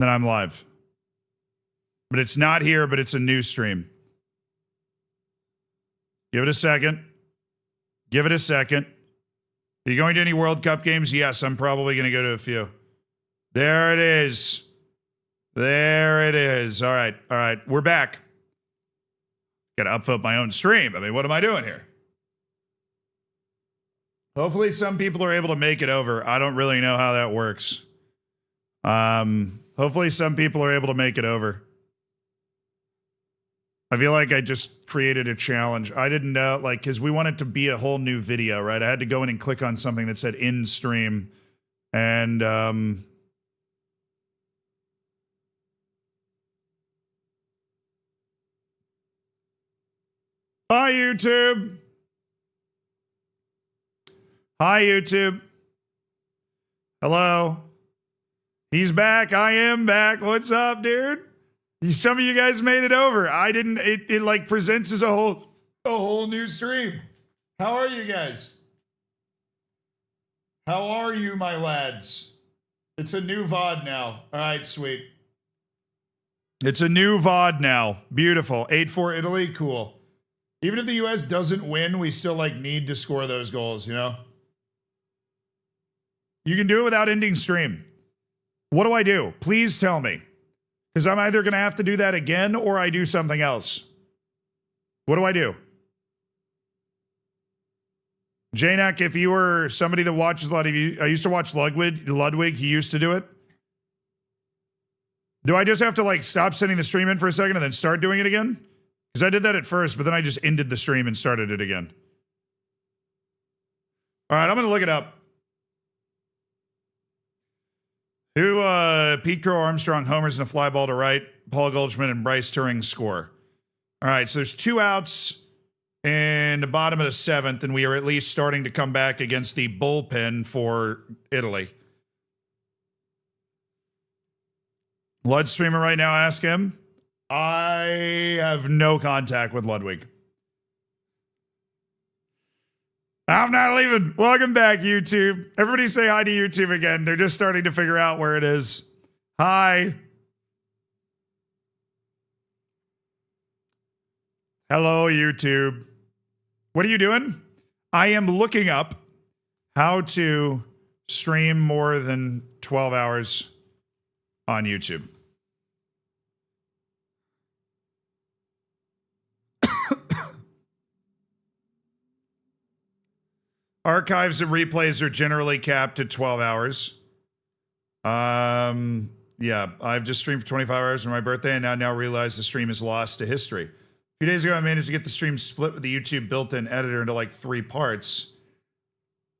Then I'm live. But it's not here, but it's a new stream. Give it a second. Give it a second. Are you going to any World Cup games? Yes, I'm probably going to go to a few. There it is. There it is. All right. All right. We're back. Got to upvote my own stream. I mean, what am I doing here? Hopefully some people are able to make it over. I don't really know how that works. Hopefully some people are able to make it over. I feel like I just created a challenge. I didn't know, like, because we want it to be a whole new video, right? I had to go in and click on something that said in stream. And, hi, YouTube. Hi, YouTube. Hello. He's back. I am back. What's up, dude? Some of you guys made it over. I didn't. It like presents as a whole new stream. How are you guys? How are you, my lads? It's a new VOD now. All right, sweet. It's a new VOD now. Beautiful. 8-4 Italy. Cool. Even if the U.S. doesn't win, we still like need to score those goals, you know? You can do it without ending stream. What do I do? Please tell me. Because I'm either going to have to do that again or I do something else. What do I do? Janak, if you were somebody that watches a lot of you, I used to watch Ludwig, he used to do it. Do I just have to like stop sending the stream in for a second and then start doing it again? Because I did that at first, but then I just ended the stream and started it again. All right, I'm going to look it up. Who, Pete Crow Armstrong homers in a fly ball to right, Paul Goldschmidt and Bryce Turing score. All right, so there's 2 outs in the bottom of the 7th, and we are at least starting to come back against the bullpen for Italy. Lud streamer right now, ask him. I have no contact with Ludwig. I'm not leaving. Welcome back, YouTube. Everybody say hi to YouTube again. They're just starting to figure out where it is. Hi. Hello, YouTube. What are you doing? I am looking up how to stream more than 12 hours on YouTube. Archives and replays are generally capped at 12 hours. Yeah, I've just streamed for 25 hours on my birthday and now realize the stream is lost to history. A few days ago, I managed to get the stream split with the YouTube built-in editor into like 3 parts.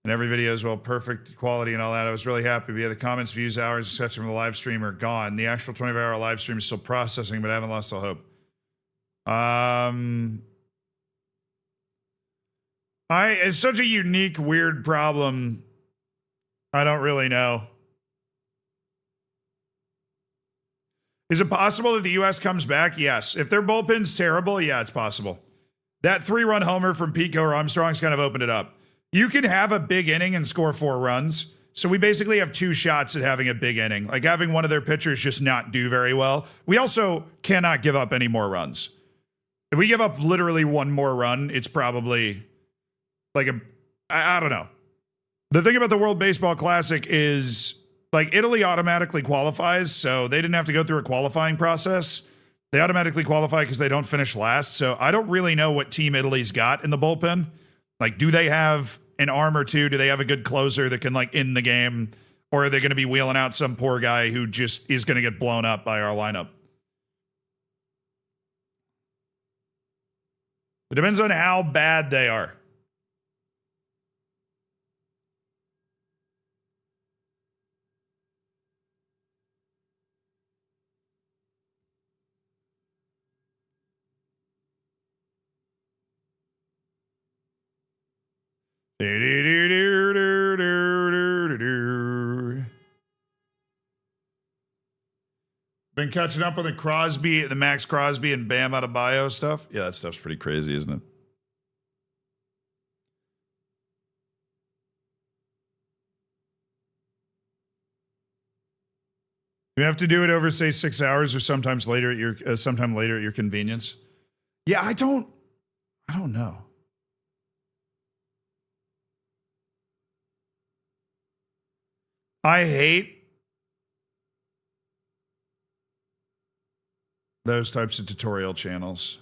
And every video is, well, perfect quality and all that. I was really happy. But yeah, the comments, views, hours, etc. from the live stream are gone. The actual 25-hour live stream is still processing, but I haven't lost all hope. It's such a unique, weird problem. I don't really know. Is it possible that the U.S. comes back? Yes. If their bullpen's terrible, yeah, it's possible. That 3-run homer from Pete Crow Armstrong's kind of opened it up. You can have a big inning and score 4 runs. So we basically have 2 shots at having a big inning. Like having one of their pitchers just not do very well. We also cannot give up any more runs. If we give up literally 1 more run, it's probably like I don't know. The thing about the World Baseball Classic is like Italy automatically qualifies, so they didn't have to go through a qualifying process. They automatically qualify because they don't finish last. So I don't really know what team Italy's got in the bullpen. Like, do they have an arm or two? Do they have a good closer that can like end the game? Or are they going to be wheeling out some poor guy who just is going to get blown up by our lineup? It depends on how bad they are. Been catching up on the Max Crosby and Bam Adebayo stuff. Yeah, that stuff's pretty crazy, isn't it? You have to do it over, say, 6 hours or sometimes later at your sometime later at your convenience. Yeah, I don't know. I hate those types of tutorial channels.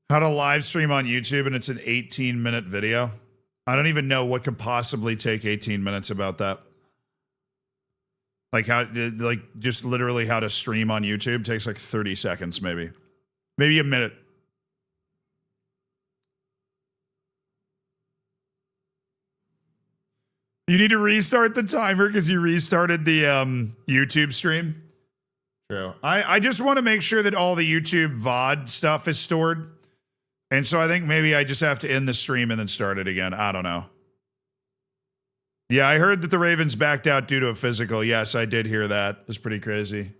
How to live stream on YouTube, and it's an 18-minute video. I don't even know what could possibly take 18 minutes about that. Like just literally how to stream on YouTube takes like 30 seconds, maybe a minute. You need to restart the timer because you restarted the YouTube stream. True. I just want to make sure that all the YouTube VOD stuff is stored. And so I think maybe I just have to end the stream and then start it again. I don't know. Yeah, I heard that the Ravens backed out due to a physical. Yes, I did hear that. It was pretty crazy.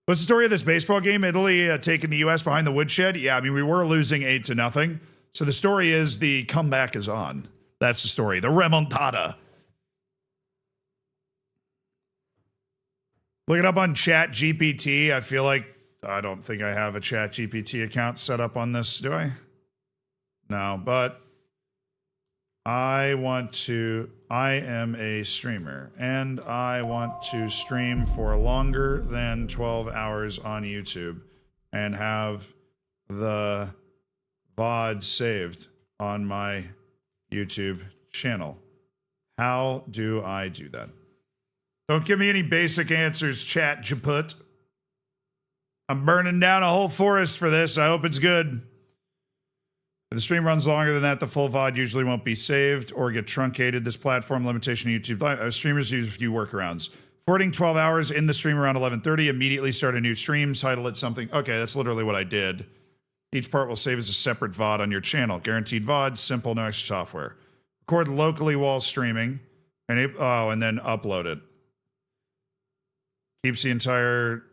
What's the story of this baseball game? Italy taking the U.S. behind the woodshed? Yeah, I mean, we were losing 8-0. So the story is the comeback is on. That's the story. The remontada. Look it up on Chat GPT. I feel like I don't think I have a Chat GPT account set up on this, do I? No, but I am a streamer and I want to stream for longer than 12 hours on YouTube and have the VOD saved on my YouTube channel. How do I do that? Don't give me any basic answers, Chat Japut. I'm burning down a whole forest for this. I hope it's good. If the stream runs longer than that, the full VOD usually won't be saved or get truncated. This platform limitation YouTube streamers use a few workarounds. Forwarding 12 hours in the stream around 11:30. Immediately start a new stream. Title it something. Okay, that's literally what I did. Each part will save as a separate VOD on your channel. Guaranteed VOD, simple, no extra software. Record locally while streaming, and then upload it. Keeps the entire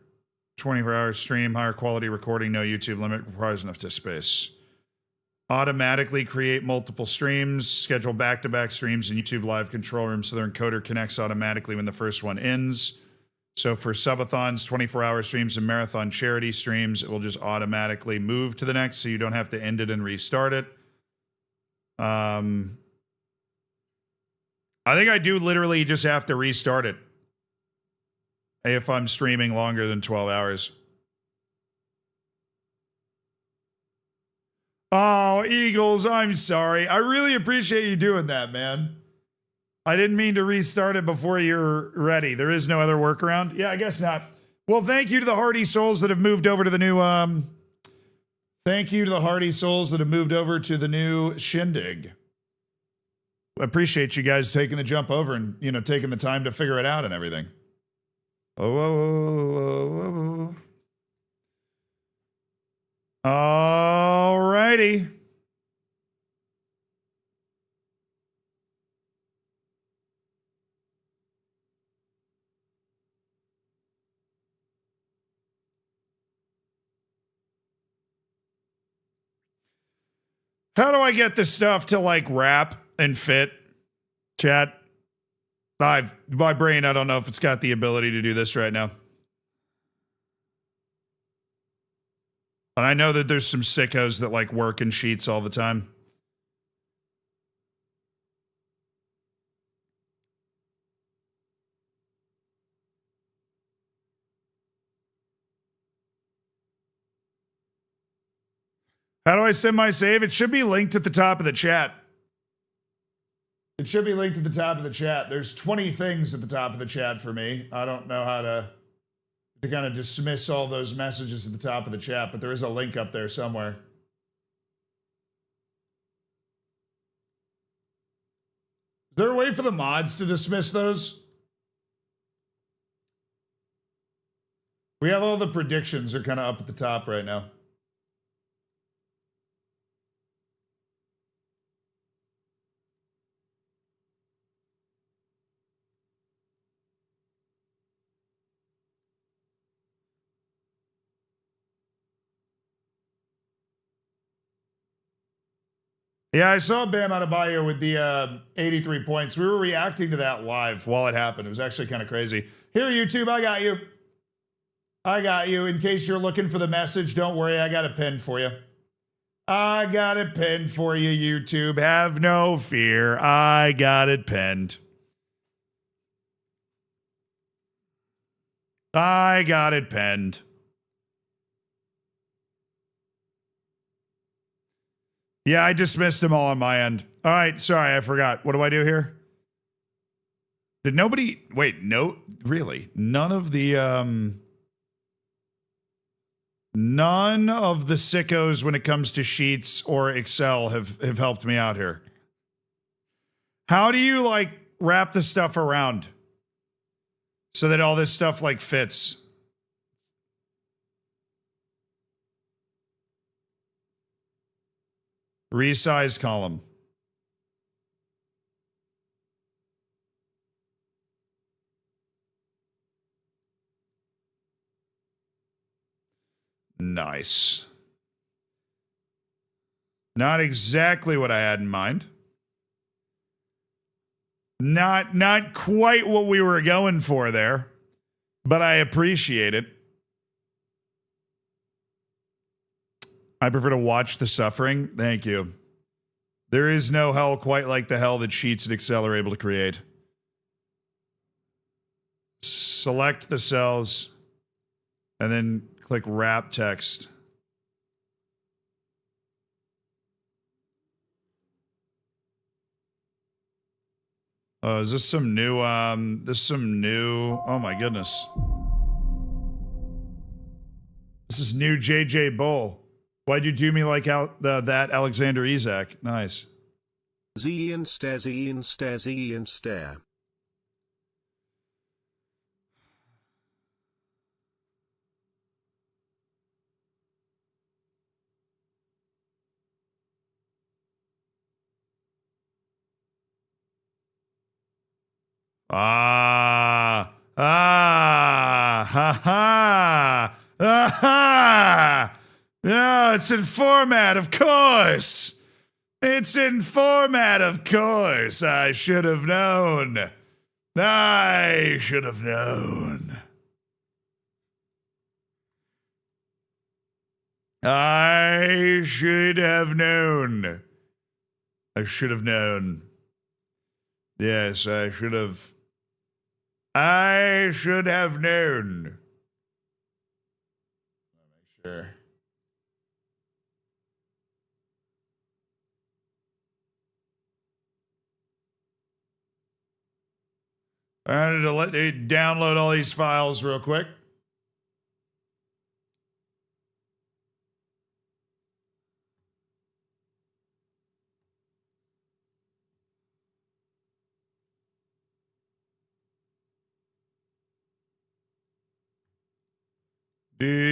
24-hour stream, higher quality recording, no YouTube limit, requires enough disk space. Automatically create multiple streams, schedule back-to-back streams in YouTube Live Control Room so their encoder connects automatically when the first one ends. So for subathons, 24-hour streams, and marathon charity streams, it will just automatically move to the next so you don't have to end it and restart it. I think I do literally just have to restart it if I'm streaming longer than 12 hours. Oh, Eagles, I'm sorry. I really appreciate you doing that, man. I didn't mean to restart it before you're ready. There is no other workaround? Yeah, I guess not. Well, thank you to the Hardy Souls that have moved over to the new, thank you to the Hardy Souls that have moved over to the new Shindig. I appreciate you guys taking the jump over and, taking the time to figure it out and everything. Oh. Alrighty. How do I get this stuff to wrap and fit? Chat. My brain, I don't know if it's got the ability to do this right now. And I know that there's some sickos that work in Sheets all the time. How do I send my save? It should be linked at the top of the chat. It should be linked at the top of the chat. There's 20 things at the top of the chat for me. I don't know how to kind of dismiss all those messages at the top of the chat, but there is a link up there somewhere. Is there a way for the mods to dismiss those? We have all the predictions are kind of up at the top right now. Yeah, I saw Bam Adebayo with the 83 points. We were reacting to that live while it happened. It was actually kind of crazy. Here, YouTube, I got you. I got you. In case you're looking for the message, don't worry, I got it pinned for you. I got it pinned for you, YouTube. Have no fear. I got it pinned. I got it pinned. Yeah, I dismissed them all on my end. All right, sorry, I forgot. What do I do here? Did nobody... Wait, no? Really? None of the sickos when it comes to Sheets or Excel have helped me out here. How do you, like, wrap the stuff around so that all this stuff, like, fits? Resize column. Nice. Not exactly what I had in mind. Not quite what we were going for there, but I appreciate it. I prefer to watch the suffering. Thank you. There is no hell quite like the hell that Sheets and Excel are able to create. Select the cells and then click wrap text. Oh, is this some new, oh my goodness. This is new JJ Bull. Why'd you do me like that Alexander Isak? Nice. Z and stare, Z and stare, Z and stare. Ha ha, no, it's in format, of course. It's in format, of course. I should have known. I should have known. I should have known. I should have known. Yes, I should have. I should have known. Make sure. I need to let you download all these files real quick. Do.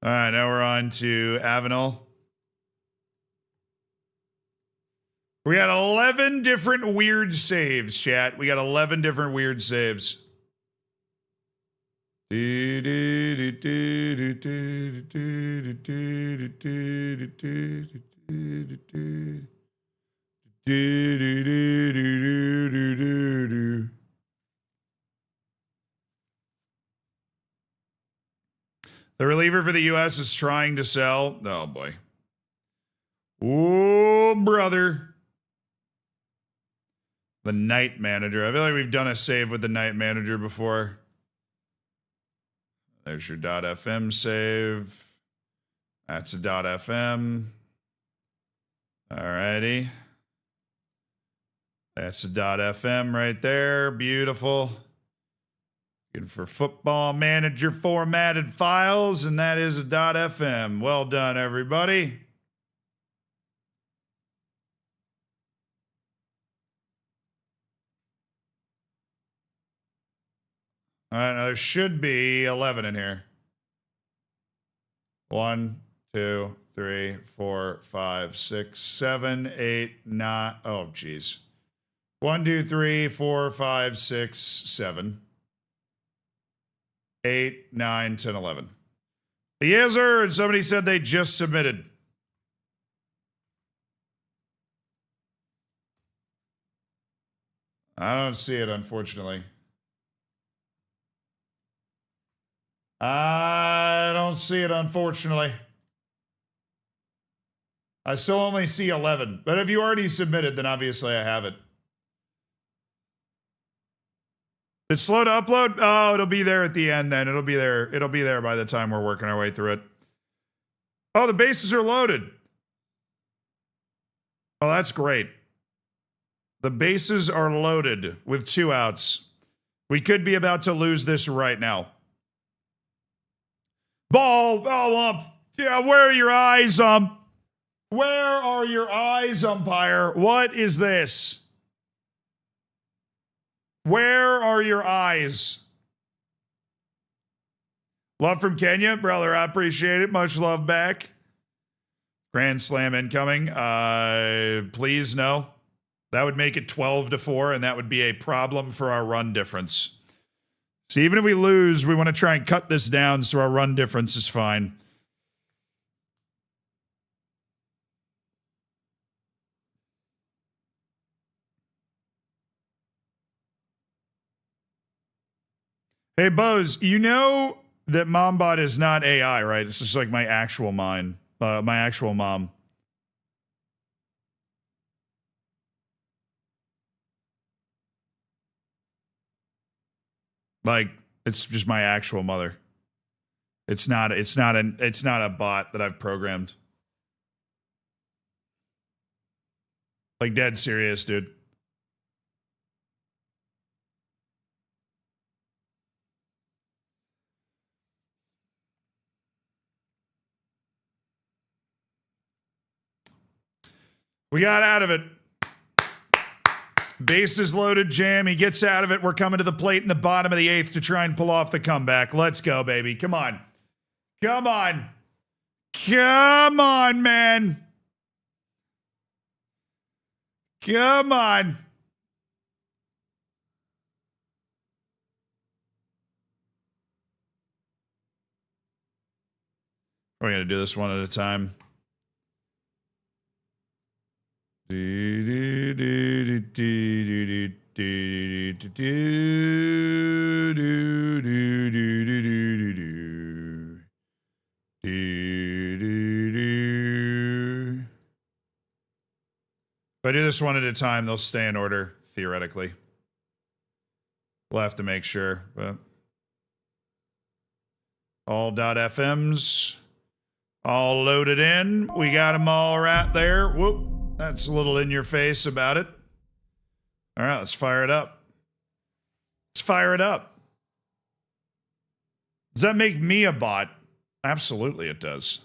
All right, now we're on to Avenel. We got 11 different weird saves, chat. We got 11 different weird saves. The reliever for the U.S. is trying to sell. Oh, boy. Oh, brother. The Night Manager. I feel like we've done a save with the Night Manager before. There's your .fm save. That's a .fm. Alrighty. That's a .fm right there. Beautiful. Good for Football Manager formatted files, and that is a .fm. Well done, everybody. All right, now there should be 11 in here. 1, 2, 3, 4, 5, 6, 7, 8, 9. Oh, geez. 1, 2, 3, 4, 5, 6, 7. 8, 9, 10, 11. Yes, sir. And somebody said they just submitted. I don't see it, unfortunately. I don't see it, unfortunately. I still only see 11. But if you already submitted, then obviously I have it. It's slow to upload? Oh, it'll be there at the end then. It'll be there. It'll be there by the time we're working our way through it. Oh, the bases are loaded. Oh, that's great. The bases are loaded with 2 outs. We could be about to lose this right now. Ball. Oh, yeah, where are your eyes, Where are your eyes, umpire? What is this? Where are your eyes? Love from Kenya, brother. I appreciate it. Much love back. Grand slam incoming. Please no. That would make it 12-4, and that would be a problem for our run difference. So even if we lose, we want to try and cut this down so our run difference is fine. Hey, Bose, you know that MomBot is not AI, right? It's just like my actual mind, my actual mom. Like, it's just my actual mother. It's not a bot that I've programmed. Like, dead serious, dude. We got out of it. Base is loaded, Jam. He gets out of it. We're coming to the plate in the bottom of the 8th to try and pull off the comeback. Let's go, baby. Come on. Come on. Come on, man. Come on. We're going to do this one at a time. If I do this one at a time, they'll stay in order, theoretically. We'll have to make sure, but... All .fms. All loaded in. We got them all right there. Whoop. That's a little in your face about it. All right, let's fire it up. Let's fire it up. Does that make me a bot? Absolutely it does.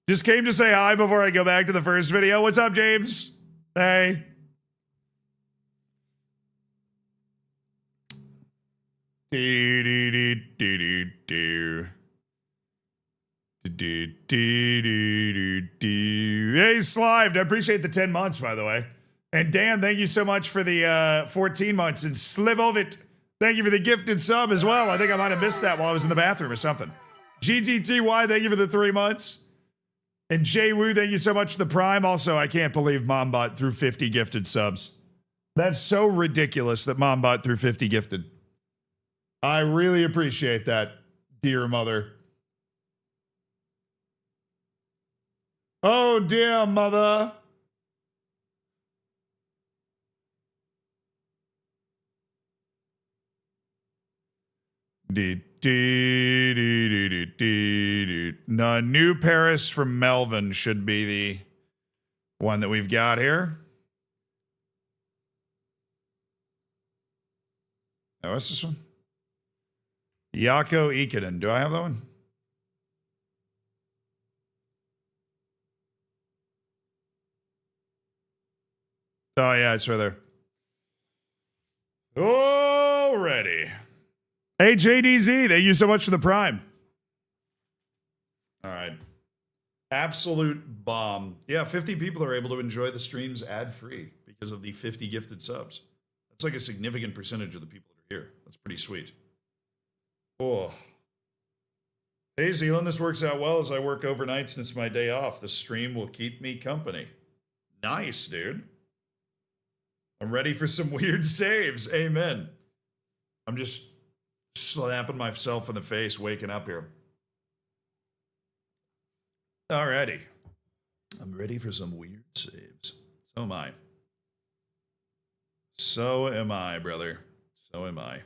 Just came to say hi before I go back to the first video. What's up, James? Hey. Hey, Slived, I appreciate the 10 months, by the way. And Dan, thank you so much for the 14 months. And Slivovit, thank you for the gifted sub as well. I think I might have missed that while I was in the bathroom or something. GGTY, thank you for the 3 months. And Jay Woo, thank you so much for the prime. Also, I can't believe MomBot threw 50 gifted subs. That's so ridiculous that MomBot threw 50 gifted. I really appreciate that, dear mother. Oh, dear mother. No, New Paris from Melvin should be the one that we've got here. Oh, what's this one? Yako Ikanen. Do I have that one? Oh, yeah, it's right there. Alrighty. Hey, JDZ, thank you so much for the prime. All right. Absolute bomb. Yeah, 50 people are able to enjoy the streams ad-free because of the 50 gifted subs. That's like a significant percentage of the people that are here. That's pretty sweet. Oh. Hey, Zealand, this works out well as I work overnight since my day off. The stream will keep me company. Nice, dude. I'm ready for some weird saves. Amen. I'm just slapping myself in the face waking up here. Alrighty. I'm ready for some weird saves. So am I. So am I, brother. So am I. We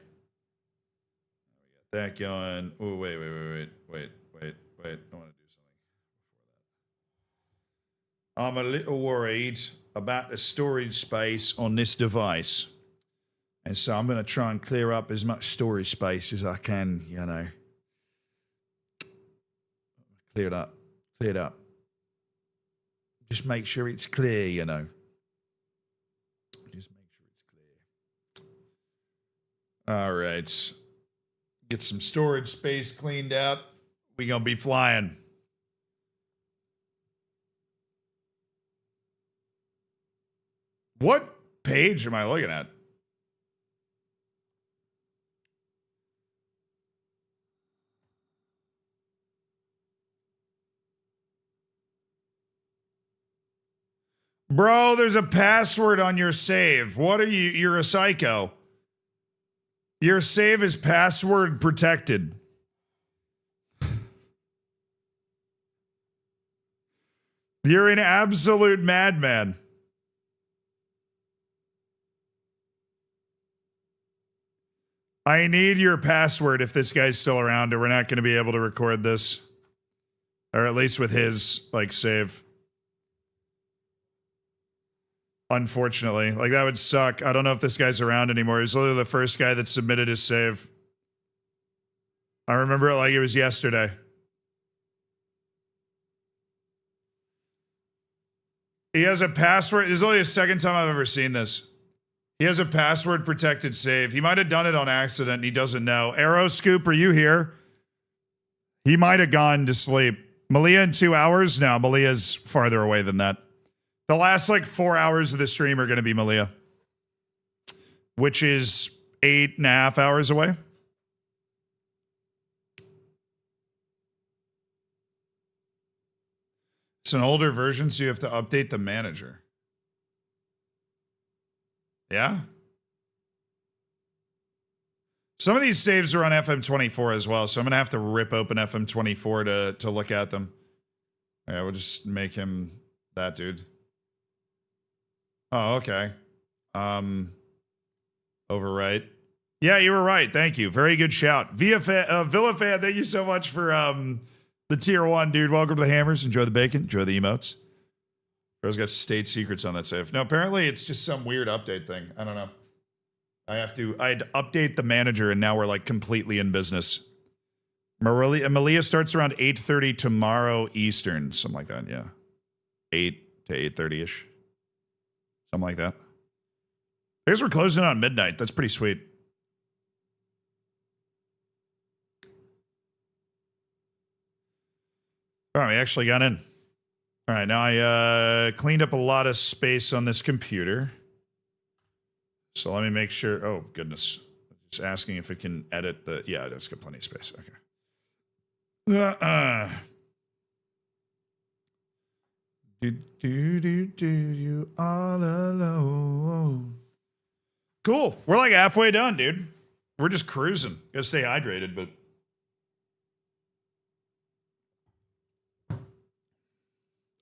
got that going. Oh, wait. I want to do something before that. I'm a little worried about the storage space on this device. And so I'm going to try and clear up as much storage space as I can, you know. Clear it up. Clear it up. Just make sure it's clear, you know. Just make sure it's clear. All right. Get some storage space cleaned out. We gonna be flying. What page am I looking at? Bro, there's a password on your save. What are you? You're a psycho. Your save is password protected. You're an absolute madman. I need your password if this guy's still around, or we're not going to be able to record this. Or at least with his, like, save. Unfortunately. Like, that would suck. I don't know if this guy's around anymore. He's literally the first guy that submitted his save. I remember it like it was yesterday. He has a password. This is only the second time I've ever seen this. He has a password protected save. He might have done it on accident and he doesn't know. Arrow Scoop, are you here? He might have gone to sleep. Malia in 2 hours? No, Malia's farther away than that. The last, like, 4 hours of the stream are going to be Malia. Which is 8.5 hours away. It's an older version, so you have to update the manager. Yeah? Some of these saves are on FM24 as well, so I'm going to have to rip open FM24 to look at them. Yeah, we'll just make him that dude. Oh, okay. Overwrite. Yeah, you were right. Thank you. Very good shout. Villafan, thank you so much for the tier 1, dude. Welcome to the hammers. Enjoy the bacon. Enjoy the emotes. Bro's got state secrets on that save. No, apparently it's just some weird update thing. I don't know. I'd update the manager, and now we're, like, completely in business. Malia starts around 8:30 tomorrow Eastern. Something like that, yeah. 8 to 8:30-ish. Something like that. I guess we're closing on midnight. That's pretty sweet. All right, we actually got in. All right, now I cleaned up a lot of space on this computer. So let me make sure. Oh, goodness. Just asking if it can edit the. Yeah, it's got plenty of space. Okay. Do all alone. Cool. We're like halfway done, dude. We're just cruising. Gotta stay hydrated, but.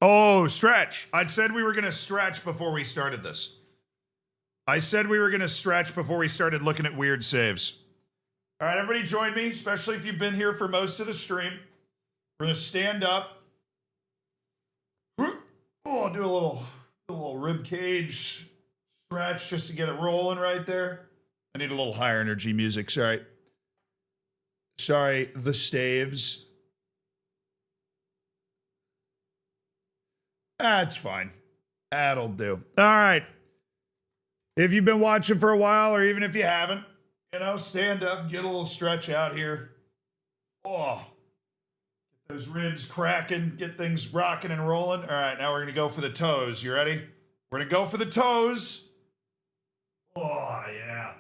Oh, stretch. I said we were gonna stretch before we started this. I said we were gonna stretch before we started looking at weird saves. All right, everybody join me, especially if you've been here for most of the stream. We're gonna stand up. Oh, I'll do a little rib cage stretch just to get it rolling right there. I need a little higher energy music. Sorry, the staves. That's fine. That'll do. All right. If you've been watching for a while, or even if you haven't, stand up, get a little stretch out here. Oh, get those ribs cracking, get things rocking and rolling. All right, now we're going to go for the toes. You ready? We're going to go for the toes. Oh, yeah.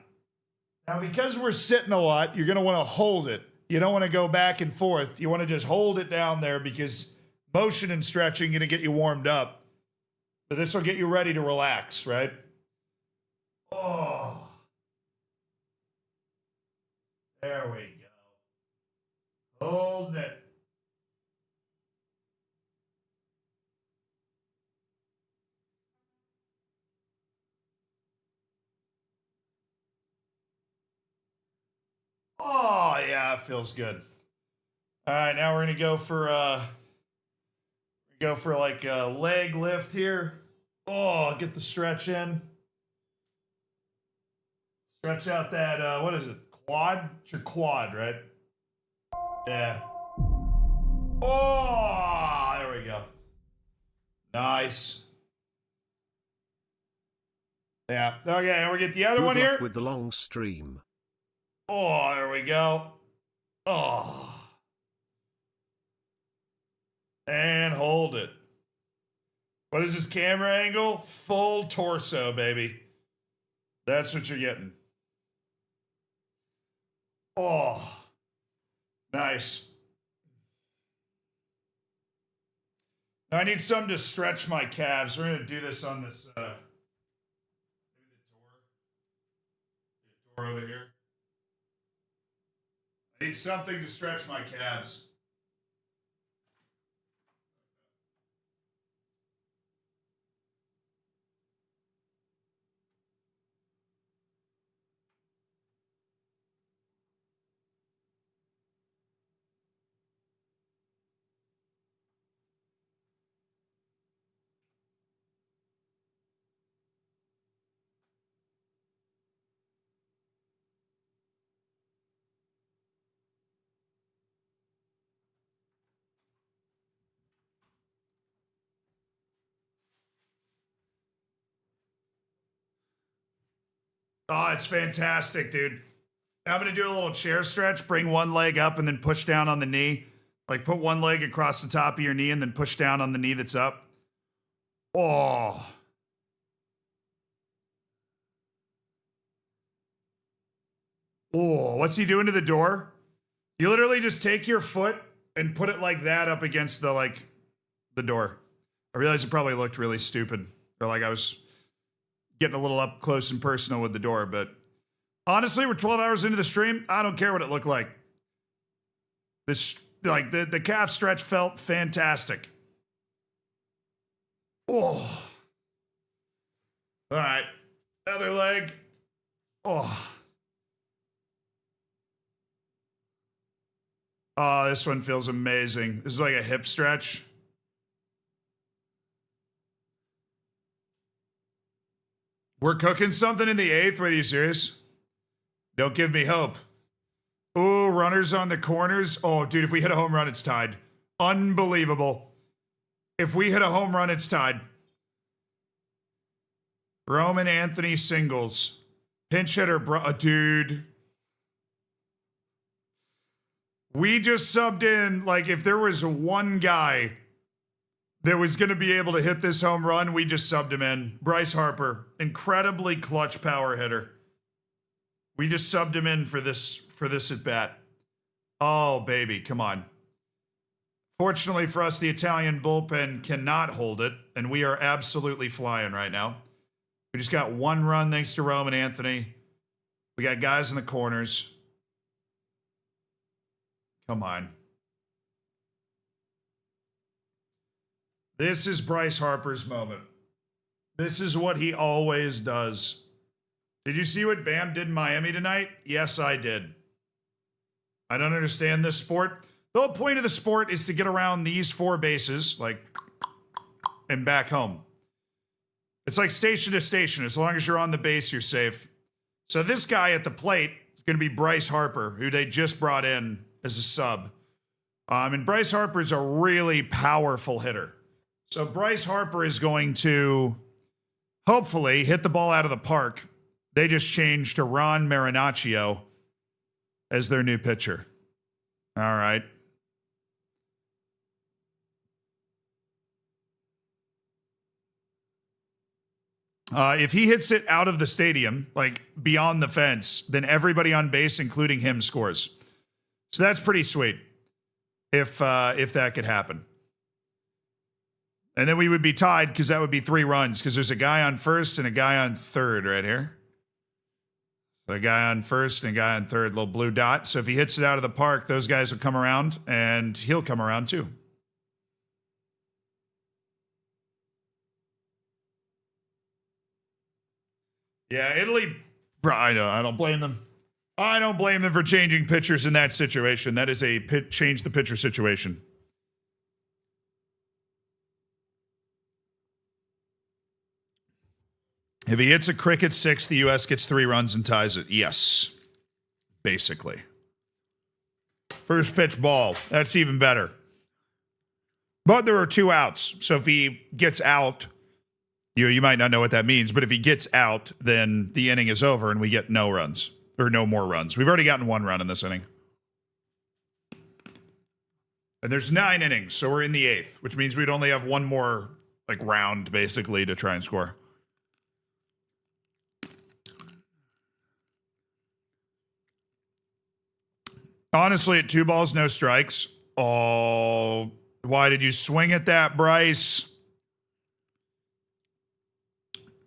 Now, because we're sitting a lot, you're going to want to hold it. You don't want to go back and forth. You want to just hold it down there because motion and stretching going to get you warmed up. So this will get you ready to relax, right? Oh. There we go. Hold it. Oh, yeah, it feels good. All right, now we're going to go for like a leg lift here. Oh, get the stretch in. Stretch out that, what is it? Quad? It's your quad, right? Yeah. Oh, there we go. Nice. Yeah. Okay, and we get the other Good one luck here. with the long stream. Oh, there we go. Oh. And hold it. What is this camera angle? Full torso, baby. That's what you're getting. Oh. Nice. Now I need something to stretch my calves. We're going to do this on this maybe the door over here. I need something to stretch my calves. Oh, it's fantastic, dude. Now I'm going to do a little chair stretch. Bring one leg up and then push down on the knee. Like put one leg across the top of your knee and then push down on the knee that's up. Oh. Oh, what's he doing to the door? You literally just take your foot and put it like that up against the door. I realize it probably looked really stupid. Or like I was getting a little up close and personal with the door, but honestly, we're 12 hours into the stream. I don't care what it looked like. This, like, the calf stretch felt fantastic. Oh. All right. Other leg. Oh. Oh, this one feels amazing. This is like a hip stretch. We're cooking something in the 8th? Wait, are you serious? Don't give me hope. Ooh, runners on the corners. Oh, dude, if we hit a home run, it's tied. Unbelievable. If we hit a home run, it's tied. Roman Anthony singles. Pinch hitter, dude. We just subbed in, like, if there was one guy that was going to be able to hit this home run, we just subbed him in. Bryce Harper, incredibly clutch power hitter. We just subbed him in for this at bat. Oh, baby, come on. Fortunately for us, the Italian bullpen cannot hold it, and we are absolutely flying right now. We just got one run thanks to Roman Anthony. We got guys in the corners. Come on. This is Bryce Harper's moment. This is what he always does. Did you see what Bam did in Miami tonight? Yes, I did. I don't understand this sport. The whole point of the sport is to get around these 4 bases, like, and back home. It's like station to station. As long as you're on the base, you're safe. So this guy at the plate is going to be Bryce Harper, who they just brought in as a sub. And Bryce Harper is a really powerful hitter. So Bryce Harper is going to hopefully hit the ball out of the park. They just changed to Ron Marinaccio as their new pitcher. All right. If he hits it out of the stadium, like beyond the fence, then everybody on base, including him, scores. So that's pretty sweet. If that could happen. And then we would be tied because that would be 3 runs because there's a guy on first and a guy on third right here. So a guy on first and a guy on third, little blue dot. So if he hits it out of the park, those guys will come around and he'll come around too. Yeah, Italy, I don't blame them. I don't blame them for changing pitchers in that situation. That is a change the pitcher situation. If he hits a cricket 6, the U.S. gets 3 runs and ties it. Yes, basically. First pitch ball. That's even better. But there are 2 outs. So if he gets out, you might not know what that means, but if he gets out, then the inning is over and we get no runs or no more runs. We've already gotten 1 run in this inning. And there's 9 innings, so we're in the 8th, which means we'd only have 1 more round basically to try and score. Honestly, at 2 balls, no strikes. Oh, why did you swing at that, Bryce?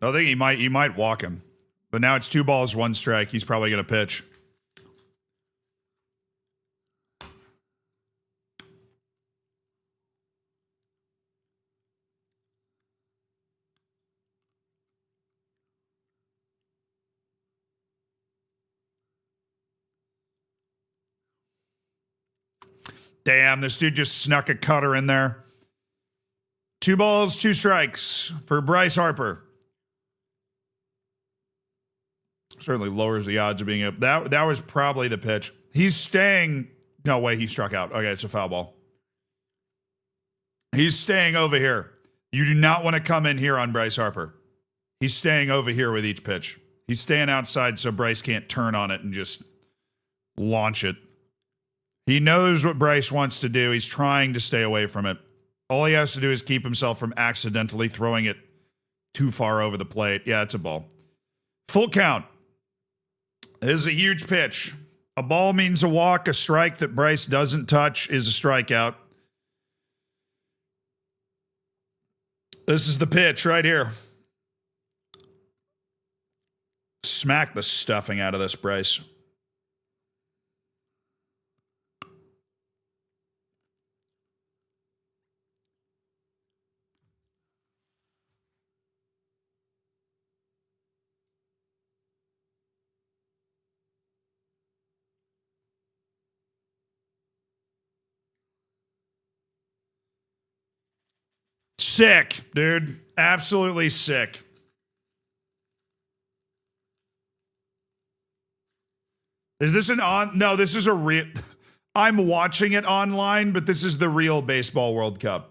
I think he might walk him. But now it's 2 balls, 1 strike. He's probably going to pitch. Damn, this dude just snuck a cutter in there. 2 balls, 2 strikes for Bryce Harper. Certainly lowers the odds of being up. That was probably the pitch. He's staying. No way, he struck out. Okay, it's a foul ball. He's staying over here. You do not want to come in here on Bryce Harper. He's staying over here with each pitch. He's staying outside so Bryce can't turn on it and just launch it. He knows what Bryce wants to do. He's trying to stay away from it. All he has to do is keep himself from accidentally throwing it too far over the plate. Yeah, it's a ball. Full count. This is a huge pitch. A ball means a walk. A strike that Bryce doesn't touch is a strikeout. This is the pitch right here. Smack the stuffing out of this, Bryce. Sick, dude. Absolutely sick. Is this an on? No, this is a real. I'm watching it online, but this is the real Baseball World Cup.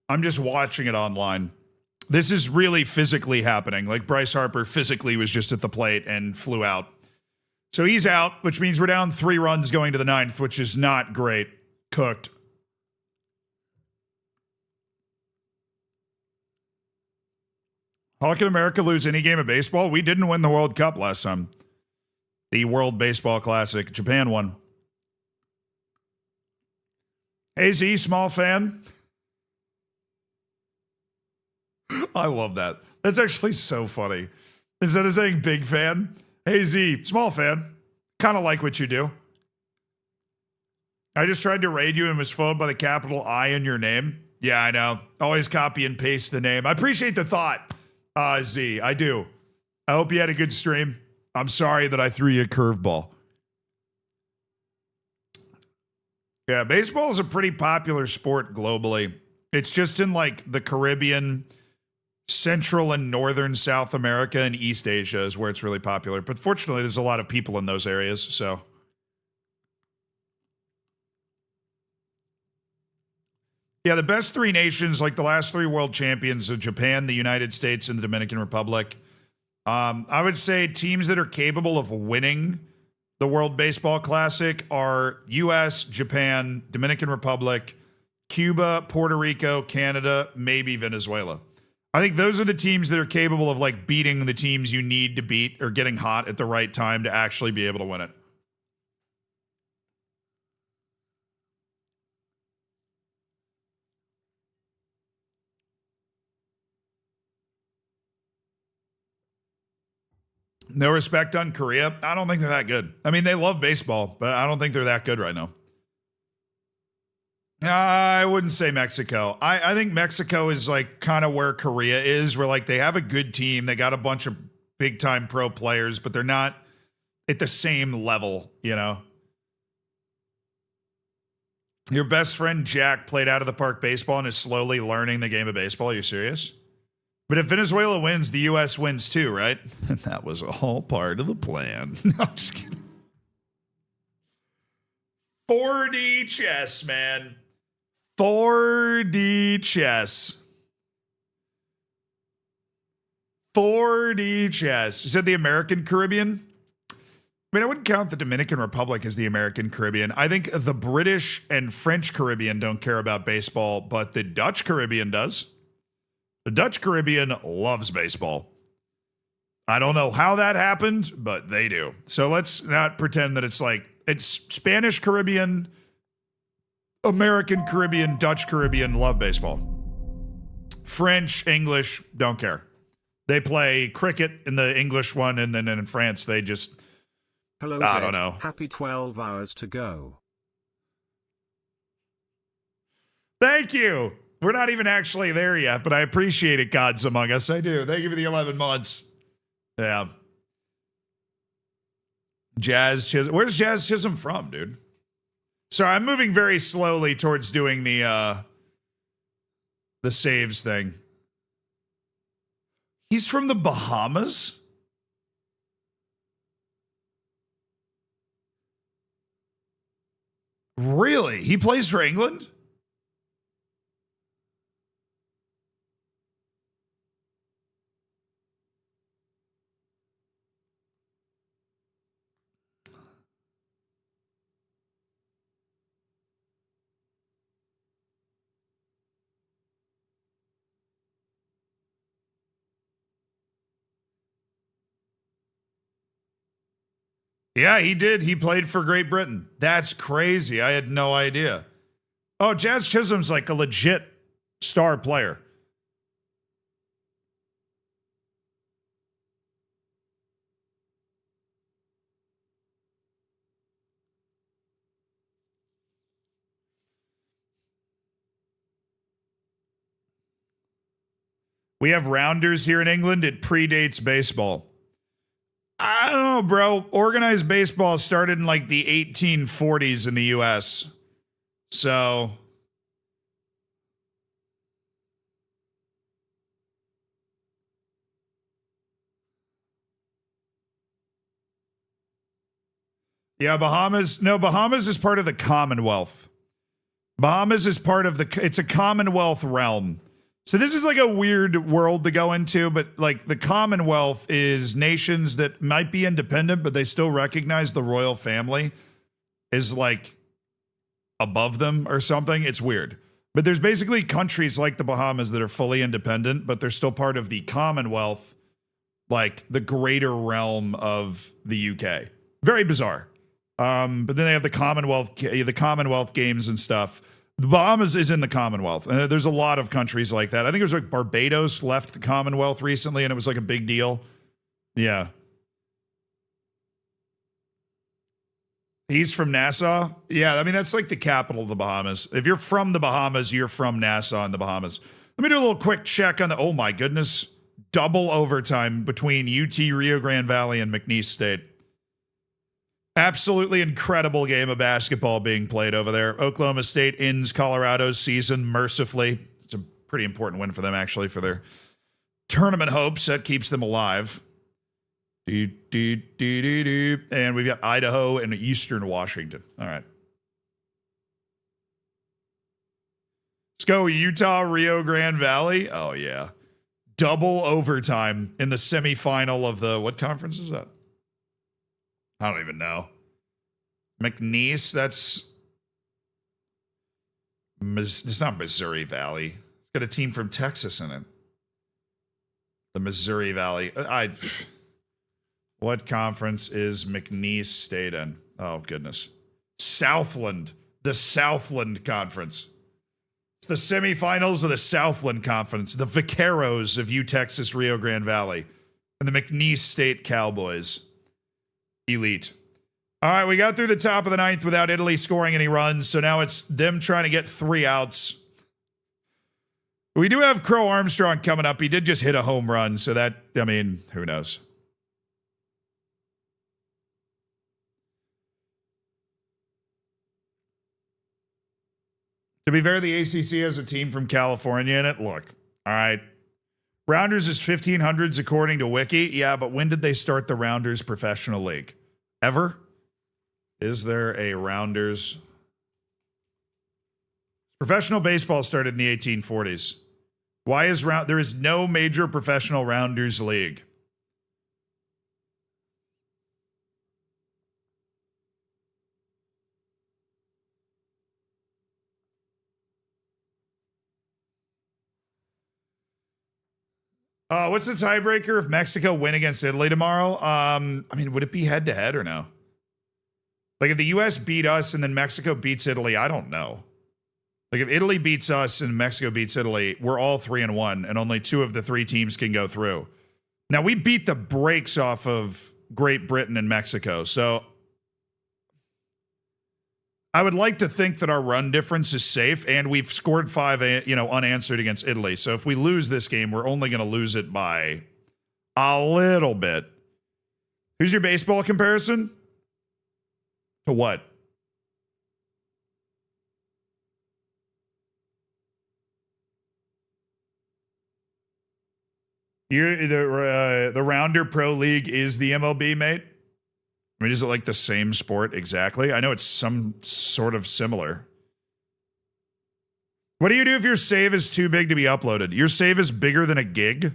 I'm just watching it online. This is really physically happening. Like Bryce Harper physically was just at the plate and flew out. So he's out, which means we're down 3 runs going to the 9th, which is not great. Cooked. How can America lose any game of baseball? We didn't win the World Cup last time. The World Baseball Classic. Japan won. Hey Z, small fan. I love that. That's actually so funny. Instead of saying big fan, hey Z, small fan. Kind of like what you do. I just tried to raid you and was followed by the capital I in your name. Yeah, I know. Always copy and paste the name. I appreciate the thought. Z, I do. I hope you had a good stream. I'm sorry that I threw you a curveball. Yeah, baseball is a pretty popular sport globally. It's just in the Caribbean, Central and Northern South America, and East Asia is where it's really popular. But fortunately, there's a lot of people in those areas, so. Yeah, the best 3 nations, the last 3 world champions of Japan, the United States, and the Dominican Republic. I would say teams that are capable of winning the World Baseball Classic are U.S., Japan, Dominican Republic, Cuba, Puerto Rico, Canada, maybe Venezuela. I think those are the teams that are capable of like beating the teams you need to beat or getting hot at the right time to actually be able to win it. No respect on Korea. I don't think they're that good. I mean, they love baseball, but I don't think they're that good right now. I wouldn't say Mexico. I think Mexico is like kind of where Korea is, where like they have a good team. They got a bunch of big time pro players, but they're not at the same level, you know? Your best friend Jack played out of the park baseball and is slowly learning the game of baseball. Are you serious? But if Venezuela wins, the U.S. wins too, right? That was all part of the plan. No, I'm just kidding. 4D chess, man. 4D chess. 4D chess. You said the American Caribbean? I mean, I wouldn't count the Dominican Republic as the American Caribbean. I think the British and French Caribbean don't care about baseball, but the Dutch Caribbean does. The Dutch Caribbean loves baseball. I don't know how that happened, but they do. So let's not pretend that it's like it's Spanish Caribbean, American Caribbean, Dutch Caribbean love baseball. French, English don't care. They play cricket in the English one, and then in France they just Hello, I Zed. don't know. Happy 12 hours to go. Thank you. We're not even actually there yet, but I appreciate it, Gods Among Us. I do. Thank you for the 11 months. Yeah. Jazz Chisholm. Where's Jazz Chisholm from, dude? Sorry, I'm moving very slowly towards doing the saves thing. He's from the Bahamas? Really? He plays for England? Yeah, he did. He played for Great Britain. That's crazy. I had no idea. Oh, Jazz Chisholm's like a legit star player. We have rounders here in England. It predates baseball. I don't know, bro. Organized baseball started in like the 1840s in the US. So, yeah, Bahamas. No, Bahamas is part of the Commonwealth. Bahamas is part of it's a Commonwealth realm. So this is like a weird world to go into, but like the Commonwealth is nations that might be independent, but they still recognize the royal family is like above them or something. It's weird. But there's basically countries like the Bahamas that are fully independent, but they're still part of the Commonwealth, like the greater realm of the UK. Very bizarre. But then they have the Commonwealth games and stuff. The Bahamas is in the Commonwealth. There's a lot of countries like that. I think it was like Barbados left the Commonwealth recently, and it was like a big deal. Yeah. He's from Nassau? Yeah, I mean, that's like the capital of the Bahamas. If you're from the Bahamas, you're from Nassau in the Bahamas. Let me do a little quick check on the, oh my goodness, double overtime between UT Rio Grande Valley and McNeese State. Absolutely incredible game of basketball being played over there. Oklahoma State ends Colorado's season mercifully. It's a pretty important win for them, actually, for their tournament hopes. That keeps them alive. And we've got Idaho and Eastern Washington. All right. Let's go Utah, Rio Grande Valley. Oh, yeah. Double overtime in the semifinal of the, what conference is that? I don't even know. McNeese, it's not Missouri Valley. It's got a team from Texas in it. The Missouri Valley. What conference is McNeese State in? Oh, goodness. Southland. The Southland Conference. It's the semifinals of the Southland Conference. The Vaqueros of U-Texas Rio Grande Valley. And the McNeese State Cowboys. Elite. All right, we got through the top of the ninth without Italy scoring any runs, so now it's them trying to get 3 outs. We do have Crow Armstrong coming up. He did just hit a home run, so that, I mean, who knows? To be fair, the ACC has a team from California in it. Look, all right. Rounders is 1500s according to Wiki. Yeah, but when did they start the Rounders Professional League? Ever? Is there a Rounders? Professional baseball started in the 1840s. Why is there is no major professional Rounders league? What's the tiebreaker if Mexico win against Italy tomorrow? I mean, would it be head to head or no? Like if the US beat us and then Mexico beats Italy, I don't know. Like if Italy beats us and Mexico beats Italy, we're all 3-1 and only 2 of the 3 teams can go through. Now we beat the brakes off of Great Britain and Mexico. So I would like to think that our run difference is safe and we've scored 5, unanswered against Italy. So if we lose this game, we're only going to lose it by a little bit. Who's your baseball comparison? To what? The Rounder Pro League is the MLB, mate? I mean, is it like the same sport exactly? I know it's some sort of similar. What do you do if your save is too big to be uploaded? Your save is bigger than a gig?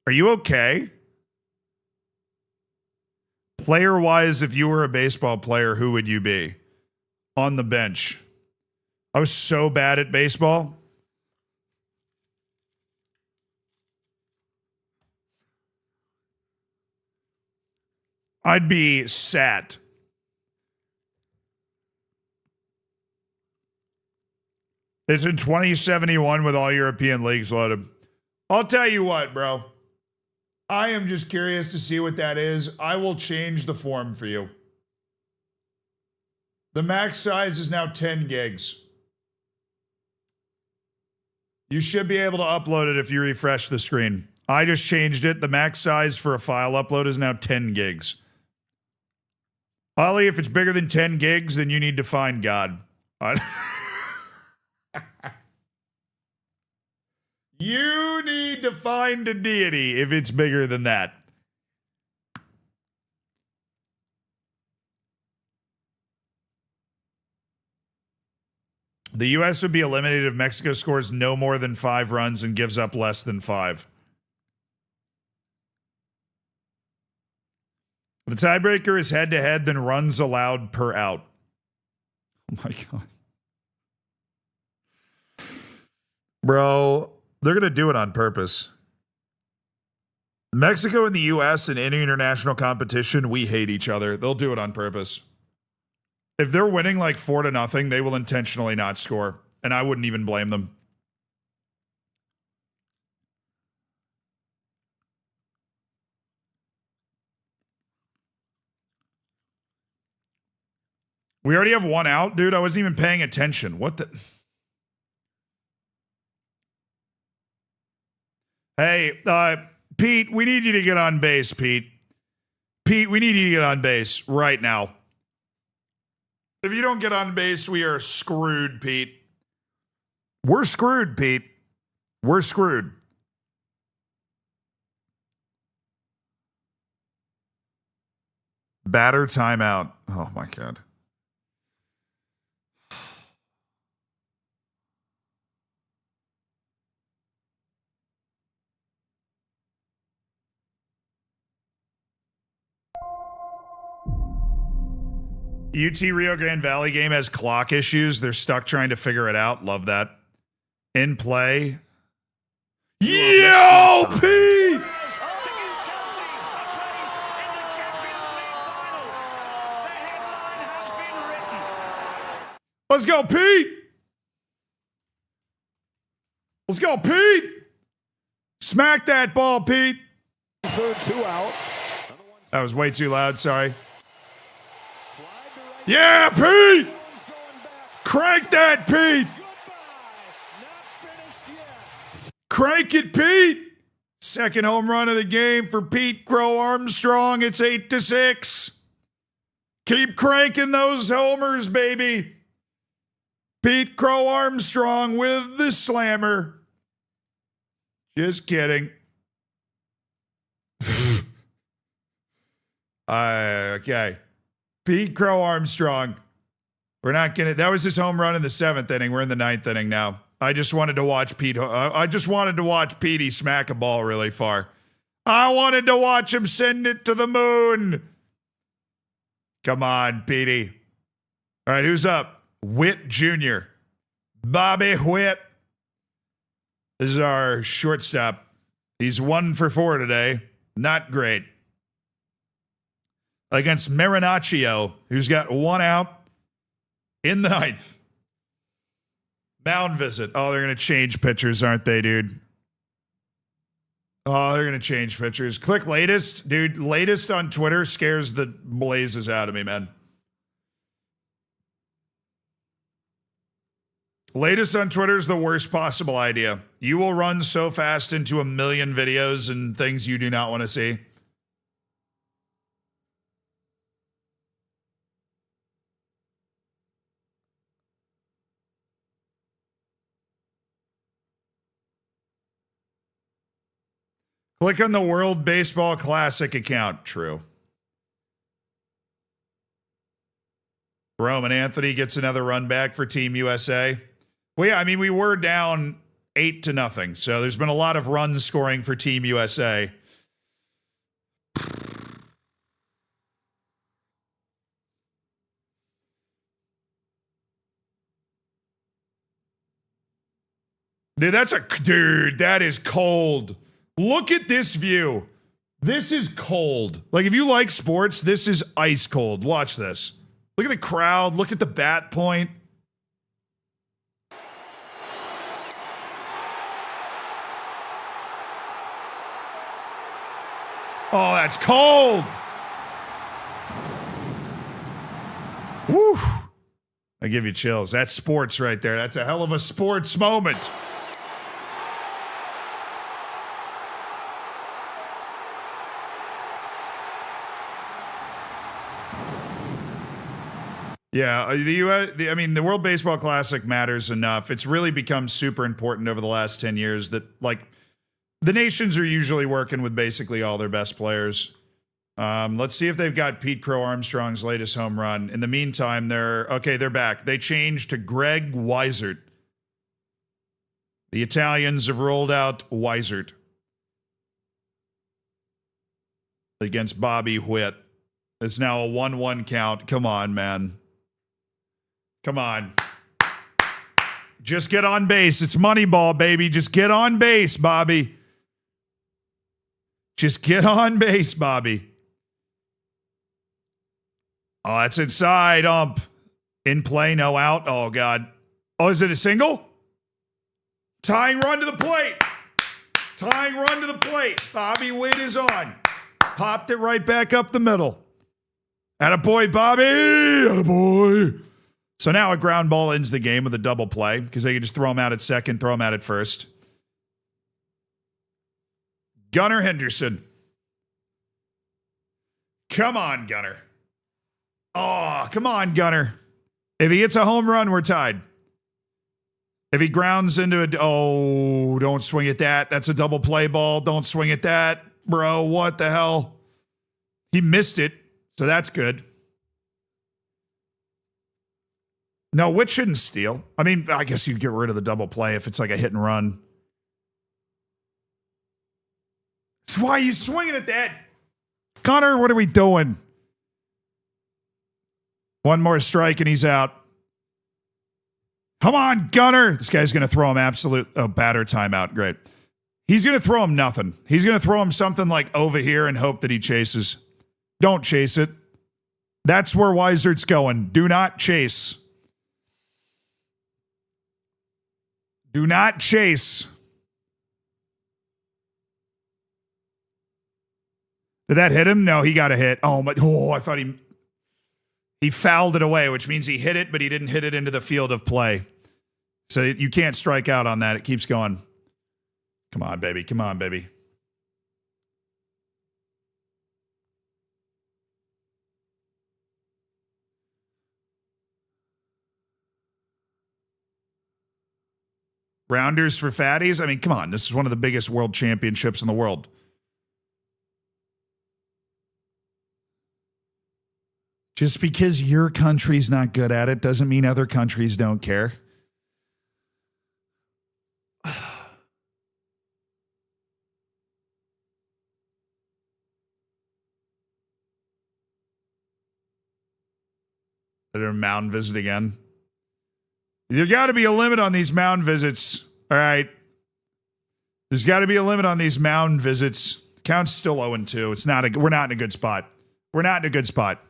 Are you okay? Player-wise, if you were a baseball player, who would you be? On the bench. I was so bad at baseball. I'd be sat. It's in 2071 with all European leagues loaded. I'll tell you what, bro. I am just curious to see what that is. I will change the form for you. The max size is now 10 gigs. You should be able to upload it if you refresh the screen. I just changed it. The max size for a file upload is now 10 gigs. Ollie, if it's bigger than 10 gigs, then you need to find God. You need to find a deity if it's bigger than that. The U.S. would be eliminated if Mexico scores no more than 5 runs and gives up less than 5. The tiebreaker is head-to-head, then runs allowed per out. Oh my God. Bro, they're going to do it on purpose. Mexico and the U.S. in any international competition, we hate each other. They'll do it on purpose. If they're winning like 4-0, they will intentionally not score. And I wouldn't even blame them. We already have 1 out, dude. I wasn't even paying attention. What the? Hey, Pete, we need you to get on base, Pete. Pete, we need you to get on base right now. If you don't get on base, we are screwed, Pete. We're screwed, Pete. We're screwed. Batter timeout. Oh, my God. UT Rio Grande Valley game has clock issues. They're stuck trying to figure it out. Love that. In play. Yo, Pete! Let's go, Pete! Let's go, Pete! Smack that ball, Pete! Third, 2 out. That was way too loud, sorry. Yeah, Pete! Crank that, Pete! Crank it, Pete! Second home run of the game for Pete Crow Armstrong. It's 8-6. Keep cranking those homers, baby. Pete Crow Armstrong with the slammer. Just kidding. Okay. Pete Crow Armstrong. We're not gonna. That was his home run in the 7th inning. We're in the 9th inning now. I just wanted to watch Pete. I just wanted to watch Petey smack a ball really far. I wanted to watch him send it to the moon. Come on, Petey. All right, who's up? Witt Jr. Bobby Witt. This is our shortstop. He's 1 for 4 today. Not great. Against Marinaccio, who's got 1 out in the 9th. Mound visit. Oh, they're going to change pitchers, aren't they, dude? Oh, they're going to change pitchers. Click latest. Dude, latest on Twitter scares the blazes out of me, man. Latest on Twitter is the worst possible idea. You will run so fast into a million videos and things you do not want to see. Click on the World Baseball Classic account. True. Roman Anthony gets another run back for Team USA. Well, yeah, I mean, we were down 8-0, so there's been a lot of run scoring for Team USA. Dude, that is cold. Look at this view. This is cold. Like, if you like sports, this is ice cold. Watch this. Look at the crowd. Look at the bat point. Oh, that's cold. Woo. I give you chills. That's sports right there. That's a hell of a sports moment. Yeah, the World Baseball Classic matters enough. It's really become super important over the last 10 years that, like, the nations are usually working with basically all their best players. Let's see if they've got Pete Crow Armstrong's latest home run. In the meantime, they're back. They changed to Greg Weissert. The Italians have rolled out Weissert against Bobby Witt. It's now a 1-1 count. Come on, man. Come on. Just get on base. It's Moneyball, baby. Just get on base, Bobby. Just get on base, Bobby. Oh, that's inside, ump. In play, no out. Oh, God. Oh, is it a single? Tying run to the plate. Tying run to the plate. Bobby Witt is on. Popped it right back up the middle. Attaboy, Bobby. Attaboy. So now a ground ball ends the game with a double play because they can just throw him out at second, throw him out at first. Gunnar Henderson. Come on, Gunnar. Oh, come on, Gunnar. If he hits a home run, we're tied. If he grounds into a... Oh, don't swing at that. That's a double play ball. Don't swing at that. Bro, what the hell? He missed it, so that's good. No, Witt shouldn't steal. I mean, I guess you'd get rid of the double play if it's like a hit and run. Why are you swinging at that? Connor, what are we doing? One more strike and he's out. Come on, Gunner. This guy's going to throw him absolute batter timeout. Great. He's going to throw him nothing. He's going to throw him something like over here and hope that he chases. Don't chase it. That's where Weisert's going. Do not chase. Do not chase. Did that hit him? No, he got a hit. I thought he fouled it away, which means he hit it, but he didn't hit it into the field of play. So you can't strike out on that. It keeps going. Come on, baby. Come on, baby. Rounders for fatties? I mean, come on. This is one of the biggest world championships in the world. Just because your country's not good at it doesn't mean other countries don't care. They're mound visit again. There's got to be a limit on these mound visits. All right. There's got to be a limit on these mound visits. The count's still 0-2. We're not in a good spot. We're not in a good spot.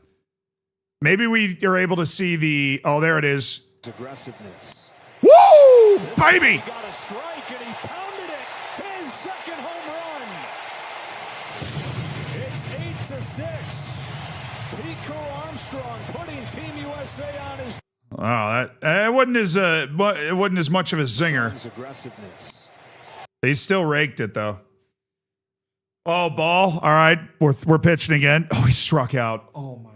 Maybe we are able to see the... Oh, there it is. Aggressiveness. Woo! Baby! He got a strike and he pounded it. His second home run. It's 8-6. Pico Armstrong putting Team USA on his... Oh, it wasn't as much of a zinger. Aggressiveness. They still raked it though. Oh, ball. All right, we're pitching again. Oh, he struck out. Oh my.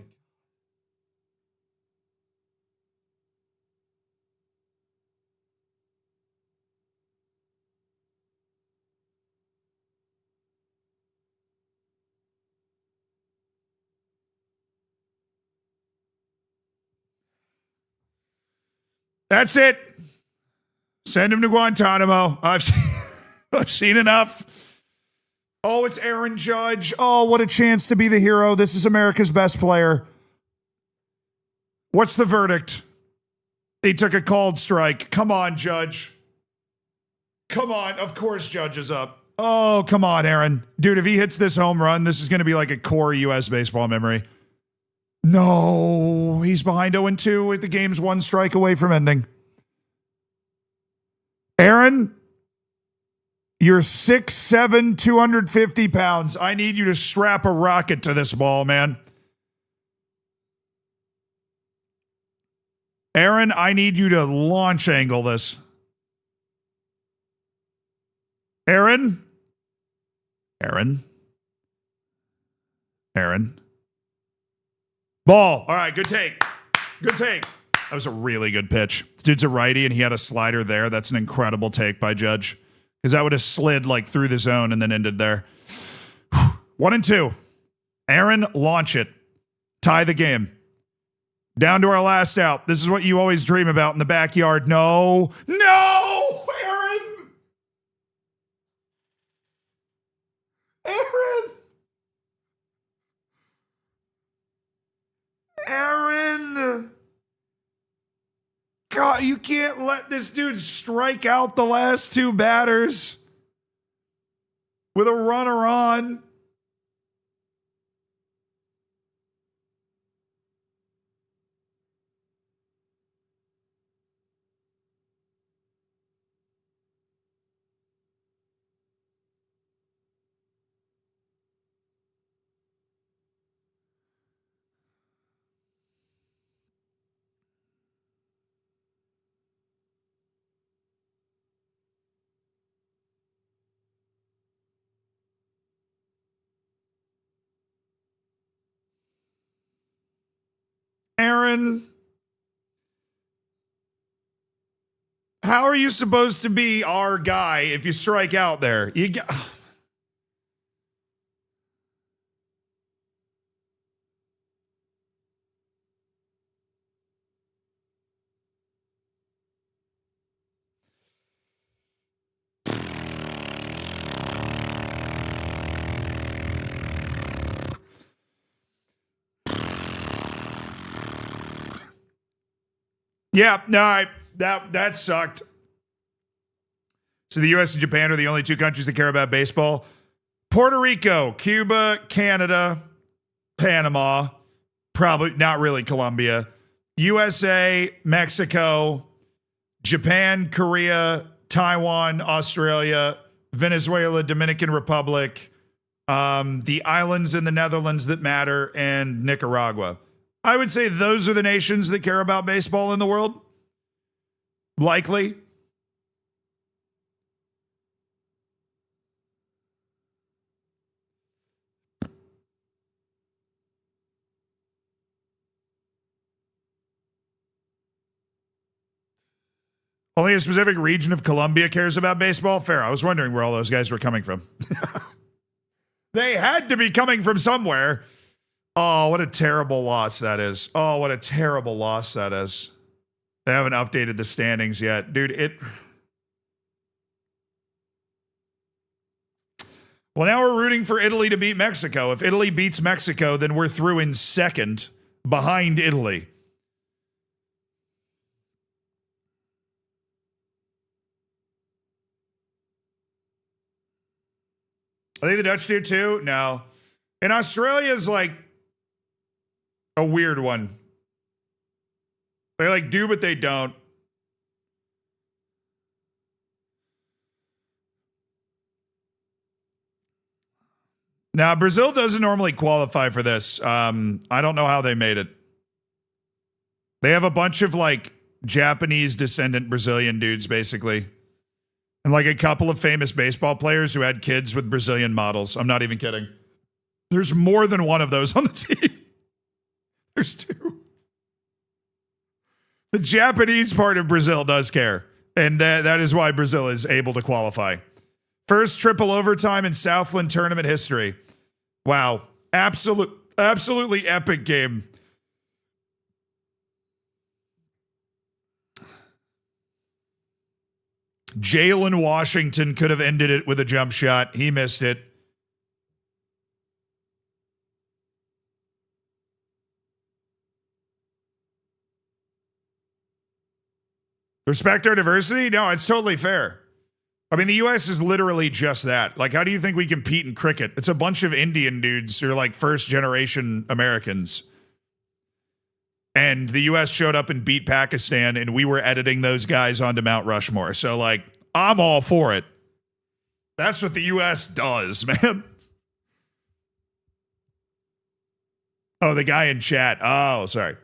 That's it. Send him to Guantanamo. I've seen enough. Oh, it's Aaron Judge. Oh, what a chance to be the hero. This is America's best player. What's the verdict? He took a called strike. Come on, Judge. Come on. Of course, Judge is up. Oh, come on, Aaron. Dude, if he hits this home run, this is going to be like a core U.S. baseball memory. No, he's behind 0-2 with the game's one strike away from ending. Aaron, you're 6'7", 250 pounds. I need you to strap a rocket to this ball, man. Aaron, I need you to launch angle this. Aaron? Ball. All right, good take. Good take. That was a really good pitch. This dude's a righty, and he had a slider there. That's an incredible take by Judge. Because that would have slid like through the zone and then ended there. 1-2. Aaron, launch it. Tie the game. Down to our last out. This is what you always dream about in the backyard. No. No! Aaron! Aaron! God, you can't let this dude strike out the last two batters with a runner on. Aaron, how are you supposed to be our guy if you strike out there? You got... Yeah, no, that sucked. So the U.S. and Japan are the only two countries that care about baseball. Puerto Rico, Cuba, Canada, Panama, probably not really Colombia, USA, Mexico, Japan, Korea, Taiwan, Australia, Venezuela, Dominican Republic, the islands in the Netherlands that matter, and Nicaragua. I would say those are the nations that care about baseball in the world. Likely. Only a specific region of Colombia cares about baseball? Fair. I was wondering where all those guys were coming from. They had to be coming from somewhere. Oh, what a terrible loss that is. Oh, what a terrible loss that is. They haven't updated the standings yet. Dude, Well, now we're rooting for Italy to beat Mexico. If Italy beats Mexico, then we're through in second behind Italy. I think the Dutch do too. No. And Australia's like a weird one. They like do, but they don't. Now, Brazil doesn't normally qualify for this. I don't know how they made it. They have a bunch of like Japanese descendant Brazilian dudes, basically. And like a couple of famous baseball players who had kids with Brazilian models. I'm not even kidding. There's more than one of those on the team. There's two. The Japanese part of Brazil does care. And that is why Brazil is able to qualify. First triple overtime in Southland tournament history. Wow. Absolutely epic game. Jalen Washington could have ended it with a jump shot. He missed it. Respect our diversity? No, it's totally fair. I mean, the U.S. is literally just that. Like, how do you think we compete in cricket? It's a bunch of Indian dudes who are like first-generation Americans. And the U.S. showed up and beat Pakistan, and we were editing those guys onto Mount Rushmore. So, like, I'm all for it. That's what the U.S. does, man. Oh, the guy in chat. Oh, sorry.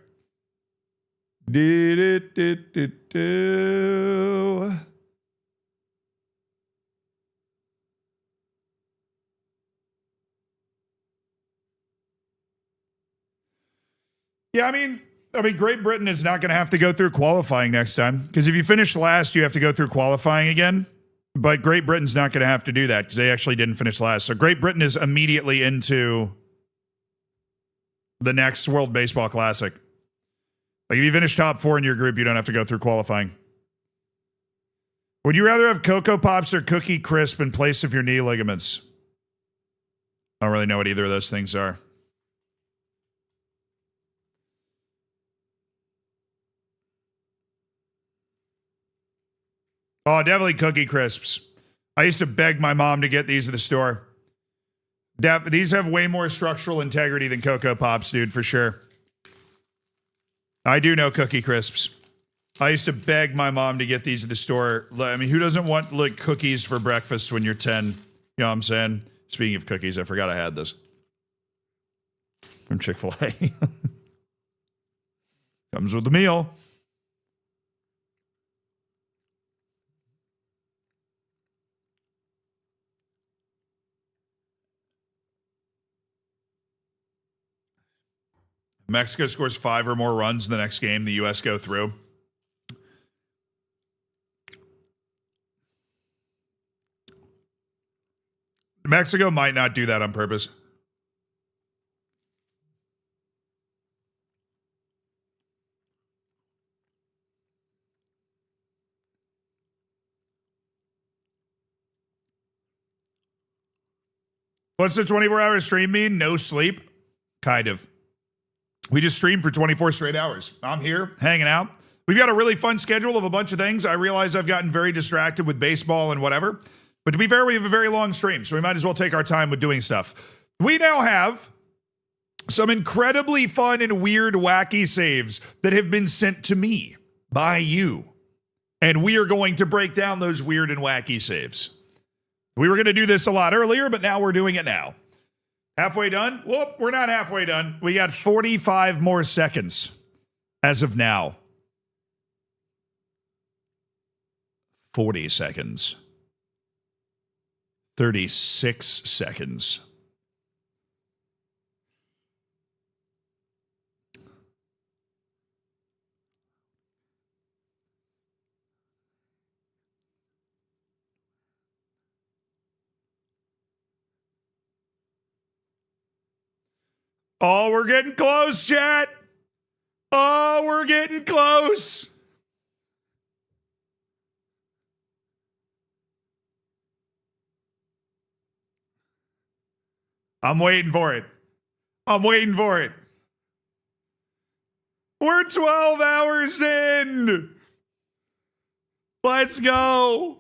Yeah, I mean, Great Britain is not going to have to go through qualifying next time. Because if you finish last, you have to go through qualifying again. But Great Britain's not going to have to do that because they actually didn't finish last. So Great Britain is immediately into the next World Baseball Classic. Like, if you finish top 4 in your group, you don't have to go through qualifying. Would you rather have Cocoa Pops or Cookie Crisp in place of your knee ligaments? I don't really know what either of those things are. Oh, definitely Cookie Crisps. I used to beg my mom to get these at the store. These have way more structural integrity than Cocoa Pops, dude, for sure. I do know Cookie Crisps. I used to beg my mom to get these at the store. I mean, who doesn't want like cookies for breakfast when you're 10? You know what I'm saying? Speaking of cookies, I forgot I had this. From Chick-fil-A. Comes with the meal. Mexico scores 5 or more runs in the next game. The U.S. go through. Mexico might not do that on purpose. What's the 24-hour stream mean? No sleep? Kind of. We just stream for 24 straight hours. I'm here, hanging out. We've got a really fun schedule of a bunch of things. I realize I've gotten very distracted with baseball and whatever. But to be fair, we have a very long stream, so we might as well take our time with doing stuff. We now have some incredibly fun and weird, wacky saves that have been sent to me by you. And we are going to break down those weird and wacky saves. We were going to do this a lot earlier, but now we're doing it now. Halfway done? Whoop, we're not halfway done. We got 45 more seconds as of now. 40 seconds. 36 seconds. Oh, we're getting close, chat. Oh, we're getting close. I'm waiting for it. I'm waiting for it. We're 12 hours in. Let's go.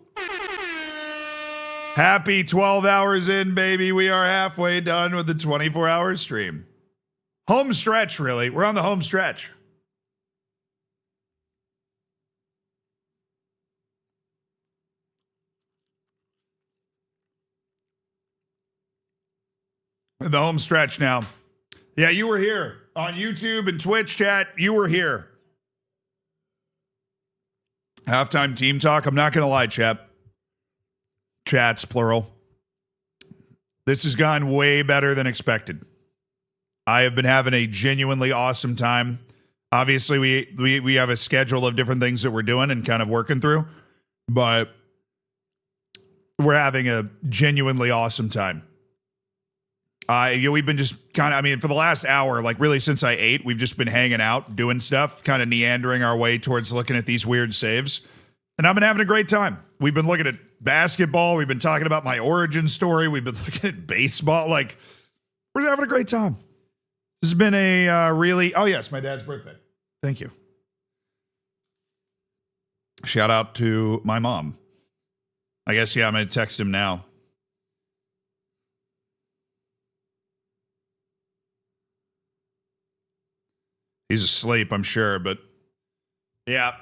Happy 12 hours in, baby. We are halfway done with the 24-hour stream. Home stretch, really. We're on the home stretch. The home stretch now. Yeah, you were here on YouTube and Twitch chat. You were here. Halftime team talk. I'm not going to lie, chat. Chats, plural. This has gone way better than expected. I have been having a genuinely awesome time. Obviously, we have a schedule of different things that we're doing and kind of working through, but we're having a genuinely awesome time. We've been just kind of, for the last hour, like really since I ate, we've just been hanging out, doing stuff, kind of meandering our way towards looking at these weird saves. And I've been having a great time. We've been looking at basketball. We've been talking about my origin story. We've been looking at baseball. Like, we're having a great time. This has been a really, oh yeah, it's my dad's birthday. Thank you. Shout out to my mom. I guess, yeah, I'm going to text him now. He's asleep, I'm sure, but yeah.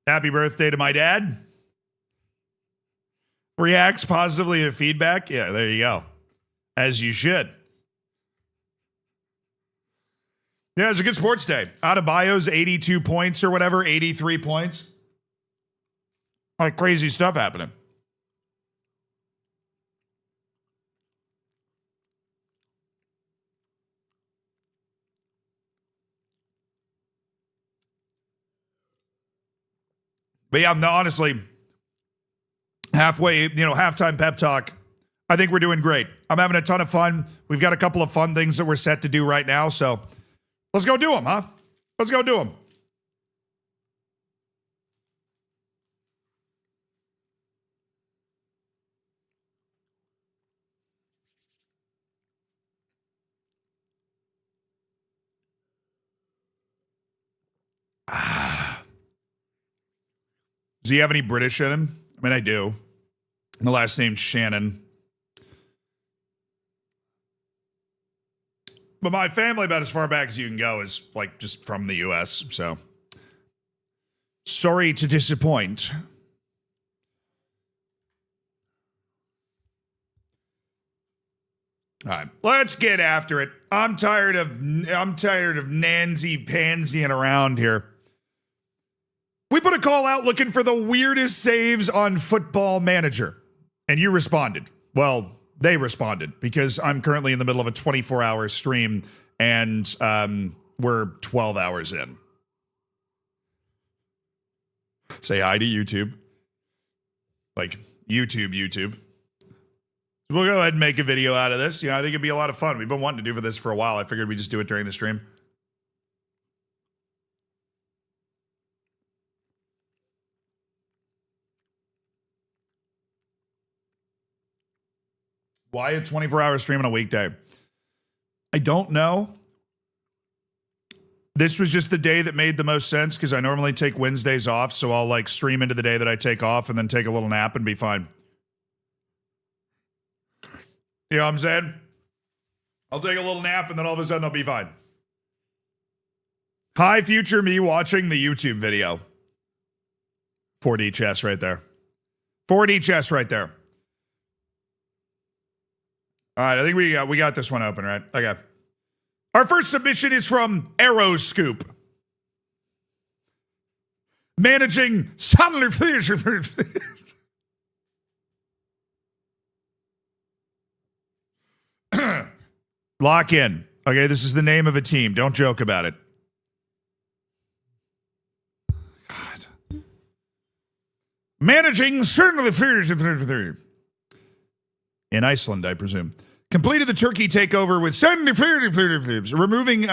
Happy birthday to my dad. Reacts positively to feedback. Yeah, there you go. As you should. Yeah, it was a good sports day. Adebayo's 82 points or whatever, 83 points. Like crazy stuff happening. But yeah, no, honestly, halfway, halftime pep talk, I think we're doing great. I'm having a ton of fun. We've got a couple of fun things that we're set to do right now, so let's go do them, huh? Let's go do them. Does he have any British in him? I mean, I do. The last name's Shannon. But my family, about as far back as you can go, is like just from the U.S., so sorry to disappoint. All right, let's get after it. I'm tired of Nancy pansying around here. We put a call out looking for the weirdest saves on Football Manager, and you responded. Well, they responded because I'm currently in the middle of a 24-hour stream, and we're 12 hours in. Say hi to YouTube. Like, YouTube. We'll go ahead and make a video out of this. I think it'd be a lot of fun. We've been wanting to do for this for a while. I figured we'd just do it during the stream. Why a 24-hour stream on a weekday? I don't know. This was just the day that made the most sense because I normally take Wednesdays off, so I'll like stream into the day that I take off and then take a little nap and be fine. You know what I'm saying? I'll take a little nap and then all of a sudden I'll be fine. Hi, future me watching the YouTube video. 4D chess right there. 4D chess right there. All right, I think we got this one open, right? Okay. Our first submission is from Arrow Scoop. Managing Lock in. Okay, this is the name of a team. Don't joke about it. God. Managing in Iceland, I presume. Completed the Turkey takeover with removing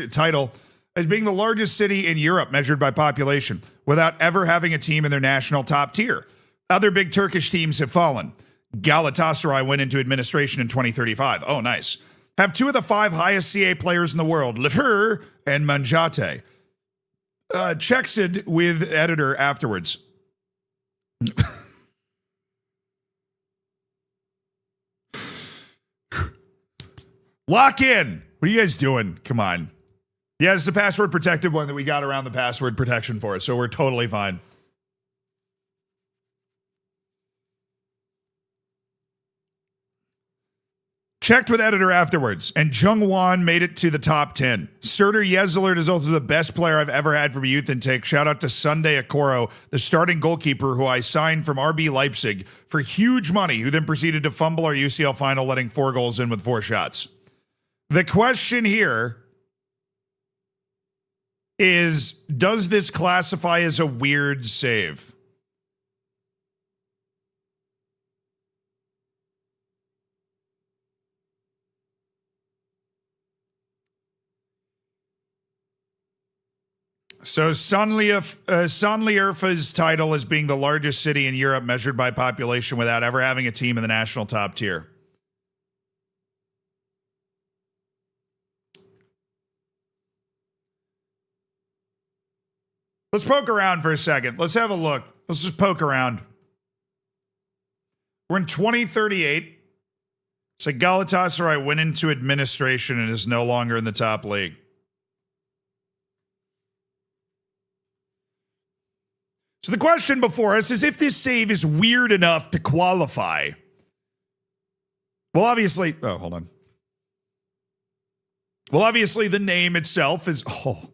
title as being the largest city in Europe measured by population without ever having a team in their national top tier. Other big Turkish teams have fallen. Galatasaray went into administration in 2035. Oh, nice. Have two of the 5 highest CA players in the world, Lefur and Manjate. Checks it with editor afterwards. Lock in. What are you guys doing? Come on. Yeah, it's the password protected one that we got around the password protection for, so we're totally fine. Checked with editor afterwards, and Jungwon made it to the top 10. Serter Yezilert is also the best player I've ever had from youth intake. Shout out to Sunday Okoro, the starting goalkeeper who I signed from RB Leipzig for huge money, who then proceeded to fumble our UCL final, letting 4 goals in with 4 shots. The question here is, does this classify as a weird save? So Sanliurfa's title as being the largest city in Europe measured by population without ever having a team in the national top tier. Let's poke around for a second. Let's have a look. Let's just poke around. We're in 2038. So Galatasaray went into administration and is no longer in the top league. So the question before us is if this save is weird enough to qualify. Well, obviously, oh, hold on. Well, obviously the name itself is, oh.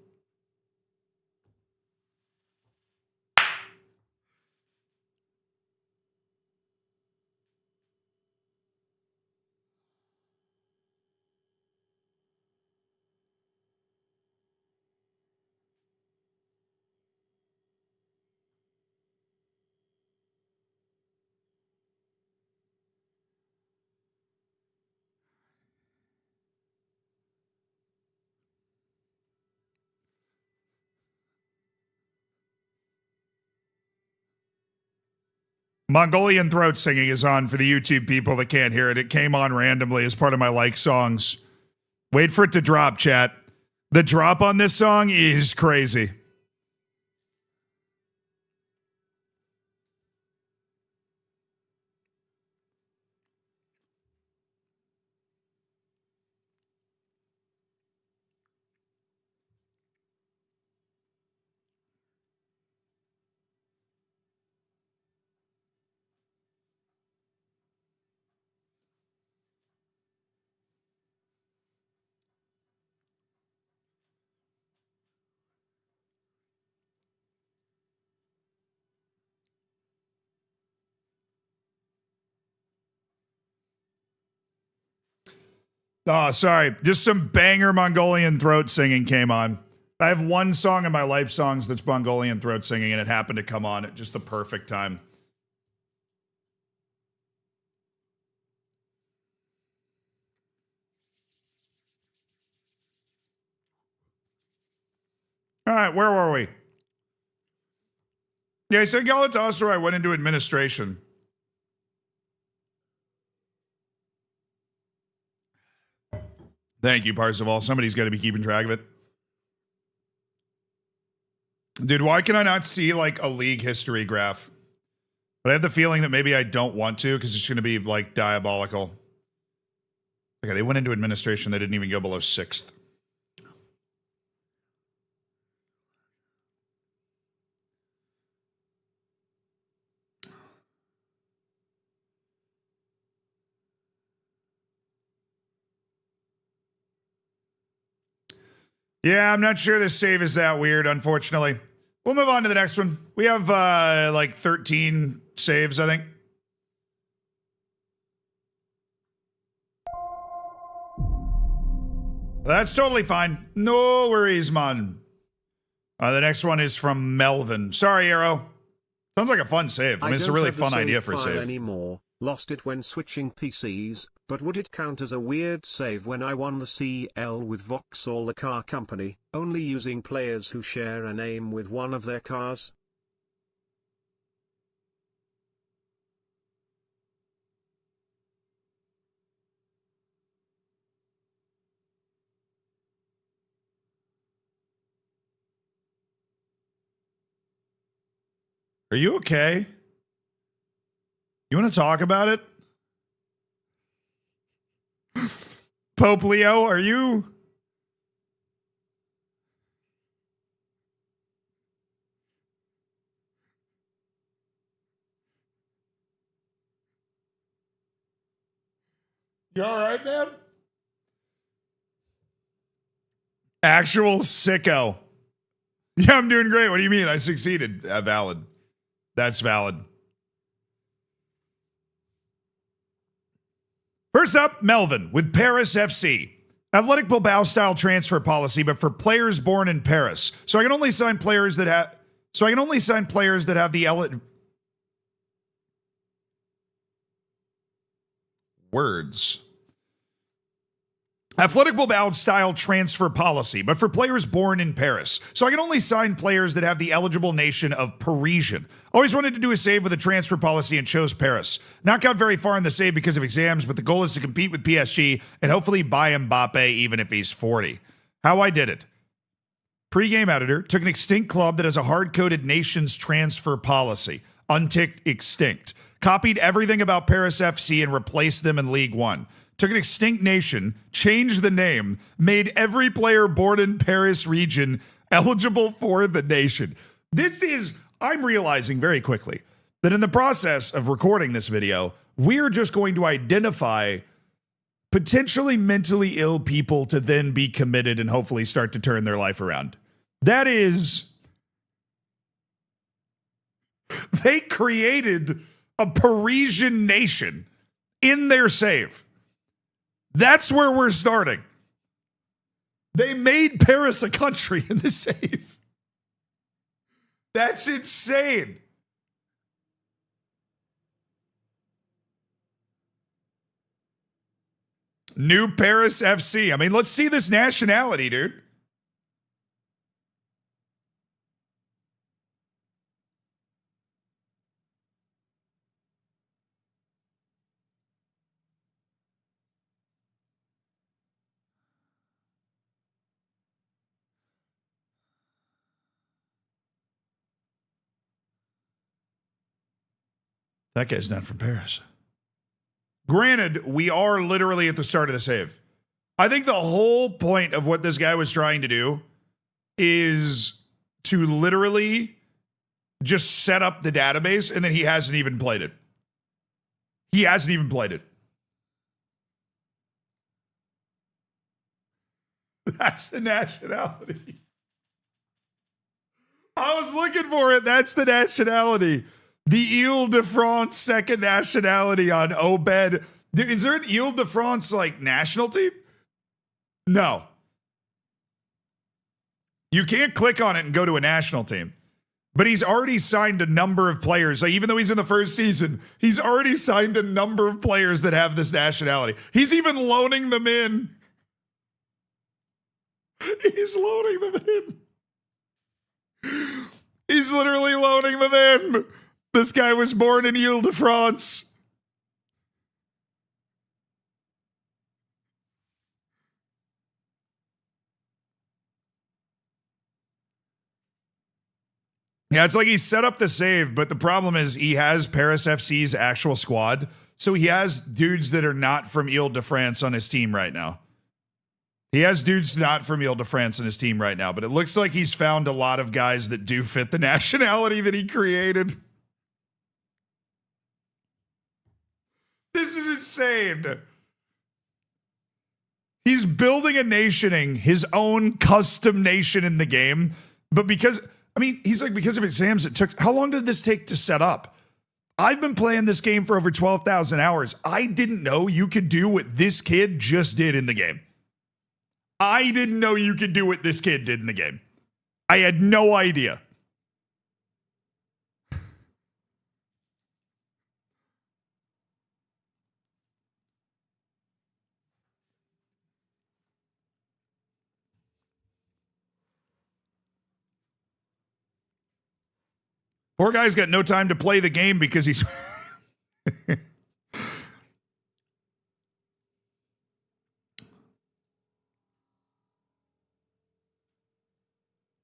Mongolian throat singing is on for the YouTube people that can't hear it. It came on randomly as part of my like songs. Wait for it to drop, chat. The drop on this song is crazy. Oh, sorry. Just some banger Mongolian throat singing came on. I have one song in my life songs that's Mongolian throat singing, and it happened to come on at just the perfect time. All right, where were we? Yeah, I said Galatasaray went into administration. Thank you, Parzival. Somebody's got to be keeping track of it. Dude, why can I not see like a league history graph? But I have the feeling that maybe I don't want to because it's going to be like diabolical. Okay, they went into administration. They didn't even go below 6th. Yeah, I'm not sure this save is that weird, unfortunately. We'll move on to the next one. We have like 13 saves, I think. That's totally fine. No worries, man. The next one is from Melvin. Sorry, Arrow. Sounds like a fun save. I mean, it's a really fun idea for a save. Anymore. Lost it when switching PCs, but would it count as a weird save when I won the CL with Vauxhall the car company, only using players who share a name with one of their cars? Are you okay? You want to talk about it? Pope Leo, are you? You all right, man? Actual sicko. Yeah, I'm doing great. What do you mean? I succeeded. Valid. That's valid. First up, Melvin with Paris FC. Athletic Bilbao style transfer policy, but for players born in Paris. So I can only sign players that have. So I can only sign players that have the words. Athletic Bilbao style transfer policy, but for players born in Paris. So I can only sign players that have the eligible nation of Parisian. Always wanted to do a save with a transfer policy and chose Paris. Not got very far in the save because of exams, but the goal is to compete with PSG and hopefully buy Mbappe even if he's 40. How I did it. Pre-game editor took an extinct club that has a hard-coded nations transfer policy. Unticked extinct. Copied everything about Paris FC and replaced them in League One. Took an extinct nation, changed the name, made every player born in Paris region eligible for the nation. I'm realizing very quickly that in the process of recording this video, we're just going to identify potentially mentally ill people to then be committed and hopefully start to turn their life around. That is, they created a Parisian nation in their save. That's where we're starting. They made Paris a country in the save. That's insane. New Paris FC. I mean, let's see this nationality, dude. That guy's not from Paris. Granted, we are literally at the start of the save. I think the whole point of what this guy was trying to do is to literally just set up the database, and then he hasn't even played it. He hasn't even played it. That's the nationality. I was looking for it. That's the nationality. The Ile-de-France second nationality on Obed. Is there an Ile-de-France like national team? No. You can't click on it and go to a national team. But he's already signed a number of players. Like, even though he's in the first season, he's already signed a number of players that have this nationality. He's even loaning them in. He's loaning them in. He's literally loaning them in. This guy was born in Ile-de-France. Yeah, it's like he set up the save, but the problem is he has Paris FC's actual squad. So he has dudes that are not from Ile-de-France on his team right now. He has dudes not from Ile-de-France on his team right now, but it looks like he's found a lot of guys that do fit the nationality that he created. This is insane. He's building a nationing, his own custom nation in the game. But because, I mean, he's like, because of exams, it took, how long did this take to set up? I've been playing this game for over 12,000 hours. I didn't know you could do what this kid just did in the game. I didn't know you could do what this kid did in the game. I had no idea. Poor guy's got no time to play the game because he's...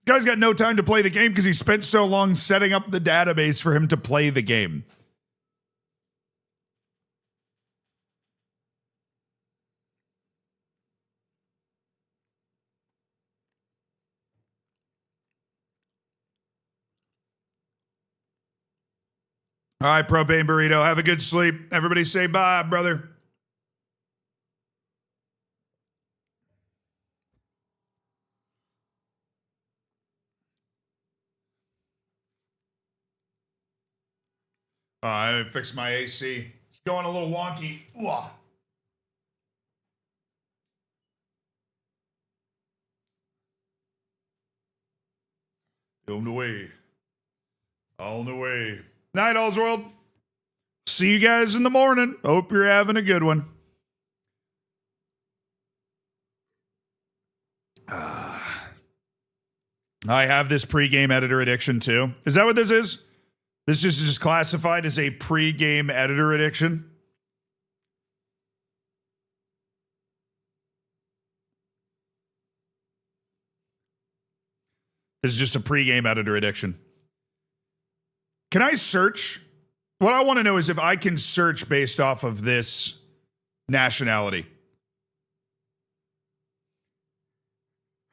Guy's got no time to play the game because he spent so long setting up the database for him to play the game. All right, Propane Burrito, have a good sleep. Everybody say bye, brother. I fixed my AC. It's going a little wonky. Ooh. On the way. On the way. Night, all's world. See you guys in the morning. Hope you're having a good one. I have this pregame editor addiction too. Is that what this is? This is just classified as a pregame editor addiction. This is just a pregame editor addiction. Can I search? What I want to know is if I can search based off of this nationality.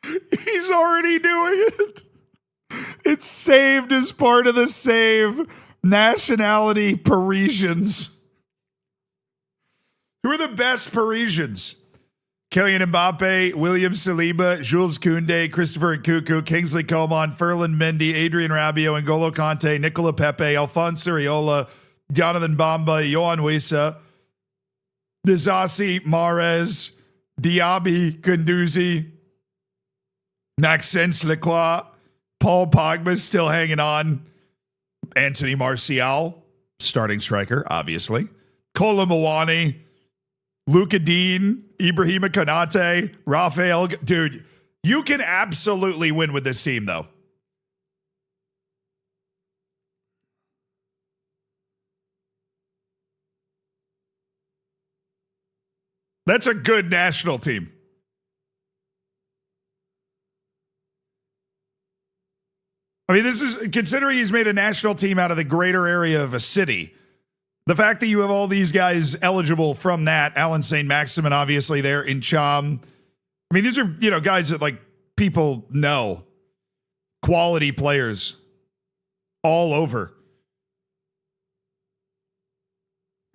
He's already doing it. It's saved as part of the save. Nationality Parisians. Who are the best Parisians? Kylian Mbappe, William Saliba, Jules Koundé, Christopher Nkunku, Kingsley Coman, Ferland Mendy, Adrian Rabiot, N'Golo Kanté, Nicola Pepe, Alphonse Areola, Jonathan Bamba, Yohan Wissa, Disasi, Mahrez, Diaby, Guendouzi, Maxence Lacroix, Paul Pogba still hanging on, Anthony Martial, starting striker, obviously, Kolo Muani, Luka Dean, Ibrahima Konate, Rafael. Dude, you can absolutely win with this team, though. That's a good national team. I mean, this is considering he's made a national team out of the greater area of a city. The fact that you have all these guys eligible from that, Alan St. Maximin, obviously there in Cham. I mean, these are, guys that like people know, quality players all over.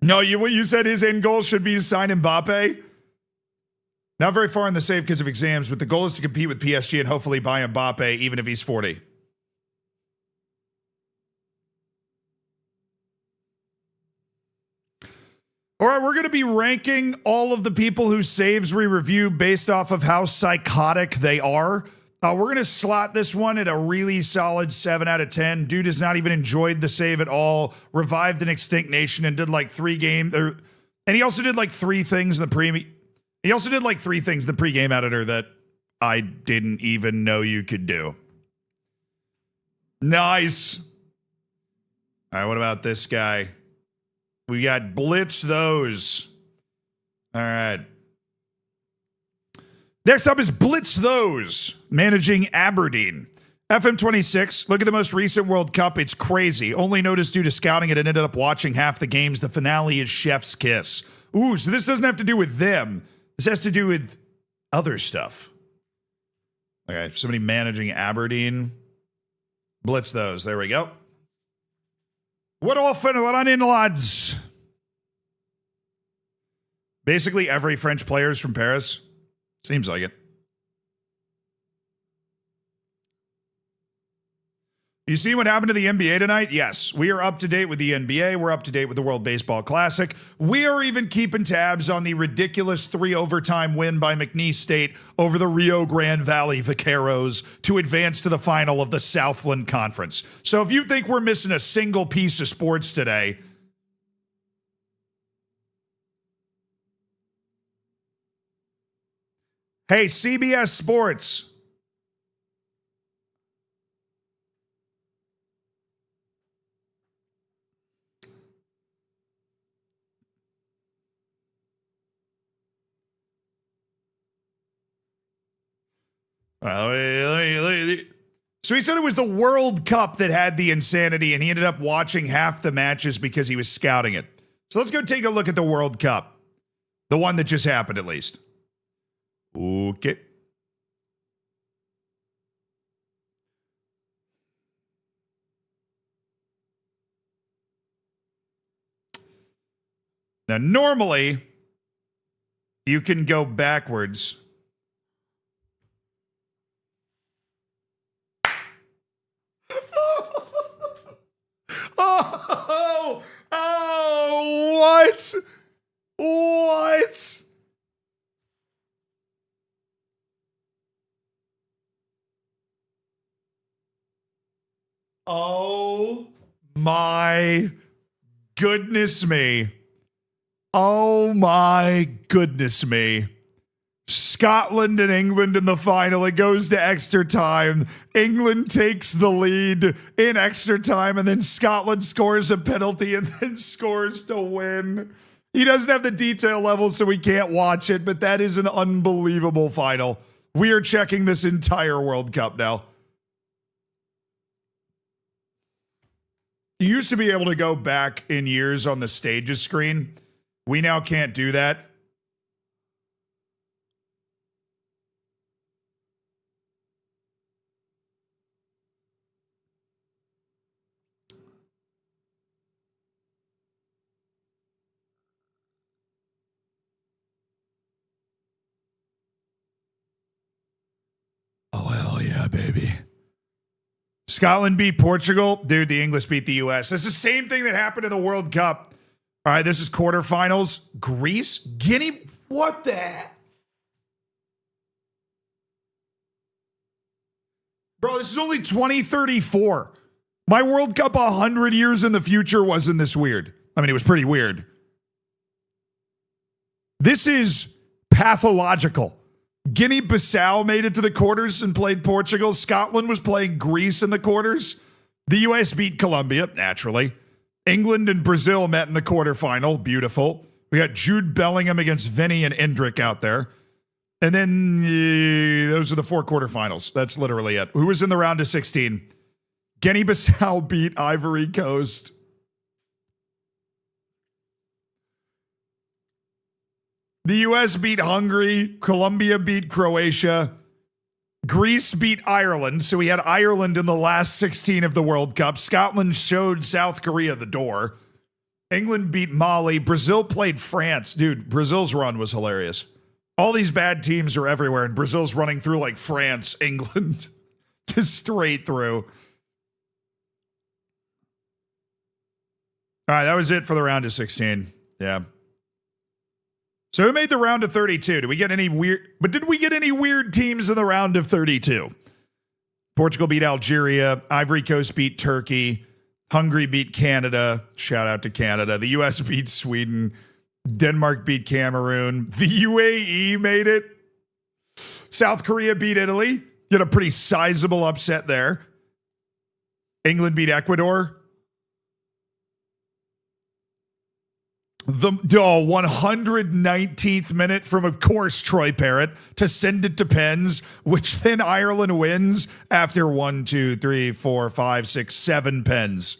No, what you said his end goal should be to sign Mbappe. Not very far in the save because of exams, but the goal is to compete with PSG and hopefully buy Mbappe even if he's 40. All right, we're going to be ranking all of the people whose saves we review based off of how psychotic they are. We're going to slot this one at a really solid 7 out of 10. Dude has not even enjoyed the save at all. Revived an extinct nation and did like 3 games. And he also did like 3 things in the He also did like 3 things in the pregame editor that I didn't even know you could do. Nice. All right, what about this guy? We got Blitz Those. All right. Next up is Blitz Those, managing Aberdeen. FM26, look at the most recent World Cup. It's crazy. Only noticed due to scouting it and ended up watching half the games. The finale is chef's kiss. Ooh, so this doesn't have to do with them. This has to do with other stuff. Okay, somebody managing Aberdeen. Blitz those. There we go. What often running, lads? Basically every French player is from Paris. Seems like it. You see what happened to the NBA tonight? Yes, we are up to date with the NBA. We're up to date with the World Baseball Classic. We are even keeping tabs on the ridiculous 3-overtime win by McNeese State over the Rio Grande Valley Vaqueros to advance to the final of the Southland Conference. So if you think we're missing a single piece of sports today, hey, CBS Sports. So he said it was the World Cup that had the insanity, and he ended up watching half the matches because he was scouting it. So let's go take a look at the World Cup. The one that just happened, at least. Okay. Now, normally, you can go backwards. What? What? Oh my goodness me. Oh my goodness me. Scotland and England in the final. It goes to extra time. England takes the lead in extra time, and then Scotland scores a penalty and then scores to win. He doesn't have the detail level, so we can't watch it, but that is an unbelievable final. We are checking this entire World Cup now. You used to be able to go back in years on the stages screen. We now can't do that. Oh, hell yeah, baby. Scotland beat Portugal. Dude, the English beat the U.S. It's the same thing that happened in the World Cup. All right, this is quarterfinals. Greece, Guinea. What the heck? Bro, this is only 2034. My World Cup 100 years in the future wasn't this weird. I mean, it was pretty weird. This is pathological. Guinea-Bissau made it to the quarters and played Portugal. Scotland was playing Greece in the quarters. The U.S. beat Colombia, naturally. England and Brazil met in the quarterfinal. Beautiful. We got Jude Bellingham against Vinny and Endrick out there. And then those are the 4 quarterfinals. That's literally it. Who was in the round of 16? Guinea-Bissau beat Ivory Coast. The U.S. beat Hungary. Colombia beat Croatia. Greece beat Ireland. So we had Ireland in the last 16 of the World Cup. Scotland showed South Korea the door. England beat Mali. Brazil played France. Dude, Brazil's run was hilarious. All these bad teams are everywhere, and Brazil's running through like France, England, just straight through. All right, that was it for the round of 16. Yeah. So who made the round of 32? Did we get any weird teams in the round of 32? Portugal beat Algeria. Ivory Coast beat Turkey. Hungary beat Canada. Shout out to Canada. The U.S. beat Sweden. Denmark beat Cameroon. The UAE made it. South Korea beat Italy. Get a pretty sizable upset there. England beat Ecuador. The 119th minute from, of course, Troy Parrott to send it to pens, which then Ireland wins after 1, 2, 3, 4, 5, 6, 7 pens.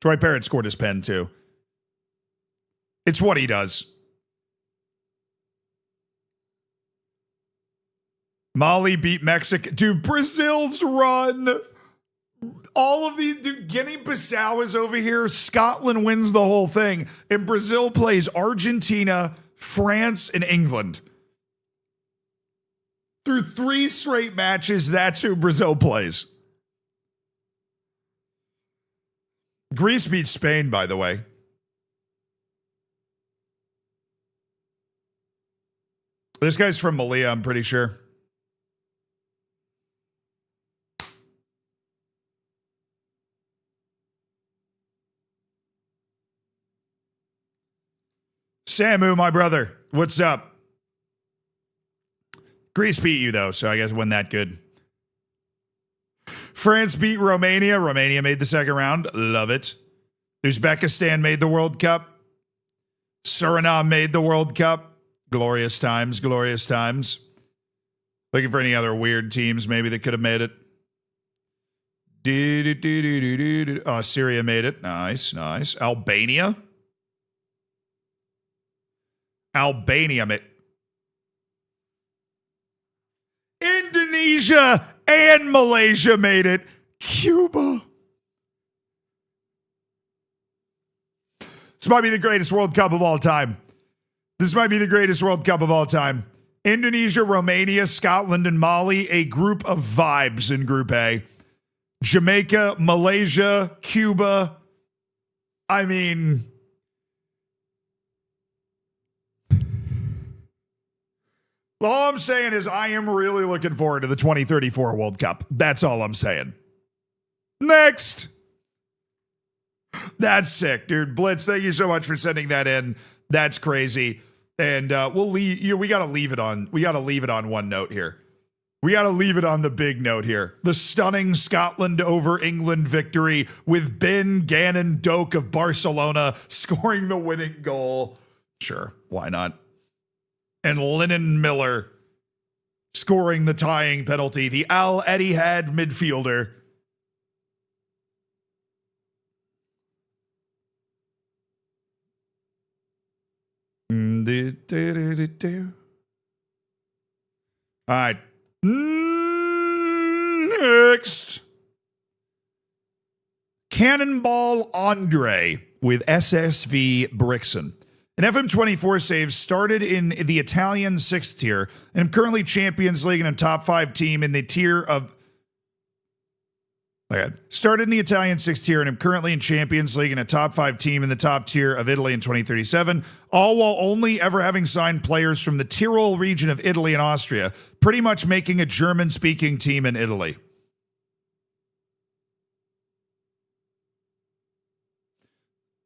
Troy Parrott scored his pen too. It's what he does. Mali beat Mexico. Dude, Brazil's run. All of these, dude, Guinea-Bissau is over here. Scotland wins the whole thing. And Brazil plays Argentina, France, and England. Through 3 straight matches, that's who Brazil plays. Greece beats Spain, by the way. This guy's from Malia, I'm pretty sure. Samu, my brother, what's up? Greece beat you, though, so I guess it wasn't that good. France beat Romania. Romania made the second round. Love it. Uzbekistan made the World Cup. Suriname made the World Cup. Glorious times, glorious times. Looking for any other weird teams maybe that could have made it. Oh, Syria made it. Nice, nice. Albania made. Indonesia and Malaysia made it. Cuba. This might be the greatest World Cup of all time. Indonesia, Romania, Scotland, and Mali, a group of vibes in Group A. Jamaica, Malaysia, Cuba. I mean, all I'm saying is I am really looking forward to the 2034 World Cup. That's all I'm saying. Next. That's sick, dude. Blitz, thank you so much for sending that in. That's crazy. And we'll leave. We gotta leave it on. We gotta leave it on one note here. We gotta leave it on the big note here. The stunning Scotland over England victory with Ben Gannon Doak of Barcelona scoring the winning goal. Sure, why not? And Lennon Miller scoring the tying penalty. The Al Etihad midfielder. All right. Next. Cannonball Andre with SSV Brixen. An FM24 save started in the Italian 6th tier, and I'm currently Champions League and a top 5 team in the tier of. Okay. Started in the Italian 6th tier, and I'm currently in Champions League and a top 5 team in the top tier of Italy in 2037, all while only ever having signed players from the Tyrol region of Italy and Austria, pretty much making a German-speaking team in Italy.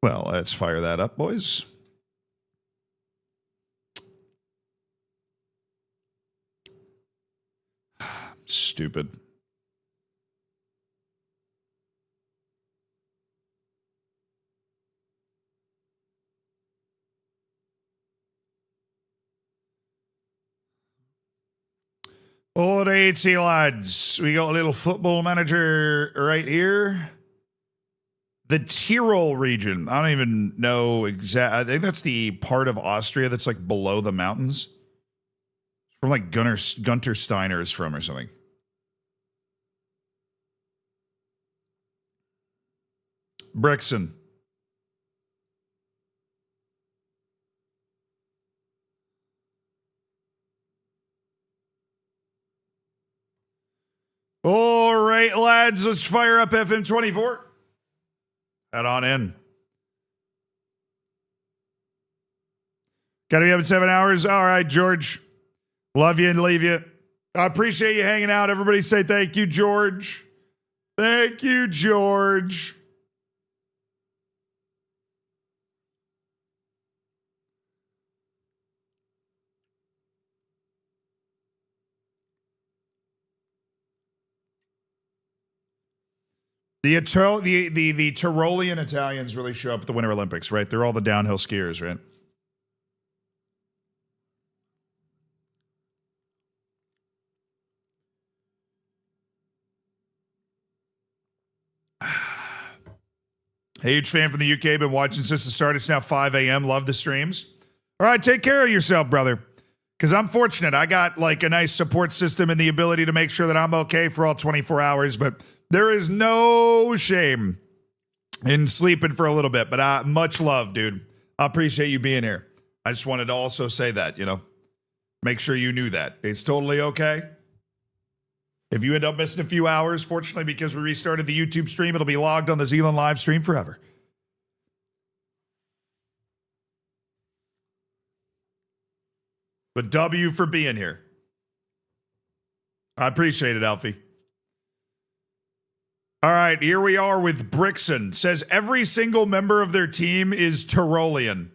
Well, let's fire that up, boys. Stupid. Alrighty, lads. We got a little football manager right here. The Tyrol region. I don't even know exactly. I think that's the part of Austria that's like below the mountains. From like Gunter Steiner is from or something. Brixen. All right, lads, let's fire up FM24. Head on in. Gotta be up in 7 hours. All right, George. Love you and leave you. I appreciate you hanging out. Everybody say thank you, George. Thank you, George. The Tyrolean Italians really show up at the Winter Olympics, right? They're all the downhill skiers, right? Huge fan from the UK. Been watching since the start. It's now 5 a.m. Love the streams. All right, take care of yourself, brother. Because I'm fortunate. I got like a nice support system and the ability to make sure that I'm okay for all 24 hours. But there is no shame in sleeping for a little bit. But much love, dude. I appreciate you being here. I just wanted to also say that, make sure you knew that. It's totally okay. If you end up missing a few hours, fortunately, because we restarted the YouTube stream, it'll be logged on the Zealand live stream forever. But W for being here. I appreciate it, Alfie. All right, here we are with Brixon. Says every single member of their team is Tyrolean.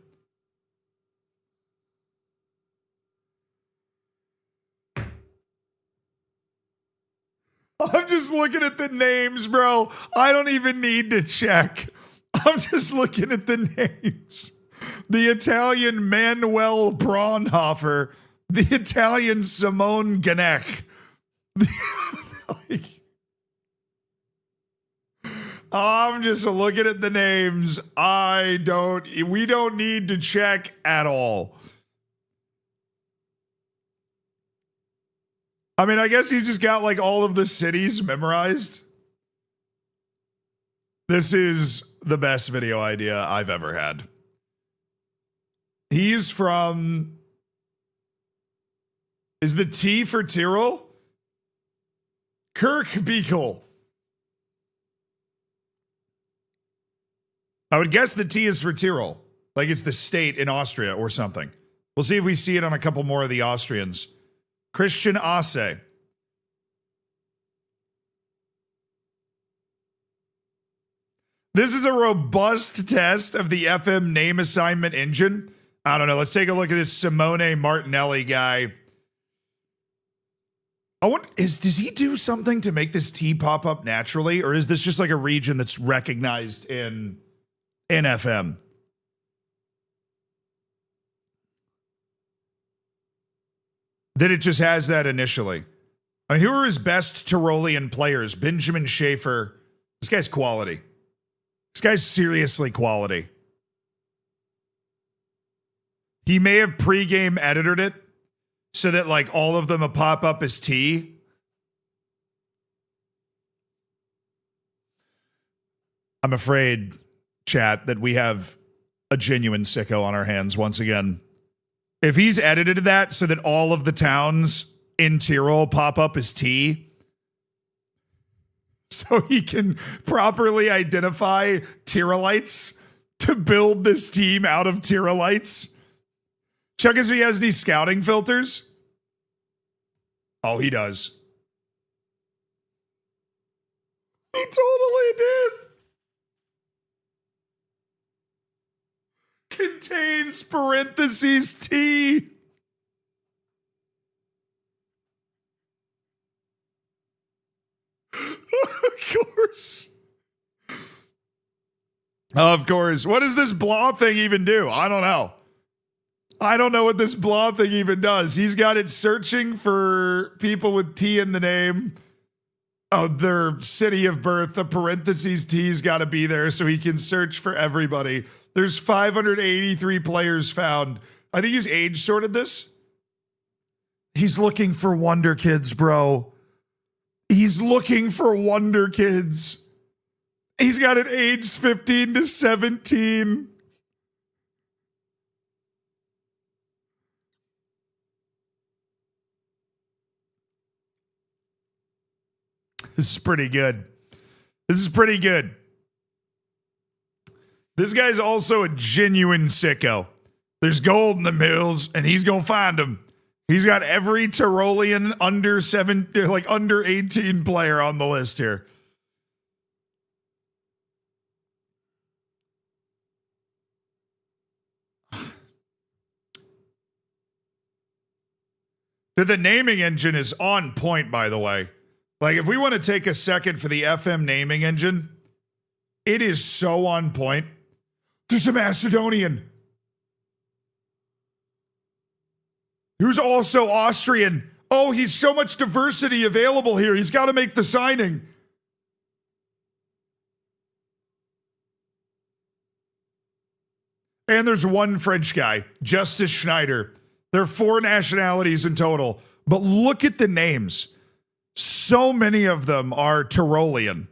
I'm just looking at the names, bro. I don't even need to check. I'm just looking at the names. The Italian Manuel Braunhofer. The Italian Simone Ganek. I'm just looking at the names. We don't need to check at all. I mean, I guess he's just got like all of the cities memorized. This is the best video idea I've ever had. He's from... Is the T for Tyrol? Kirkbeekle. I would guess the T is for Tyrol. Like it's the state in Austria or something. We'll see if we see it on a couple more of the Austrians. Christian Asse. This is a robust test of the FM name assignment engine. I don't know. Let's take a look at this Simone Martinelli guy. Does he do something to make this T pop up naturally? Or is this just like a region that's recognized in FM? That it just has that initially. I mean, who are his best Tyrolean players? Benjamin Schaefer. This guy's quality. This guy's seriously quality. He may have pregame edited it so that like all of them will pop up as T. I'm afraid, chat, that we have a genuine sicko on our hands once again. If he's edited that so that all of the towns in Tyrol pop up as T, so he can properly identify Tyrolites to build this team out of Tyrolites. Check if he has any scouting filters. Oh, he does. He totally did. Contains parentheses T. Of course. Of course. What does this blah thing even do? I don't know. I don't know what this blah thing even does. He's got it searching for people with T in the name. Oh, their city of birth. The parentheses T's got to be there so he can search for everybody. There's 583 players found. I think he's age sorted this. He's looking for Wonder Kids, bro. He's looking for Wonder Kids. He's got it aged 15 to 17. This is pretty good. This is pretty good. This guy's also a genuine sicko. There's gold in the mills, and he's going to find them. He's got every Tyrolean under 18 player on the list here. The naming engine is on point, by the way. Like, if we want to take a second for the FM naming engine, It is so on point. There's a Macedonian who's also Austrian. Oh, he's so much diversity available here. He's got to make the signing. And there's one French guy, Justice Schneider. There are 4 nationalities in total. But look at the names. So many of them are Tyrolean.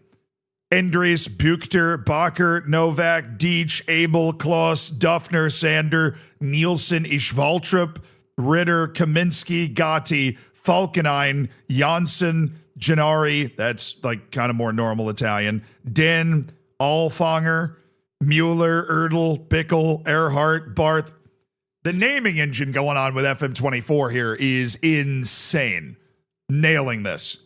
Endres, Buchter, Bakker, Novak, Deitch, Abel, Klaus, Duffner, Sander, Nielsen, Ishvaltrup, Ritter, Kaminsky, Gatti, Falkenhayn, Janssen, Gennari, that's like kind of more normal Italian, Den, Alfanger, Mueller, Erdl, Bickel, Earhart, Barth. The naming engine going on with FM24 here is insane. Nailing this.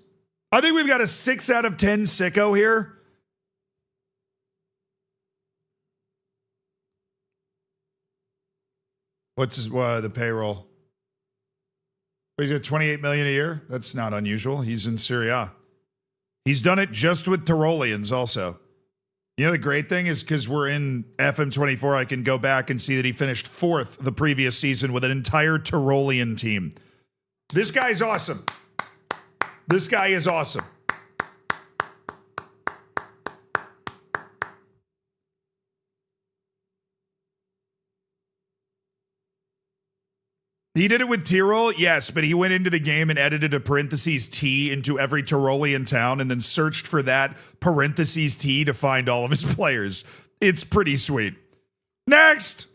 I think we've got a 6 out of 10 sicko here. What's his, the payroll? He's got 28 million a year. That's not unusual. He's in Serie A. He's done it just with Tyroleans also. You know, the great thing is because we're in FM24, I can go back and see that he finished 4th the previous season with an entire Tyrolean team. This guy's awesome. This guy is awesome. He did it with Tyrol, yes, but he went into the game and edited a parentheses T into every Tyrolean town and then searched for that parentheses T to find all of his players. It's pretty sweet. Next!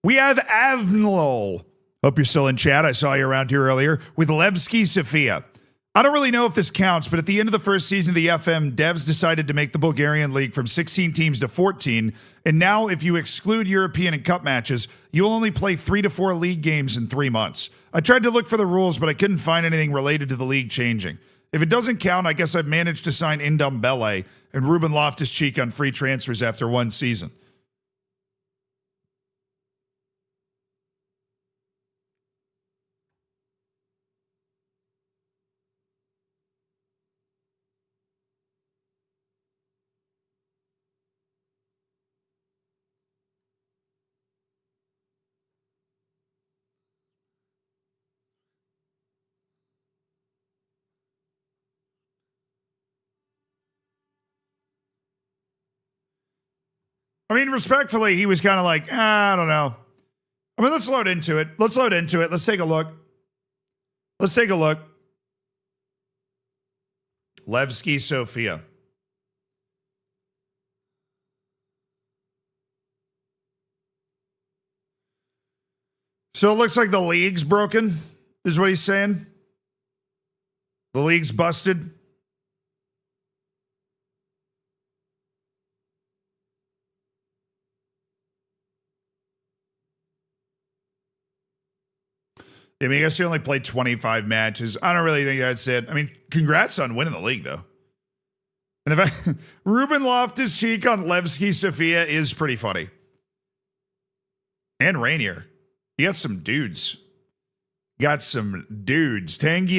We have Avnlol. Hope you're still in chat. I saw you around here earlier. With Levski Sofia. I don't really know if this counts, but at the end of the first season of the FM, devs decided to make the Bulgarian league from 16 teams to 14. And now, if you exclude European and cup matches, you'll only play 3 to 4 league games in 3 months. I tried to look for the rules, but I couldn't find anything related to the league changing. If it doesn't count, I guess I've managed to sign Ndombele and Ruben Loftus-Cheek on free transfers after 1 season. I mean, respectfully, he was kind of like, I don't know. I mean, let's load into it. Let's take a look. Levski Sofia. So it looks like the league's broken, is what he's saying. The league's busted. I mean, I guess he only played 25 matches. I don't really think that's it. I mean, congrats on winning the league, though. And the fact Ruben Loftus-Cheek on Levski Sofia is pretty funny. And Rainier. You got some dudes. Tanguy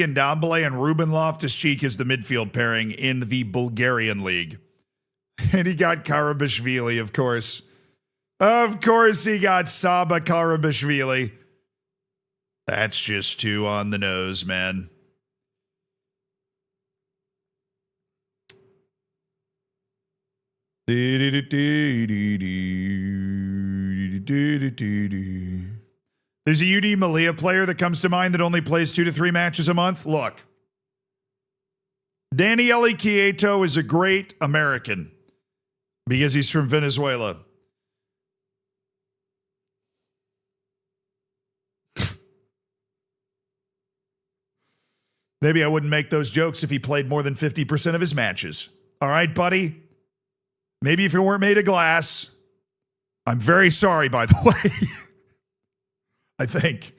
Ndombele and Ruben Loftus-Cheek is the midfield pairing in the Bulgarian league. And he got Karabashvili, of course. Of course he got Saba Karabashvili. That's just too on the nose, man. There's a UD Malia player that comes to mind that only plays 2 to 3 matches a month. Look, Daniele Quieto is a great American because he's from Venezuela. Maybe I wouldn't make those jokes if he played more than 50% of his matches. All right, buddy? Maybe if you weren't made of glass. I'm very sorry, by the way. I think.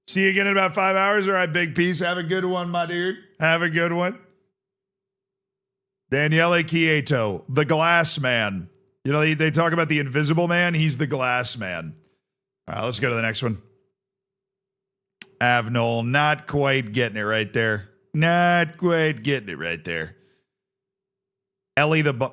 See you again in about 5 hours. All right, big piece. Have a good one, my dude. Have a good one. Daniele Quieto, the glass man. You know, they talk about the invisible man. He's the glass man. All right, let's go to the next one. Avnol, not quite getting it right there. Not quite getting it right there. Ellie the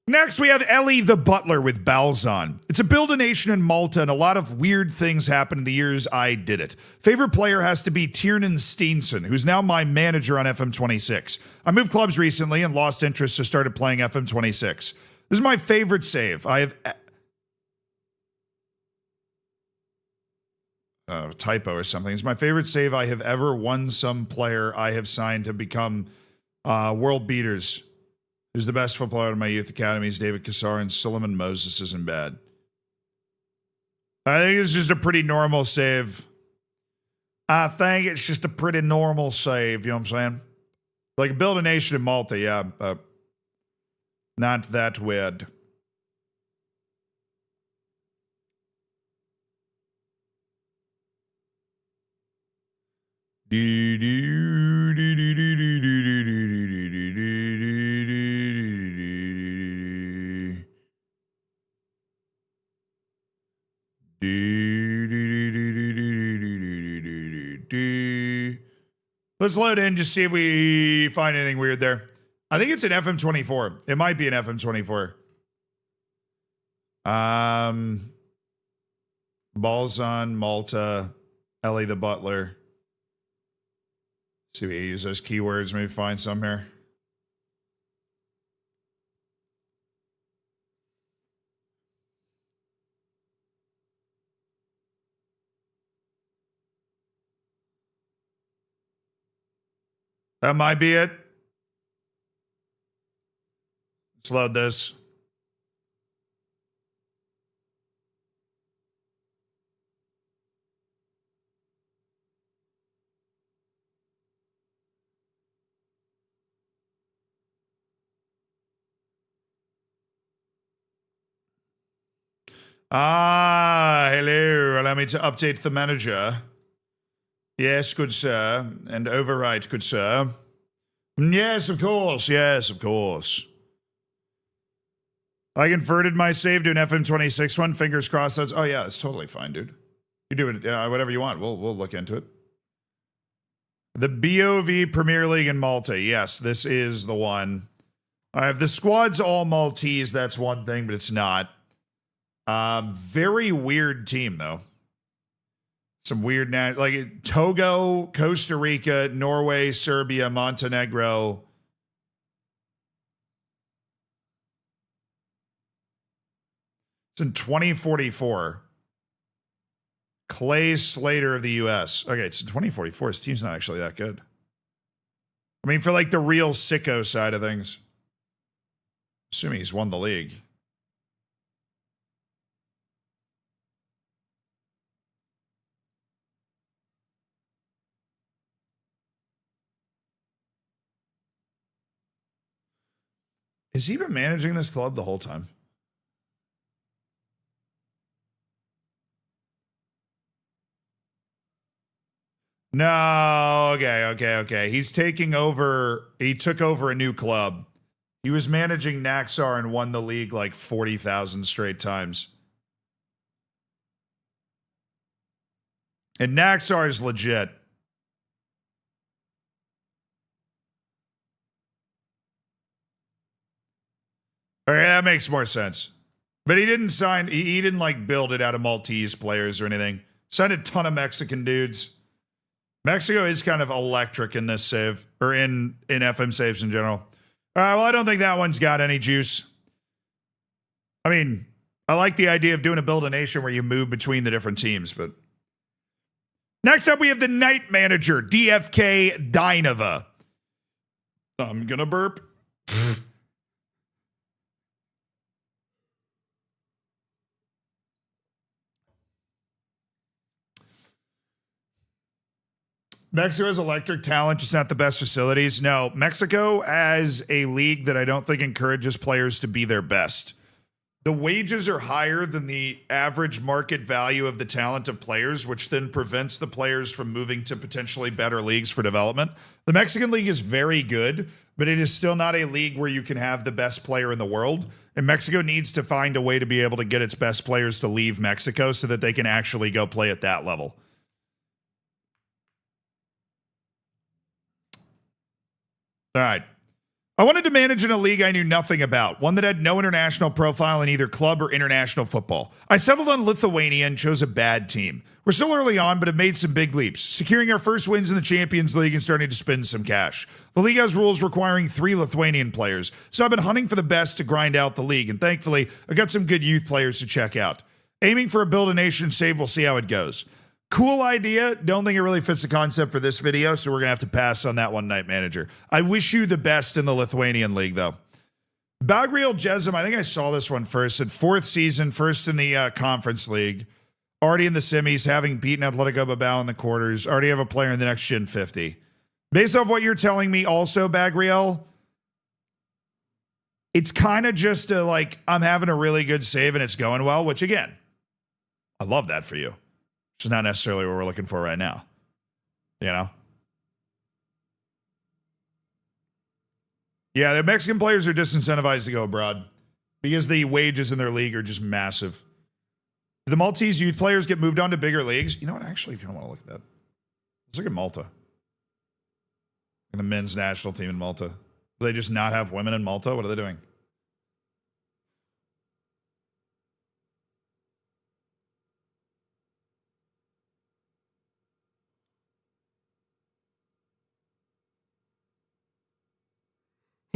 Next, we have Ellie the Butler with Balzon. It's a build a nation in Malta, and a lot of weird things happened in the years I did it. Favorite player has to be Tiernan Steenson, who's now my manager on FM26. I moved clubs recently and lost interest, so started playing FM26. This is my favorite save. I have typo or something. It's my favorite save I have ever won some player I have signed to become world beaters. Who's the best footballer in my youth academies? David Cassar, and Suleiman Moses isn't bad. I think it's just a pretty normal save. I think it's just a pretty normal save, you know what I'm saying? Like build a nation in Malta, yeah. Not that weird. Let's load in, just see if we find anything weird there. I think it's an FM24. It might be an FM24. Balzon, Malta, Ellie the Butler. See if we use those keywords, maybe find some here. That might be it. Let's load this. Hello. Allow me to update the manager. Yes, good sir. And overwrite, good sir. Yes, of course. Yes, of course. I converted my save to an FM26 one. Fingers crossed. That's, oh, yeah, that's totally fine, dude. You do it whatever you want. We'll look into it. The BOV Premier League in Malta. Yes, this is the one. I have the squad's all Maltese. That's one thing, but it's not. Very weird team, though. Some weird, like Togo, Costa Rica, Norway, Serbia, Montenegro. It's in 2044. Clay Slater of the U.S. Okay, it's in 2044. His team's not actually that good. I mean, for like the real sicko side of things. Assuming he's won the league. Has he been managing this club the whole time? No, okay. He's taking over. He took over a new club. He was managing Naxar and won the league like 40,000 straight times. And Naxar is legit. Okay, that makes more sense. But he didn't sign, he didn't like build it out of Maltese players or anything. Signed a ton of Mexican dudes. Mexico is kind of electric in this save, or in FM saves in general. All right, well, I don't think that one's got any juice. I mean, I like the idea of doing a build a nation where you move between the different teams, but. Next up, we have the night manager, DFK Dynava. I'm gonna burp. Mexico has electric talent, just not the best facilities. No, Mexico as a league that I don't think encourages players to be their best. The wages are higher than the average market value of the talent of players, which then prevents the players from moving to potentially better leagues for development. The Mexican league is very good, but it is still not a league where you can have the best player in the world. And Mexico needs to find a way to be able to get its best players to leave Mexico so that they can actually go play at that level. All right. I wanted to manage in a league I knew nothing about, one that had no international profile in either club or international football. I settled on Lithuania and chose a bad team. We're still early on, but have made some big leaps, securing our first wins in the Champions League and starting to spend some cash. The league has rules requiring 3 Lithuanian players, so I've been hunting for the best to grind out the league, and thankfully, I got some good youth players to check out. Aiming for a Build a Nation save, we'll see how it goes. Cool idea. Don't think it really fits the concept for this video, so we're going to have to pass on that one, Night Manager. I wish you the best in the Lithuanian League, though. Bagriel Jesem, I think I saw this one first. At 4th season, first in the Conference League. Already in the semis, having beaten Atletico Bilbao in the quarters. Already have a player in the next Gen 50. Based off what you're telling me also, Bagriel, it's kind of just like, I'm having a really good save and it's going well, which again, I love that for you. Which is not necessarily what we're looking for right now. You know? Yeah, the Mexican players are disincentivized to go abroad because the wages in their league are just massive. Do the Maltese youth players get moved on to bigger leagues? You know what? I actually kind of want to look at that. Let's look at Malta. And the men's national team in Malta. Do they just not have women in Malta? What are they doing?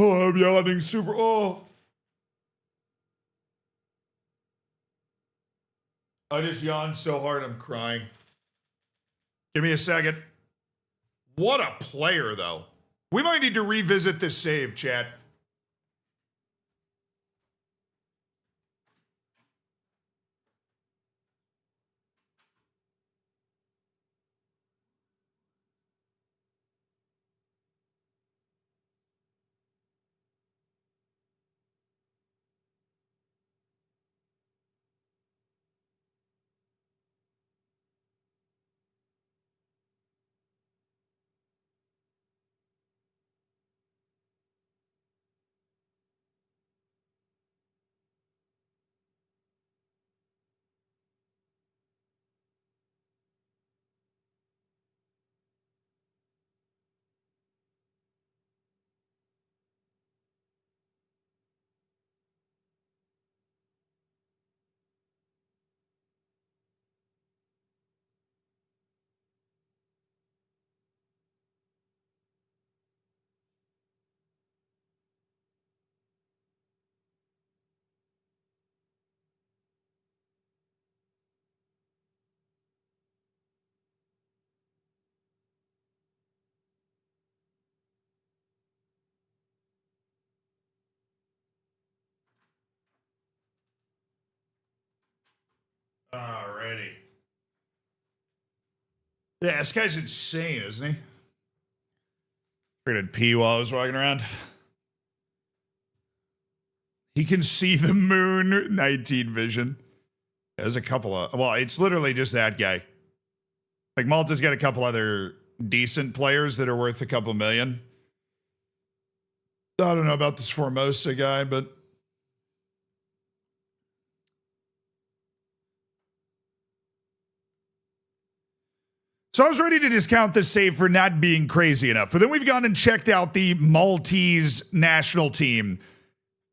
Oh, I'm yawning super. Oh. I just yawned so hard I'm crying. Give me a second. What a player, though. We might need to revisit this save, chat. Alrighty. Yeah, this guy's insane, isn't he? Figured I'd pee while I was walking around. He can see the moon. 19 vision. There's a couple of... Well, it's literally just that guy. Like, Malta's got a couple other decent players that are worth a couple million. I don't know about this Formosa guy, but... So I was ready to discount this save for not being crazy enough. But then we've gone and checked out the Maltese national team.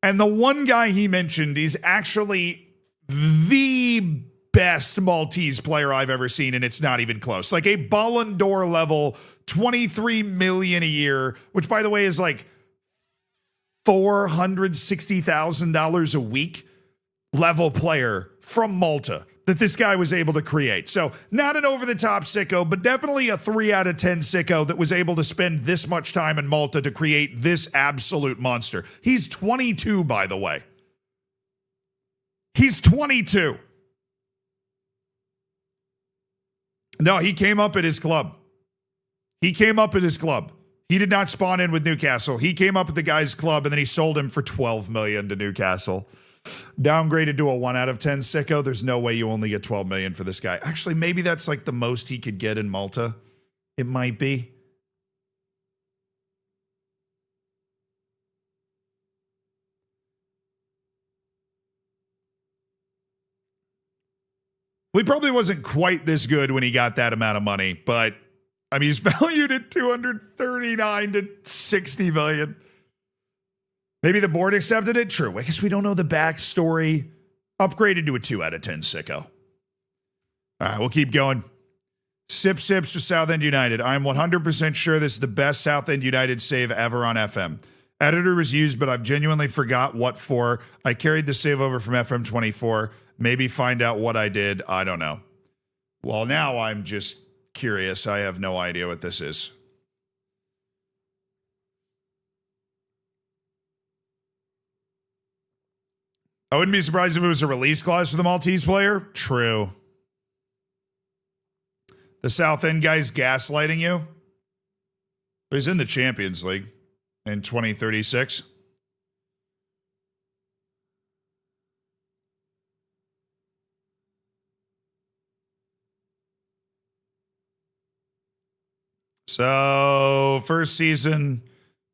And the one guy he mentioned is actually the best Maltese player I've ever seen, and it's not even close. Like a Ballon d'Or level, 23 million a year, which by the way is like $460,000 a week level player from Malta that this guy was able to create. So not an over-the-top sicko, but definitely a 3 out of 10 sicko that was able to spend this much time in Malta to create this absolute monster. He's 22, by the way. He's 22. No, he came up at his club. He came up at his club. He did not spawn in with Newcastle. He came up at the guy's club, and then he sold him for $12 million to Newcastle. Downgraded to a 1 out of 10 sicko. There's no way you only get 12 million for this guy. Actually, maybe that's like the most he could get in Malta. It might be. Well, he probably wasn't quite this good when he got that amount of money, but I mean, he's valued at 239 to 60 million. Maybe the board accepted it. True. I guess we don't know the backstory. Upgraded to a 2 out of 10, sicko. All right, we'll keep going. Sip Sips for Southend United. I'm 100% sure this is the best Southend United save ever on FM. Editor was used, but I've genuinely forgot what for. I carried the save over from FM24. Maybe find out what I did. I don't know. Well, now I'm just curious. I have no idea what this is. I wouldn't be surprised if it was a release clause for the Maltese player. True. The South End guy's gaslighting you. He's in the Champions League in 2036. So, first season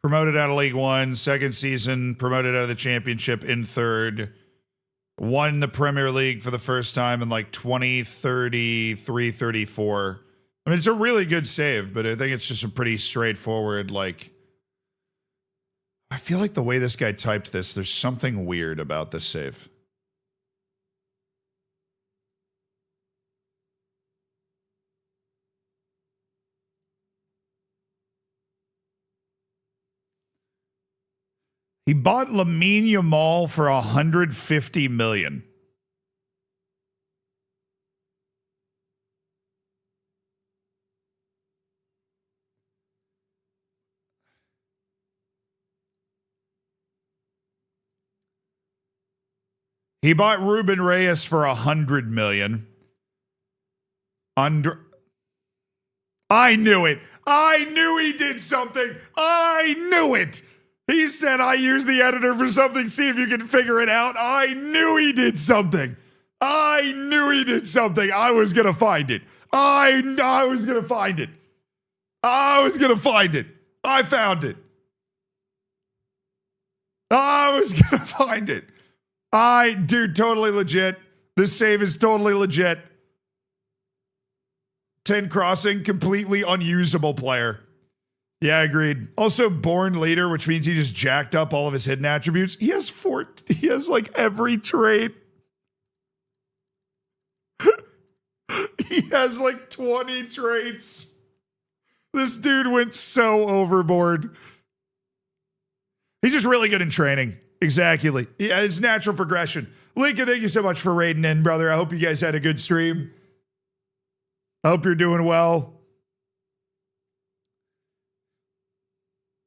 promoted out of League One, second season promoted out of the Championship in third, won the Premier League for the first time in like 2033, 34. I mean, it's a really good save, but I think it's just a pretty straightforward, like, I feel like the way this guy typed this, there's something weird about this save. He bought Lamine Yamal for $150 million. He bought Ruben Reyes for $100 million. I knew it. I knew he did something. I knew it. He said, I used the editor for something. See if you can figure it out. I knew he did something. I knew he did something. I was going to find it. I was going to find it. I was going to find it. I found it. I was going to find it. Dude, totally legit. This save is totally legit. 10 crossing, completely unusable player. Yeah, agreed. Also, born leader, which means he just jacked up all of his hidden attributes. He has like every trait. He has like 20 traits. This dude went so overboard. He's just really good in training. Exactly. Yeah, it's natural progression. Lincoln, thank you so much for raiding in, brother. I hope you guys had a good stream. I hope you're doing well.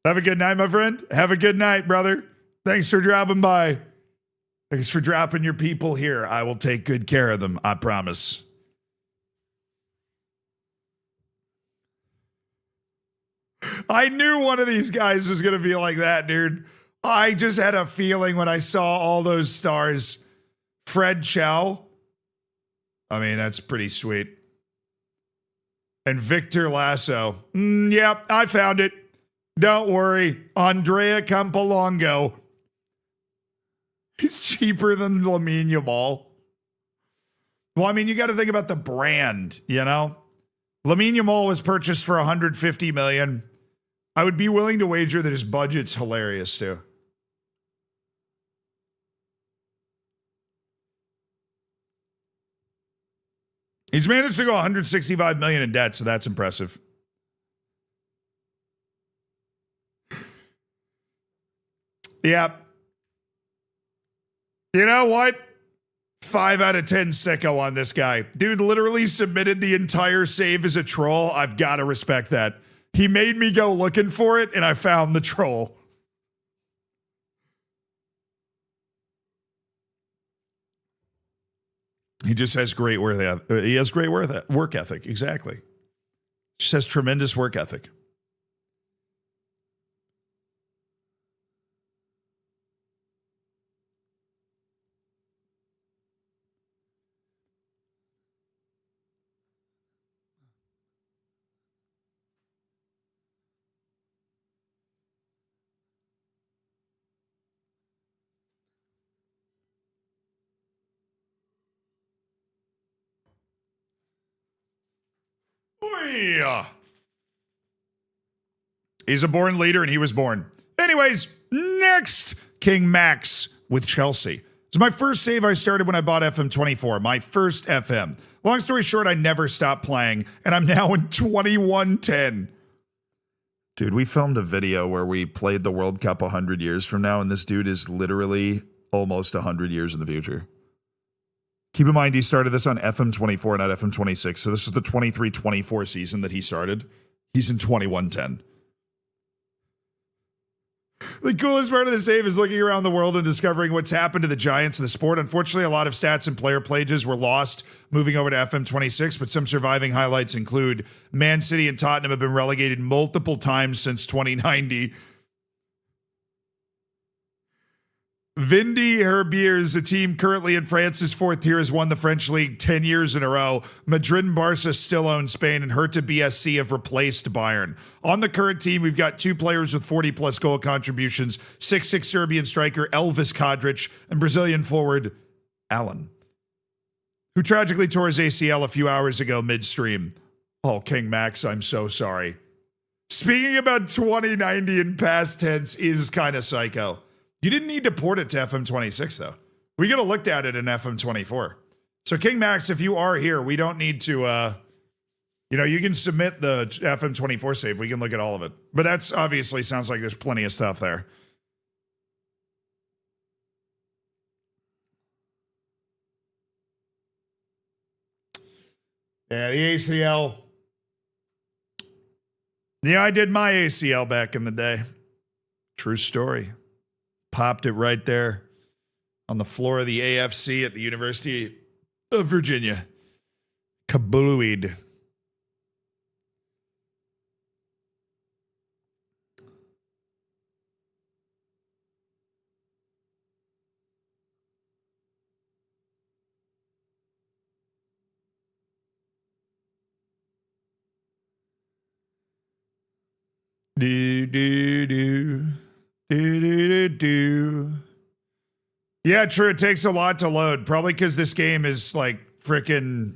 Have a good night, my friend. Have a good night, brother. Thanks for dropping by. Thanks for dropping your people here. I will take good care of them. I promise. I knew one of these guys was going to be like that, dude. I just had a feeling when I saw all those stars. Fred Chow. I mean, that's pretty sweet. And Victor Lasso. Yep, I found it. Don't worry. Andrea Campolongo. He's cheaper than Lamine Yamal. Well, I mean, you got to think about the brand, you know? Lamine Yamal was purchased for $150 million. I would be willing to wager that his budget's hilarious, too. He's managed to go $165 million in debt, so that's impressive. Yeah. You know what? 5 out of 10 sicko on this guy. Dude literally submitted the entire save as a troll. I've got to respect that. He made me go looking for it, and I found the troll. He just has great work ethic. He has great work ethic. Exactly. Just has tremendous work ethic. Oh, yeah. He's a born leader, and he was born. Anyways, next, King Max with Chelsea. It's my first save I started when I bought FM24, my first FM. Long story short, I never stopped playing, and I'm now in 2110. Dude, we filmed a video where we played the World Cup 100 years from now, and this dude is literally almost 100 years in the future. Keep in mind, he started this on FM24, not FM26, so this is the 23-24 season that he started. He's in 2110. The coolest part of the save is looking around the world and discovering what's happened to the giants of the sport. Unfortunately, a lot of stats and player pages were lost moving over to FM26, but some surviving highlights include Man City and Tottenham have been relegated multiple times since 2090. Vindy Herbiers, a team currently in France's fourth tier, has won the French league 10 years in a row. Madrid and Barca still own Spain, and Hertha BSC have replaced Bayern. On the current team, we've got 2 players with 40-plus goal contributions, 6'6" Serbian striker Elvis Kadric, and Brazilian forward Alan, who tragically tore his ACL a few hours ago midstream. Oh, King Max, I'm so sorry. Speaking about 2090 in past tense is kind of psycho. You didn't need to port it to FM26, though. We could have looked at it in FM24. So, King Max, if you are here, we don't need to, you can submit the FM24 save. We can look at all of it. But that's obviously sounds like there's plenty of stuff there. Yeah, the ACL. Yeah, I did my ACL back in the day. True story. Popped it right there on the floor of the AFC at the University of Virginia. Kablooied. Do, do, do. Yeah, true. It takes a lot to load. Probably because this game is like freaking.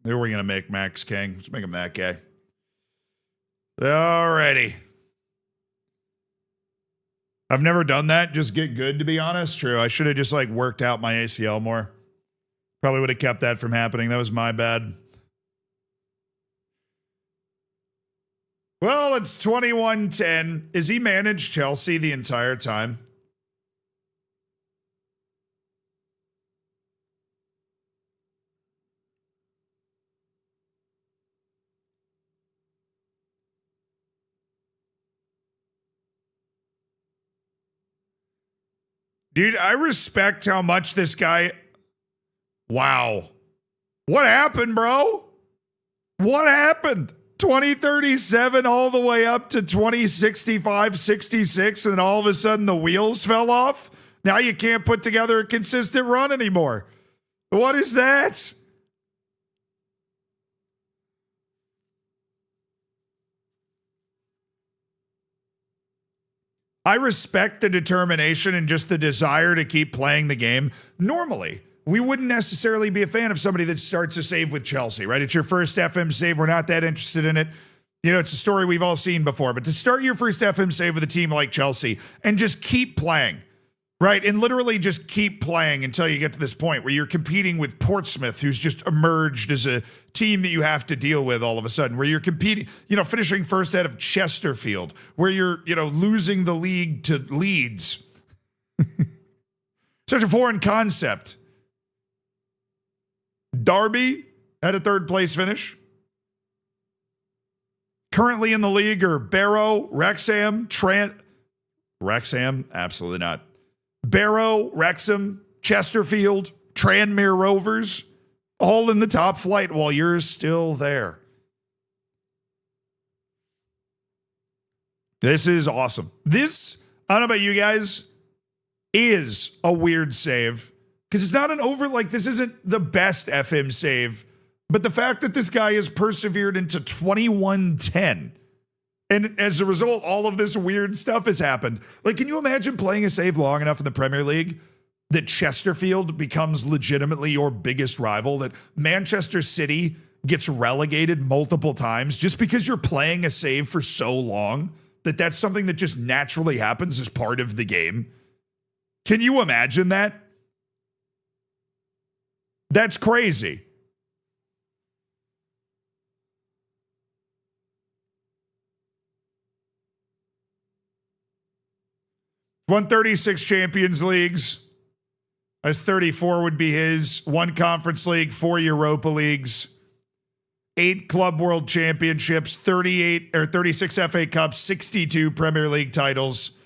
Who are we gonna make Max King? Let's make him that guy. Alrighty. I've never done that. Just get good, to be honest. True. I should have just like worked out my ACL more. Probably would have kept that from happening. That was my bad. Well, it's 2110. Is he managed Chelsea the entire time? Dude, I respect how much this guy... Wow. What happened, bro? What happened? 2037 all the way up to 2065, 66, and then all of a sudden the wheels fell off? Now you can't put together a consistent run anymore. What is that? I respect the determination and just the desire to keep playing the game. Normally, we wouldn't necessarily be a fan of somebody that starts a save with Chelsea, right? It's your first FM save. We're not that interested in it. You know, it's a story we've all seen before. But to start your first FM save with a team like Chelsea and just keep playing, right? And literally just keep playing until you get to this point where you're competing with Portsmouth, who's just emerged as a team that you have to deal with all of a sudden, where you're competing, finishing first out of Chesterfield, where you're, losing the league to Leeds. Such a foreign concept. Derby had a third place finish. Currently in the league are Barrow, Wrexham, Wrexham? Absolutely not. Barrow, Wrexham, Chesterfield, Tranmere Rovers, all in the top flight while you're still there. This is awesome. This, I don't know about you guys, is a weird save. Because it's not this isn't the best FM save, but the fact that this guy has persevered into 2110, and as a result, all of this weird stuff has happened. Like, can you imagine playing a save long enough in the Premier League that Chesterfield becomes legitimately your biggest rival, that Manchester City gets relegated multiple times just because you're playing a save for so long that's something that just naturally happens as part of the game. Can you imagine that? That's crazy. Won 36 Champions Leagues. As 34 would be his. 1 Conference League, 4 Europa Leagues, 8 Club World Championships, 36 FA Cups, 62 Premier League titles.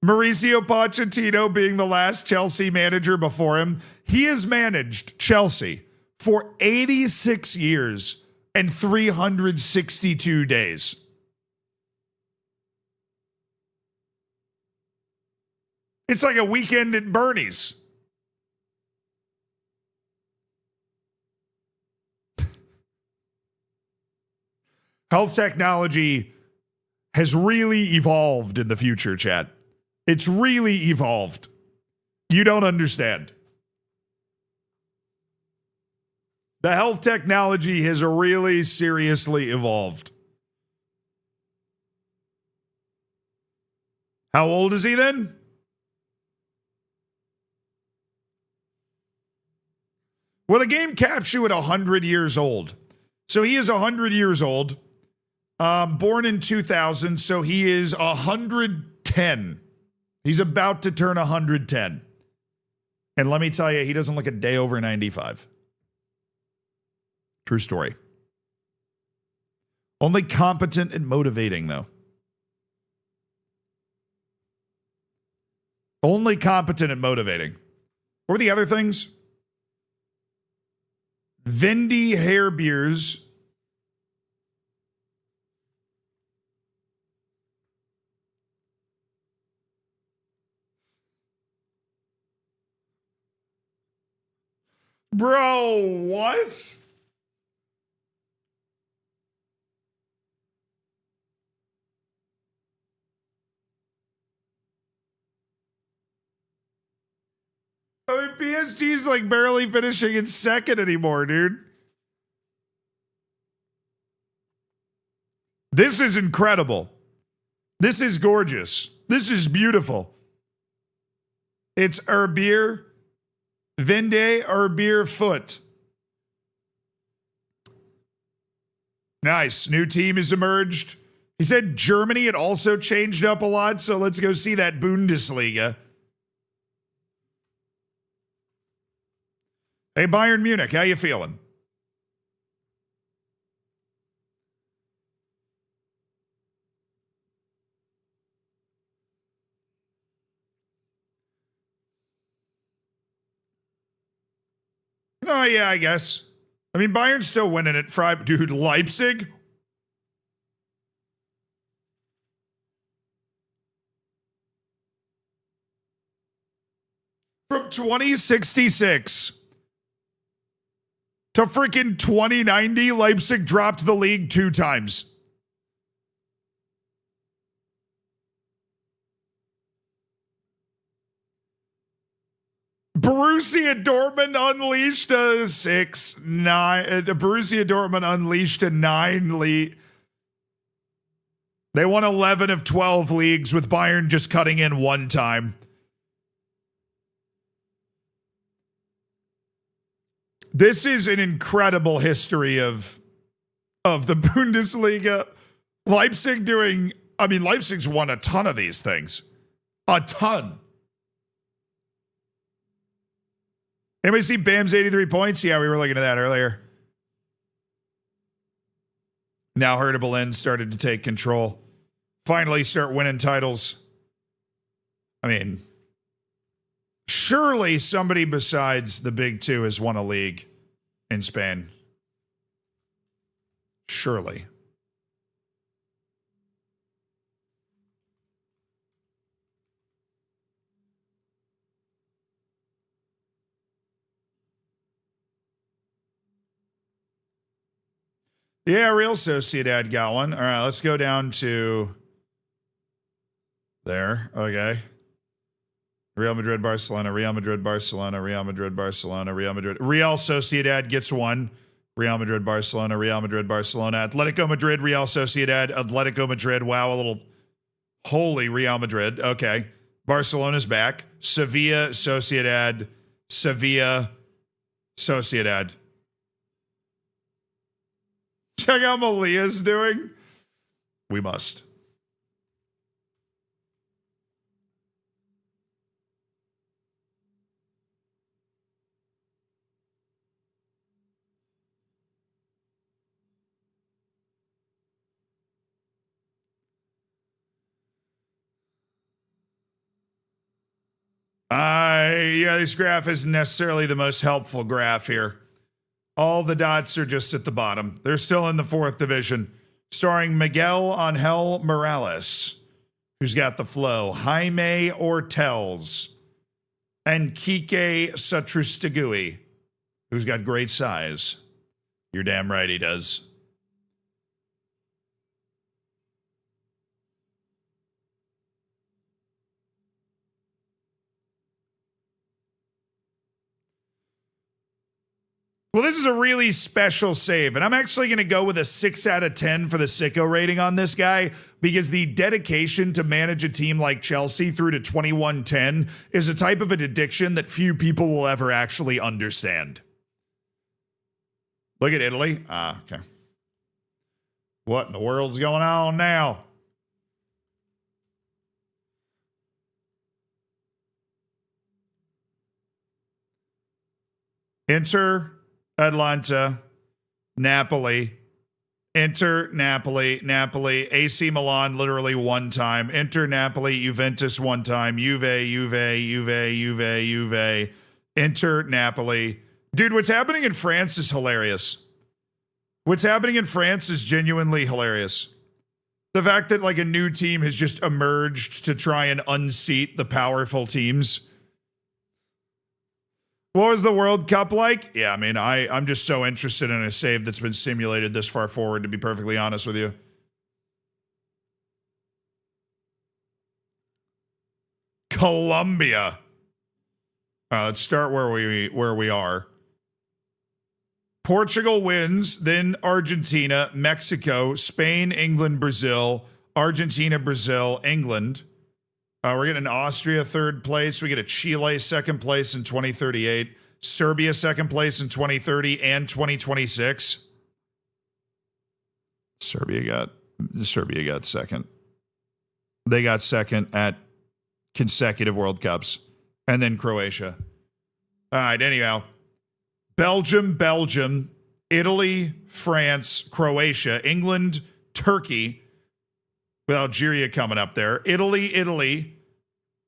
Mauricio Pochettino being the last Chelsea manager before him, he has managed Chelsea for 86 years and 362 days. It's like a weekend at Bernie's. Health technology has really evolved in the future, chat. It's really evolved. You don't understand. The health technology has really seriously evolved. How old is he then? Well, the game caps you at 100 years old. So he is 100 years old. Born in 2000, so he is 110. He's about to turn 110. And let me tell you, he doesn't look a day over 95. True story. Only competent and motivating, though. Only competent and motivating. What were the other things? Vindy hair beers. Bro, what? I mean, PSG's like barely finishing in second anymore, dude. This is incredible. This is gorgeous. This is beautiful. It's Erbeer, Vende Erbeer Foot. Nice. New team has emerged. He said Germany had also changed up a lot, so let's go see that Bundesliga. Hey, Bayern Munich, how you feeling? Oh, yeah, I guess. I mean, Bayern's still winning at Freiburg. Dude, Leipzig? From 2066 to freaking 2090, Leipzig dropped the league 2 times. Borussia Dortmund unleashed a 6-9. Borussia Dortmund unleashed a 9 lead. They won 11 of 12 leagues with Bayern just cutting in 1 time. This is an incredible history of the Bundesliga. Leipzig Leipzig's won a ton of these things. A ton. Anybody see Bam's 83 points? Yeah, we were looking at that earlier. Now Hertha Berlin started to take control. Finally start winning titles. I mean, surely somebody besides the big 2 has won a league in Spain. Surely. Yeah, Real Sociedad got one. All right, let's go down to there. Okay. Real Madrid, Barcelona, Real Madrid, Barcelona, Real Madrid, Barcelona, Real Madrid. Real Sociedad gets one. Real Madrid, Barcelona, Real Madrid, Barcelona, Atletico Madrid, Real Sociedad, Atletico Madrid. Wow, a little holy Real Madrid. Okay. Barcelona's back. Sevilla, Sociedad, Sevilla, Sociedad. Check out Malia's doing. We must. Yeah, this graph isn't necessarily the most helpful graph here. All the dots are just at the bottom. They're still in the 4th division. Starring Miguel Angel Morales, who's got the flow, Jaime Ortels, and Kike Satrustegui, who's got great size. You're damn right he does. Well, this is a really special save, and I'm actually going to go with a 6 out of 10 for the sicko rating on this guy because the dedication to manage a team like Chelsea through to 21-10 is a type of an addiction that few people will ever actually understand. Look at Italy. Okay. What in the world's going on now? Inter, Atlanta, Napoli, Inter, Napoli, AC Milan literally one time, Inter, Napoli, Juventus one time, Juve, Inter, Napoli. Dude, what's happening in France is hilarious. What's happening in France is genuinely hilarious. The fact that like a new team has just emerged to try and unseat the powerful teams. What was the World Cup like? Yeah, I mean, I'm just so interested in a save that's been simulated this far forward, to be perfectly honest with you. Colombia. Let's start where we are. Portugal wins, then Argentina, Mexico, Spain, England, Brazil, Argentina, Brazil, England. We're getting Austria 3rd place. We get a Chile 2nd place in 2038. Serbia 2nd place in 2030 and 2026. Serbia got 2nd. They got 2nd at consecutive World Cups. And then Croatia. All right, anyhow. Belgium, Italy, France, Croatia, England, Turkey, with Algeria coming up there. Italy.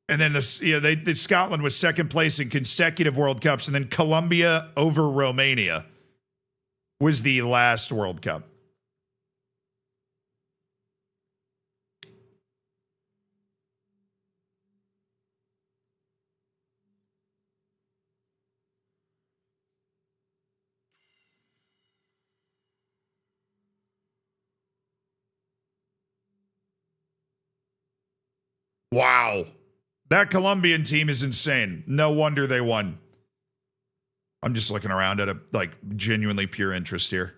And then Scotland was 2nd place in consecutive World Cups. And then Colombia over Romania was the last World Cup. Wow. That Colombian team is insane. No wonder they won. I'm just looking around at a genuinely pure interest here.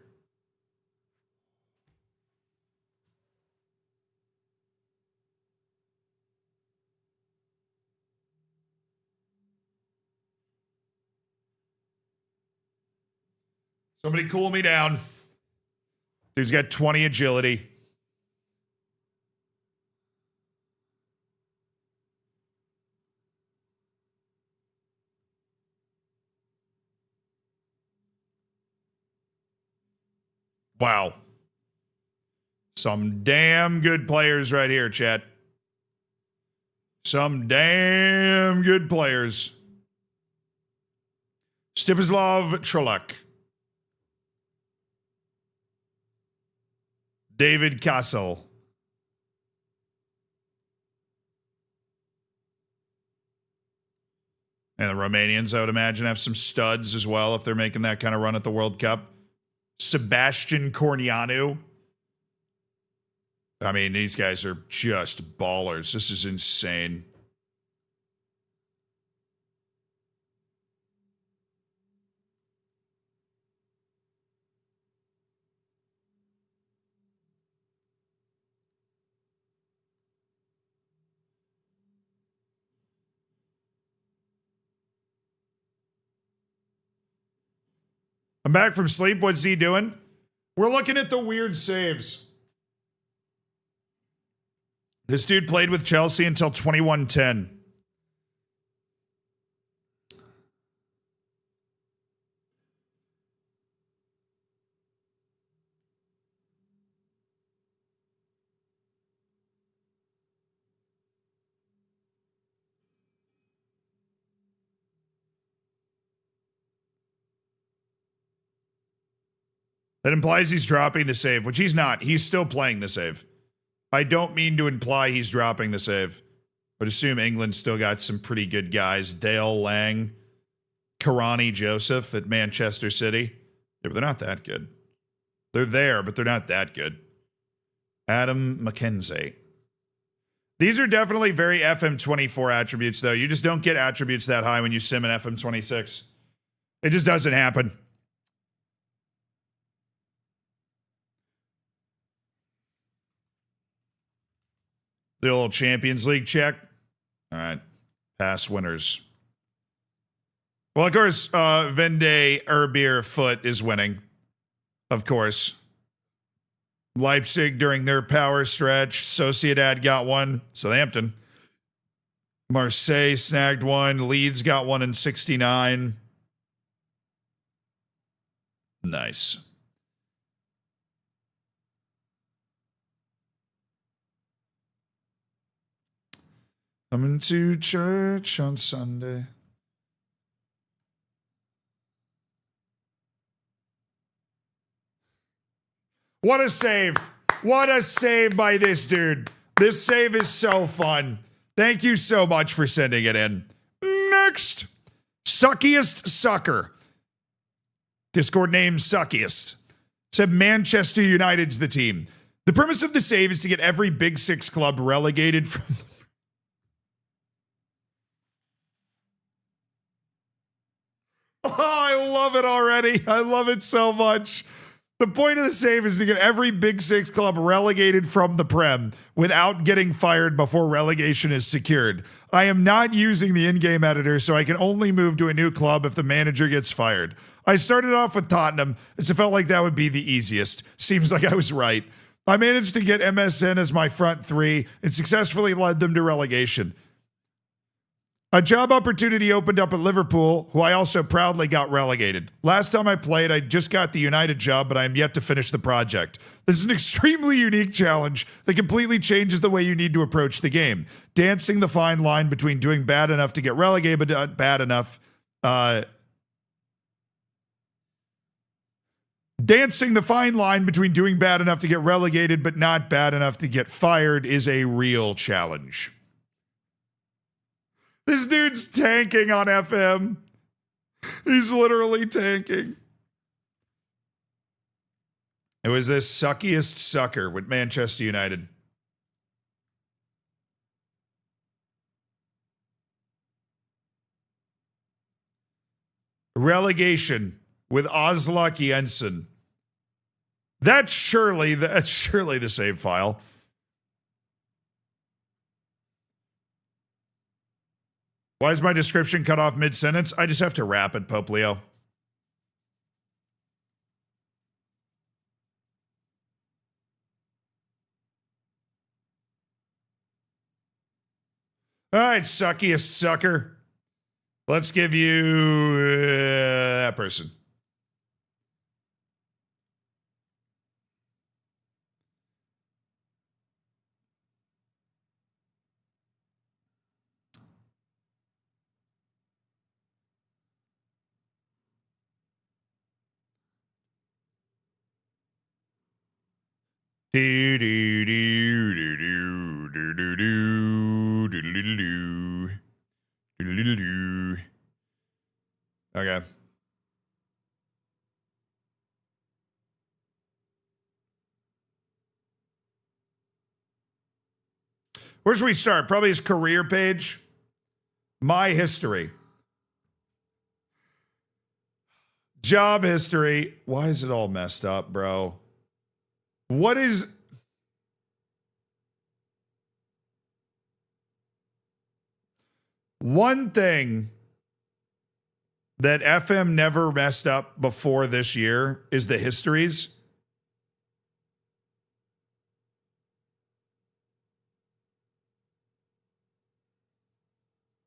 Somebody cool me down. Dude's got 20 agility. Wow. Some damn good players right here, chat. Some damn good players. Stipislav Trelak. David Kassel. And the Romanians, I would imagine, have some studs as well if they're making that kind of run at the World Cup. Sebastian Cornianu. I mean, these guys are just ballers. This is insane. I'm back from sleep. What's he doing? We're looking at the weird saves. This dude played with Chelsea until 2110. That implies he's dropping the save, which he's not. He's still playing the save. I don't mean to imply he's dropping the save, but assume England still got some pretty good guys. Dale Lang, Karani Joseph at Manchester City. Yeah, but they're not that good. They're there, but they're not that good. Adam McKenzie. These are definitely very FM24 attributes, though. You just don't get attributes that high when you sim in FM26. It just doesn't happen. The old Champions League check. All right. Past winners. Well, of course, Vende Erbier Foot is winning. Of course. Leipzig during their power stretch. Sociedad got one. Southampton. Marseille snagged one. Leeds got one in 69. Nice. Coming to church on Sunday. What a save. What a save by this dude. This save is so fun. Thank you so much for sending it in. Next. Suckiest Sucker. Discord name Suckiest. Said Manchester United's the team. The premise of the save is to get every Big Six club relegated from... Oh, I love it already. I love it so much. The point of the save is to get every Big Six club relegated from the Prem without getting fired before relegation is secured. I am not using the in-game editor, so I can only move to a new club if the manager gets fired. I started off with Tottenham, as it felt like that would be the easiest. Seems like I was right. I managed to get MSN as my front three and successfully led them to relegation. A job opportunity opened up at Liverpool, who I also proudly got relegated. Last time I played, I just got the United job, but I am yet to finish the project. This is an extremely unique challenge that completely changes the way you need to approach the game. Dancing the fine line between doing bad enough to get relegated, but not bad enough. Dancing the fine line between doing bad enough to get relegated, but not bad enough to get fired is a real challenge. This dude's tanking on FM. He's literally tanking. It was this Suckiest Sucker with Manchester United. Relegation with Oslak Jensen. That's surely the save file. Why is my description cut off mid-sentence? I just have to rap it, Pope Leo. All right, Suckiest Sucker. Let's give you that person. Do do do do do do do do do do do do do. Okay. Where should we start? Probably his career page. My history. Job history. Why is it all messed up, bro? What is... One thing that FM never messed up before this year is the histories.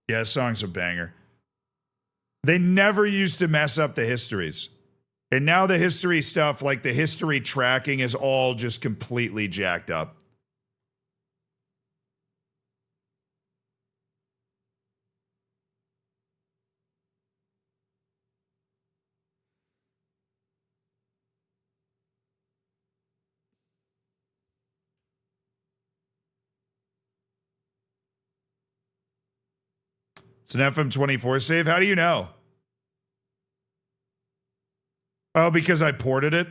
Yeah, song's a banger. They never used to mess up the histories. And now the history stuff, like the history tracking, is all just completely jacked up. It's an FM24 save. How do you know? Oh, because I ported it?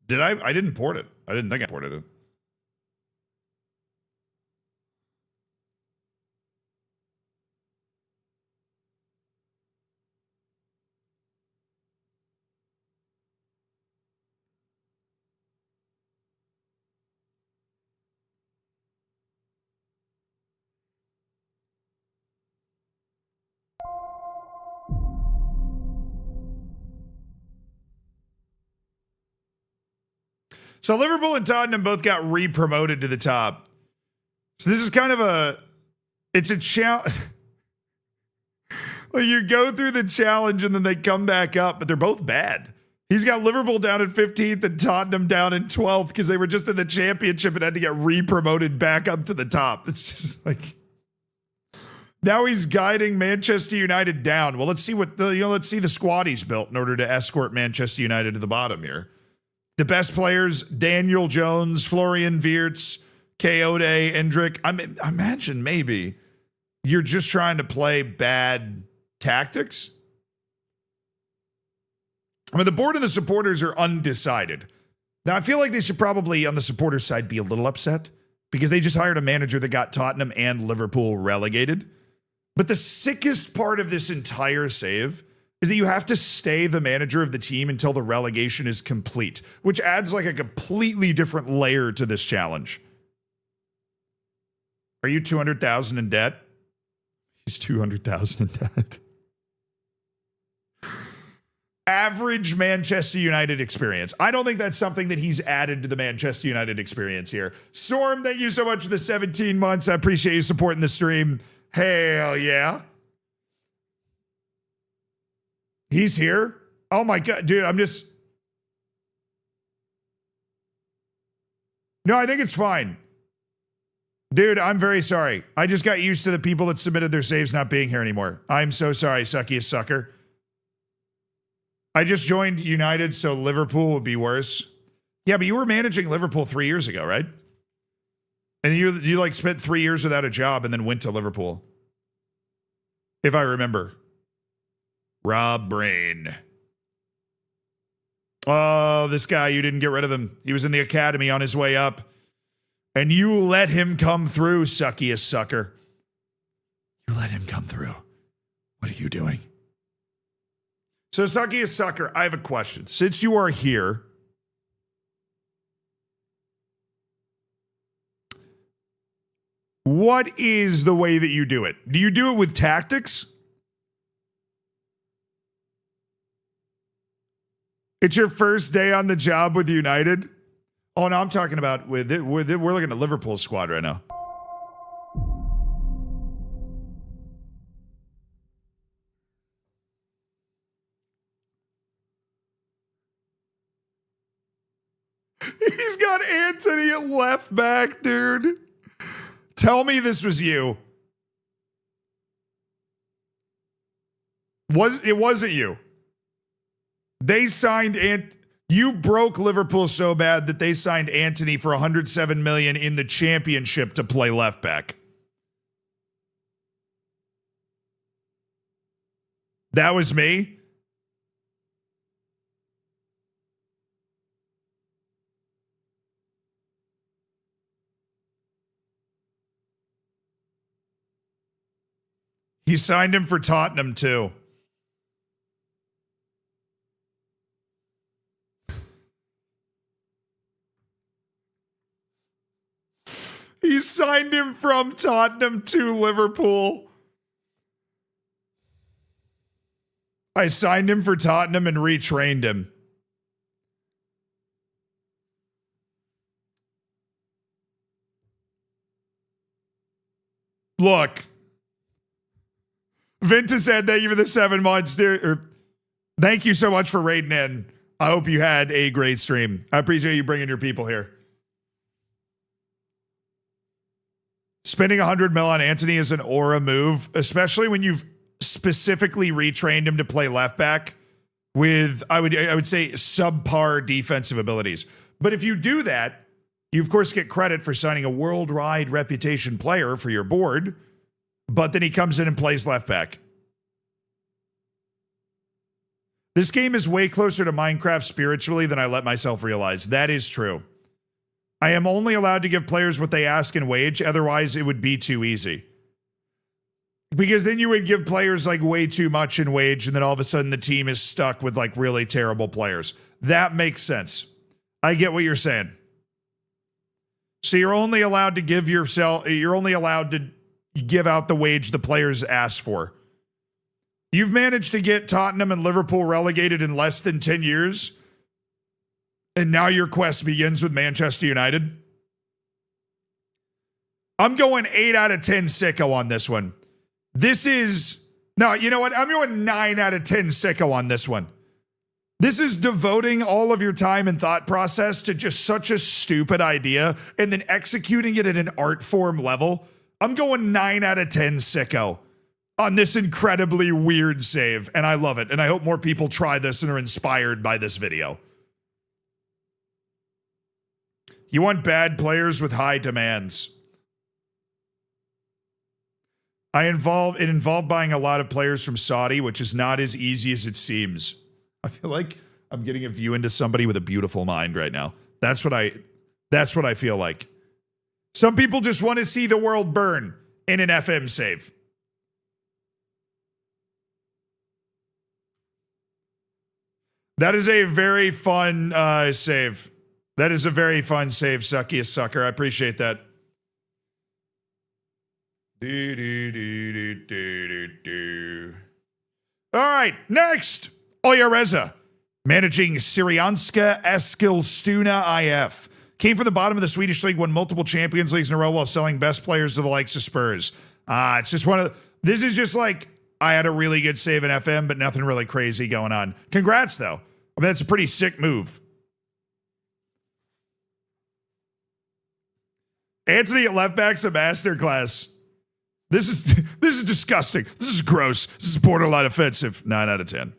Did I? I didn't port it. I didn't think I ported it. So Liverpool and Tottenham both got re-promoted to the top. So this is kind of it's a challenge. Like you go through the challenge and then they come back up, but they're both bad. He's got Liverpool down at 15th and Tottenham down in 12th because they were just in the championship and had to get re-promoted back up to the top. It's just like... Now he's guiding Manchester United down. Well, let's see let's see the squad he's built in order to escort Manchester United to the bottom here. The best players: Daniel Jones, Florian Wirtz, Kayode, Endrick. I imagine maybe you're just trying to play bad tactics. I mean, the board and the supporters are undecided. Now, I feel like they should probably, on the supporters side, be a little upset because they just hired a manager that got Tottenham and Liverpool relegated. But the sickest part of this entire save is that you have to stay the manager of the team until the relegation is complete, which adds like a completely different layer to this challenge. Are you 200,000 in debt? He's 200,000 in debt. Average Manchester United experience. I don't think that's something that he's added to the Manchester United experience here. Storm, thank you so much for the 17 months. I appreciate you supporting the stream. Hell yeah. He's here? Oh my God, dude, No, I think it's fine. Dude, I'm very sorry. I just got used to the people that submitted their saves not being here anymore. I'm so sorry, suckiest sucker. I just joined United, so Liverpool would be worse. Yeah, but you were managing Liverpool 3 years ago, right? And you like spent 3 years without a job and then went to Liverpool. If I remember. Rob Brain. Oh, this guy, you didn't get rid of him. He was in the academy on his way up. And you let him come through, suckiest sucker. You let him come through. What are you doing? So, suckiest sucker, I have a question. Since you are here, what is the way that you do it? Do you do it with tactics? It's your first day on the job with United? Oh, no, I'm talking about we're looking at Liverpool's squad right now. He's got Anthony at left back, dude. Tell me this was you. It wasn't you. They signed you broke Liverpool so bad that they signed Anthony for $107 million in the championship to play left back. That was me. He signed him for Tottenham too. He signed him from Tottenham to Liverpool. I signed him for Tottenham and retrained him. Look. Vinta said thank you for the 7 months, dude. Thank you so much for raiding in. I hope you had a great stream. I appreciate you bringing your people here. Spending 100 mil on Antony is an aura move, especially when you've specifically retrained him to play left back with, I would say, subpar defensive abilities. But if you do that, you of course get credit for signing a worldwide reputation player for your board, but then he comes in and plays left back. This game is way closer to Minecraft spiritually than I let myself realize. That is true. I am only allowed to give players what they ask in wage, otherwise it would be too easy. Because then you would give players like way too much in wage, and then all of a sudden the team is stuck with like really terrible players. That makes sense. I get what you're saying. So you're only allowed to give yourself, you're only allowed to give out the wage the players ask for. You've managed to get Tottenham and Liverpool relegated in less than 10 years. And now your quest begins with Manchester United. I'm going 8 out of 10 sicko on this one. This is, no, you know what? I'm going 9 out of 10 sicko on this one. This is devoting all of your time and thought process to just such a stupid idea and then executing it at an art form level. I'm going 9 out of 10 sicko on this incredibly weird save, and I love it. And I hope more people try this and are inspired by this video. You want bad players with high demands. It involved buying a lot of players from Saudi, which is not as easy as it seems. I feel like I'm getting a view into somebody with a beautiful mind right now. That's what I feel like. Some people just want to see the world burn in an FM save. That is a very fun save. That is a very fun save, Suckiest Sucker. I appreciate that. All right, next. Oyareza, managing Syrianska Eskilstuna IF. Came from the bottom of the Swedish league, won multiple Champions Leagues in a row while selling best players to the likes of Spurs. It's just this is just like, I had a really good save in FM, but nothing really crazy going on. Congrats, though. I mean, that's a pretty sick move. Antony at left back's a masterclass. This is disgusting. This is gross. This is borderline offensive. 9 out of 10.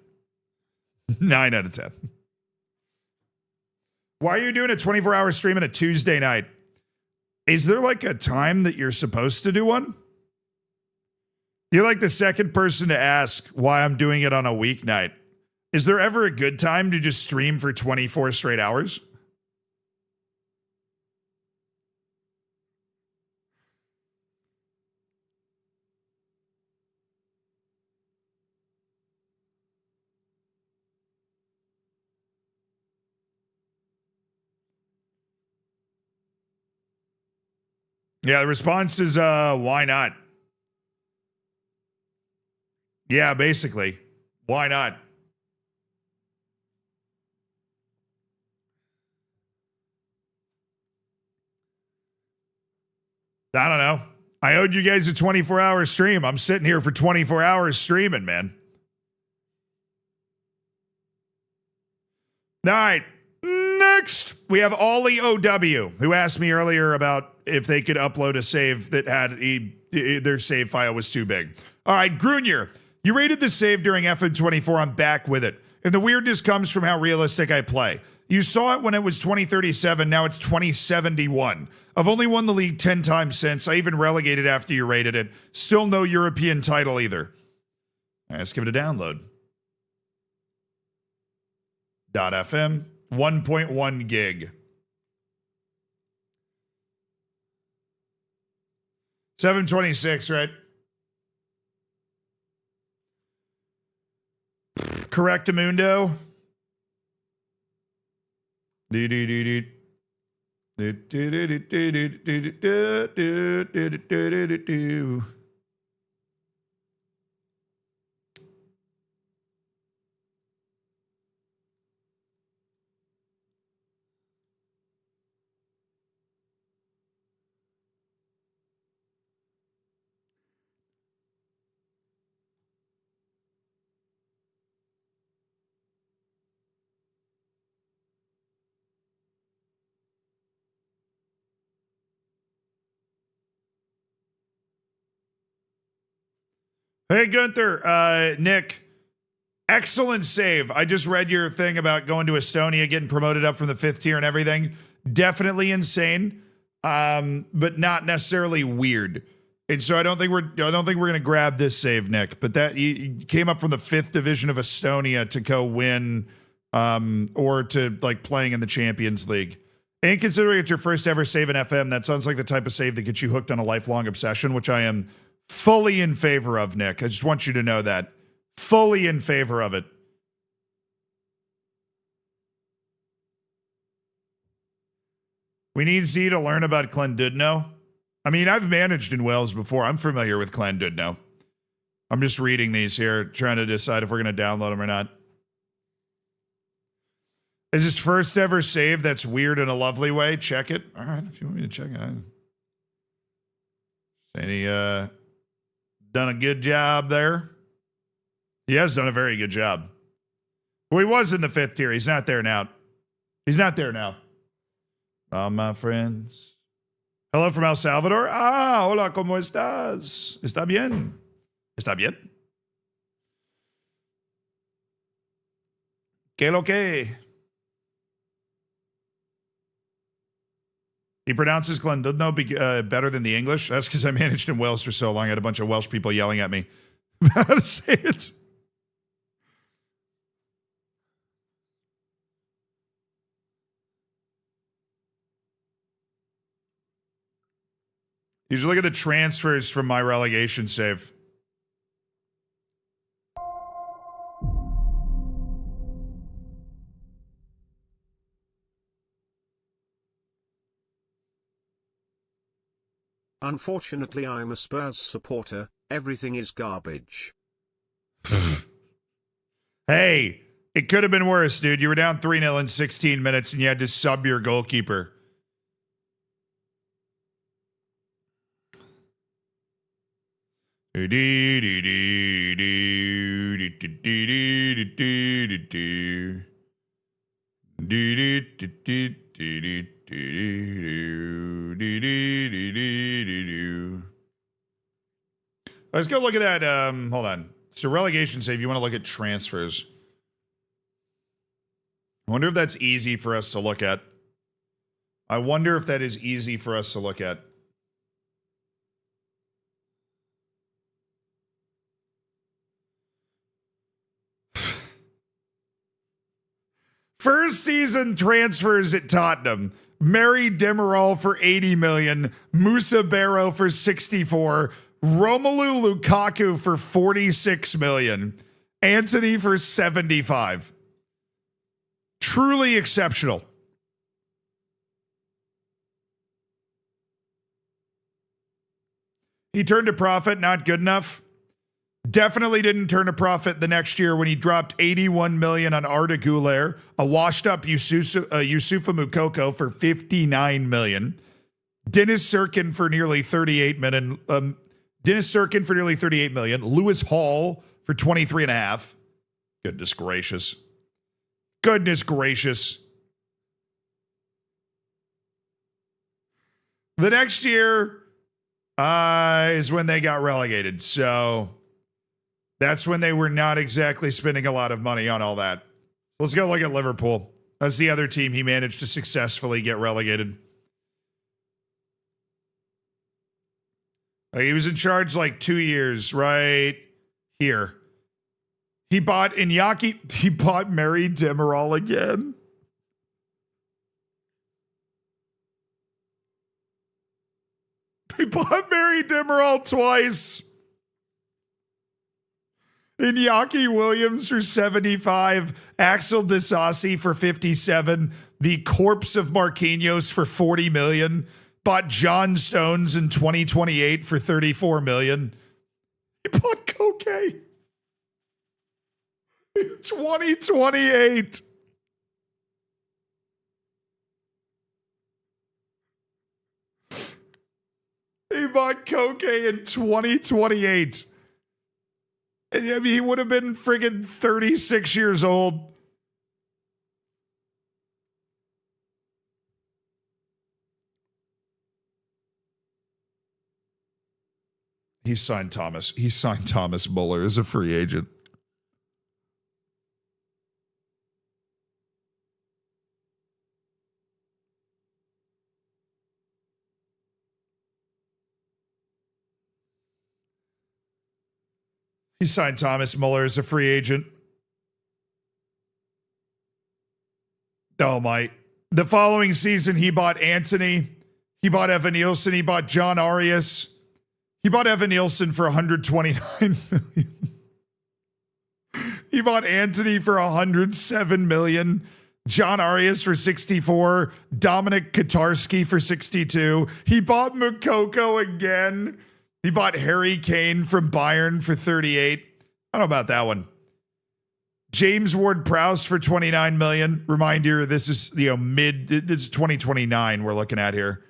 9 out of 10. Why are you doing a 24-hour stream on a Tuesday night? Is there like a time that you're supposed to do one? You're like the second person to ask why I'm doing it on a weeknight. Is there ever a good time to just stream for 24 straight hours? Yeah, the response is, why not? Yeah, basically. Why not? I don't know. I owed you guys a 24-hour stream. I'm sitting here for 24 hours streaming, man. All right. Next, we have Ollie OW, who asked me earlier about if they could upload a save that had their save file was too big. All right, Grunier, you rated the save during FM24. I'm back with it. And the weirdness comes from how realistic I play. You saw it when it was 2037. Now it's 2071. I've only won the league 10 times since. I even relegated after you rated it. Still no European title either. All right, let's give it a download. .fm, 1.1 gig. 726, right? Correctamundo. Do do do do. Do do do do do do do do do do do. Hey, Gunther, Nick, excellent save. I just read your thing about going to Estonia, getting promoted up from the 5th tier and everything. Definitely insane, but not necessarily weird. And so I don't think we're gonna grab this save, Nick. But that you came up from the 5th division of Estonia to go win, or to like playing in the Champions League. And considering it's your first ever save in FM, that sounds like the type of save that gets you hooked on a lifelong obsession, which I am fully in favor of, Nick. I just want you to know that. Fully in favor of it. We need Z to learn about Clondudno. I mean, I've managed in Wales before. I'm familiar with Clondudno. I'm just reading these here, trying to decide if we're going to download them or not. Is this first ever save that's weird in a lovely way? Check it. All right, if you want me to check it. Any, done a good job there. He has done a very good job. Well, he was in the 5th tier. He's not there now. He's not there now. My friends. Hello from El Salvador. Ah, hola, ¿cómo estás? ¿Está bien? ¿Está bien? ¿Qué lo que? He pronounces Clondudno better than the English. That's because I managed in Wales for so long. I had a bunch of Welsh people yelling at me about how to say it. You should look at the transfers from my relegation save. Unfortunately, I'm a Spurs supporter. Everything is garbage. Hey, it could have been worse, dude. You were down 3-0 in 16 minutes and you had to sub your goalkeeper. Let's go look at that. Hold on. So relegation save. You want to look at transfers. I wonder if that's easy for us to look at. I wonder if that is easy for us to look at. First season transfers at Tottenham. Mary Demiral for 80 million. Musa Barrow for 64. Romelu Lukaku for 46 million. Anthony for 75. Truly exceptional. He turned a profit, not good enough. Definitely didn't turn a profit the next year when he dropped 81 million on Arda Güler, a washed-up Yusufa Moukoko for 59 million. Dennis Sirkin for nearly 38 million. Lewis Hall for 23 and a half. Goodness gracious. Goodness gracious. The next year is when they got relegated. So that's when they were not exactly spending a lot of money on all that. Let's go look at Liverpool. That's the other team he managed to successfully get relegated. He was in charge like 2 years, right here. He bought Iñaki. He bought Mary Demiral again. He bought Mary Demiral twice. Iñaki Williams for 75. Axel Disasi for 57. The corpse of Marquinhos for 40 million. Bought John Stones in 2028 for 34 million. He bought Koke in 2028. He bought Koke in 2028. I mean, he would have been friggin' 36 years old. He signed Thomas Muller as a free agent. He signed Thomas Muller as a free agent. Oh my. The following season, he bought Anthony. He bought Evan Nielsen. He bought John Arias. He bought Evan Nielsen for 129 million. He bought Anthony for 107 million. John Arias for 64. Dominic Kotarski for 62. He bought Mukoko again. He bought Harry Kane from Bayern for 38. I don't know about that one. James Ward-Prowse for 29 million. Reminder, this is this is 2029 we're looking at here.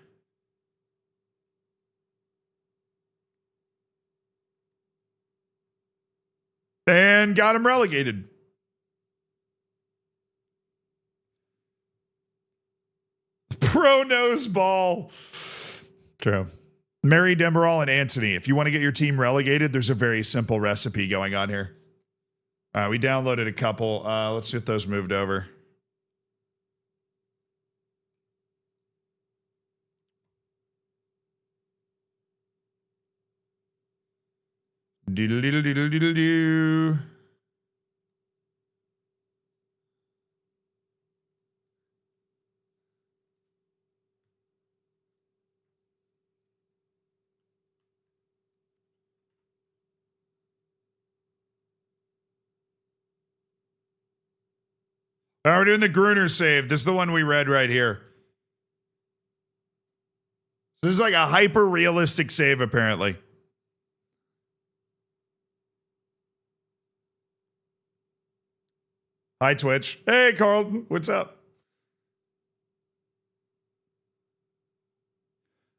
And got him relegated. Pro nose ball. True. Mary Demerol and Anthony. If you want to get your team relegated, there's a very simple recipe going on here. All right, we downloaded a couple. Let's get those moved over. Doodle-doodle-doodle-doodle-doo. All right, we're doing the Gruner save. This is the one we read right here. This is like a hyper-realistic save, apparently. Hi, Twitch. Hey, Carlton. What's up?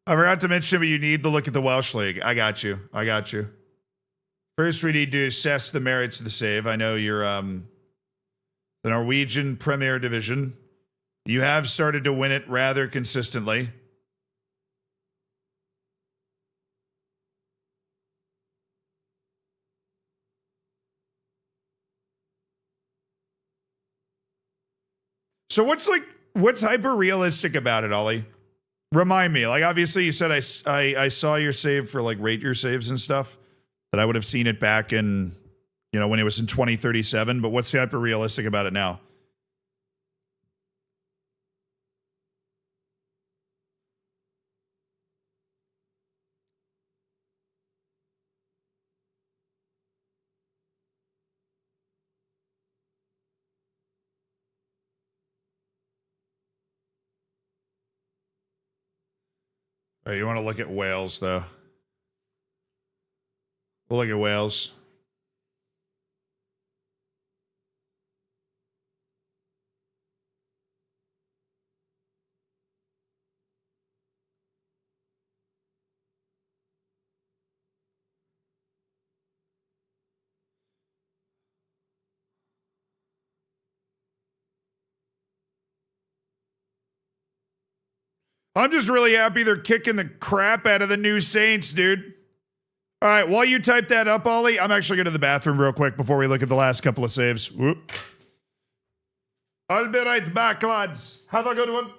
I forgot to mention, but you need to look at the Welsh League. I got you. First, we need to assess the merits of the save. I know you're the Norwegian Premier Division. You have started to win it rather consistently. So what's hyper realistic about it, Ollie? Remind me. Like, obviously you said I saw your save for like rate your saves and stuff, that I would have seen it back in, when it was in 2037, but what's hyper realistic about it now? All right, you want to look at Wales, though. We'll look at Wales. I'm just really happy they're kicking the crap out of the new Saints, dude. All right, while you type that up, Ollie, I'm actually going to the bathroom real quick before we look at the last couple of saves. Whoop. I'll be right back, lads. Have a good one.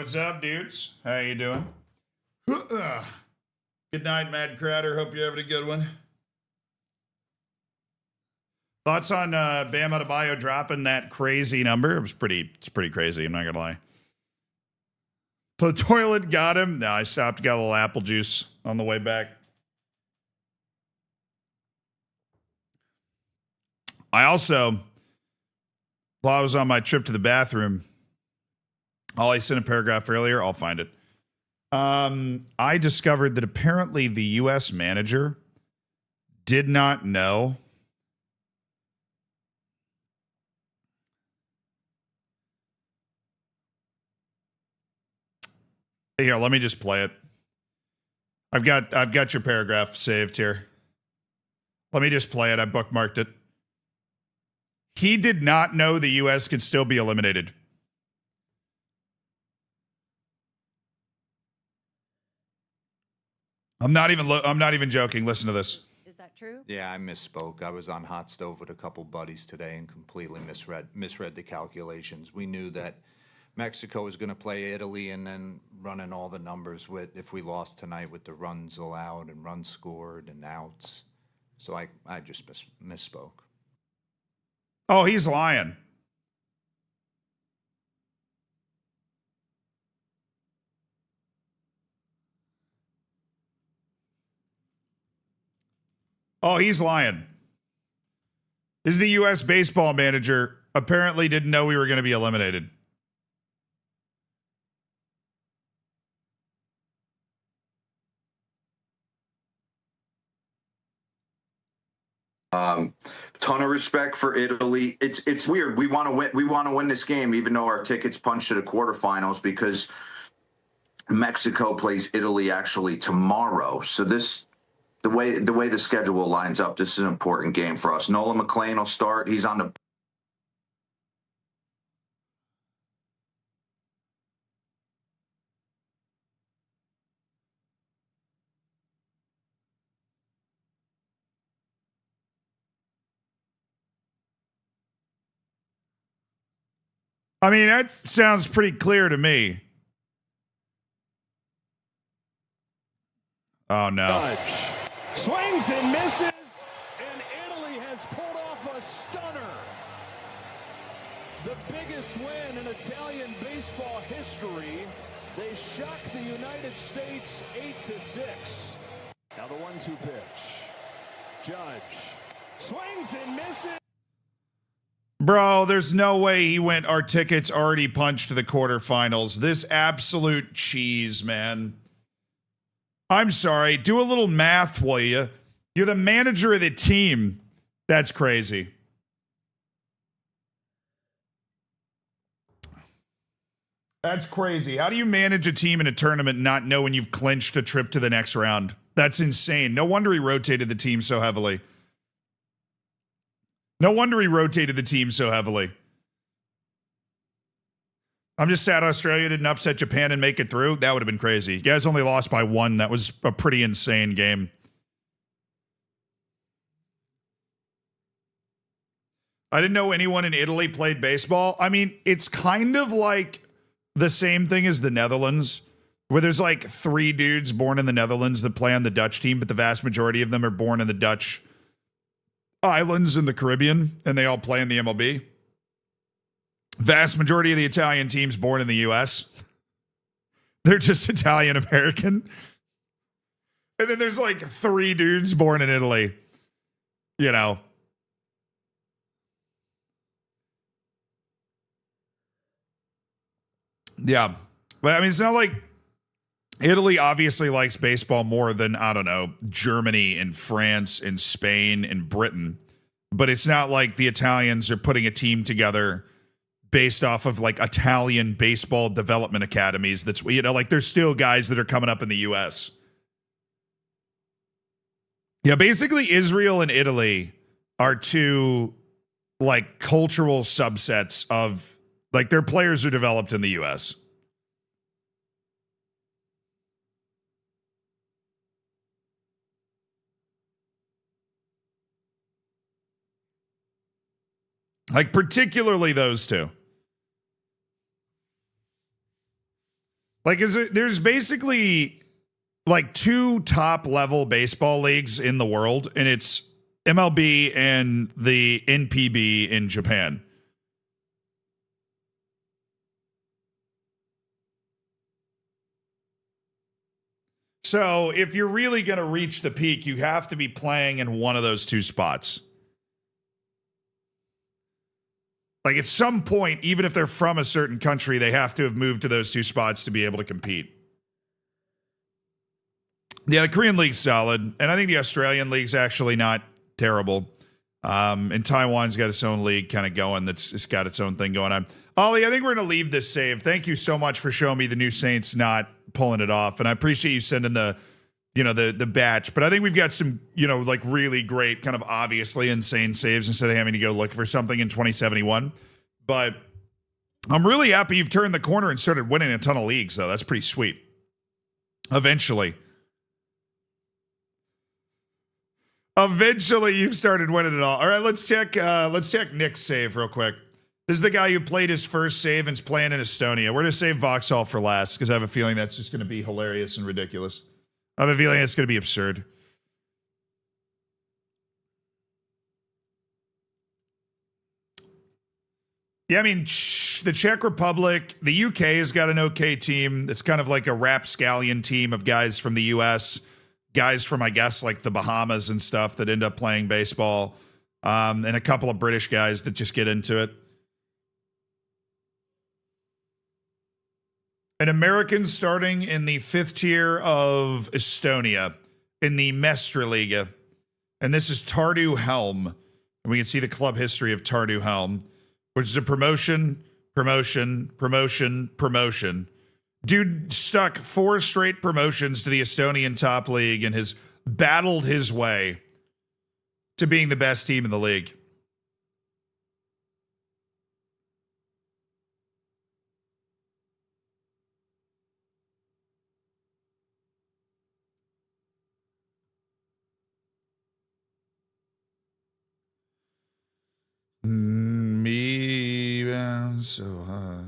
What's up, dudes? How you doing? Good night, Mad Crowder. Hope you're having a good one. Thoughts on Bam Adebayo dropping that crazy number? It's pretty crazy. I'm not gonna lie. The toilet got him. No, I stopped. Got a little apple juice on the way back. I also, while I was on my trip to the bathroom, Ollie sent a paragraph earlier. I'll find it. I discovered that apparently the U.S. manager did not know here. Let me just play it. I've got your paragraph saved here. Let me just play it. I bookmarked it. He did not know the U.S. could still be eliminated. I'm not even joking. Listen to this. Is that true? Yeah, I misspoke. I was on hot stove with a couple buddies today and completely misread the calculations. We knew that Mexico was going to play Italy and then running all the numbers with if we lost tonight with the runs allowed and runs scored and outs. So I just misspoke. Oh, he's lying. Oh, he's lying. Is the U.S. baseball manager apparently didn't know we were going to be eliminated. Ton of respect for Italy. It's weird. We want to win. We want to win this game, even though our tickets punched to the quarterfinals, because Mexico plays Italy actually tomorrow. So the way the schedule lines up, this is an important game for us. Nolan McLean will start. He's on the. I mean, that sounds pretty clear to me. Oh, no. Judge swings and misses, and Italy has pulled off a stunner. The biggest win in Italian baseball history. They shocked the United States 8-6. Now the 1-2 pitch. Judge swings and misses. Bro, there's no way he went our tickets already punched to the quarterfinals. This absolute cheese, man. I'm sorry. Do a little math, will you? You're the manager of the team. That's crazy. That's crazy. How do you manage a team in a tournament not knowing you've clinched a trip to the next round? That's insane. No wonder he rotated the team so heavily. No wonder he rotated the team so heavily. I'm just sad Australia didn't upset Japan and make it through. That would have been crazy. You guys only lost by 1. That was a pretty insane game. I didn't know anyone in Italy played baseball. I mean, it's kind of like the same thing as the Netherlands, where there's like 3 dudes born in the Netherlands that play on the Dutch team, but the vast majority of them are born in the Dutch islands in the Caribbean, and they all play in the MLB. Vast majority of the Italian teams born in the U.S. They're just Italian American. And then there's like 3 dudes born in Italy. You know. Yeah. But I mean, it's not like Italy obviously likes baseball more than, I don't know, Germany and France and Spain and Britain. But it's not like the Italians are putting a team together based off of like Italian baseball development academies. That's, you know, like there's still guys that are coming up in the U.S. Yeah, basically Israel and Italy are 2 like cultural subsets of like their players are developed in the U.S. Like particularly those 2. Like, there's basically like 2 top level baseball leagues in the world, and it's MLB and the NPB in Japan. So if you're really going to reach the peak, you have to be playing in one of those 2 spots. Like at some point, even if they're from a certain country, they have to have moved to those 2 spots to be able to compete. Yeah, the Korean League's solid, and I think the Australian League's actually not terrible. And Taiwan's got its own league kind of going. It's got its own thing going on. Ollie, I think we're going to leave this save. Thank you so much for showing me the new Saints not pulling it off, and I appreciate you sending the batch. But I think we've got some, like really great, kind of obviously insane saves instead of having to go look for something in 2071. But I'm really happy you've turned the corner and started winning a ton of leagues, though. That's pretty sweet. Eventually you've started winning it all. All right, let's check Nick's save real quick. This is the guy who played his first save and's playing in Estonia. We're going to save Vauxhall for last because I have a feeling that's just going to be hilarious and ridiculous. I have a feeling it's going to be absurd. Yeah, I mean, the Czech Republic, the UK has got an okay team. It's kind of like a rapscallion team of guys from the US, guys from, I guess, like the Bahamas and stuff that end up playing baseball, and a couple of British guys that just get into it. An American starting in the 5th tier of Estonia in the Mestraliga. And this is Tartu Helm. And we can see the club history of Tartu Helm, which is a promotion. Dude stuck 4 straight promotions to the Estonian top league and has battled his way to being the best team in the league. Me bound so high.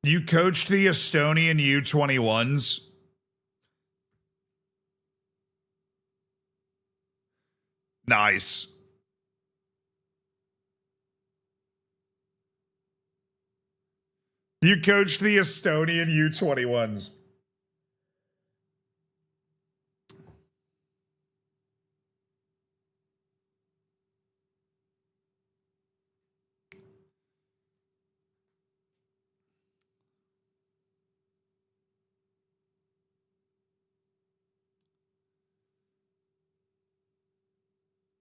You coached the Estonian U21s? Nice. You coached the Estonian U21s.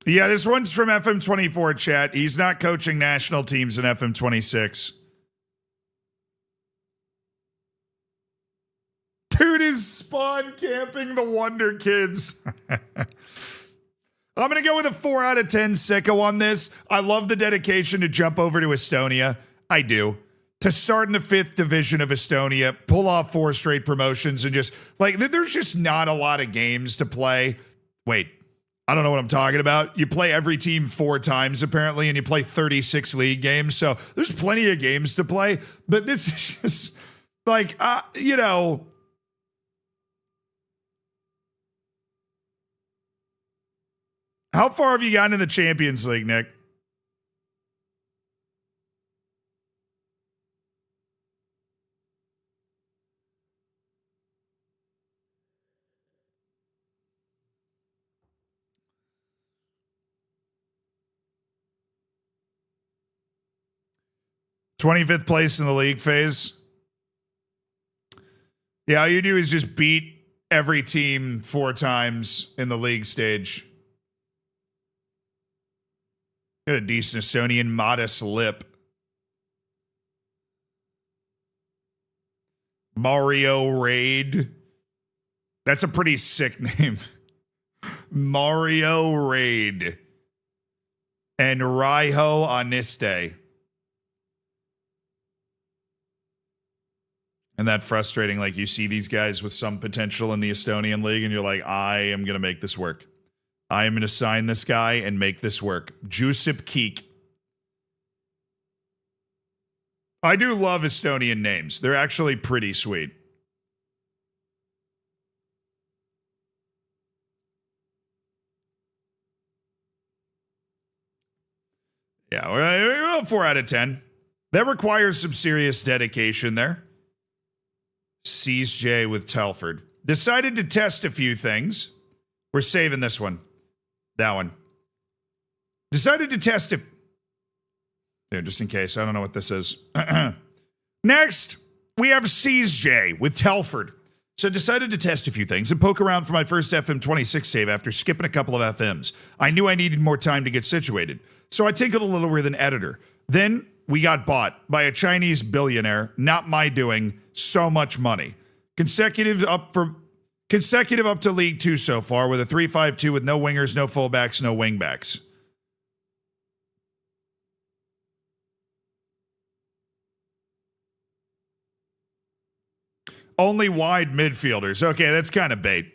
Yeah, this one's from FM24 chat. He's not coaching national teams in FM26. Dude is spawn camping the Wonder Kids. I'm going to go with a 4 out of 10 sicko on this. I love the dedication to jump over to Estonia. I do. To start in the 5th division of Estonia, pull off 4 straight promotions, and just, like, there's just not a lot of games to play. Wait. I don't know what I'm talking about. You play every team 4 times, apparently, and you play 36 league games. So there's plenty of games to play. But this is just like, How far have you gotten in the Champions League, Nick? '25th place in the league phase. Yeah, all you do is just beat every team 4 times in the league stage. Got a decent Estonian modest lip. Mario Raid. That's a pretty sick name. Mario Raid. And Raiho Aniste. And that frustrating, like you see these guys with some potential in the Estonian league and you're like, I am going to make this work. I am going to sign this guy and make this work. Jusip Keek. I do love Estonian names. They're actually pretty sweet. Yeah, well, 4 out of 10. That requires some serious dedication there. Sees J with Telford. Decided to test a few things. We're saving this one. That one. Decided to test it. Yeah, just in case. I don't know what this is. Next, we have Sees J with Telford. So I decided to test a few things and poke around for my first FM26 save after skipping a couple of FMs. I knew I needed more time to get situated, so I tinkered a little with an editor. Then we got bought by a Chinese billionaire, not my doing, so much money. Consecutive up to League 2 so far with a 3-5-2 with no wingers, no fullbacks, no wingbacks. Only wide midfielders. Okay, that's kind of bait.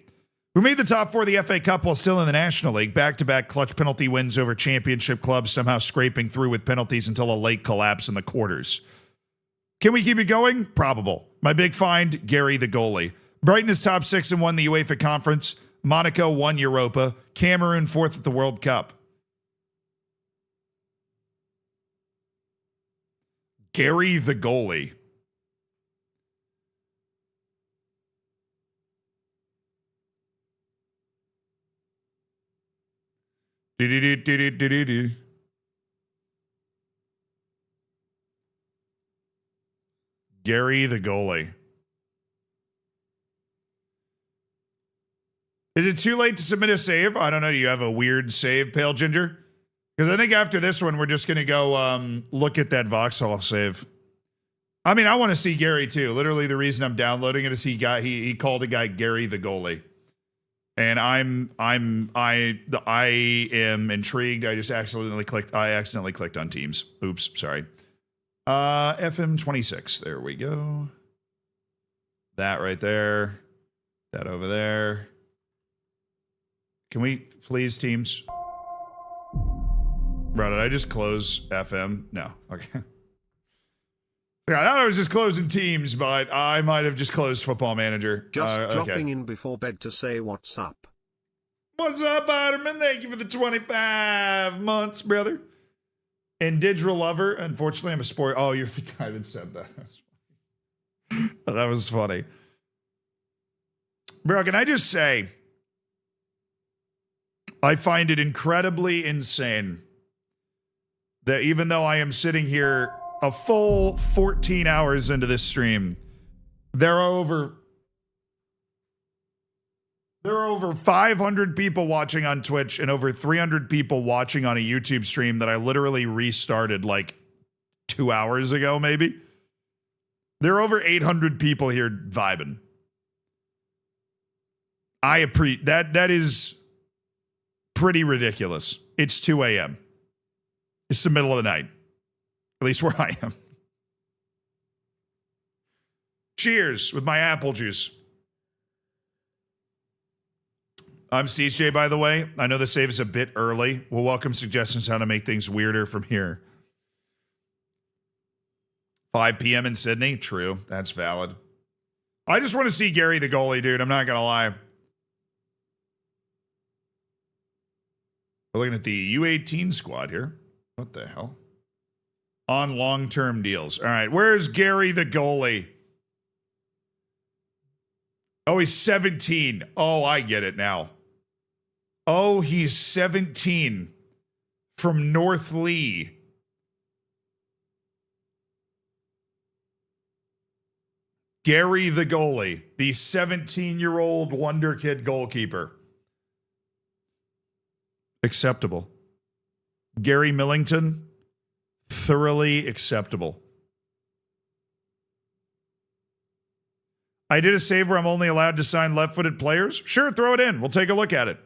We made the top 4 of the FA Cup while still in the National League. Back-to-back clutch penalty wins over championship clubs, somehow scraping through with penalties until a late collapse in the quarters. Can we keep it going? Probable. My big find, Gary the goalie. Brighton is top 6 and won the UEFA Conference. Monaco won Europa. Cameroon 4th at the World Cup. Gary the goalie. Do-do-do-do-do-do-do. Gary the goalie. Is it too late to submit a save? I don't know. Do you have a weird save, Pale Ginger? Because I think after this one, we're just going to go look at that Vauxhall save. I mean, I want to see Gary too. Literally, the reason I'm downloading it is he called a guy Gary the goalie. And I am intrigued. I accidentally clicked on Teams. Oops, sorry. FM26. There we go. That right there. That over there. Can we please, Teams? Bro, did I just close FM? No. Okay. I thought I was just closing Teams, but I might have just closed Football Manager. Just dropping okay. in before bed to say what's up. What's up, Otterman? Thank you for the 25 months, brother. And Digital Lover, unfortunately, I'm a sport. Oh, you're the guy that said that. That was funny. Bro, can I just say, I find it incredibly insane that even though I am sitting here a full 14 hours into this stream, there are over 500 people watching on Twitch and over 300 people watching on a YouTube stream that I literally restarted like 2 hours ago, maybe. There are over 800 people here vibing. I appreciate that. That is pretty ridiculous. It's 2 a.m. It's the middle of the night. At least where I am. Cheers with my apple juice. I'm CJ, by the way. I know the save is a bit early. We'll welcome suggestions how to make things weirder from here. 5 p.m. in Sydney? True. That's valid. I just want to see Gary the goalie, dude. I'm not going to lie. We're looking at the U18 squad here. What the hell? On long-term deals. All right. Where's Gary the goalie? Oh, he's 17. Oh, I get it now. Oh, he's 17 from North Lee. Gary the goalie, the 17-year-old wonder kid goalkeeper. Acceptable. Gary Millington, thoroughly acceptable. I did a save where I'm only allowed to sign left-footed players. Sure, throw it in. We'll take a look at it.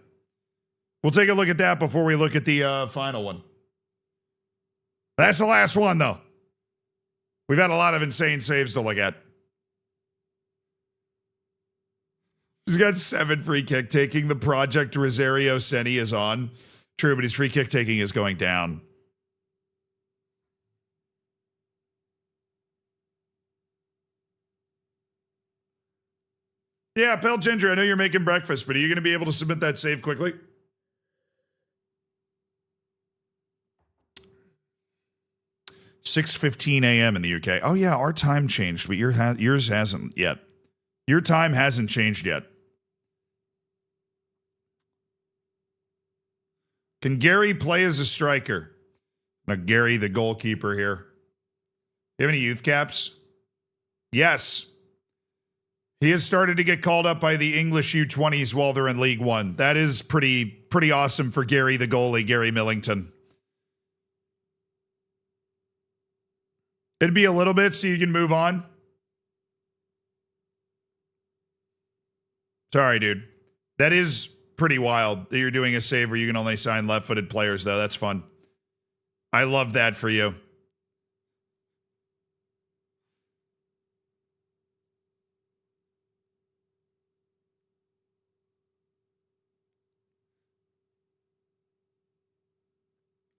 We'll take a look at that before we look at the final one. That's the last one, though. We've had a lot of insane saves to look at. He's got 7 free kick taking. The Project Rosario Seni is on. True, but his free kick taking is going down. Yeah, Pale Ginger, I know you're making breakfast, but are you going to be able to submit that save quickly? $6:15 a.m. in the UK. Oh yeah, our time changed, but yours hasn't yet. Your time hasn't changed yet. Can Gary play as a striker? Now, Gary, the goalkeeper here. You have any youth caps? Yes. He has started to get called up by the English U20s while they're in League One. That is pretty awesome for Gary, the goalie, Gary Millington. It'd be a little bit so you can move on. Sorry, dude. That is pretty wild that you're doing a save where you can only sign left-footed players, though. That's fun. I love that for you.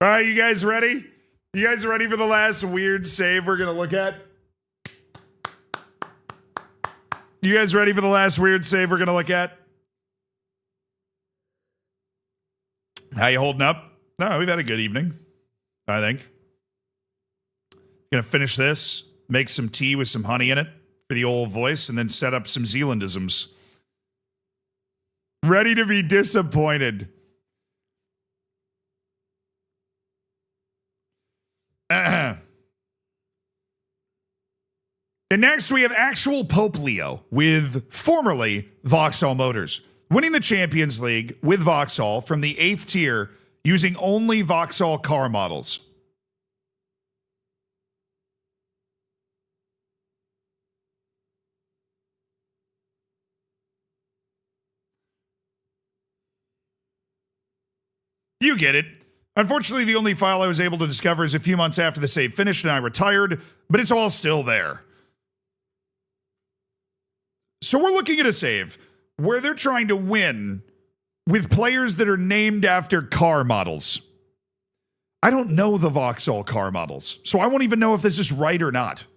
All right, you guys ready? You guys ready for the last weird save we're going to look at? You guys ready for the last weird save we're going to look at? How you holding up? No, we've had a good evening, I think. Gonna finish this, make some tea with some honey in it for the old voice, and then set up some Zealandisms. Ready to be disappointed. And next we have actual Pope Leo with formerly Vauxhall Motors, winning the Champions League with Vauxhall from the 8th tier using only Vauxhall car models. You get it. Unfortunately, the only file I was able to discover is a few months after the save finished and I retired, but it's all still there. So we're looking at a save where they're trying to win with players that are named after car models. I don't know the Vauxhall car models, so I won't even know if this is right or not.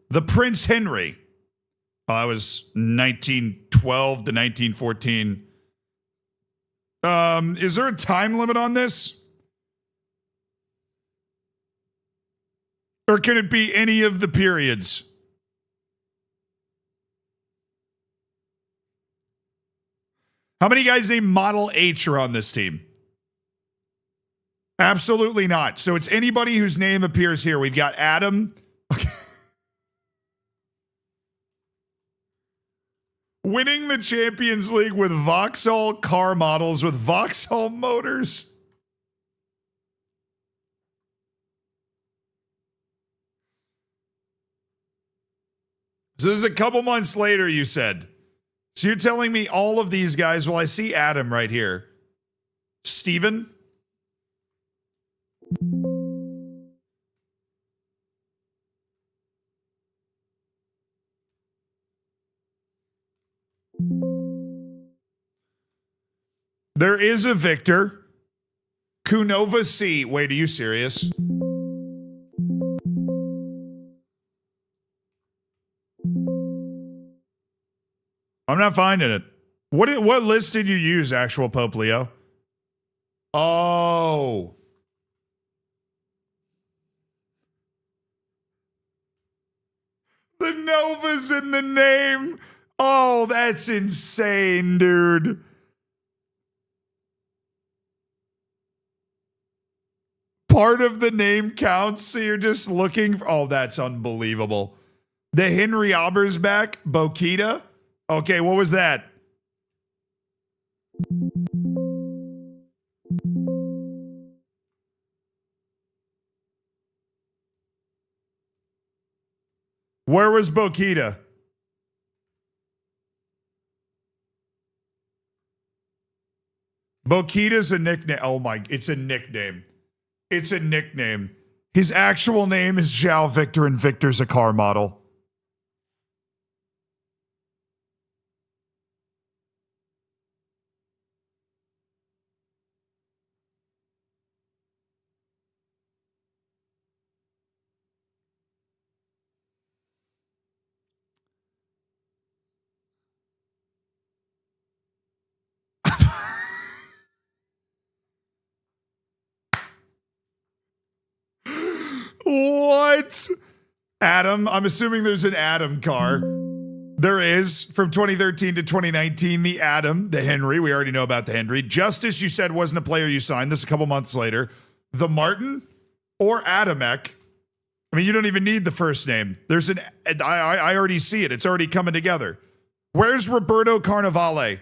The Prince Henry. I was 1912 to 1914. Is there a time limit on this? Or can it be any of the periods? How many guys named Model H are on this team? Absolutely not. So it's anybody whose name appears here. We've got Adam. Okay. Winning the Champions League with Vauxhall car models with Vauxhall Motors. So this is a couple months later, you said. So you're telling me all of these guys, well, I see Adam right here. Steven? There is a Victor. Kunova C. Wait, are you serious? I'm not finding it. What list did you use, actual Pope Leo? Oh. The Nova's in the name. Oh, that's insane, dude. Part of the name counts, so you're just looking for, oh, that's unbelievable. The Henry Aubersbach, Bokita. Okay, what was that? Where was Bokita? Bokita's a nickname. Oh my, it's a nickname. It's a nickname. His actual name is Zhao Victor, and Victor's a car model. What? Adam. I'm assuming there's an Adam car. There is, from 2013 to 2019, the Adam, the Henry. We already know about the Henry. Justice, you said, wasn't a player you signed. This a couple months later. The Martin or Adamek. I mean, you don't even need the first name. There's an, I already see it. It's already coming together. Where's Roberto Carnevale?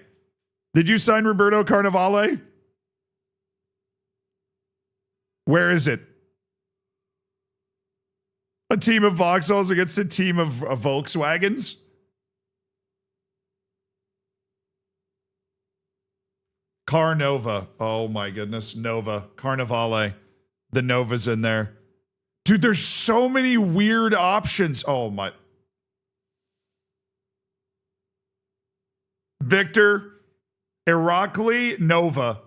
Did you sign Roberto Carnevale? Where is it? A team of Vauxhalls against a team of Volkswagens? Carnova. Oh my goodness. Nova. Carnevale. The Nova's in there. Dude, there's so many weird options. Oh my. Victor. Irakli. Nova.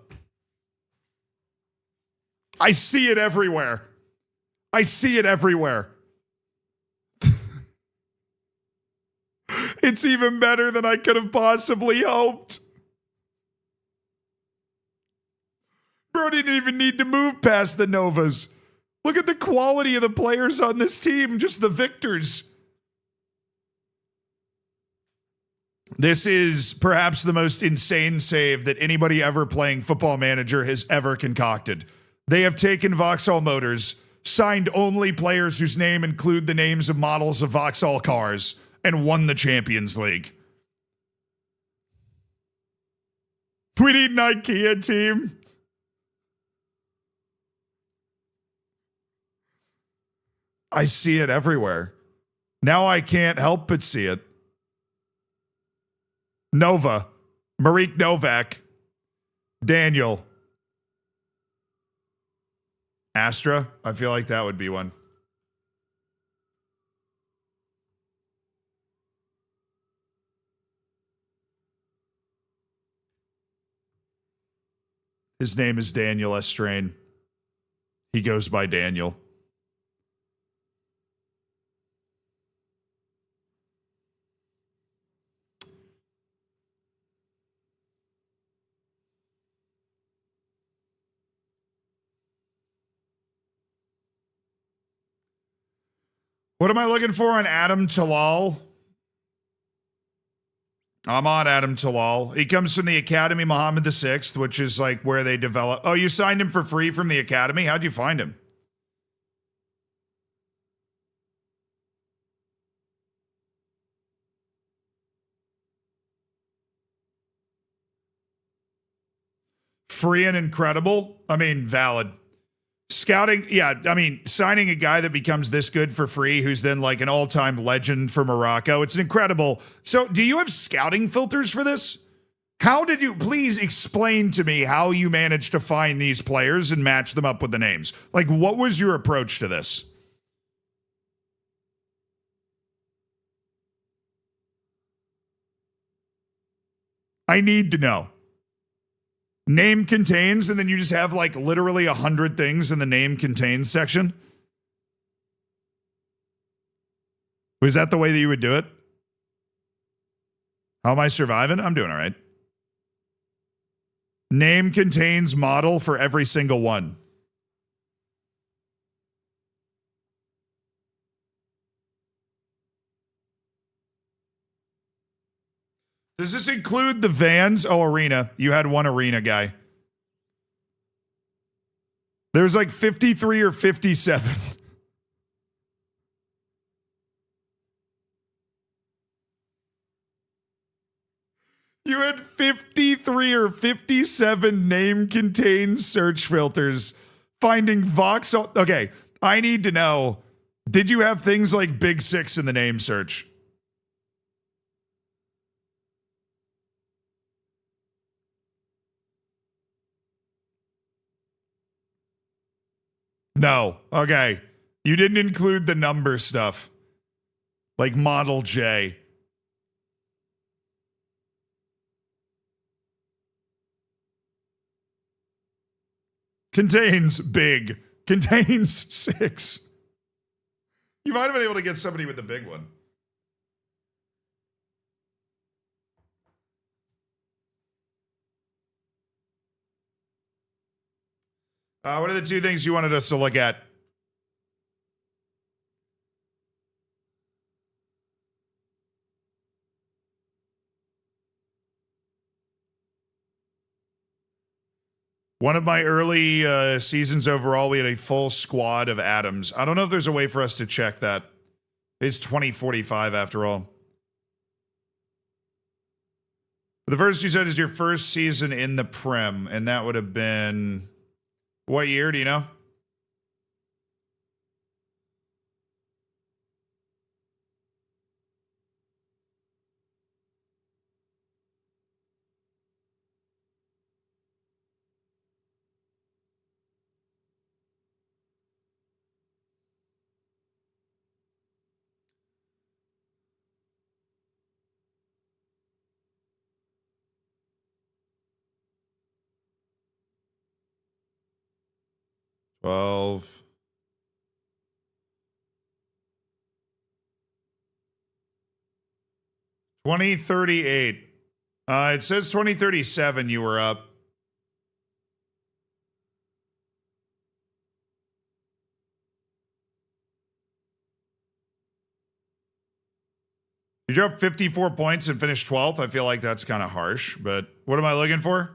I see it everywhere. I see it everywhere. It's even better than I could have possibly hoped. Bro didn't even need to move past the Novas. Look at the quality of the players on this team, just the victors. This is perhaps the most insane save that anybody ever playing Football Manager has ever concocted. They have taken Vauxhall Motors, signed only players whose name include the names of models of Vauxhall cars, and won the Champions League. We need an IKEA team. I see it everywhere. Now I can't help but see it. Nova. Marek Novak. Daniel. Astra. I feel like that would be one. His name is Daniel Estrain. He goes by Daniel. What am I looking for on Adam Talal? I'm on Adam Talal. He comes from the Academy Muhammad VI, which is like where they develop. Oh, you signed him for free from the Academy? How'd you find him? Free and incredible? I mean, valid. Scouting, yeah, I mean, signing a guy that becomes this good for free, who's then like an all-time legend for Morocco, it's incredible. So do you have scouting filters for this? How did you, please explain to me how you managed to find these players and match them up with the names? Like, what was your approach to this? I need to know. Name contains, and then you just have like literally 100 things in the name contains section. Was that the way that you would do it? How am I surviving? I'm doing all right. Name contains model for every single one. Does this include the Vans? Oh, Arena. You had one Arena guy. There's like 53 or 57. You had 53 or 57 name contains search filters. Finding Vauxhall. Okay, I need to know. Did you have things like Big Six in the name search? No. Okay. You didn't include the number stuff. Like Model J. Contains big. Contains 6. You might have been able to get somebody with the big one. What are the two things you wanted us to look at? One of my early seasons overall, we had a full squad of Adams. I don't know if there's a way for us to check that. It's 2045 after all. The first you said is your first season in the Prem, and that would have been what year? Do you know? Twelve. 2038. It says 2037 you were up. You dropped 54 points and finished 12th. I feel like that's kind of harsh, but what am I looking for?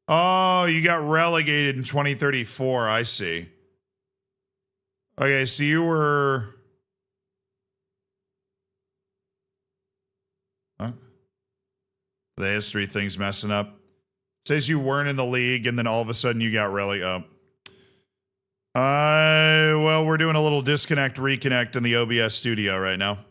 Oh, you got relegated in 2034. I see. Okay, so you were... Huh? The history thing's messing up. It says you weren't in the league, and then all of a sudden you got relegated. Well, we're doing a little disconnect, reconnect in the OBS studio right now.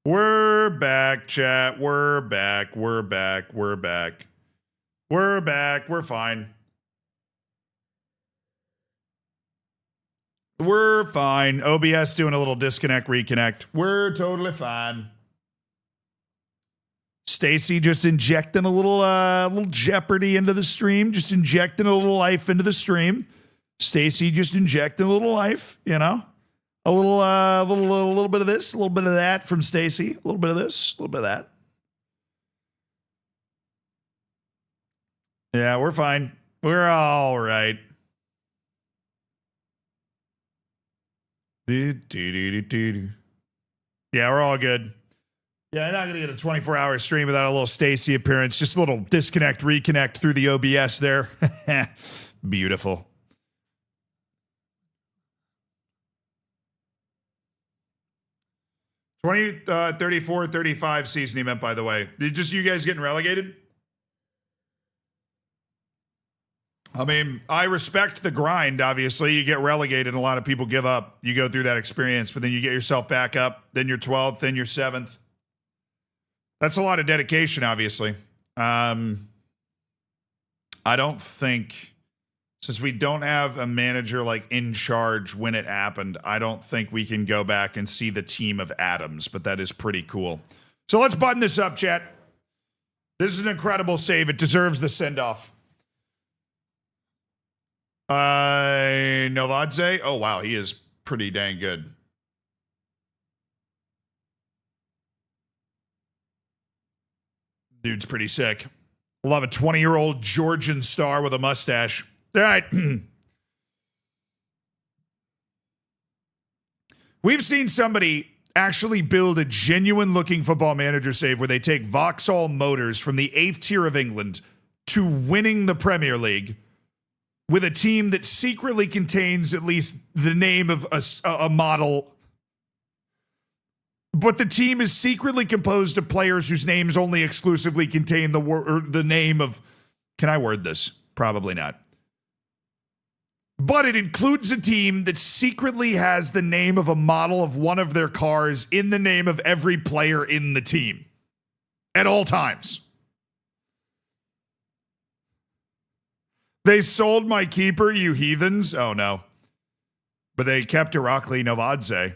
We're back, chat. We're back. We're back. We're back. We're back. We're fine. We're fine. OBS doing a little disconnect, reconnect. We're totally fine. Stacy just injecting a little Jeopardy into the stream. Just injecting a little life into the stream. Stacy just injecting a little life, you know? A little bit of this, a little bit of that from Stacy. A little bit of this, a little bit of that. Yeah, we're fine. We're all right. Yeah, we're all good. Yeah, I'm not going to get a 24-hour stream without a little Stacy appearance. Just a little disconnect, reconnect through the OBS there. Beautiful. Twenty 34, 35 season he meant, by the way. Just you guys getting relegated? I mean, I respect the grind, obviously. You get relegated and a lot of people give up. You go through that experience, but then you get yourself back up. Then you're 12th, then you're 7th. That's a lot of dedication, obviously. I don't think, since we don't have a manager like in charge when it happened, I don't think we can go back and see the team of Adams, but that is pretty cool. So let's button this up, chat. This is an incredible save. It deserves the send-off. Novadze? Oh, wow. He is pretty dang good. Dude's pretty sick. Love a 20-year-old Georgian star with a mustache. All right. We've seen somebody actually build a genuine-looking football manager save where they take Vauxhall Motors from the 8th tier of England to winning the Premier League with a team that secretly contains at least the name of a model. But the team is secretly composed of players whose names only exclusively contain the name of... Can I word this? Probably not. But it includes a team that secretly has the name of a model of one of their cars in the name of every player in the team. At all times. They sold my keeper, you heathens. Oh, no. But they kept Irakli Novadze.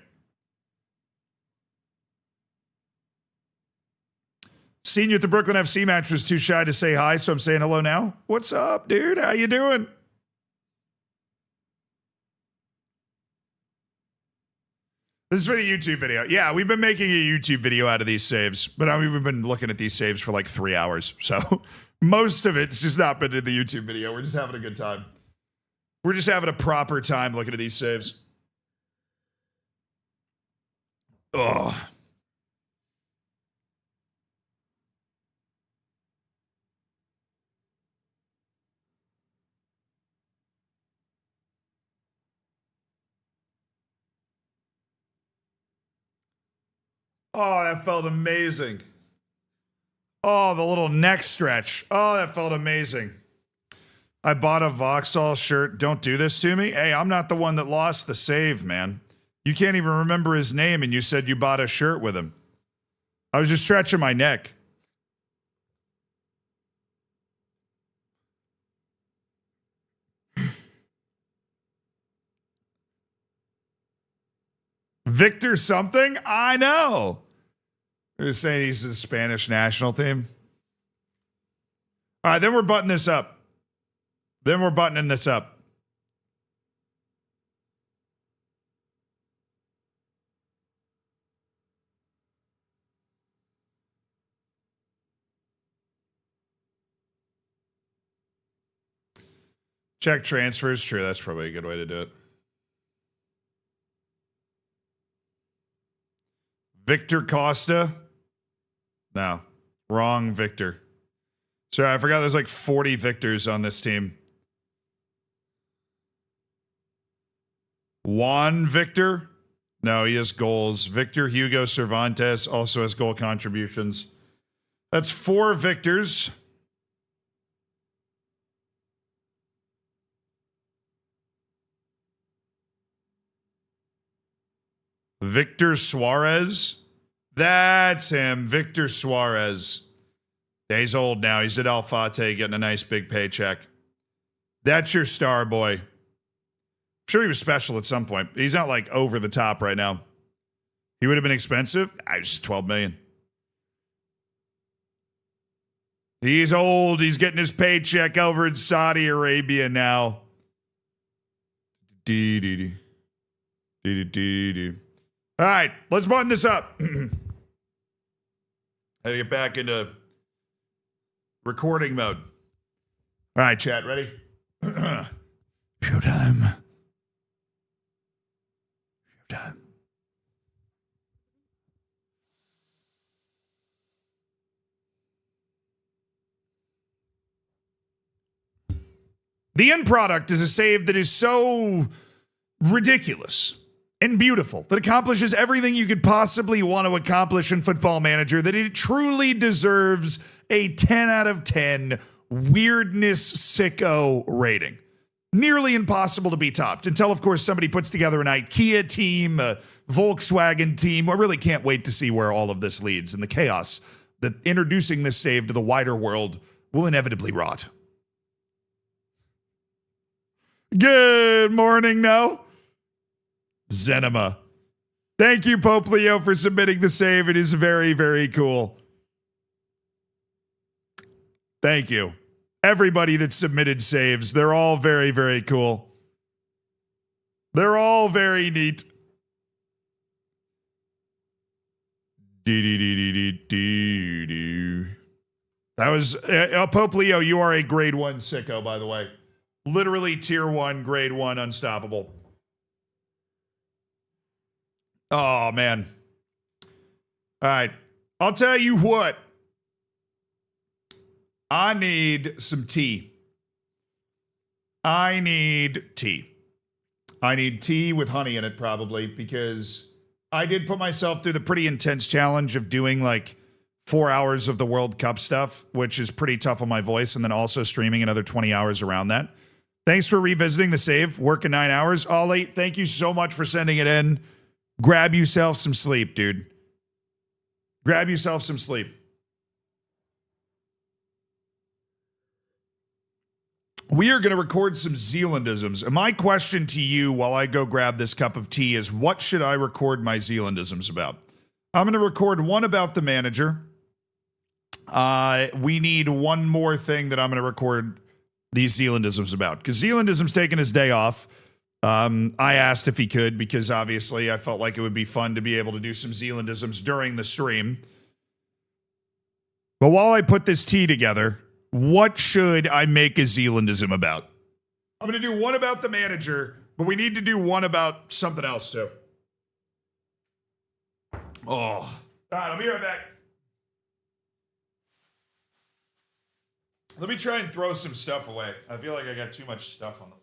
Seen you at the Brooklyn FC match, was too shy to say hi, so I'm saying hello now. What's up, dude? How you doing? This is for the YouTube video. Yeah, we've been making a YouTube video out of these saves, but I mean, we've been looking at these saves for like 3 hours. So most of it's just not been in the YouTube video. We're just having a good time. We're just having a proper time looking at these saves. Ugh. Oh, that felt amazing. Oh, the little neck stretch. Oh, that felt amazing. I bought a Vauxhall shirt. Don't do this to me. Hey, I'm not the one that lost the save, man. You can't even remember his name, and you said you bought a shirt with him. I was just stretching my neck. Victor something? I know. They're saying he's the Spanish national team. All right, then we're buttoning this up. Check transfers. True, that's probably a good way to do it. Victor Costa? No, wrong Victor. Sorry, I forgot there's like 40 Victors on this team. Juan Victor? No, he has goals. Victor Hugo Cervantes also has goal contributions. That's 4 Victors. Victor Suarez. That's him. Victor Suarez. Yeah, he's old now. He's at Alfate getting a nice big paycheck. That's your star boy. I'm sure he was special at some point. He's not like over the top right now. He would have been expensive. I was just 12 million. He's old. He's getting his paycheck over in Saudi Arabia now. All right, let's button this up. I get back into recording mode. All right, chat, ready? Showtime. Showtime. The end product is a save that is so ridiculous and beautiful that accomplishes everything you could possibly want to accomplish in Football Manager, that it truly deserves a 10 out of 10 weirdness sicko rating. Nearly impossible to be topped until, of course, somebody puts together an IKEA team, a Volkswagen team. I really can't wait to see where all of this leads and the chaos that introducing this save to the wider world will inevitably wrought. Good morning, no? Zenema. Thank you, Pope Leo, for submitting the save. It is very, very cool. Thank you. Everybody that submitted saves, they're all very, very cool. They're all very neat. That was Pope Leo. You are a grade 1 sicko, by the way. Literally tier 1, grade 1, unstoppable. Oh, man. All right. I'll tell you what. I need some tea. I need tea. I need tea with honey in it, probably, because I did put myself through the pretty intense challenge of doing like 4 hours of the World Cup stuff, which is pretty tough on my voice, and then also streaming another 20 hours around that. Thanks for revisiting the save. Working 9 hours. Ollie, thank you so much for sending it in. Grab yourself some sleep, dude. Grab yourself some sleep. We are going to record some Zealandisms. And my question to you while I go grab this cup of tea is, what should I record my Zealandisms about? I'm going to record one about the manager. We need one more thing that I'm going to record these Zealandisms about, because Zealandism's taking his day off. I asked if he could, because obviously I felt like it would be fun to be able to do some Zealandisms during the stream. But while I put this tea together, what should I make a Zealandism about? I'm going to do one about the manager, but we need to do one about something else too. Oh, all right, I'll be right back. Let me try and throw some stuff away. I feel like I got too much stuff on the floor.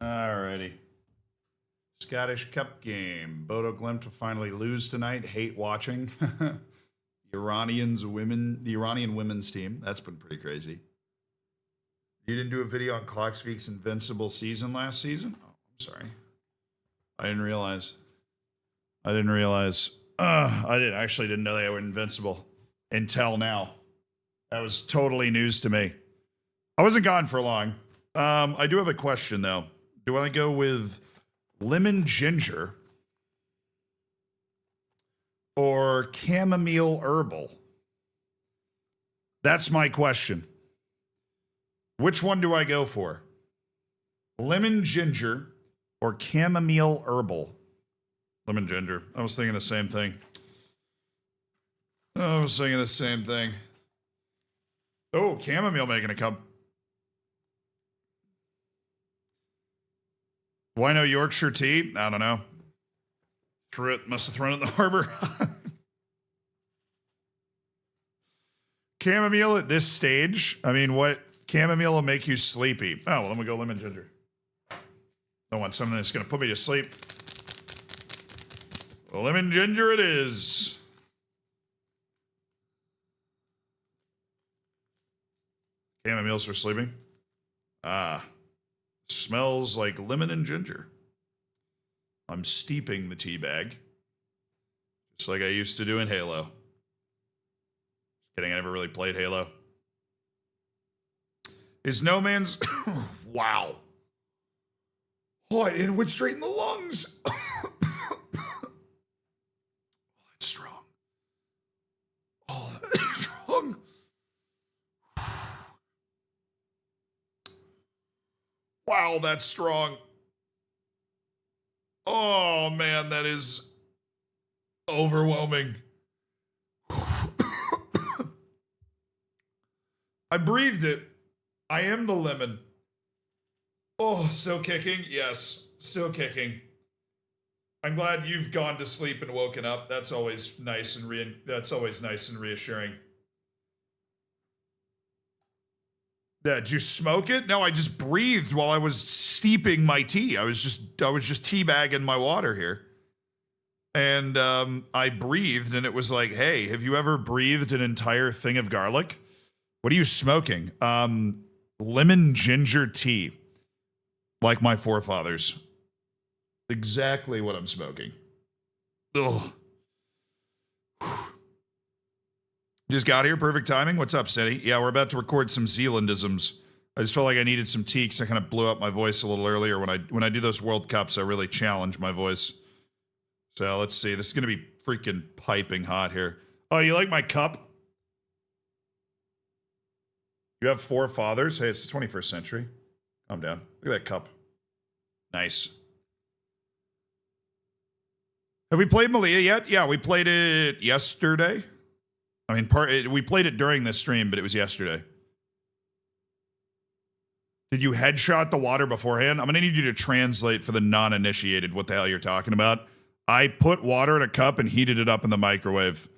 Alrighty. Scottish Cup game. Bodo Glimt will finally lose tonight. Hate watching. The Iranian women's team. That's been pretty crazy. You didn't do a video on Clockspeak's invincible season last season? Oh, I'm sorry. I didn't realize. I actually didn't know they were invincible until now. That was totally news to me. I wasn't gone for long. I do have a question though. Do I go with lemon ginger or chamomile herbal? That's my question. Which one do I go for? Lemon ginger or chamomile herbal? Lemon ginger. I was thinking the same thing. Oh, chamomile making a cup. Why no Yorkshire tea? I don't know. Must have thrown it in the harbor. Chamomile at this stage? I mean, what? Chamomile will make you sleepy. Oh, well, then we go lemon ginger. I want something that's going to put me to sleep. Well, lemon ginger it is. Chamomile for sleeping. Ah. Smells like lemon and ginger. I'm steeping the tea bag. Just like I used to do in Halo. Just kidding, I never really played Halo. Is No Man's... Wow. Oh, it went straight in the lungs. That's strong. Oh, that's strong. Wow, that's strong. Oh, man, that is overwhelming. I breathed it. I am the lemon. Oh, still kicking? Yes, still kicking. I'm glad you've gone to sleep and woken up. That's always nice and reassuring. Yeah, did you smoke it? No, I just breathed while I was steeping my tea. I was just teabagging my water here. And I breathed and it was like, hey, have you ever breathed an entire thing of garlic? What are you smoking? Lemon ginger tea. Like my forefathers. Exactly what I'm smoking. Ugh. Just got here, perfect timing. What's up, City? Yeah, we're about to record some Zealandisms. I just felt like I needed some tea because I kind of blew up my voice a little earlier. When I do those World Cups, I really challenge my voice. So let's see. This is going to be freaking piping hot here. Oh, do you like my cup? You have four fathers? Hey, it's the 21st century. Calm down. Look at that cup. Nice. Have we played Malia yet? Yeah, we played it yesterday. I mean, we played it during this stream, but it was yesterday. Did you headshot the water beforehand? I'm going to need you to translate for the non-initiated what the hell you're talking about. I put water in a cup and heated it up in the microwave.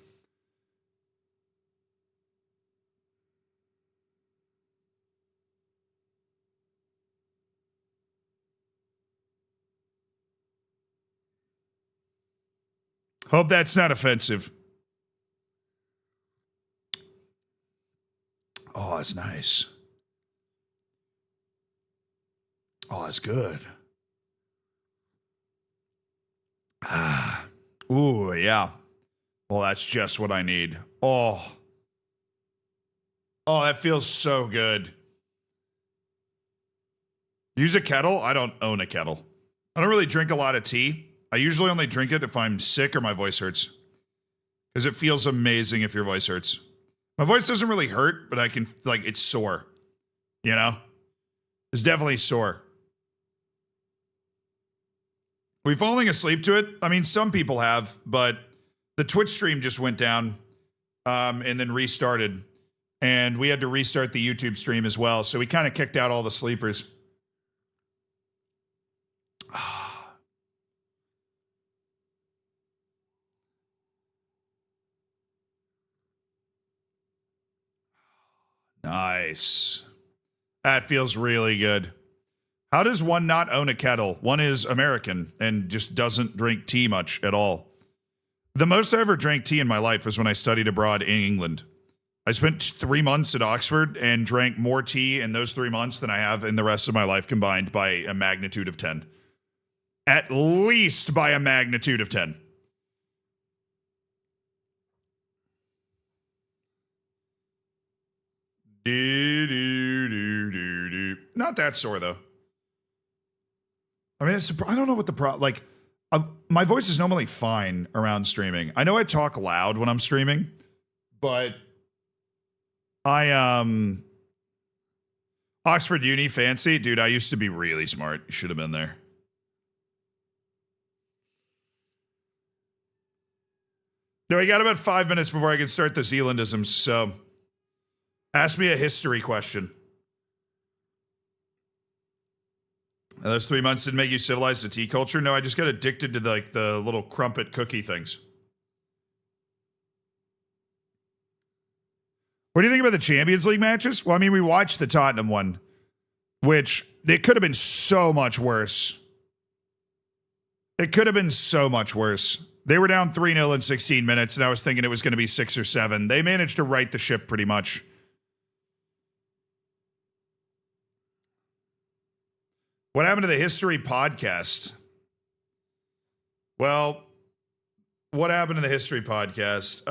Hope that's not offensive. Oh, that's nice. Oh, that's good. Ah. Ooh, yeah. Well, that's just what I need. Oh. Oh, that feels so good. Use a kettle? I don't own a kettle. I don't really drink a lot of tea. I usually only drink it if I'm sick or my voice hurts. Because it feels amazing if your voice hurts. My voice doesn't really hurt, but I can, like, it's sore. You know? It's definitely sore. Are we falling asleep to it? I mean, some people have, but the Twitch stream just went down and then restarted. And we had to restart the YouTube stream as well. So we kind of kicked out all the sleepers. Nice. That feels really good. How does one not own a kettle? One is American and just doesn't drink tea much at all. The most I ever drank tea in my life was when I studied abroad in England. I spent 3 months at Oxford and drank more tea in those 3 months than I have in the rest of my life combined by a magnitude of 10. At least by a magnitude of 10. Not that sore, though. I mean, I don't know what the problem... Like, my voice is normally fine around streaming. I know I talk loud when I'm streaming, but Oxford Uni, fancy? Dude, I used to be really smart. You should have been there. No, I got about 5 minutes before I can start the Zealandisms, so ask me a history question. Those 3 months didn't make you civilized to tea culture? No, I just got addicted to the little crumpet cookie things. What do you think about the Champions League matches? Well, I mean, we watched the Tottenham one, which it could have been so much worse. It could have been so much worse. They were down 3-0 in 16 minutes, and I was thinking it was going to be 6 or 7. They managed to right the ship pretty much. What happened to the history podcast? Well, what happened to the history podcast?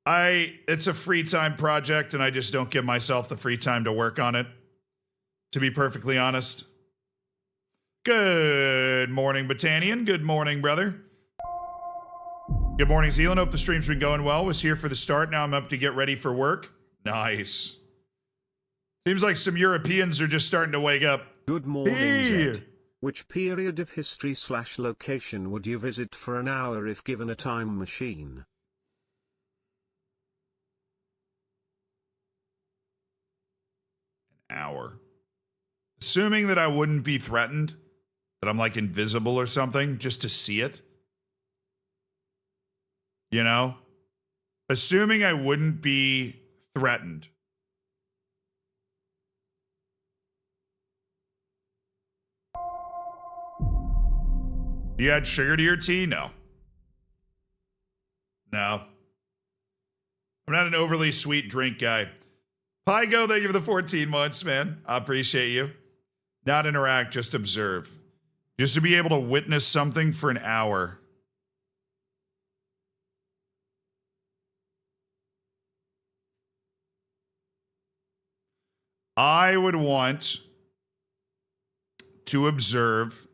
It's a free time project, and I just don't give myself the free time to work on it, to be perfectly honest. Good morning, Botanian. Good morning, brother. Good morning, Zealand. Hope the stream's been going well. Was here for the start. Now I'm up to get ready for work. Nice. Seems like some Europeans are just starting to wake up. Good morning, Hey. Zed. Which period of history/location would you visit for an hour if given a time machine? Hour. Assuming that I wouldn't be threatened, that I'm like invisible or something, just to see it. You know? Assuming I wouldn't be threatened. You add sugar to your tea? No. No. I'm not an overly sweet drink guy. Pygo, thank you for the 14 months, man. I appreciate you. Not interact, just observe. Just to be able to witness something for an hour. I would want to observe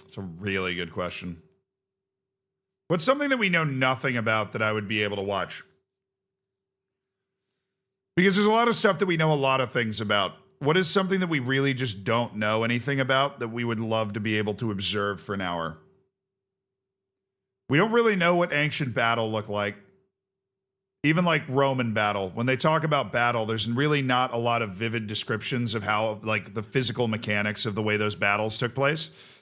It's a really good question. What's something that we know nothing about that I would be able to watch? Because there's a lot of stuff that we know a lot of things about. What is something that we really just don't know anything about that we would love to be able to observe for an hour? We don't really know what ancient battle looked like. Even like Roman battle. When they talk about battle, there's really not a lot of vivid descriptions of how, like, the physical mechanics of the way those battles took place.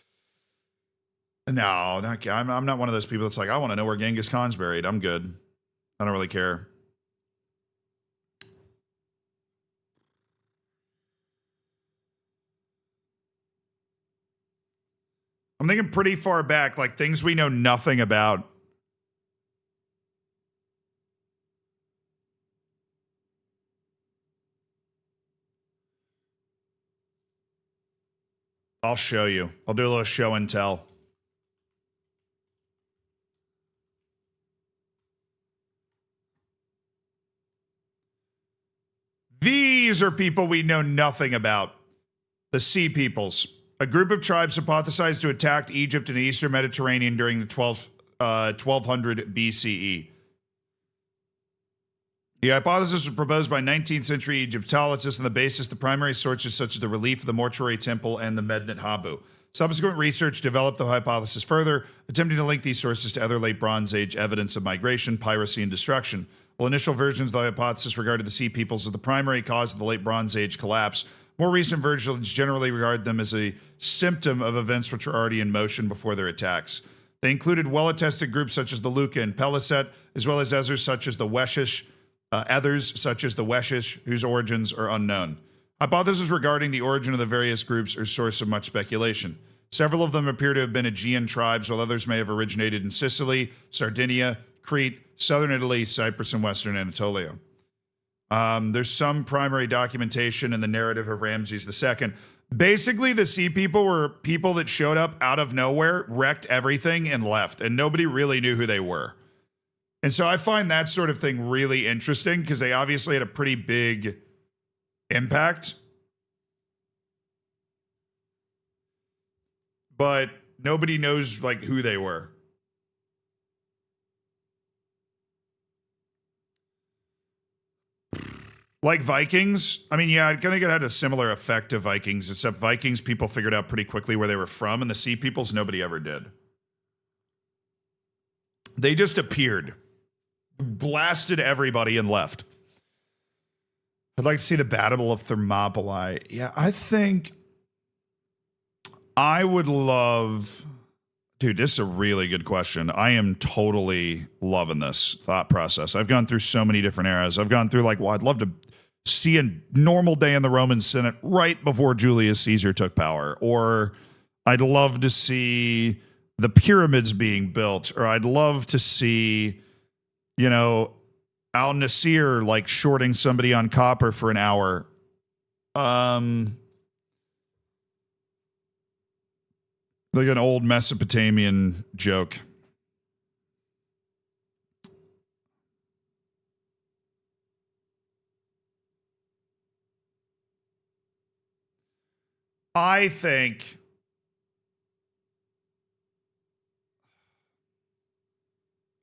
No, I'm not one of those people that's like, I want to know where Genghis Khan's buried. I'm good. I don't really care. I'm thinking pretty far back, like things we know nothing about. I'll show you. I'll do a little show and tell. These are people we know nothing about. The Sea Peoples, a group of tribes hypothesized to attack Egypt and the Eastern Mediterranean during the 1200 BCE. The hypothesis was proposed by 19th century Egyptologists, and the basis the primary sources such as the relief of the mortuary temple and the Medinet Habu. Subsequent research developed the hypothesis further, attempting to link these sources to other late Bronze Age evidence of migration, piracy, and destruction. While initial versions of the hypothesis regarded the Sea Peoples as the primary cause of the late Bronze Age collapse, more recent versions generally regard them as a symptom of events which were already in motion before their attacks. They included well-attested groups such as the Luca and Peliset, as well as others such as the Weshish, whose origins are unknown. Hypotheses regarding the origin of the various groups are source of much speculation. Several of them appear to have been Aegean tribes, while others may have originated in Sicily, Sardinia, Crete, southern Italy, Cyprus, and western Anatolia. There's some primary documentation in the narrative of Ramses II. Basically, the Sea People were people that showed up out of nowhere, wrecked everything, and left, and nobody really knew who they were. And so I find that sort of thing really interesting because they obviously had a pretty big impact. But nobody knows like who they were. Like Vikings, I mean, yeah, I think it had a similar effect to Vikings, except Vikings people figured out pretty quickly where they were from, and the Sea Peoples, nobody ever did. They just appeared, blasted everybody, and left. I'd like to see the Battle of Thermopylae. Yeah, I think I would love... Dude, this is a really good question. I am totally loving this thought process. I've gone through so many different eras. I've gone through like, well, I'd love to see a normal day in the Roman Senate right before Julius Caesar took power. Or I'd love to see the pyramids being built, or I'd love to see, you know, Al Nasir like shorting somebody on copper for an hour. Like an old Mesopotamian joke. I think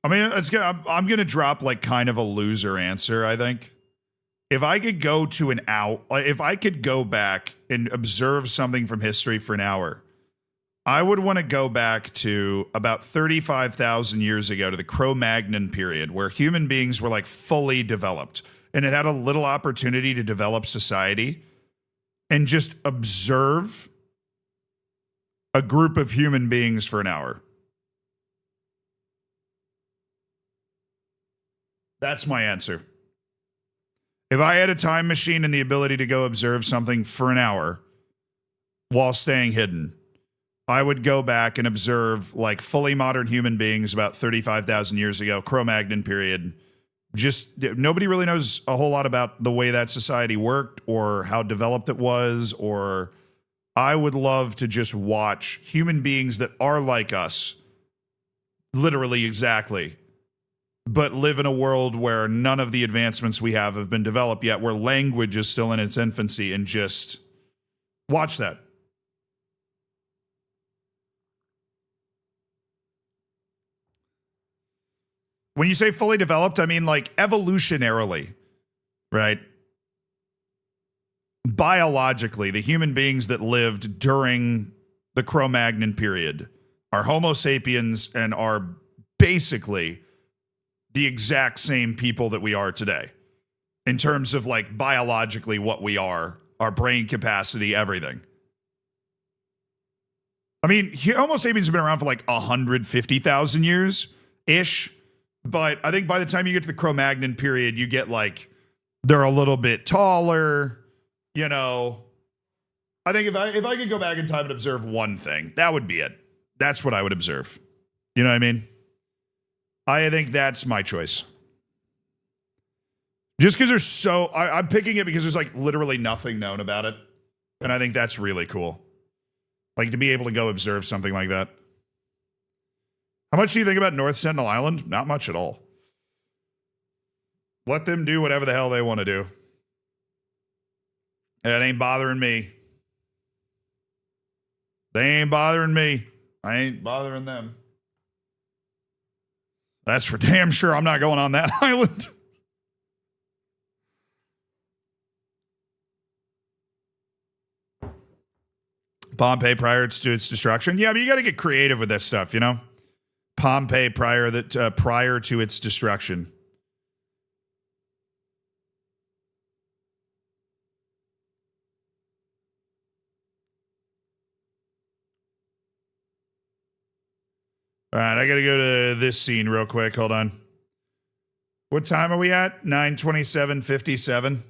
I mean, I'm going to drop like kind of a loser answer, I think. If I could go to an hour, if I could go back and observe something from history for an hour, I would want to go back to about 35,000 years ago to the Cro-Magnon period, where human beings were like fully developed and it had a little opportunity to develop society, and just observe a group of human beings for an hour. That's my answer. If I had a time machine and the ability to go observe something for an hour while staying hidden, I would go back and observe like fully modern human beings about 35,000 years ago, Cro-Magnon period. Just nobody really knows a whole lot about the way that society worked or how developed it was, or I would love to just watch human beings that are like us, literally exactly, but live in a world where none of the advancements we have been developed yet, where language is still in its infancy, and just watch that. When you say fully developed, I mean like evolutionarily, right? Biologically, the human beings that lived during the Cro-Magnon period are Homo sapiens and are basically the exact same people that we are today in terms of like biologically what we are, our brain capacity, everything. I mean, Homo sapiens have been around for like 150,000 years ish. But I think by the time you get to the Cro-Magnon period, you get like, they're a little bit taller, you know. I think if I could go back in time and observe one thing, that would be it. That's what I would observe. You know what I mean? I think that's my choice. Just because there's so, I'm picking it because there's like literally nothing known about it. And I think that's really cool. Like to be able to go observe something like that. How much do you think about North Sentinel Island? Not much at all. Let them do whatever the hell they want to do. It ain't bothering me. They ain't bothering me. I ain't bothering them. That's for damn sure. I'm not going on that island. Pompeii prior to its destruction. Yeah, but you got to get creative with this stuff, you know? Pompeii prior to its destruction. All right, I got to go to this scene real quick. Hold on. What time are we at? 9:27:57.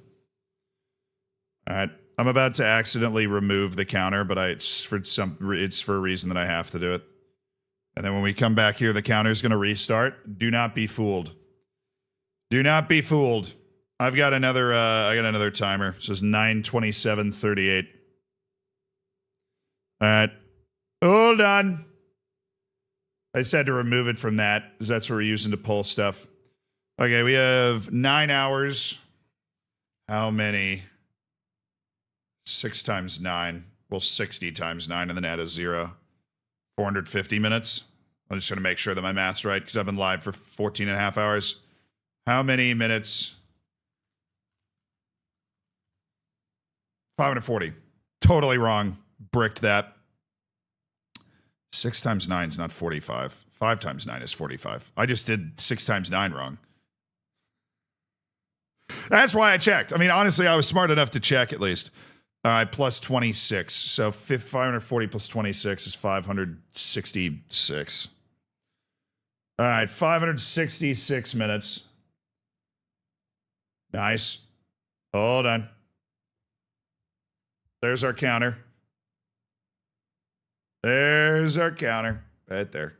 All right. I'm about to accidentally remove the counter, but it's for a reason that I have to do it. And then when we come back here, the counter is going to restart. Do not be fooled. Do not be fooled. I've got another timer. It says 9:27:38. All right. Hold on. I just had to remove it from that because that's what we're using to pull stuff. Okay, we have 9 hours. How many? 6 times 9. Well, 60 times 9 and then add a 0. 450 minutes. I'm just going to make sure that my math's right because I've been live for 14 and a half hours. How many minutes? 540. Totally wrong. Bricked that. 6 times 9 is not 45. 5 times 9 is 45. I just did 6 times 9 wrong. That's why I checked. I mean, honestly, I was smart enough to check at least. All right, plus 26. So 540 plus 26 is 566. All right, 566 minutes. Nice. Hold on. There's our counter. There's our counter. Right there.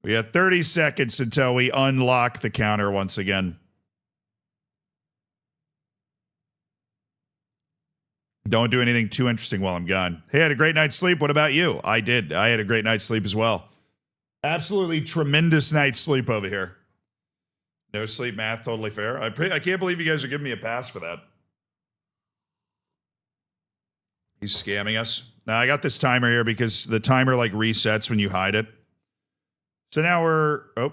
We have 30 seconds until we unlock the counter once again. Don't do anything too interesting while I'm gone. Hey, I had a great night's sleep. What about you? I did. I had a great night's sleep as well. Absolutely tremendous night's sleep over here. No sleep math, totally fair. I can't believe you guys are giving me a pass for that. He's scamming us. Now, I got this timer here because the timer like resets when you hide it. So now we're... Oh.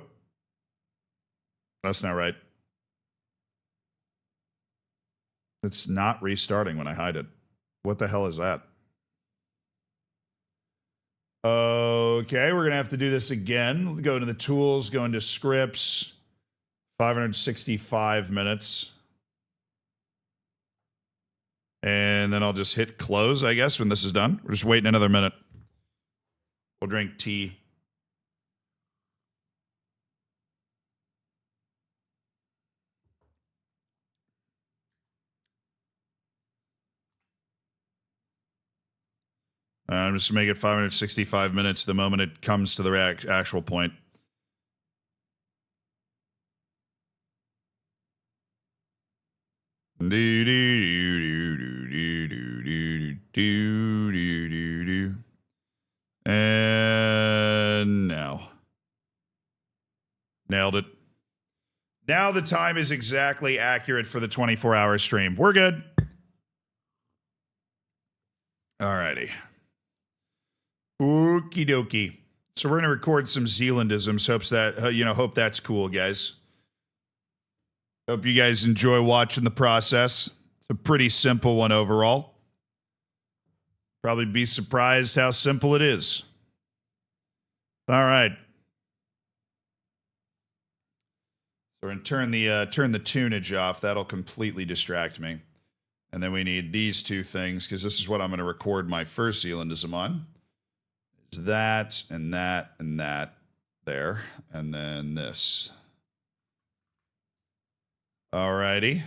That's not right. It's not restarting when I hide it. What the hell is that? Okay, we're going to have to do this again. Go into the tools, go into scripts. 565 minutes. And then I'll just hit close, I guess, when this is done. We're just waiting another minute. We'll drink tea. I'm just going to make it 565 minutes the moment it comes to the actual point. And now. Nailed it. Now the time is exactly accurate for the 24-hour stream. We're good. Alrighty. Okie dokie. So we're going to record some Zealandisms. Hope that's cool, guys. Hope you guys enjoy watching the process. It's a pretty simple one overall. Probably be surprised how simple it is. All right. So we're going to turn the tunage off. That'll completely distract me. And then we need these two things because this is what I'm going to record my first Zealandism on. Is that and that and that there. And then this. Alrighty.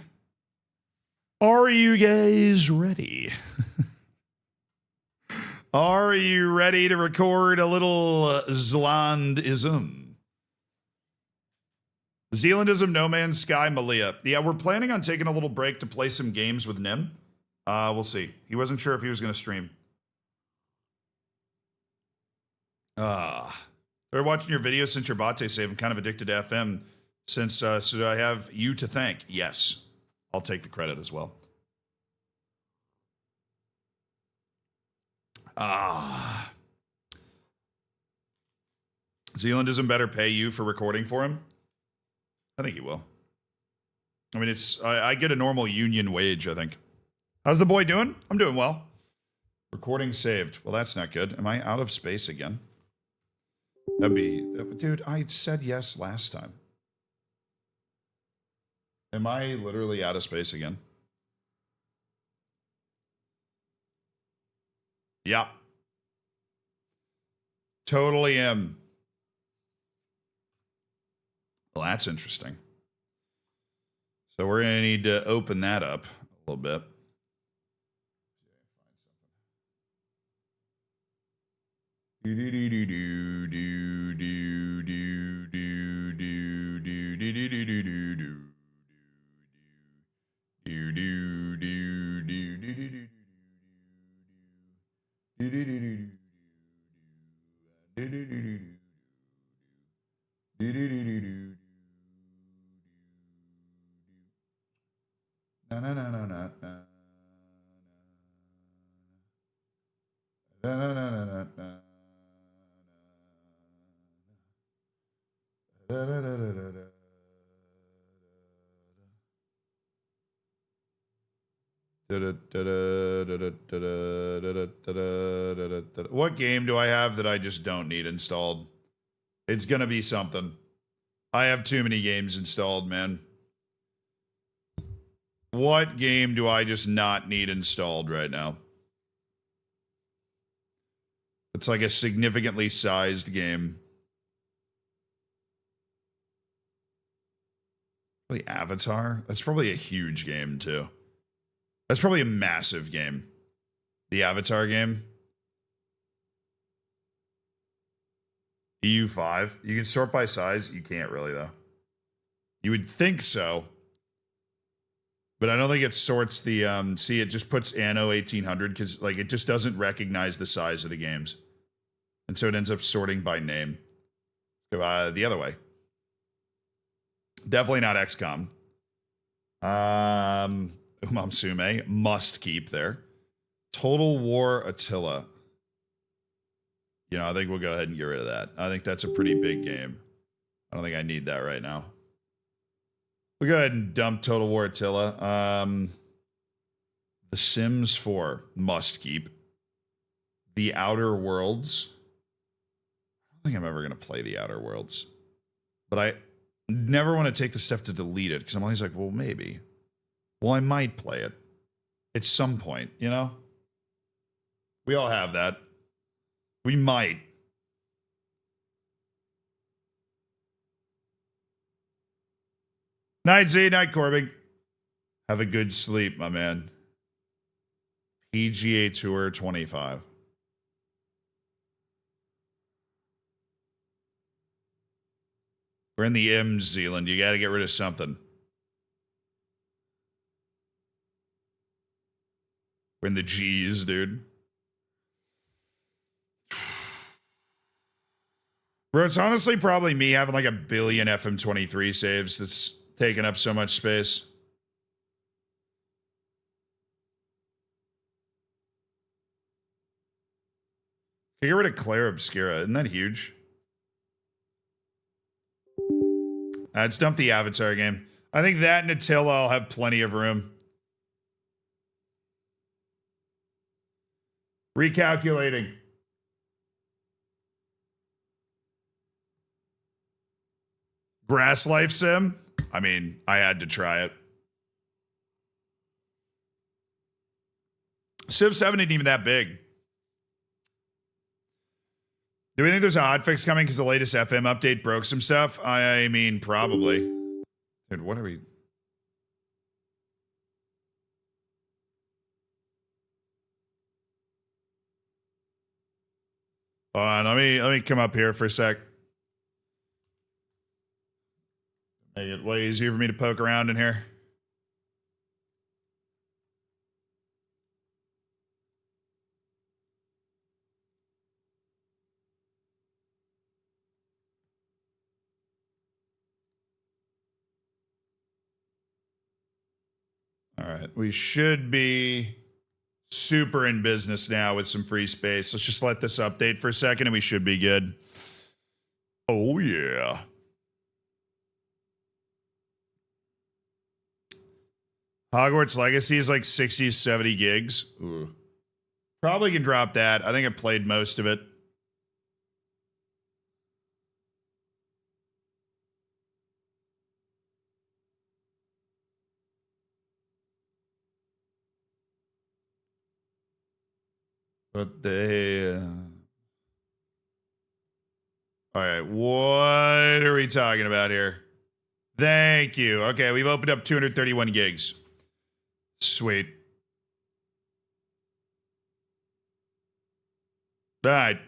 Are you guys ready? Are you ready to record a little Zealandism? Zealandism, No Man's Sky, Malia. Yeah, we're planning on taking a little break to play some games with Nim. We'll see. He wasn't sure if he was going to stream. Been watching your videos since your Bate save. I'm kind of addicted to FM. So do I have you to thank? Yes. I'll take the credit as well. Zealandism better pay you for recording for him? I think he will. I mean, I get a normal union wage, I think. How's the boy doing? I'm doing well. Recording saved. Well, that's not good. Am I out of space again? Dude, I said yes last time. Am I literally out of space again? Yeah. Totally am. Well, that's interesting. So we're going to need to open that up a little bit. What game do I have that I just don't need installed? It's gonna be something. I have too many games installed, man. What game do I just not need installed right now? It's like a significantly sized game. Probably Avatar? That's probably a huge game, too. That's probably a massive game. The Avatar game. EU5. You can sort by size. You can't really, though. You would think so. But I don't think it sorts the, see, it just puts Anno 1800 because, like, it just doesn't recognize the size of the games. And so it ends up sorting by name. So, the other way. Definitely not XCOM. Umam Sume, must keep there. Total War Attila. You know, I think we'll go ahead and get rid of that. I think that's a pretty big game. I don't think I need that right now. We'll go ahead and dump Total War Attila. The Sims 4, must keep. The Outer Worlds. I don't think I'm ever going to play The Outer Worlds. But I never want to take the step to delete it because I'm always like, well, maybe. Well, I might play it at some point, you know? We all have that. We might. Night Z, night Corbin. Have a good sleep, my man. PGA Tour 25. We're in the M's, Zealand. You got to get rid of something. We're in the G's, dude. Bro, it's honestly probably me having like a billion FM23 saves that's taking up so much space. Get rid of Claire Obscura. Isn't that huge? Let's dump the Avatar game. I think that and Attila I'll have plenty of room. Recalculating. Grass Life Sim? I mean, I had to try it. Civ 7 ain't even that big. Do we think there's a hotfix coming because the latest FM update broke some stuff? I mean, probably. Dude, what are we... Hold on, let me come up here for a sec. Make it way easier for me to poke around in here. All right, we should be super in business now with some free space. Let's just let this update for a second and we should be good. Oh, yeah. Hogwarts Legacy is like 60, 70 gigs. Ooh. Probably can drop that. I think I played most of it. But they... All right, what are we talking about here? Thank you. Okay, we've opened up 231 gigs. Sweet. All right.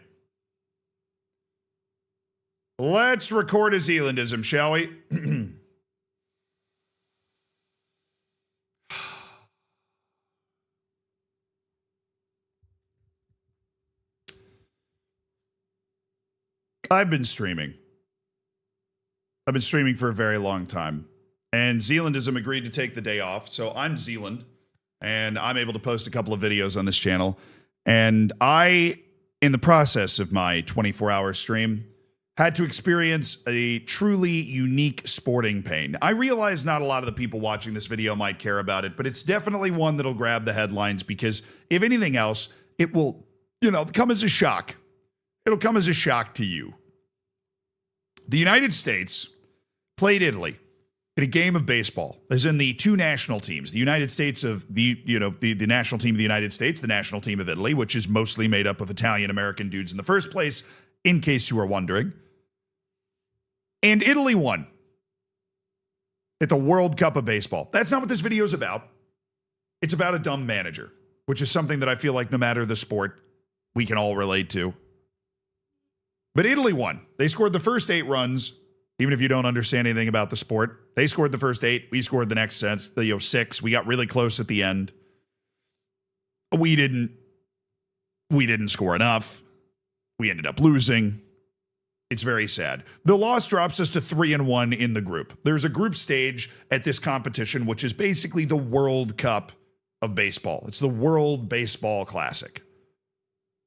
Let's record a Zealandism, shall we? I've been streaming. I've been streaming for a very long time. And Zealandism agreed to take the day off. So I'm Zealand. And I'm able to post a couple of videos on this channel. And I, in the process of my 24-hour stream, had to experience a truly unique sporting pain. I realize not a lot of the people watching this video might care about it, but it's definitely one that'll grab the headlines because if anything else, it will, come as a shock. It'll come as a shock to you. The United States played Italy in a game of baseball, as in the two national teams, the United States of the national team of the United States, the national team of Italy, which is mostly made up of Italian-American dudes in the first place, in case you are wondering. And Italy won at the World Cup of Baseball. That's not what this video is about. It's about a dumb manager, which is something that I feel like no matter the sport, we can all relate to. But Italy won. They scored the first 8 runs, even if you don't understand anything about the sport. They scored the first 8. We scored the next set, 6. We got really close at the end. We didn't score enough. We ended up losing. It's very sad. The loss drops us to 3-1 in the group. There's a group stage at this competition, which is basically the World Cup of baseball. It's the World Baseball Classic.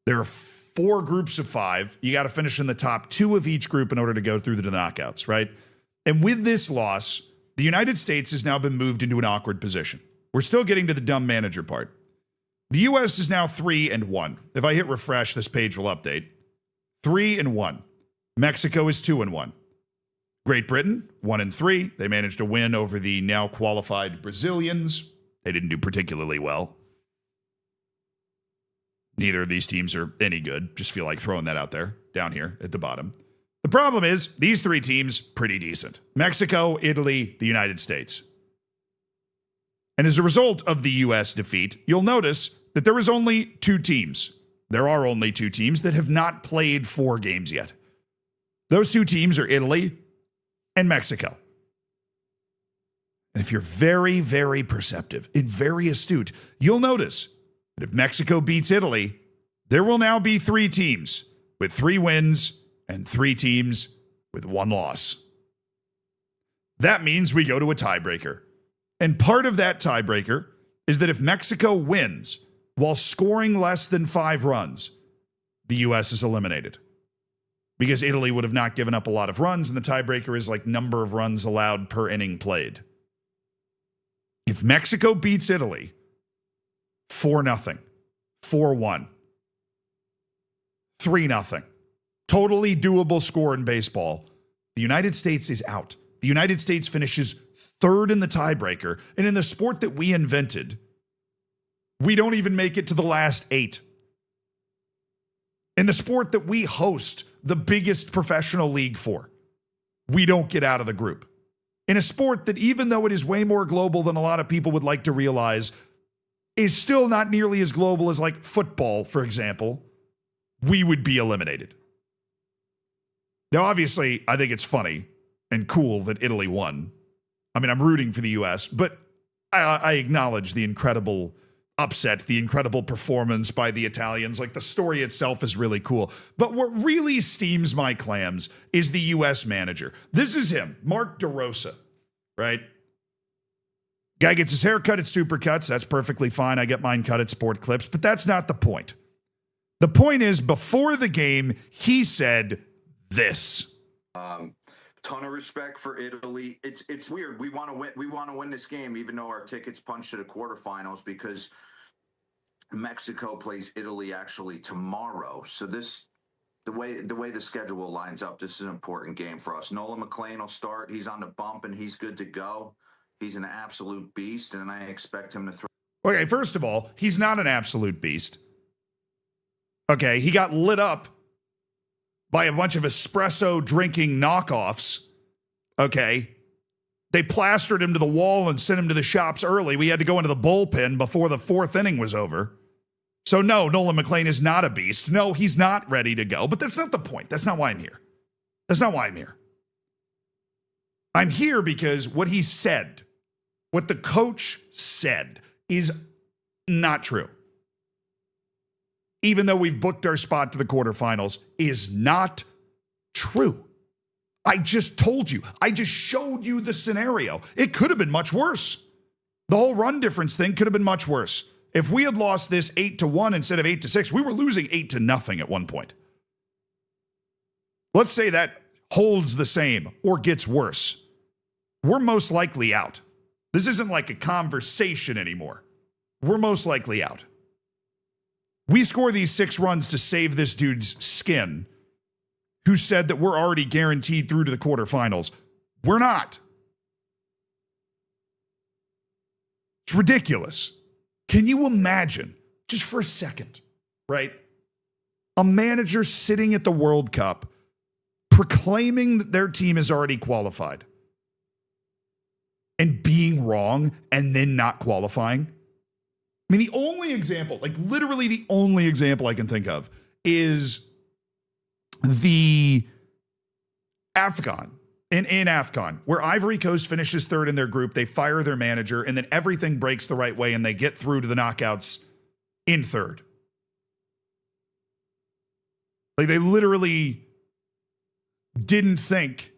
There are 4 groups of 5. You got to finish in the top 2 of each group in order to go through the knockouts, right? And with this loss, the United States has now been moved into an awkward position. We're still getting to the dumb manager part. The U.S. is now 3-1. If I hit refresh, this page will update. 3-1. Mexico is 2-1. Great Britain, 1-3. They managed to win over the now qualified Brazilians. They didn't do particularly well. Neither of these teams are any good. Just feel like throwing that out there, down here at the bottom. The problem is, these 3 teams, pretty decent. Mexico, Italy, the United States. And as a result of the U.S. defeat, you'll notice that there is only 2 teams. There are only 2 teams that have not played 4 games yet. Those 2 teams are Italy and Mexico. And if you're very, very perceptive and very astute, you'll notice that if Mexico beats Italy, there will now be 3 teams with 3 wins and 3 teams with 1 loss. That means we go to a tiebreaker. And part of that tiebreaker is that if Mexico wins while scoring less than 5 runs, the U.S. is eliminated. Because Italy would have not given up a lot of runs, and the tiebreaker is like number of runs allowed per inning played. If Mexico beats Italy 4-0, 4-1, 3-0, totally doable score in baseball, the United States is out. The United States finishes 3rd in the tiebreaker, and in the sport that we invented, we don't even make it to the last 8. In the sport that we host the biggest professional league for, we don't get out of the group. In a sport that, even though it is way more global than a lot of people would like to realize, is still not nearly as global as like football, for example, we would be eliminated. Now, obviously, I think it's funny and cool that Italy won. I mean, I'm rooting for the U.S., but I acknowledge the incredible upset, the incredible performance by the Italians. Like, the story itself is really cool. But what really steams my clams is the U.S. manager. This is him, Mark DeRosa, right? Guy gets his hair cut at Supercuts. That's perfectly fine. I get mine cut at Sport Clips, but that's not the point. The point is, before the game, he said this. Ton of respect for Italy. It's weird. We want to win. We want to win this game, even though our tickets punched to the quarterfinals, because Mexico plays Italy actually tomorrow. So the way the schedule lines up, this is an important game for us. Nolan McLean will start. He's on the bump and he's good to go. He's an absolute beast, and I expect him to throw. Okay, first of all, he's not an absolute beast. Okay, he got lit up by a bunch of espresso drinking knockoffs. Okay. They plastered him to the wall and sent him to the shops early. We had to go into the bullpen before the 4th inning was over. So no, Nolan McLean is not a beast. No, he's not ready to go. But that's not the point. That's not why I'm here. That's not why I'm here. I'm here because what he said, what the coach said, is not true. Even though we've booked our spot to the quarterfinals, is not true. I just told you. I just showed you the scenario. It could have been much worse. The whole run difference thing could have been much worse. If we had lost this 8-1 instead of 8-6, we were losing 8-0 at one point. Let's say that holds the same or gets worse. We're most likely out. This isn't like a conversation anymore. We're most likely out. We score these 6 runs to save this dude's skin, who said that we're already guaranteed through to the quarterfinals. We're not. It's ridiculous. Can you imagine, just for a second, right? A manager sitting at the World Cup proclaiming that their team is already qualified and being wrong and then not qualifying? I mean, the only example, like literally the only example I can think of is the AFCON, in AFCON, where Ivory Coast finishes third in their group, they fire their manager, and then everything breaks the right way, and they get through to the knockouts in third. Like, they literally didn't think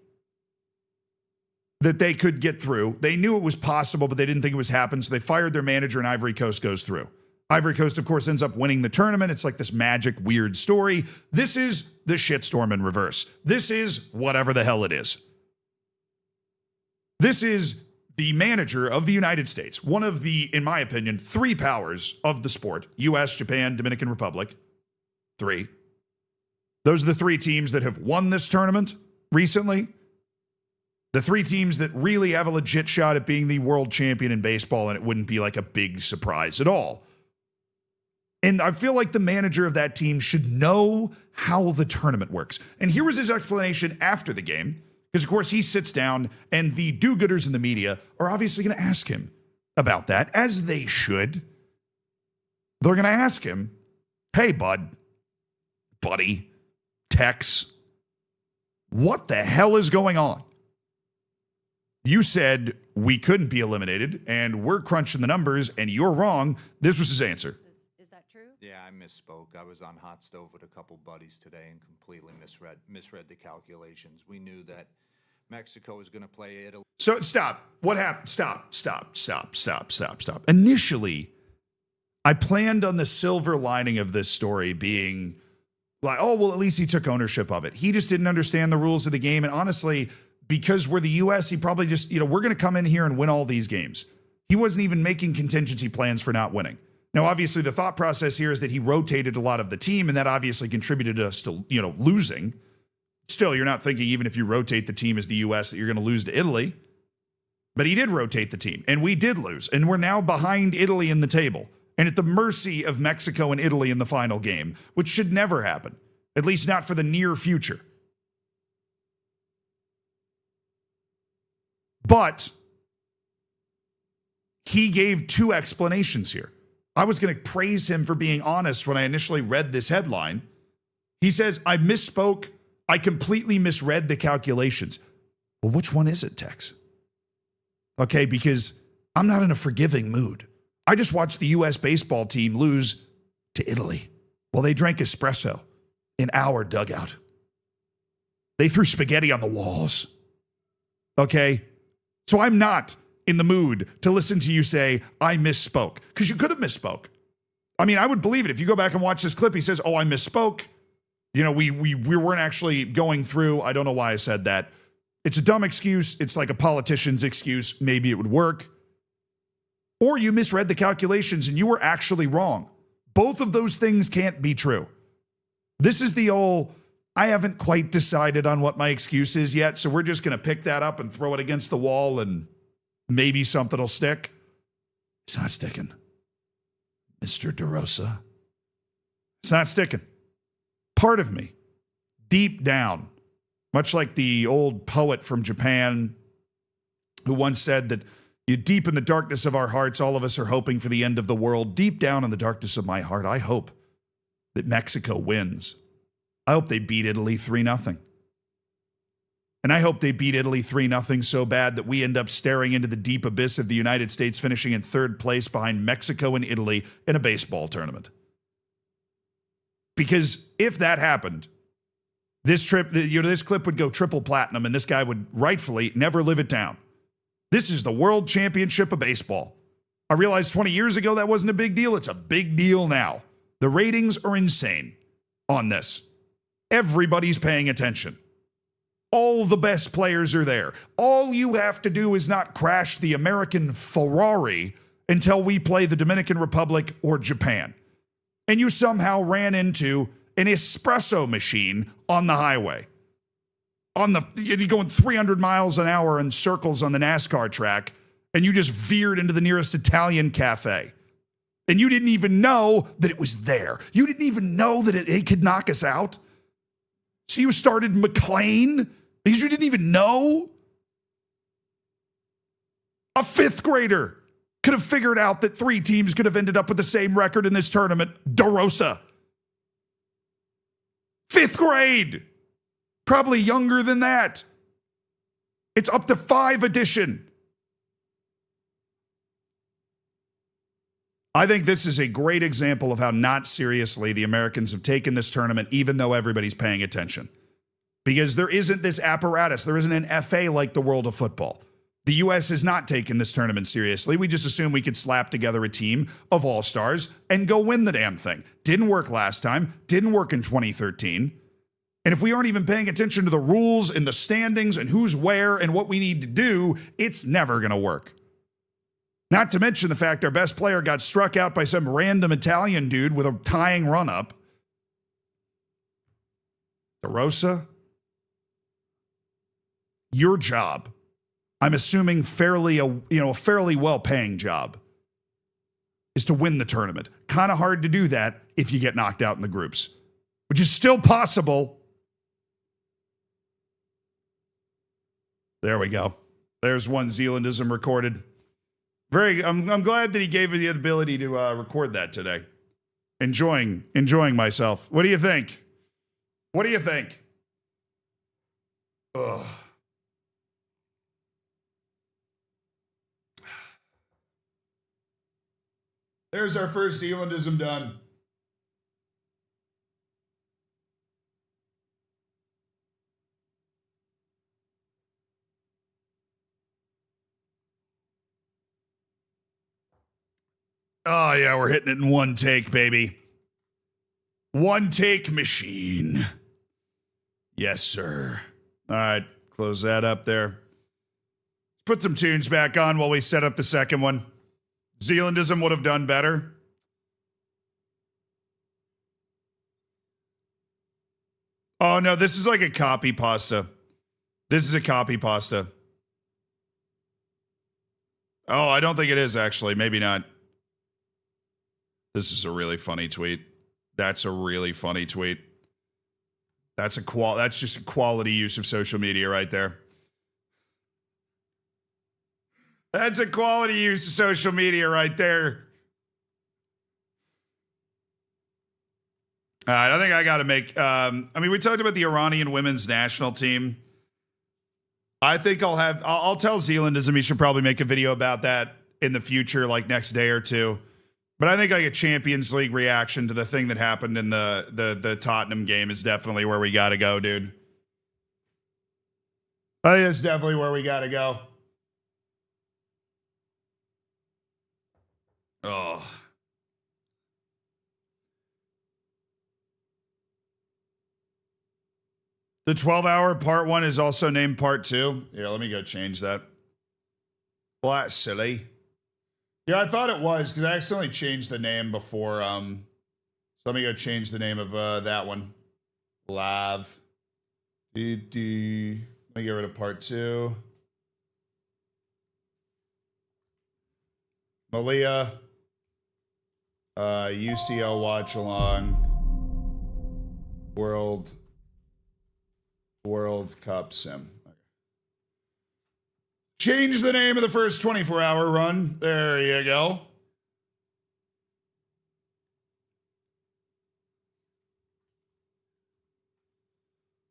that they could get through. They knew it was possible, but they didn't think it was happening, so they fired their manager, and Ivory Coast goes through. Ivory Coast, of course, ends up winning the tournament. It's like this magic, weird story. This is the shitstorm in reverse. This is whatever the hell it is. This is the manager of the United States, one of the, in my opinion, three powers of the sport: US, Japan, Dominican Republic. Three. Those are the three teams that have won this tournament recently. The three teams that really have a legit shot at being the world champion in baseball, and it wouldn't be like a big surprise at all. And I feel like the manager of that team should know how the tournament works. And here was his explanation after the game, because, of course, he sits down, and the do-gooders in the media are obviously going to ask him about that, as they should. They're going to ask him, hey, buddy, Tex, what the hell is going on? You said we couldn't be eliminated, and we're crunching the numbers, and you're wrong. This was his answer. Is that true? Yeah, I misspoke. I was on Hot Stove with a couple buddies today and completely misread the calculations. We knew that Mexico was going to play Italy. So stop. What happened? Stop. Initially, I planned on the silver lining of this story being like, oh, well, at least he took ownership of it. He just didn't understand the rules of the game. And honestly, because we're the U.S., he probably just, we're going to come in here and win all these games. He wasn't even making contingency plans for not winning. Now, obviously, the thought process here is that he rotated a lot of the team, and that obviously contributed to us to, losing. Still, you're not thinking, even if you rotate the team as the U.S., that you're going to lose to Italy. But he did rotate the team, and we did lose. And we're now behind Italy in the table and at the mercy of Mexico and Italy in the final game, which should never happen, at least not for the near future. But he gave two explanations here. I was going to praise him for being honest when I initially read this headline. He says, I misspoke. I completely misread the calculations. Well, which one is it, Tex? Okay, because I'm not in a forgiving mood. I just watched the U.S. baseball team lose to Italy while they drank espresso in our dugout. They threw spaghetti on the walls. Okay? So I'm not in the mood to listen to you say, I misspoke. Because you could have misspoke. I mean, I would believe it. If you go back and watch this clip, he says, oh, I misspoke. We weren't actually going through. I don't know why I said that. It's a dumb excuse. It's like a politician's excuse. Maybe it would work. Or you misread the calculations and you were actually wrong. Both of those things can't be true. This is the old, I haven't quite decided on what my excuse is yet, so we're just going to pick that up and throw it against the wall and maybe something will stick. It's not sticking. Mr. DeRosa. It's not sticking. Part of me, deep down, much like the old poet from Japan who once said that deep in the darkness of our hearts, all of us are hoping for the end of the world. Deep down in the darkness of my heart, I hope that Mexico wins. I hope they beat Italy 3-0. And I hope they beat Italy 3-0 so bad that we end up staring into the deep abyss of the United States finishing in third place behind Mexico and Italy in a baseball tournament. Because if that happened, this clip would go triple platinum and this guy would rightfully never live it down. This is the World Championship of Baseball. I realized 20 years ago that wasn't a big deal. It's a big deal now. The ratings are insane on this. Everybody's paying attention. All the best players are there. All you have to do is not crash the American Ferrari until we play the Dominican Republic or Japan. And you somehow ran into an espresso machine on the highway. You're going 300 miles an hour in circles on the NASCAR track, and you just veered into the nearest Italian cafe. And you didn't even know that it was there. You didn't even know that it could knock us out. So you started McLean because you didn't even know. A fifth grader could have figured out that three teams could have ended up with the same record in this tournament. DeRosa. Fifth grade. Probably younger than that. It's up to 5 edition. I think this is a great example of how not seriously the Americans have taken this tournament, even though everybody's paying attention. Because there isn't this apparatus. There isn't an FA like the world of football. The U.S. has not taken this tournament seriously. We just assumed we could slap together a team of all-stars and go win the damn thing. Didn't work last time. Didn't work in 2013. And if we aren't even paying attention to the rules and the standings and who's where and what we need to do, it's never going to work. Not to mention the fact our best player got struck out by some random Italian dude with a tying run-up. De Rosa, your job, I'm assuming a fairly well-paying job, is to win the tournament. Kind of hard to do that if you get knocked out in the groups, which is still possible. There we go. There's one Zealandism recorded. I'm glad that he gave me the ability to record that today. Enjoying myself. What do you think? What do you think? Ugh. There's our first Zealandism done. Oh, yeah, we're hitting it in one take, baby. One take machine. Yes, sir. All right, close that up there. Put some tunes back on while we set up the second one. Zealandism would have done better. Oh, no, this is like a copy pasta. This is a copy pasta. Oh, I don't think it is, actually. Maybe not. This is a really funny tweet. That's a really funny tweet. That's just a quality use of social media right there. That's a quality use of social media right there. All right, I think I got to make... we talked about the Iranian women's national team. I think I'll tell Zealandism he should probably make a video about that in the future, like next day or two. But I think like a Champions League reaction to the thing that happened in the Tottenham game is definitely where we got to go, dude. I think it's definitely where we got to go. Oh. The 12-hour part 1 is also named part 2. Yeah, let me go change that. Well, that's silly. Yeah, I thought it was because I accidentally changed the name before. So let me go change the name of that one. Live. Let me get rid of part 2. Malia. UCL watch along. World Cup sim. Change the name of the first 24-hour run. There you go. All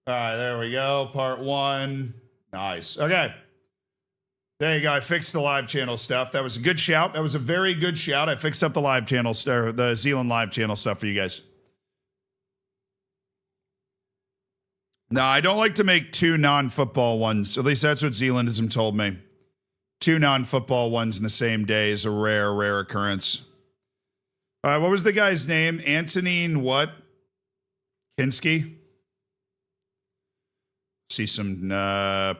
right, there we go. Part 1. Nice. Okay. There you go. I fixed the live channel stuff. That was a good shout. That was a very good shout. I fixed up the live channel, the Zealand live channel stuff for you guys. No, I don't like to make 2 non-football ones. At least that's what Zealandism told me. 2 non-football ones in the same day is a rare occurrence. What was the guy's name? Antonin what? Kinski? See some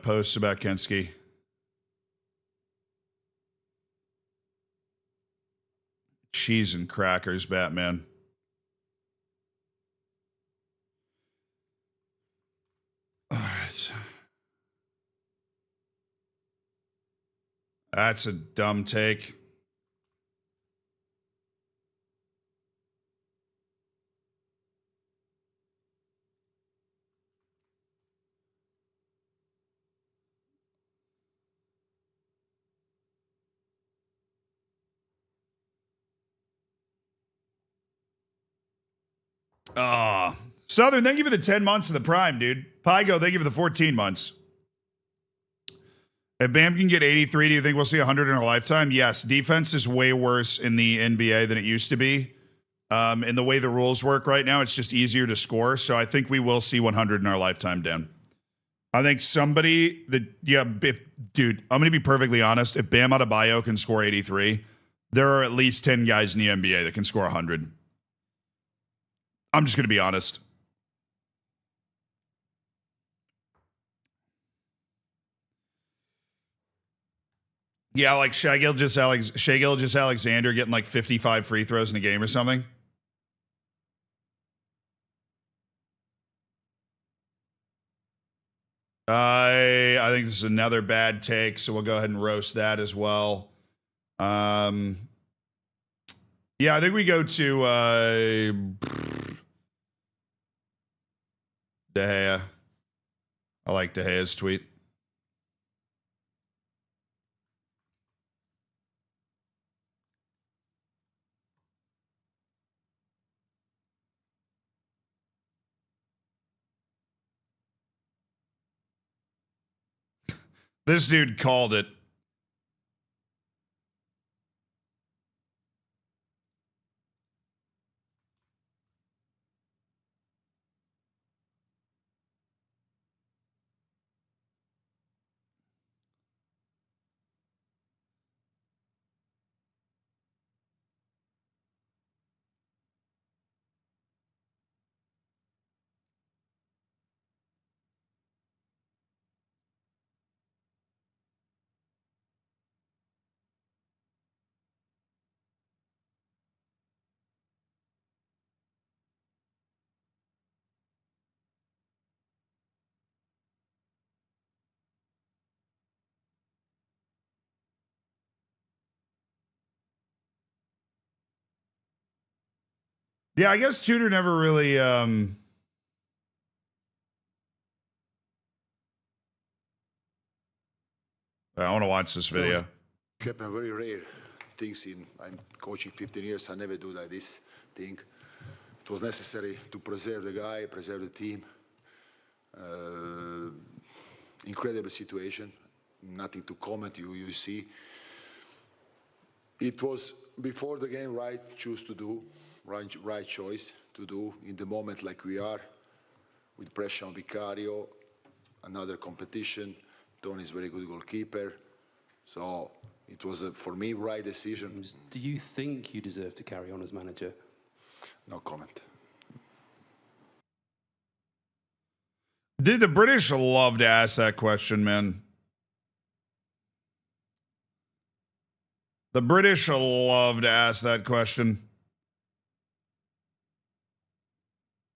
posts about Kinski. Cheese and crackers, Batman. All right. That's a dumb take. Southern, thank you for the 10 months of the Prime, dude. Pygo, thank you for the 14 months. If Bam can get 83, do you think we'll see 100 in our lifetime? Yes. Defense is way worse in the NBA than it used to be. In the way the rules work right now, it's just easier to score. So I think we will see 100 in our lifetime, Dan. I think somebody that, dude, I'm going to be perfectly honest. If Bam Adebayo can score 83, there are at least 10 guys in the NBA that can score 100. I'm just going to be honest. Yeah, like Shai Gilgeous-Alexander getting like 55 free throws in a game or something. I think this is another bad take, so we'll go ahead and roast that as well. Yeah, I think we go to De Gea. I like De Gea's tweet. This dude called it. Yeah, I guess Tudor never really I want to watch this video. Happen very rare things I'm coaching 15 years. I never do like this thing. It was necessary to preserve the guy, preserve the team. Incredible situation. Nothing to comment. You see, it was before the game right choose to do, right choice to do in the moment like we are, with pressure on Vicario, another competition. Tony is very good goalkeeper. So it was, for me, right decision. Do you think you deserve to carry on as manager? No comment. Did the British love to ask that question, man? The British love to ask that question.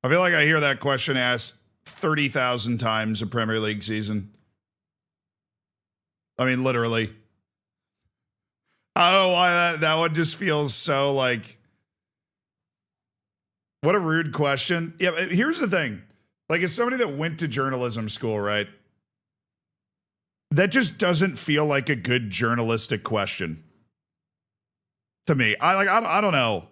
I feel like I hear that question asked 30,000 times a Premier League season. I mean, literally. I don't know why that one just feels so like, what a rude question. Yeah, here's the thing. Like, as somebody that went to journalism school, right? That just doesn't feel like a good journalistic question to me. I don't know.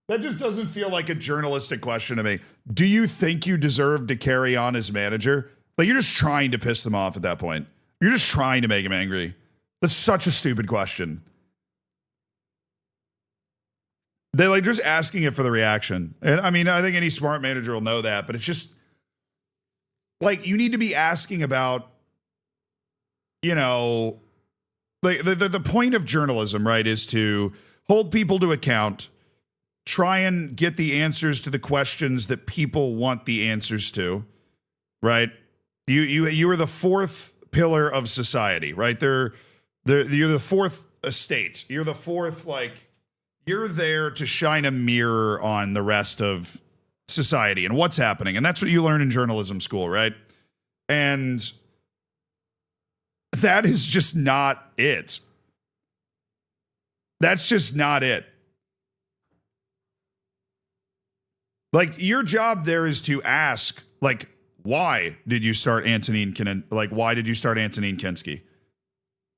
That just doesn't feel like a journalistic question to me. Do you think you deserve to carry on as manager? Like, you're just trying to piss them off at that point. You're just trying to make them angry. That's such a stupid question. They're like just asking it for the reaction. And I mean, I think any smart manager will know that, but it's just like, you need to be asking about, you know, like the point of journalism, right, is to hold people to account, try and get the answers to the questions that people want the answers to, right? You are the fourth pillar of society, right? You're the fourth estate. You're the fourth, like, you're there to shine a mirror on the rest of society and what's happening. And that's what you learn in journalism school, right? And that is just not it. That's just not it. Like, your job there is to ask, like, why did you start Antonin Kinski?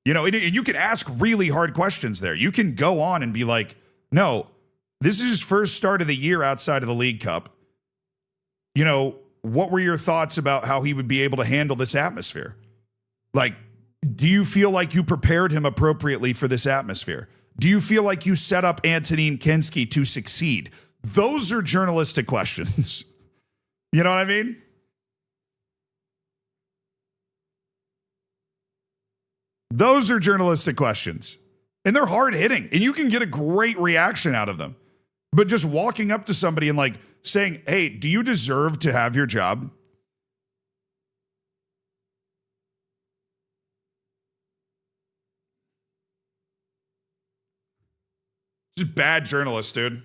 You know, and you can ask really hard questions there. You can go on and be like, no, this is his first start of the year outside of the League Cup. you know, what were your thoughts about how he would be able to handle this atmosphere? Like, do you feel like you prepared him appropriately for this atmosphere? Do you feel like you set up Antonin Kinski to succeed? Those are journalistic questions. You know what I mean? Those are journalistic questions. And they're hard hitting. And you can get a great reaction out of them. But just walking up to somebody and like saying, hey, do you deserve to have your job? Just bad journalists, dude.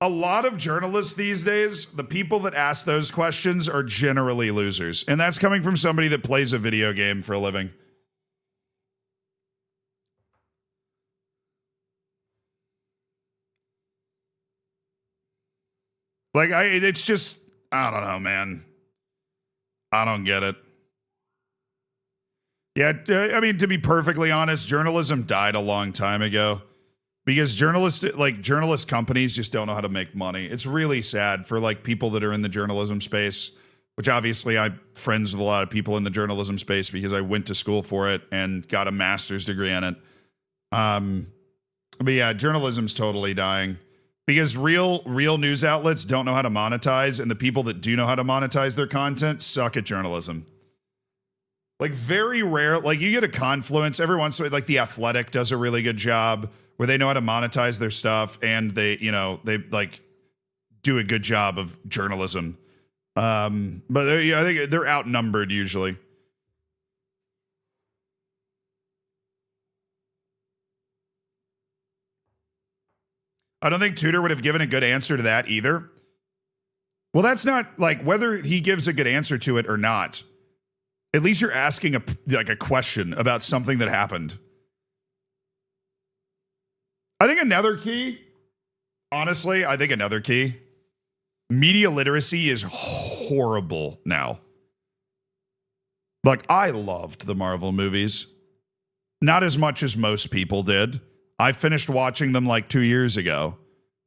A lot of journalists these days, the people that ask those questions are generally losers. And that's coming from somebody that plays a video game for a living. Like, it's just, I don't know, man. I don't get it. Yeah, I mean, to be perfectly honest, journalism died a long time ago because journalist companies just don't know how to make money. It's really sad for like people that are in the journalism space, which obviously I'm friends with a lot of people in the journalism space because I went to school for it and got a master's degree in it. But yeah, journalism's totally dying. Because real news outlets don't know how to monetize, and the people that do know how to monetize their content suck at journalism. Like, very rare, like, you get a Confluence every once in a while, like The Athletic does a really good job where they know how to monetize their stuff, and they like do a good job of journalism. But I think they're outnumbered usually. I don't think Tudor would have given a good answer to that either. Well, that's not like whether he gives a good answer to it or not. At least you're asking a question about something that happened. I think another key, honestly, media literacy is horrible now. Like, I loved the Marvel movies. Not as much as most people did. I finished watching them like 2 years ago.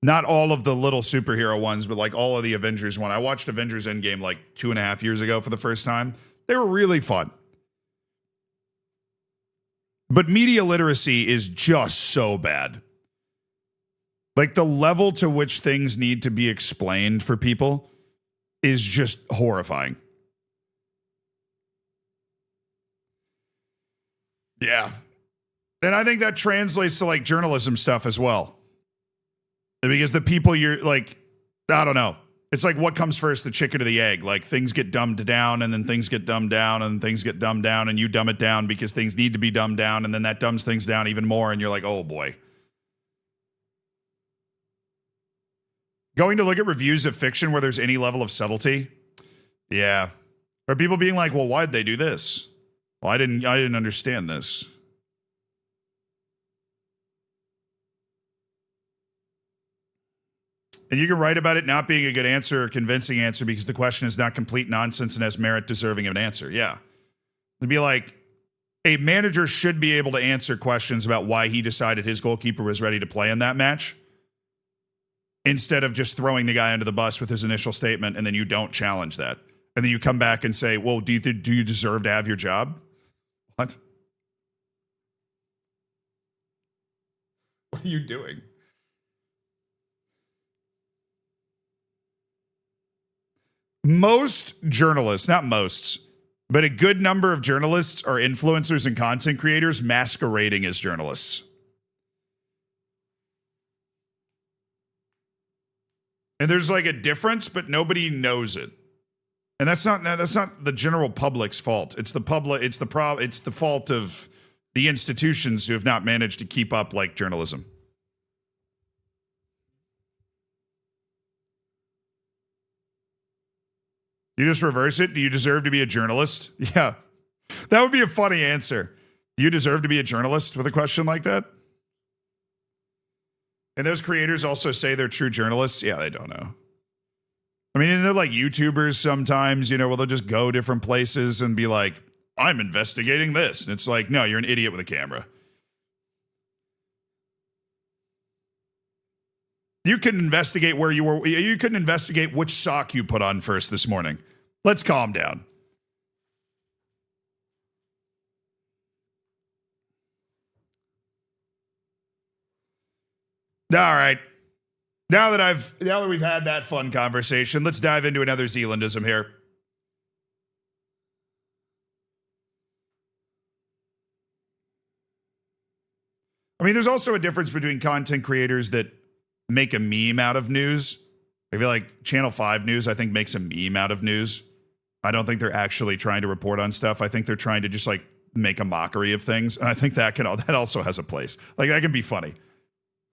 Not all of the little superhero ones, but like all of the Avengers one. I watched Avengers Endgame like 2.5 years ago for the first time. They were really fun. But media literacy is just so bad. Like, the level to which things need to be explained for people is just horrifying. Yeah. And I think that translates to like journalism stuff as well. Because the people you're like, I don't know. It's like, what comes first, the chicken or the egg? Like, things get dumbed down and then things get dumbed down and things get dumbed down and you dumb it down because things need to be dumbed down and then that dumbs things down even more and you're like, oh boy. Going to look at reviews of fiction where there's any level of subtlety. Yeah. Or people being like, well, why'd they do this? Well, I didn't understand this. And you can write about it not being a good answer or convincing answer because the question is not complete nonsense and has merit deserving of an answer. Yeah. It'd be like, a manager should be able to answer questions about why he decided his goalkeeper was ready to play in that match instead of just throwing the guy under the bus with his initial statement and then you don't challenge that. And then you come back and say, well, do you deserve to have your job? What? What are you doing? Most journalists, not most, but a good number of journalists are influencers and content creators masquerading as journalists. And there's like a difference, but nobody knows it. And that's not the general public's fault. It's the fault of the institutions who have not managed to keep up like journalism. You just reverse it? Do you deserve to be a journalist? Yeah. That would be a funny answer. Do you deserve to be a journalist with a question like that? And those creators also say they're true journalists? Yeah, they don't know. I mean, and they're like YouTubers sometimes, you know, where they'll just go different places and be like, I'm investigating this. And it's like, no, you're an idiot with a camera. You can investigate where you were. You can investigate which sock you put on first this morning. Let's calm down. All right. Now that we've had that fun conversation, let's dive into another Zealandism here. I mean, there's also a difference between content creators that make a meme out of news. I feel like Channel 5 News, I think, makes a meme out of news. I don't think they're actually trying to report on stuff. I think they're trying to just like make a mockery of things. And I think that also has a place. Like, that can be funny.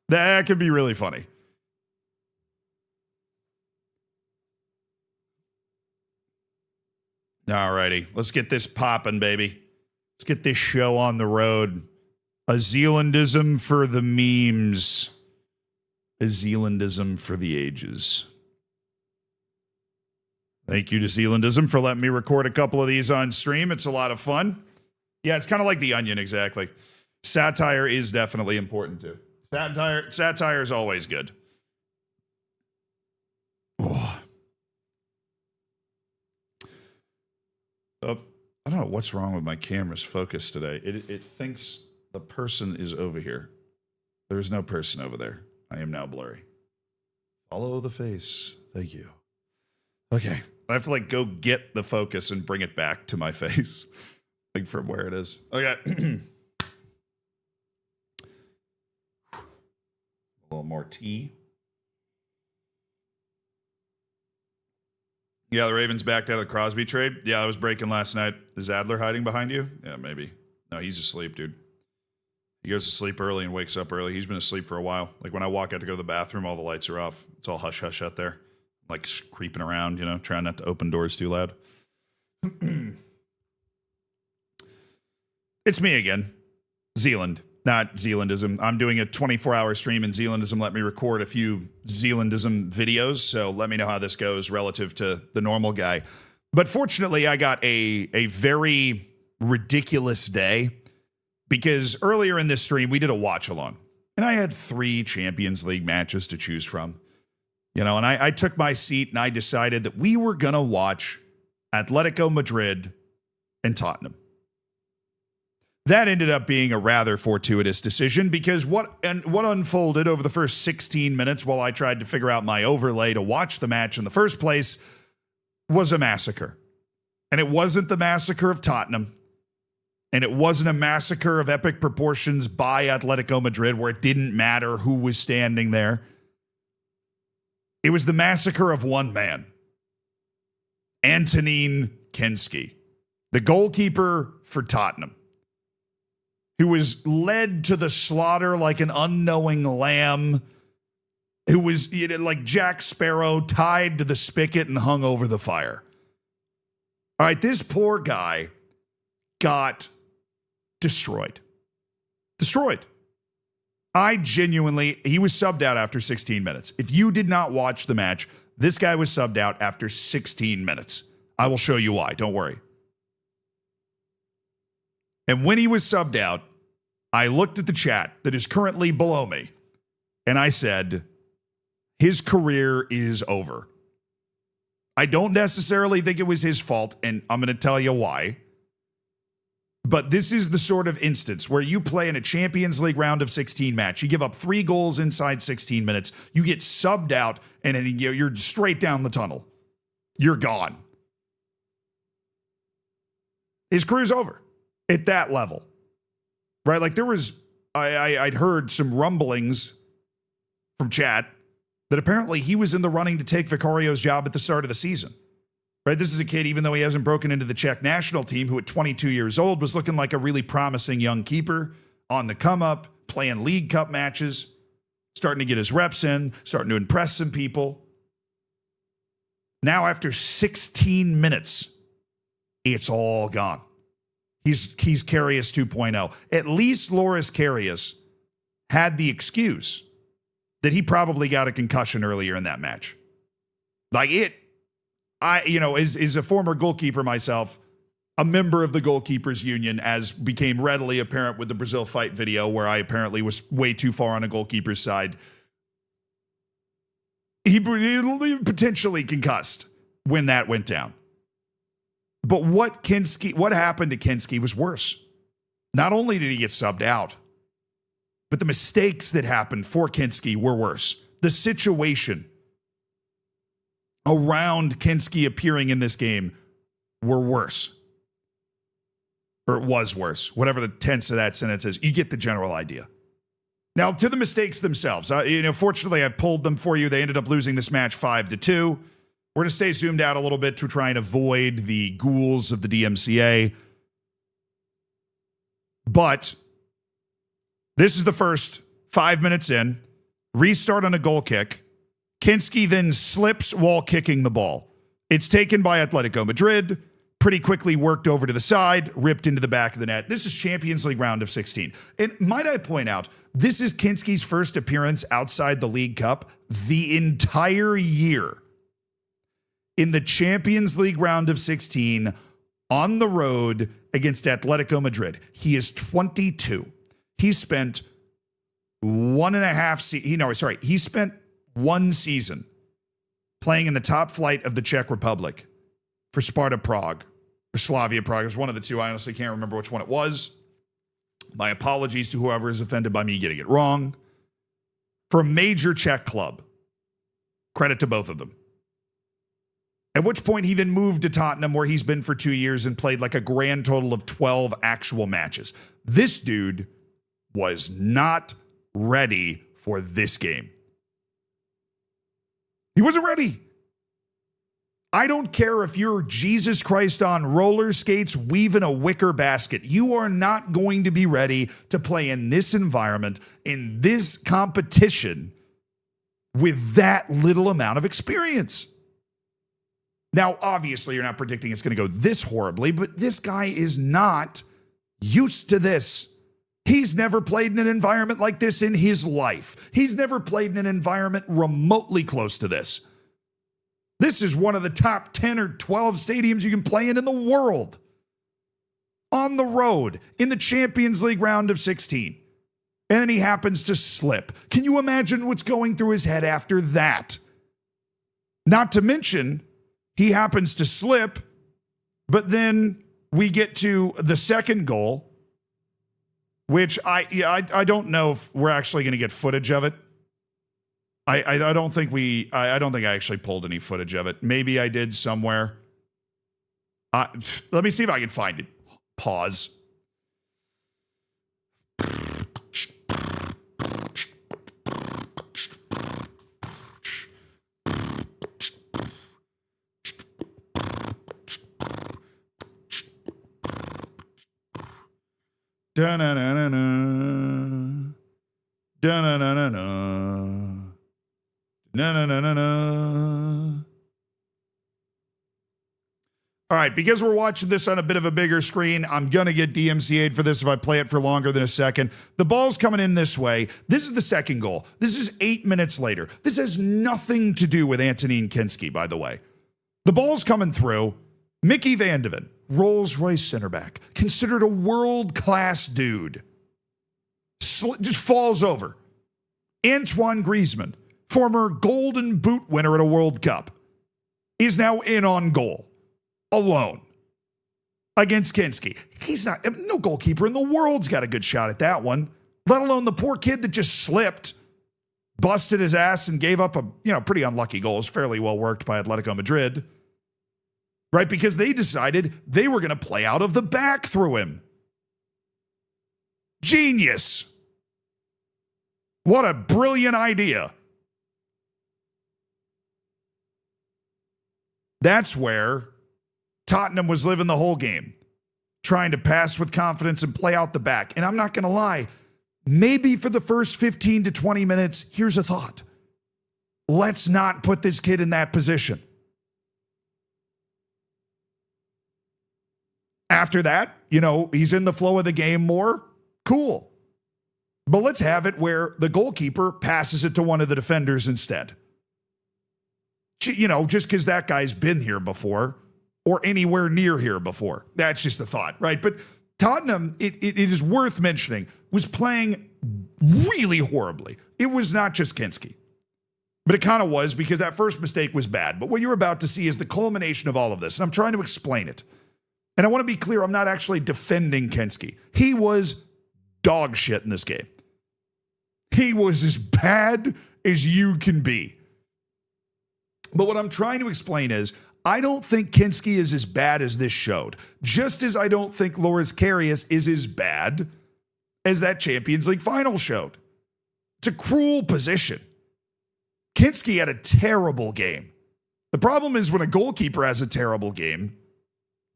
That can be really funny. Alrighty, let's get this popping, baby. Let's get this show on the road. A Zealandism for the memes. A Zealandism for the ages. Thank you to Zealandism for letting me record a couple of these on stream. It's a lot of fun. Yeah, it's kind of like The Onion, exactly. Satire is definitely important too. Satire is always good. Oh. I don't know what's wrong with my camera's focus today. It thinks the person is over here. There's no person over there. I am now blurry. Follow the face. Thank you. Okay. I have to like go get the focus and bring it back to my face. Like from where it is. Okay. A little more tea. Yeah, the Ravens backed out of the Crosby trade. Yeah, I was breaking last night. Is Adler hiding behind you? Yeah, maybe. No, he's asleep, dude. He goes to sleep early and wakes up early. He's been asleep for a while. Like when I walk out to go to the bathroom, all the lights are off. It's all hush hush out there. Like creeping around, you know, trying not to open doors too loud. It's me again. Zealand. Not Zealandism. I'm doing a 24-hour stream, and Zealandism let me record a few Zealandism videos, so let me know how this goes relative to the normal guy. But fortunately, I got a very ridiculous day, because earlier in this stream, we did a watch-along, and I had 3 Champions League matches to choose from. You know, and I took my seat, and I decided that we were going to watch Atletico Madrid and Tottenham. That ended up being a rather fortuitous decision, because what unfolded over the first 16 minutes while I tried to figure out my overlay to watch the match in the first place was a massacre. And it wasn't the massacre of Tottenham. And it wasn't a massacre of epic proportions by Atletico Madrid where it didn't matter who was standing there. It was the massacre of one man, Antonin Kinski, the goalkeeper for Tottenham, who was led to the slaughter like an unknowing lamb, who was like Jack Sparrow tied to the spigot and hung over the fire. All right, this poor guy got destroyed. Destroyed. He was subbed out after 16 minutes. If you did not watch the match, this guy was subbed out after 16 minutes. I will show you why. Don't worry. And when he was subbed out, I looked at the chat that is currently below me, and I said, his career is over. I don't necessarily think it was his fault, and I'm going to tell you why. But this is the sort of instance where you play in a Champions League round of 16 match. You give up 3 goals inside 16 minutes. You get subbed out, and then you're straight down the tunnel. You're gone. His career's over at that level. Right? Like there was, I'd heard some rumblings from chat that apparently he was in the running to take Vicario's job at the start of the season. Right? This is a kid, even though he hasn't broken into the Czech national team, who at 22 years old was looking like a really promising young keeper on the come up, playing League Cup matches, starting to get his reps in, starting to impress some people. Now, after 16 minutes, it's all gone. He's Karius 2.0. At least Loris Karius had the excuse that he probably got a concussion earlier in that match. As a former goalkeeper myself, a member of the goalkeepers union, as became readily apparent with the Brazil fight video where I apparently was way too far on a goalkeeper's side. He potentially concussed when that went down. But what happened to Kinski was worse. Not only did he get subbed out, but the mistakes that happened for Kinski were worse. The situation around Kinski appearing in this game were worse. Or it was worse. Whatever the tense of that sentence is. You get the general idea. Now, to the mistakes themselves. Fortunately, I pulled them for you. They ended up losing this match 5-2. We're going to stay zoomed out a little bit to try and avoid the ghouls of the DMCA. But this is the first 5 minutes in. Restart on a goal kick. Kinski then slips while kicking the ball. It's taken by Atletico Madrid, pretty quickly worked over to the side, ripped into the back of the net. This is Champions League round of 16. And might I point out, this is Kinski's first appearance outside the League Cup the entire year. In the Champions League round of 16 on the road against Atletico Madrid. He is 22. He spent he spent 1 season playing in the top flight of the Czech Republic for Sparta Prague or Slavia Prague. It was one of the two. I honestly can't remember which one it was. My apologies to whoever is offended by me getting it wrong. For a major Czech club. Credit to both of them. At which point he then moved to Tottenham, where he's been for 2 years and played like a grand total of 12 actual matches. This dude was not ready for this game. He wasn't ready. I don't care if you're Jesus Christ on roller skates weaving a wicker basket. You are not going to be ready to play in this environment, in this competition, with that little amount of experience. Now, obviously, you're not predicting it's going to go this horribly, but this guy is not used to this. He's never played in an environment like this in his life. He's never played in an environment remotely close to this. This is one of the top 10 or 12 stadiums you can play in the world. On the road, in the Champions League round of 16. And then he happens to slip. Can you imagine what's going through his head after that? Not to mention, he happens to slip, but then we get to the second goal, which I don't know if we're actually going to get footage of it. I don't think I actually pulled any footage of it. Maybe I did somewhere. Let me see if I can find it. Pause. Da-na-na-na-na. Da-na-na-na-na. Na-na-na-na-na. All right, because we're watching this on a bit of a bigger screen, I'm going to get DMCA'd for this if I play it for longer than a second. The ball's coming in this way. This is the second goal. This is 8 minutes later. This has nothing to do with Antonín Kinski, by the way. The ball's coming through. Mickey Van de Ven, Rolls-Royce center back, considered a world-class dude, just falls over. Antoine Griezmann, former Golden Boot winner at a World Cup, is now in on goal, alone, against Kinski. He's not, no goalkeeper in the world's got a good shot at that one, let alone the poor kid that just slipped, busted his ass, and gave up a pretty unlucky goal. It was fairly well worked by Atletico Madrid. Right, because they decided they were going to play out of the back through him. Genius. What a brilliant idea. That's where Tottenham was living the whole game, trying to pass with confidence and play out the back. And I'm not going to lie, maybe for the first 15 to 20 minutes, here's a thought. Let's not put this kid in that position. After that, he's in the flow of the game more. Cool. But let's have it where the goalkeeper passes it to one of the defenders instead. Just because that guy's been here before or anywhere near here before. That's just a thought, right? But Tottenham, it is worth mentioning, was playing really horribly. It was not just Kinski. But it kind of was because that first mistake was bad. But what you're about to see is the culmination of all of this. And I'm trying to explain it. And I want to be clear, I'm not actually defending Kinski. He was dog shit in this game. He was as bad as you can be. But what I'm trying to explain is, I don't think Kinski is as bad as this showed. Just as I don't think Loris Karius is as bad as that Champions League final showed. It's a cruel position. Kinski had a terrible game. The problem is when a goalkeeper has a terrible game,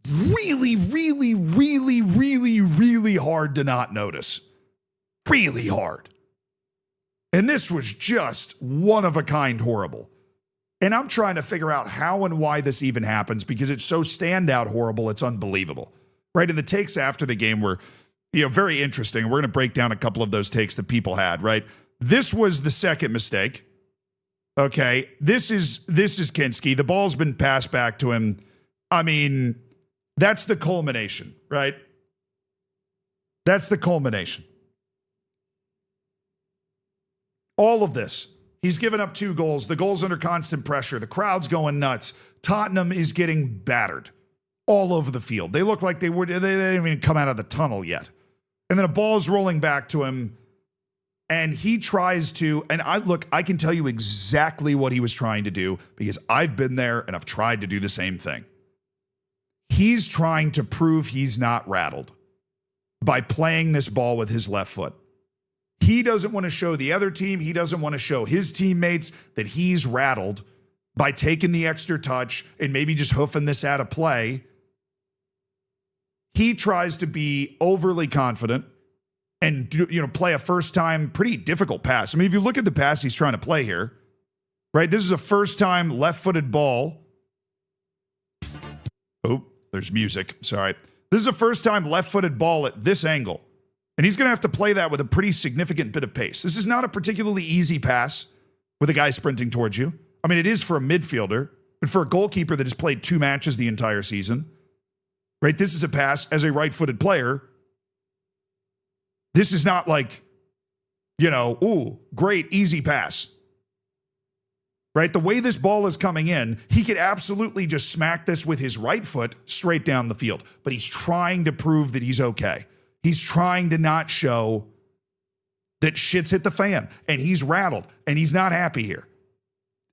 really, really, really, really, really hard to not notice. Really hard. And this was just one of a kind horrible. And I'm trying to figure out how and why this even happens because it's so standout horrible, it's unbelievable. Right? And the takes after the game were, very interesting. We're going to break down a couple of those takes that people had, right? This was the second mistake. Okay. This is Kinski. The ball's been passed back to him. I mean, that's the culmination, right? That's the culmination. All of this. He's given up 2 goals. The goal's under constant pressure. The crowd's going nuts. Tottenham is getting battered all over the field. They look like they didn't even come out of the tunnel yet. And then a ball's rolling back to him. And he tries to, and I can tell you exactly what he was trying to do because I've been there and I've tried to do the same thing. He's trying to prove he's not rattled by playing this ball with his left foot. He doesn't want to show the other team, he doesn't want to show his teammates that he's rattled by taking the extra touch and maybe just hoofing this out of play. He tries to be overly confident and play a first-time pretty difficult pass. I mean, if you look at the pass he's trying to play here, right? This is a first-time left-footed ball. Oh, there's music. Sorry. This is a first-time left-footed ball at this angle. And he's going to have to play that with a pretty significant bit of pace. This is not a particularly easy pass with a guy sprinting towards you. I mean, it is for a midfielder, but for a goalkeeper that has played 2 matches the entire season, right? This is a pass as a right-footed player. This is not like, great, easy pass. Right? The way this ball is coming in, he could absolutely just smack this with his right foot straight down the field. But he's trying to prove that he's okay. He's trying to not show that shit's hit the fan. And he's rattled. And he's not happy here.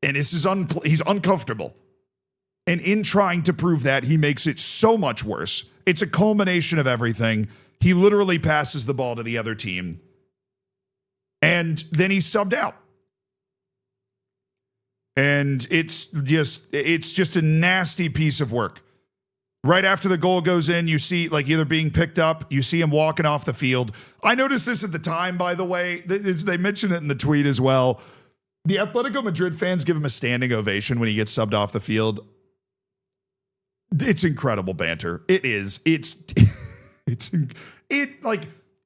And this is he's uncomfortable. And in trying to prove that, he makes it so much worse. It's a culmination of everything. He literally passes the ball to the other team. And then he's subbed out. And it's just a nasty piece of work. Right after the goal goes in, you see either being picked up, you see him walking off the field. I noticed this at the time, by the way. They mentioned it in the tweet as well. The Atletico Madrid fans give him a standing ovation when he gets subbed off the field. It's incredible banter. It is.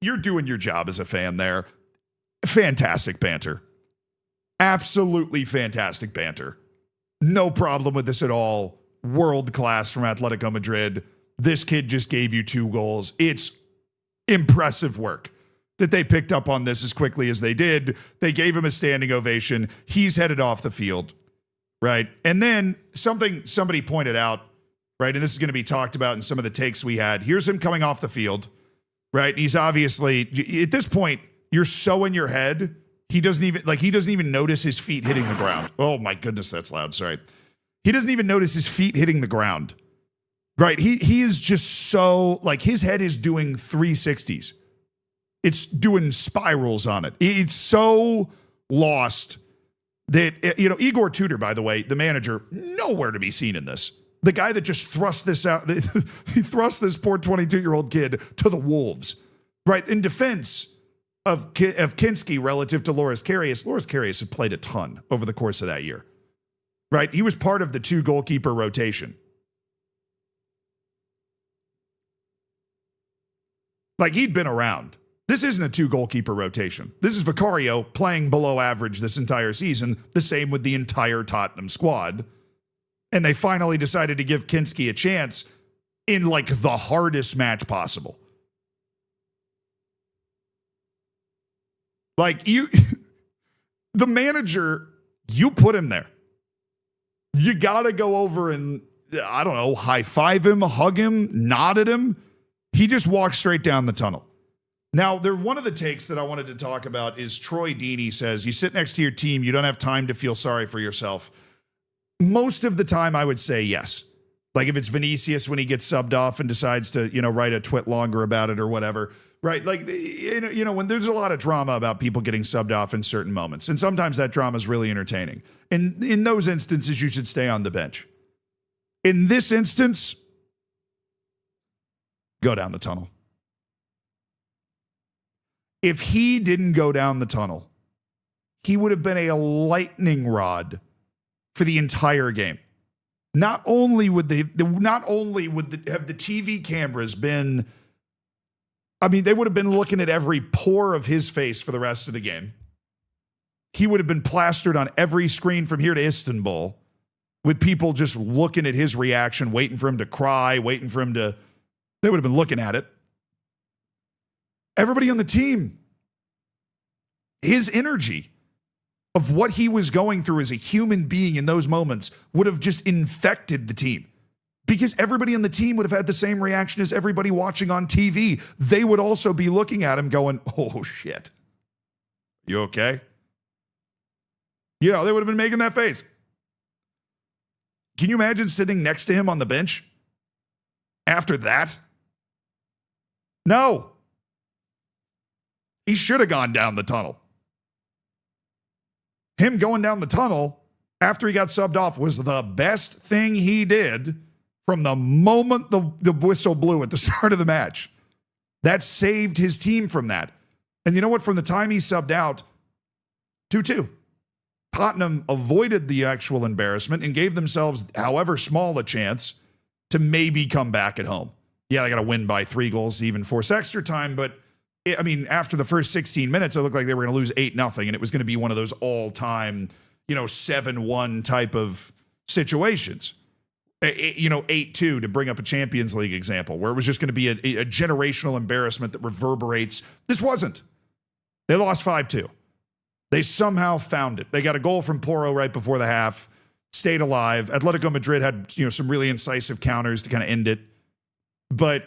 You're doing your job as a fan there. Fantastic banter. Absolutely fantastic banter. No problem with this at all. World class from Atletico Madrid. This kid just gave you 2 goals. It's impressive work that they picked up on this as quickly as they did. They gave him a standing ovation. He's headed off the field, right? And then somebody pointed out, right, and this is going to be talked about in some of the takes we had. Here's him coming off the field, right? He's obviously, at this point, you're so in your head, he doesn't even notice his feet hitting the ground. Oh my goodness, that's loud. Sorry. He doesn't even notice his feet hitting the ground. Right? He is just so, his head is doing 360s. It's doing spirals on it. It's so lost that, Igor Tudor, by the way, the manager, nowhere to be seen in this. The guy that just thrust this out, he thrust this poor 22-year-old kid to the wolves. Right? In defense of Kinski relative to Loris Karius had played a ton over the course of that year. Right? He was part of the 2 goalkeeper rotation. He'd been around. This isn't a 2 goalkeeper rotation. This is Vicario playing below average this entire season, the same with the entire Tottenham squad. And they finally decided to give Kinski a chance in the hardest match possible. The manager You put him there. You got to go over and, I don't know, high five him, hug him, nod at him. He just walked straight down the tunnel. Now, one of the takes that I wanted to talk about is Troy Deeney says, you sit next to your team, you don't have time to feel sorry for yourself. Most of the time, I would say yes. Like if it's Vinicius when he gets subbed off and decides to, write a twit longer about it or whatever, right? Like, when there's a lot of drama about people getting subbed off in certain moments, and sometimes that drama is really entertaining. And in those instances, you should stay on the bench. In this instance, go down the tunnel. If he didn't go down the tunnel, he would have been a lightning rod for the entire game. Not only would have the TV cameras been, they would have been looking at every pore of his face for the rest of the game. He would have been plastered on every screen from here to Istanbul with people just looking at his reaction, waiting for him to cry, they would have been looking at it. Everybody on the team, his energy of what he was going through as a human being in those moments would have just infected the team, because everybody on the team would have had the same reaction as everybody watching on TV. They would also be looking at him going, oh shit, you okay? They would have been making that face. Can you imagine sitting next to him on the bench after that? No. He should have gone down the tunnel. Him going down the tunnel after he got subbed off was the best thing he did from the moment the whistle blew at the start of the match. That saved his team from that. And you know what? From the time he subbed out, 2-2. Tottenham avoided the actual embarrassment and gave themselves, however small a chance, to maybe come back at home. Yeah, they got to win by 3 goals to even force extra time, but after the first 16 minutes, it looked like they were going to lose 8-0, and it was going to be one of those all-time, 7-1 type of situations. 8-2 to bring up a Champions League example, where it was just going to be a generational embarrassment that reverberates. This wasn't. They lost 5-2. They somehow found it. They got a goal from Porro right before the half, stayed alive. Atletico Madrid had, some really incisive counters to kind of end it. But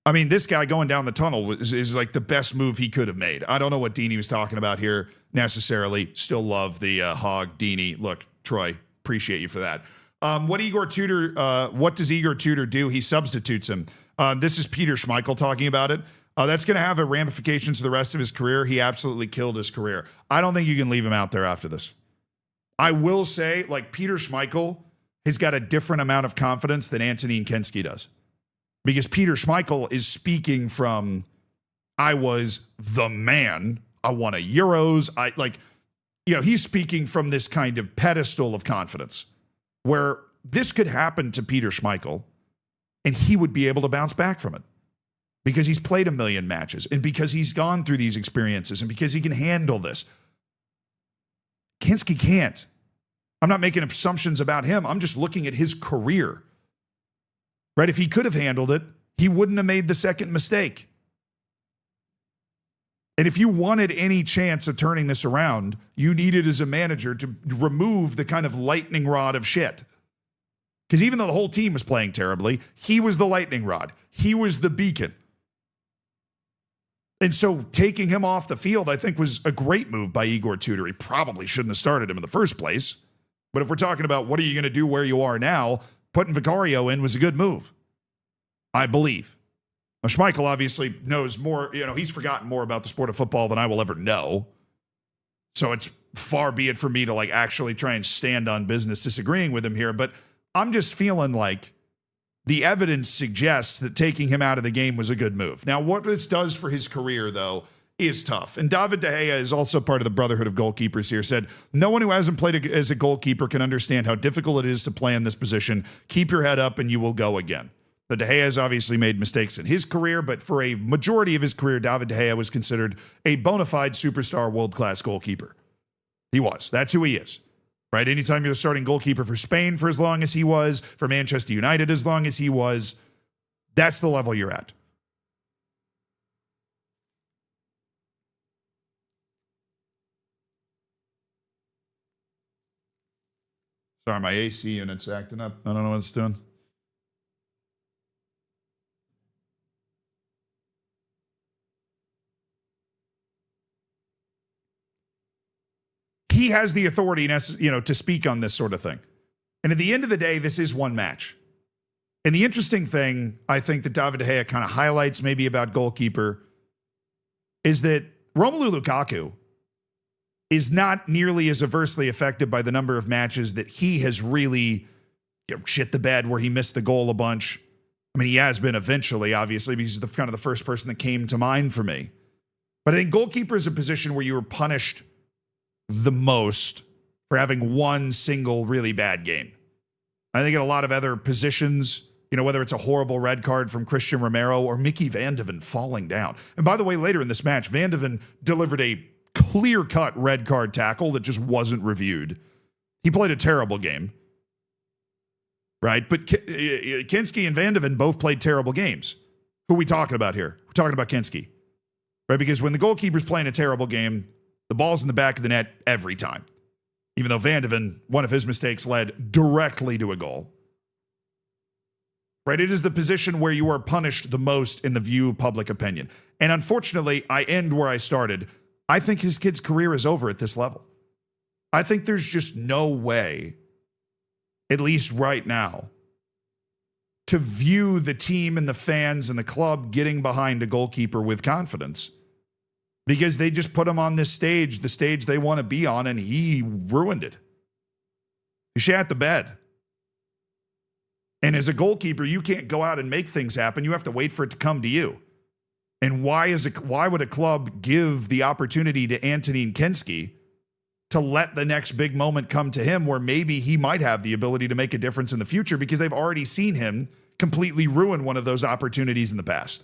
this guy going down the tunnel is like the best move he could have made. I don't know what Deeney was talking about here necessarily. Still love the hog Deeney. Look, Troy, appreciate you for that. What does Igor Tudor do? He substitutes him. This is Peter Schmeichel talking about it. That's going to have a ramifications for the rest of his career. He absolutely killed his career. I don't think you can leave him out there after this. I will say, Peter Schmeichel has got a different amount of confidence than Anthony Nkenski does. Because Peter Schmeichel is speaking from, I was the man. I won a Euros. He's speaking from this kind of pedestal of confidence where this could happen to Peter Schmeichel and he would be able to bounce back from it because he's played 1 million matches and because he's gone through these experiences and because he can handle this. Kinski can't. I'm not making assumptions about him. I'm just looking at his career. Right? If he could have handled it, he wouldn't have made the second mistake. And if you wanted any chance of turning this around, you needed as a manager to remove the kind of lightning rod of shit. Because even though the whole team was playing terribly, he was the lightning rod. He was the beacon. And so taking him off the field, I think, was a great move by Igor Tudor. He probably shouldn't have started him in the first place. But if we're talking about what are you going to do where you are now, putting Vicario in was a good move, I believe. Now, Schmeichel obviously knows more. He's forgotten more about the sport of football than I will ever know. So it's far be it for me to actually try and stand on business disagreeing with him here. But I'm just feeling like the evidence suggests that taking him out of the game was a good move. Now, what this does for his career, though, is tough. And David De Gea is also part of the Brotherhood of Goalkeepers here, said, no one who hasn't played as a goalkeeper can understand how difficult it is to play in this position. Keep your head up and you will go again. The De Gea has obviously made mistakes in his career, but for a majority of his career, David De Gea was considered a bona fide superstar world-class goalkeeper. He was. That's who he is. Right? Anytime you're the starting goalkeeper for Spain for as long as he was, for Manchester United as long as he was, that's the level you're at. Sorry, my AC unit's acting up. I don't know what it's doing. He has the authority, to speak on this sort of thing. And at the end of the day, this is one match. And the interesting thing, I think, that David De Gea kind of highlights maybe about goalkeeper is that Romelu Lukaku is not nearly as adversely affected by the number of matches that he has really shit the bed where he missed the goal a bunch. I mean, he has been eventually, obviously, because he's kind of the first person that came to mind for me. But I think goalkeeper is a position where you were punished the most for having one single really bad game. I think in a lot of other positions, whether it's a horrible red card from Christian Romero or Mickey Van de Ven falling down. And by the way, later in this match, Van de Ven delivered a clear-cut red card tackle that just wasn't reviewed. He played a terrible game, right? But Kinski and Van de Ven both played terrible games. Who are we talking about here? We're talking about Kinski, right? Because when the goalkeeper's playing a terrible game, the ball's in the back of the net every time. Even though Van de Ven, one of his mistakes led directly to a goal. Right? It is the position where you are punished the most in the view of public opinion. And unfortunately, I end where I started. I think his kid's career is over at this level. I think there's just no way, at least right now, to view the team and the fans and the club getting behind a goalkeeper with confidence. Because they just put him on this stage, the stage they want to be on, and he ruined it. He shat the bed. And as a goalkeeper, you can't go out and make things happen. You have to wait for it to come to you. And why would a club give the opportunity to Anthony Kinski to let the next big moment come to him where maybe he might have the ability to make a difference in the future because they've already seen him completely ruin one of those opportunities in the past?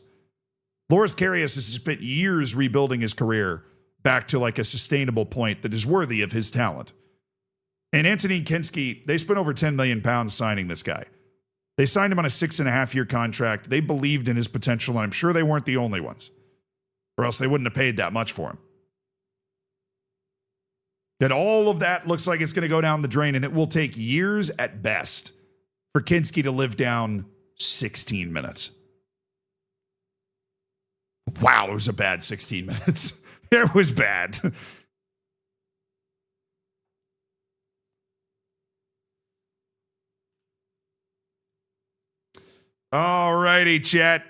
Loris Karius has spent years rebuilding his career back to like a sustainable point that is worthy of his talent. And Anthony Kinski, they spent over 10 million pounds signing this guy. They signed him on a 6.5-year contract. They believed in his potential, and I'm sure they weren't the only ones, or else they wouldn't have paid that much for him. That all of that looks like it's going to go down the drain, and it will take years at best for Kinski to live down 16 minutes. Wow, it was a bad 16 minutes. It was bad. All righty, chat.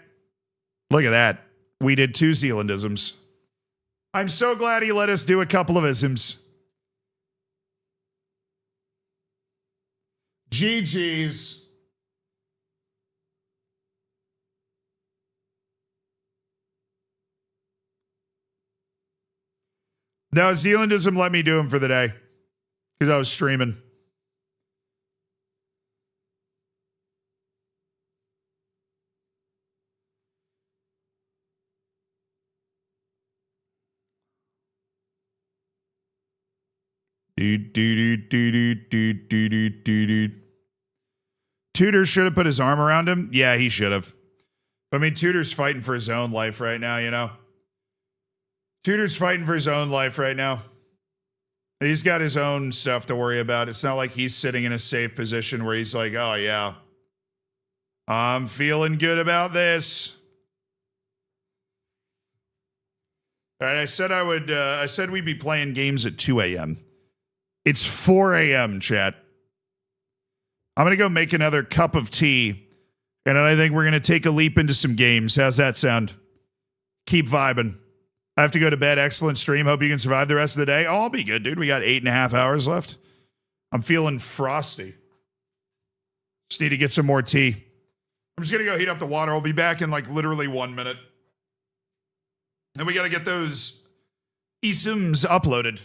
Look at that. We did 2 Zealandisms. I'm so glad he let us do a couple of isms. GG's. No, Zealandism let me do them for the day because I was streaming. Tudor should have put his arm around him. Yeah, he should have. I mean, Tudor's fighting for his own life right now, you know? Tudor's fighting for his own life right now. He's got his own stuff to worry about. It's not like he's sitting in a safe position where he's like, oh, yeah, I'm feeling good about this. All right, I said we'd be playing games at 2 a.m. It's 4 a.m., chat. I'm going to go make another cup of tea, and then I think we're going to take a leap into some games. How's that sound? Keep vibing. I have to go to bed. Excellent stream. Hope you can survive the rest of the day. Oh, I'll be good, dude. We got 8.5 hours left. I'm feeling frosty. Just need to get some more tea. I'm just going to go heat up the water. I'll be back in like literally 1 minute. Then we got to get those eSIMs uploaded.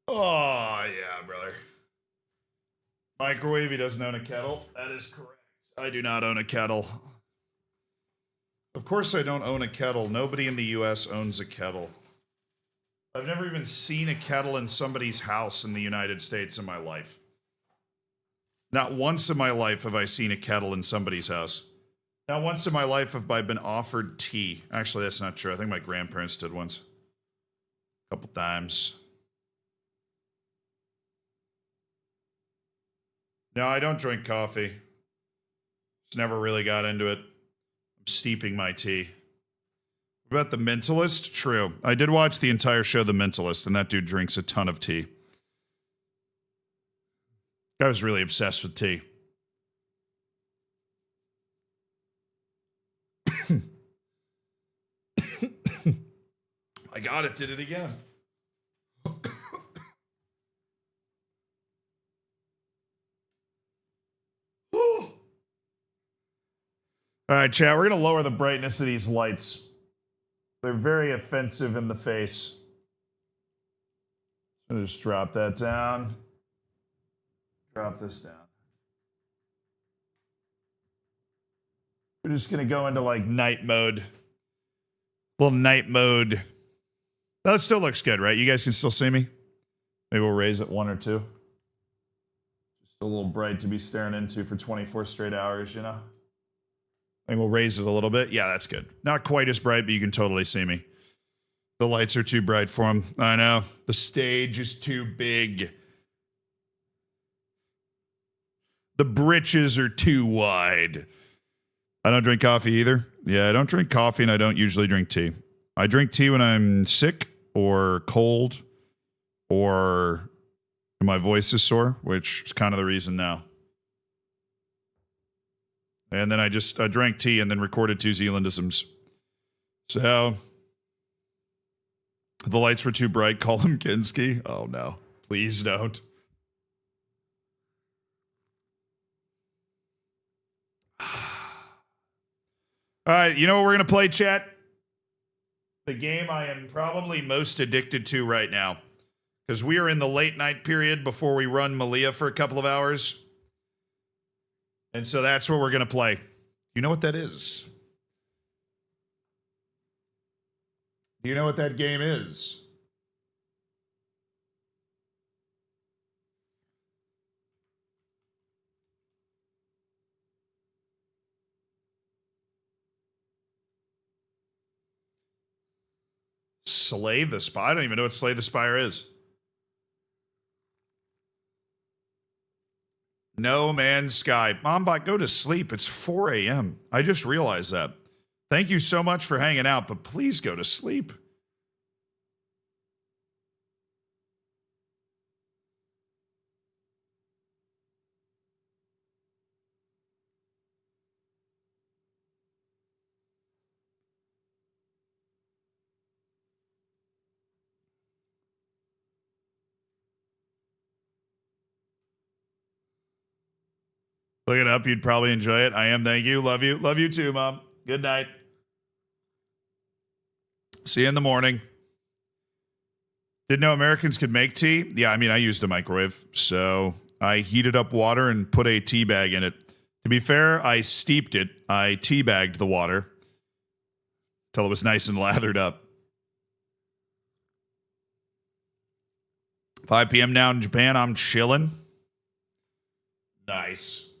Oh, yeah, brother. Microwave, he doesn't own a kettle. That is correct. I do not own a kettle. Of course I don't own a kettle. Nobody in the US owns a kettle. I've never even seen a kettle in somebody's house in the United States in my life. Not once in my life have I seen a kettle in somebody's house. Not once in my life have I been offered tea. Actually, that's not true. I think my grandparents did once. A couple times. No, I don't drink coffee. Just never really got into it. I'm steeping my tea. About The Mentalist? True. I did watch the entire show The Mentalist, and that dude drinks a ton of tea. I was really obsessed with tea. My God, it did it again. All right, chat, we're going to lower the brightness of these lights. They're very offensive in the face. So just drop that down. Drop this down. We're just going to go into like night mode. Little night mode. That still looks good, right? You guys can still see me? Maybe we'll raise it 1 or 2. Just a little bright to be staring into for 24 straight hours, you know? And we'll raise it a little bit. Yeah, that's good. Not quite as bright, but you can totally see me. The lights are too bright for him. I know. The stage is too big. The britches are too wide. I don't drink coffee either. Yeah, I don't drink coffee and I don't usually drink tea. I drink tea when I'm sick or cold or my voice is sore, which is kind of the reason now. And then I drank tea and then recorded 2 Zealandisms. So, the lights were too bright. Call him Kinski. Oh, no. Please don't. All right, you know what we're going to play, chat? The game I am probably most addicted to right now. Because we are in the late night period before we run Malia for a couple of hours. And so that's what we're going to play. You know what that is? Do you know what that game is? Slay the Spire? I don't even know what Slay the Spire is. No Man's Sky. Mombot, go to sleep. It's 4 a.m. I just realized that. Thank you so much for hanging out, but please go to sleep. Look it up. You'd probably enjoy it. I am. Thank you. Love you. Love you too, Mom. Good night. See you in the morning. Didn't know Americans could make tea? Yeah, I mean, I used a microwave. So I heated up water and put a tea bag in it. To be fair, I steeped it. I tea bagged the water till it was nice and lathered up. 5 p.m. now in Japan. I'm chilling. Nice.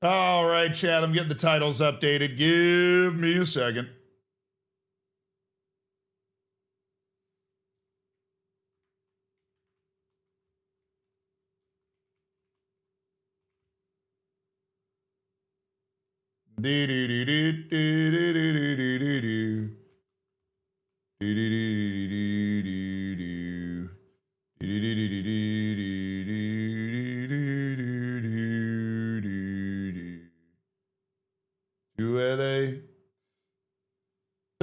All right, chat. I'm getting the titles updated. Give me a second.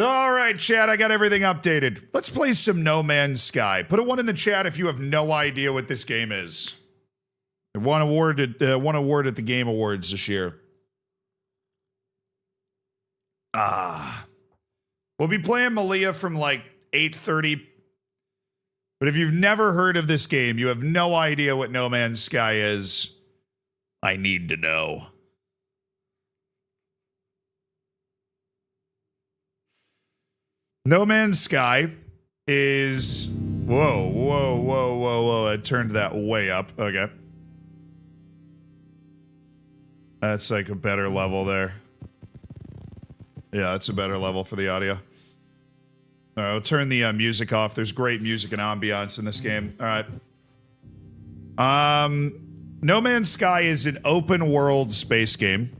All right, chat, I got everything updated. Let's play some No Man's Sky. Put a 1 in the chat if you have no idea what this game is. It won award at the Game Awards this year. We'll be playing Malia from like 8:30. But if you've never heard of this game, you have no idea what No Man's Sky is, I need to know. No Man's Sky is... Whoa. I turned that way up. Okay. That's like a better level there. Yeah, that's a better level for the audio. All right, I'll turn the music off. There's great music and ambiance in this game. All right. No Man's Sky is an open world space game.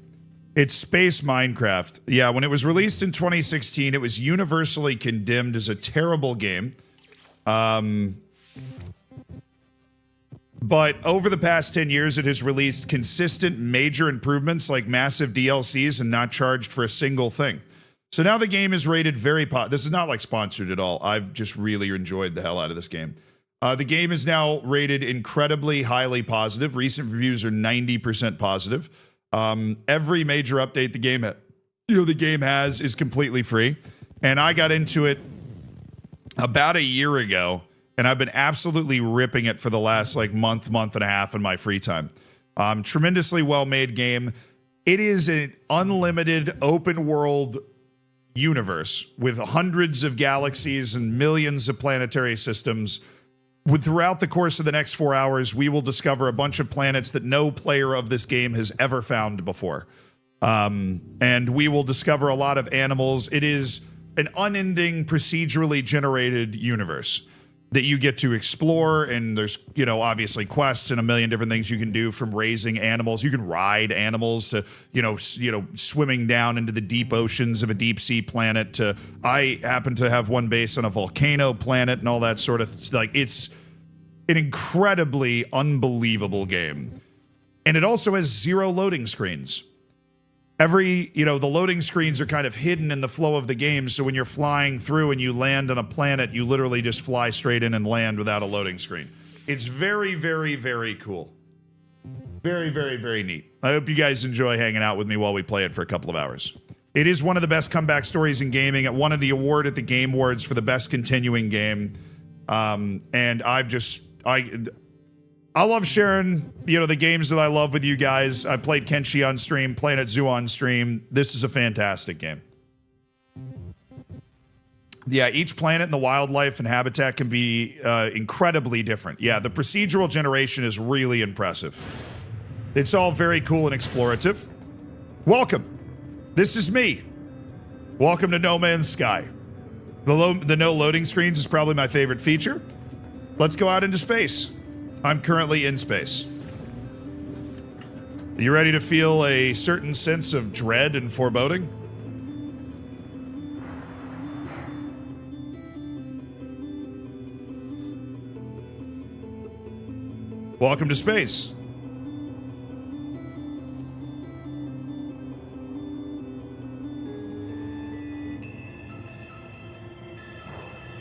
It's space Minecraft. Yeah, when it was released in 2016, it was universally condemned as a terrible game. But over the past 10 years, it has released consistent major improvements like massive DLCs and not charged for a single thing. So now the game is rated very this is not like sponsored at all. I've just really enjoyed the hell out of this game. The game is now rated incredibly highly positive. Recent reviews are 90% positive. Every major update the game has is completely free. And I got into it about a year ago, and I've been absolutely ripping it for the last like month and a half in my free time. Tremendously well-made game. It is an unlimited open world universe with hundreds of galaxies and millions of planetary systems. Throughout the course of the next 4 hours, we will discover a bunch of planets that no player of this game has ever found before. And we will discover a lot of animals. It is an unending, procedurally generated universe that you get to explore, and there's, you know, obviously quests and a million different things you can do, from raising animals. You can ride animals to, you know, swimming down into the deep oceans of a deep sea planet to, I happen to have one base on a volcano planet and all that sort of, like, it's an incredibly unbelievable game. And it also has 0 loading screens. The loading screens are kind of hidden in the flow of the game, so when you're flying through and you land on a planet, you literally just fly straight in and land without a loading screen. It's very, very, very cool. Very, very, very neat. I hope you guys enjoy hanging out with me while we play it for a couple of hours. It is one of the best comeback stories in gaming. It won the award at the Game Awards for the best continuing game. And I love sharing, the games that I love with you guys. I played Kenshi on stream, Planet Zoo on stream. This is a fantastic game. Yeah, each planet and the wildlife and habitat can be incredibly different. Yeah, the procedural generation is really impressive. It's all very cool and explorative. Welcome. This is me. Welcome to No Man's Sky. The no loading screens is probably my favorite feature. Let's go out into space. I'm currently in space. Are you ready to feel a certain sense of dread and foreboding? Welcome to space.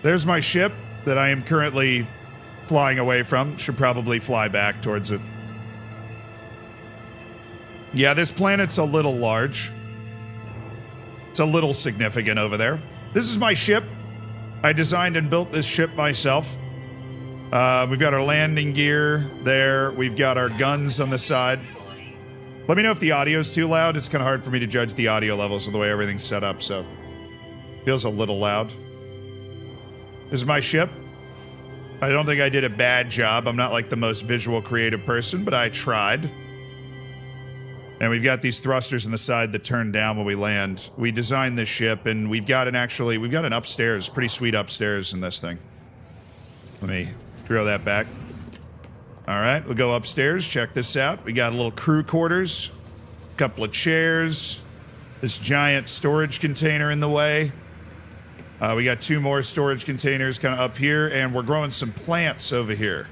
There's my ship that I am currently flying away from. Should probably fly back towards it. Yeah, this planet's a little large. It's a little significant over there. This is my ship. I designed and built this ship myself. We've got our landing gear there. We've got our guns on the side. Let me know if the audio's too loud. It's kind of hard for me to judge the audio levels of the way everything's set up, so feels a little loud. This is my ship. I don't think I did a bad job. I'm not like the most visual creative person, but I tried. And we've got these thrusters in the side that turn down when we land. We designed this ship, and we've got an upstairs, pretty sweet upstairs in this thing. Let me throw that back. All right, we'll go upstairs, check this out. We got a little crew quarters, a couple of chairs, this giant storage container in the way. We got 2 more storage containers kind of up here, and we're growing some plants over here.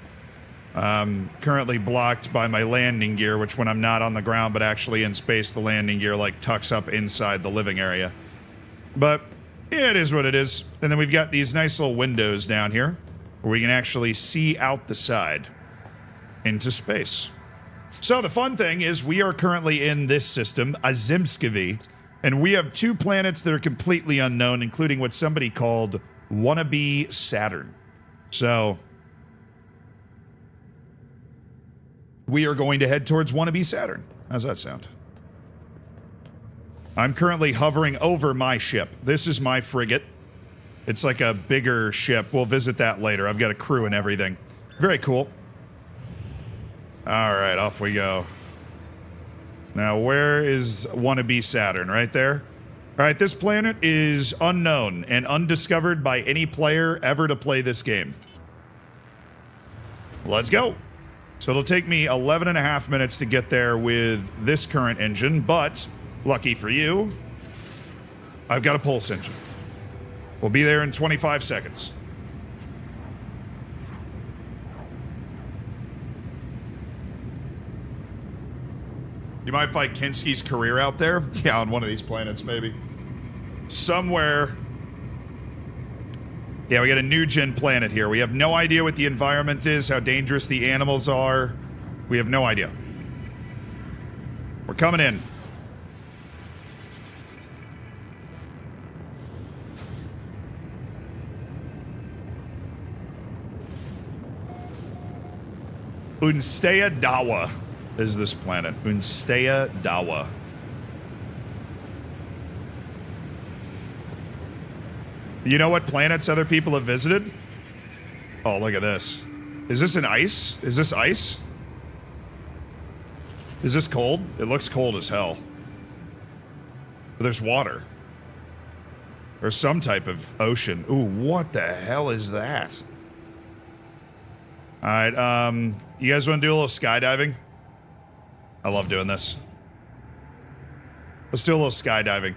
Currently blocked by my landing gear, which when I'm not on the ground but actually in space, the landing gear like tucks up inside the living area. But It is what it is. And then we've got these nice little windows down here where we can actually see out the side into space. So the fun thing is we are currently in this system, Azimskivi, and we have 2 planets that are completely unknown, including what somebody called Wannabe Saturn. So we are going to head towards Wannabe Saturn. How's that sound? I'm currently hovering over my ship. This is my frigate. It's like a bigger ship. We'll visit that later. I've got a crew and everything. Very cool. All right, off we go. Now, where is Wannabe Saturn? Right there? All right, this planet is unknown and undiscovered by any player ever to play this game. Let's go. So it'll take me 11 and a half minutes to get there with this current engine, but lucky for you, I've got a pulse engine. We'll be there in 25 seconds. You might find Kinski's career out there. Yeah, on one of these planets, maybe. Somewhere. Yeah, we got a new gen planet here. We have no idea what the environment is, how dangerous the animals are. We have no idea. We're coming in. Unstea Dawa is this planet. Unstea Dawa. You know what planets other people have visited? Oh, look at this. Is this an ice? Is this ice? Is this cold? It looks cold as hell. But there's water. Or some type of ocean. Ooh, what the hell is that? Alright, you guys want to do a little skydiving? I love doing this. Let's do a little skydiving.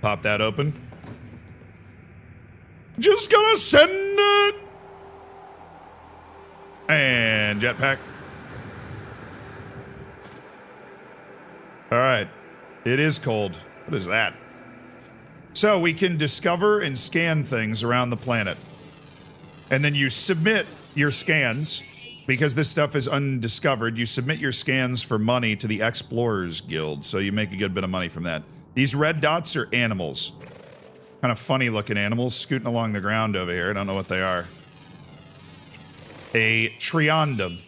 Pop that open. Just gonna send it. And jetpack. All right. It is cold. What is that? So we can discover and scan things around the planet. And then you submit your scans. Because this stuff is undiscovered, you submit your scans for money to the Explorers Guild, so you make a good bit of money from that. These red dots are animals. Kind of funny looking animals scooting along the ground over here. I don't know what they are. A triondum.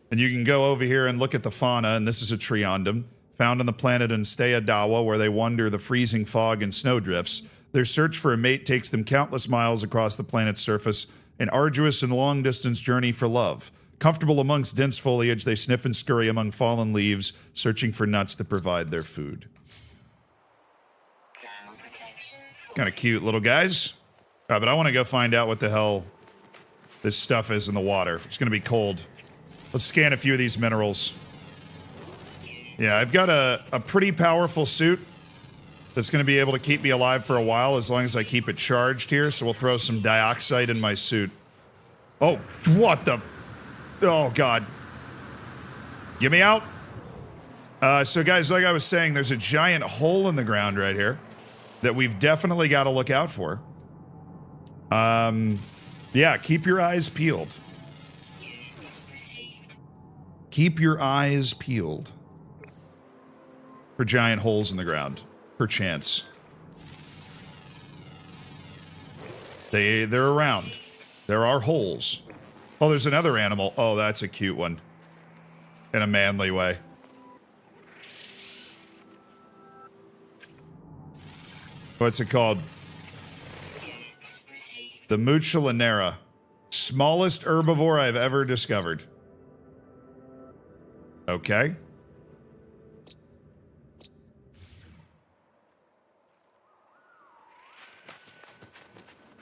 And you can go over here and look at the fauna, and this is a triondum. Found on the planet Unstea Dawa, where they wander the freezing fog and snowdrifts. Their search for a mate takes them countless miles across the planet's surface, an arduous and long-distance journey for love. Comfortable amongst dense foliage, they sniff and scurry among fallen leaves, searching for nuts to provide their food. Kind of cute little guys. But I want to go find out what the hell this stuff is in the water. It's going to be cold. Let's scan a few of these minerals. Yeah, I've got a pretty powerful suit that's going to be able to keep me alive for a while as long as I keep it charged here, so we'll throw some dioxide in my suit. Oh, what the... Oh, God. Get me out. So, guys, like I was saying, there's a giant hole in the ground right here that we've definitely got to look out for. Yeah, keep your eyes peeled. Keep your eyes peeled for giant holes in the ground, perchance. They're around. There are holes. Oh, there's another animal. Oh, that's a cute one. In a manly way. What's it called? The Muchalinera. Smallest herbivore I've ever discovered. Okay.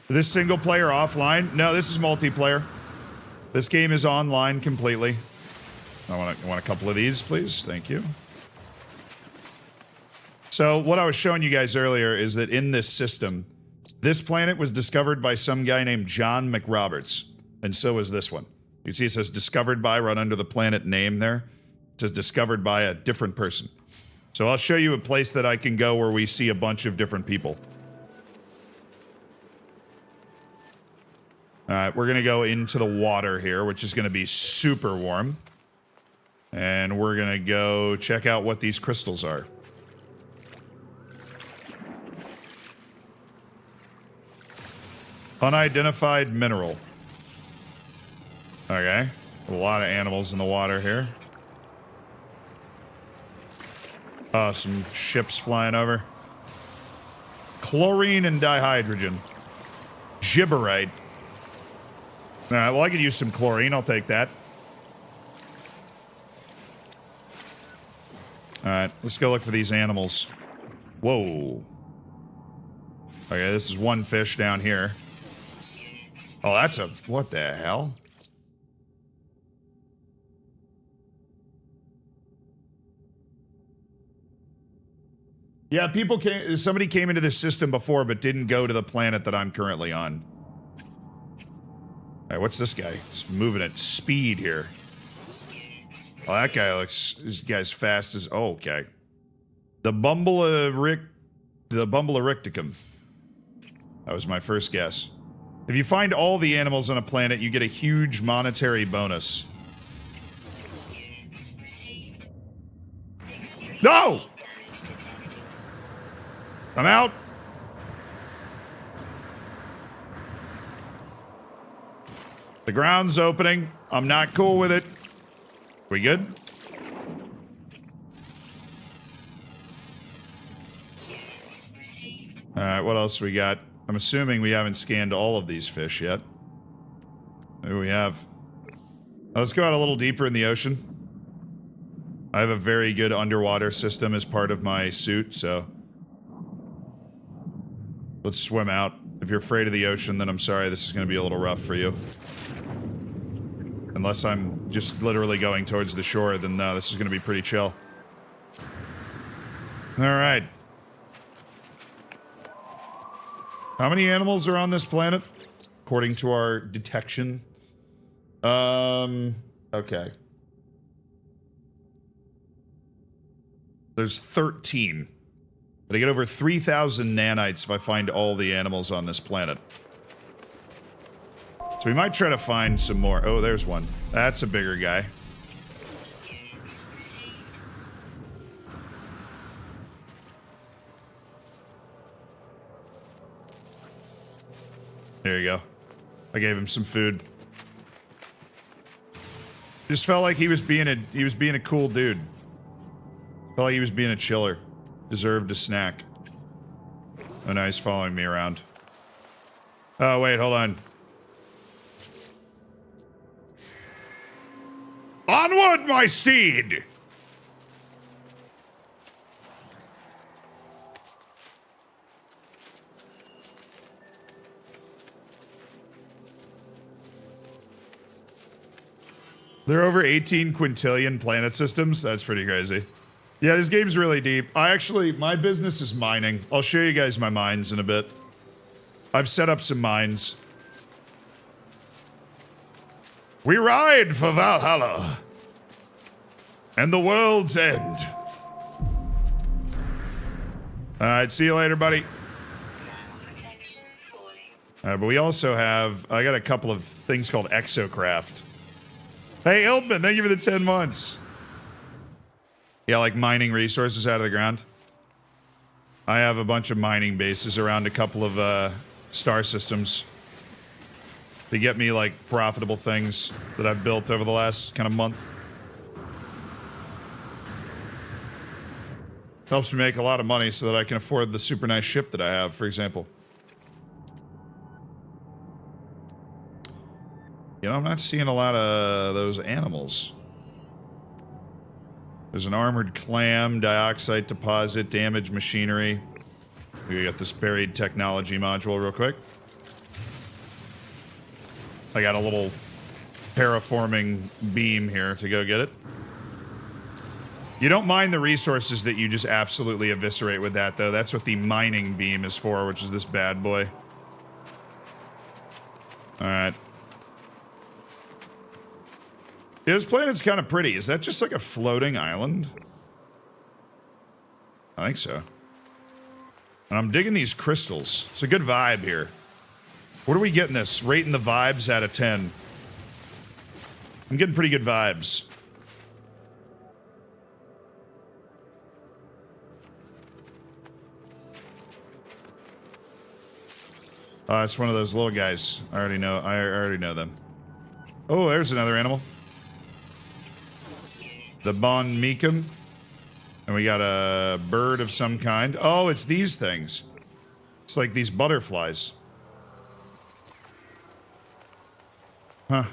This single player offline? No, this is multiplayer. This game is online completely. I want a couple of these, please. Thank you. So what I was showing you guys earlier is that in this system, This planet was discovered by some guy named John McRoberts, and so is this one. You see it says discovered by right under the planet name there. It says discovered by a different person. So I'll show you a place that I can go where we see a bunch of different people. Alright, we're going to go into the water here, which is going to be super warm. And we're going to go check out what these crystals are. Unidentified mineral. Okay. A lot of animals in the water here. Oh, some ships flying over. Chlorine and dihydrogen. Gibberite. Alright, well I could use some chlorine, I'll take that. Alright, let's go look for these animals. Whoa. Okay, this is one fish down here. Oh, that's a... what the hell? Yeah, people came... somebody came into this system before but didn't go to the planet that I'm currently on. Alright, what's this guy? He's moving at speed here. Oh, that guy looks... this guy's fast as... oh, okay. The Bumblericticum. That was my first guess. If you find all the animals on a planet, you get a huge monetary bonus. No! I'm out! The ground's opening. I'm not cool with it. We good? Alright, what else we got? I'm assuming we haven't scanned all of these fish yet. Maybe we have. Let's go out a little deeper in the ocean. I have a very good underwater system as part of my suit, so... let's swim out. If you're afraid of the ocean, then I'm sorry, this is going to be a little rough for you. Unless I'm just literally going towards the shore, then no, this is going to be pretty chill. Alright. How many animals are on this planet? According to our detection. Okay. There's 13. But I get over 3,000 nanites if I find all the animals on this planet. So we might try to find some more. Oh, there's one. That's a bigger guy. There you go. I gave him some food. Just felt like he was being a cool dude. Felt like he was being a chiller. Deserved a snack. Oh, now he's following me around. Oh, wait, hold on. Onward, my steed! There are over 18 quintillion planet systems. That's pretty crazy. Yeah, this game's really deep. My business is mining. I'll show you guys my mines in a bit. I've set up some mines. We ride for Valhalla and the world's end. Alright, see you later, buddy. But we also have... I got a couple of things called Exocraft. Hey, Ildman, thank you for the 10 months. Yeah, like mining resources out of the ground. I have a bunch of mining bases around a couple of star systems. They get me, like, profitable things that I've built over the last kind of month. Helps me make a lot of money so that I can afford the super nice ship that I have, for example. You know, I'm not seeing a lot of those animals. There's an armored clam, dioxide deposit, damaged machinery. We got this buried technology module real quick. I got a little terraforming beam here to go get it. You don't mind the resources that you just absolutely eviscerate with that, though. That's what the mining beam is for, which is this bad boy. Alright. Yeah, this planet's kind of pretty. Is that just like a floating island? I think so. And I'm digging these crystals. It's a good vibe here. What are we getting this? Rating the vibes out of 10. I'm getting pretty good vibes. It's one of those little guys. I already know them. Oh, there's another animal. The Bon Meekum. And we got a bird of some kind. Oh, it's these things. It's like these butterflies. Huh.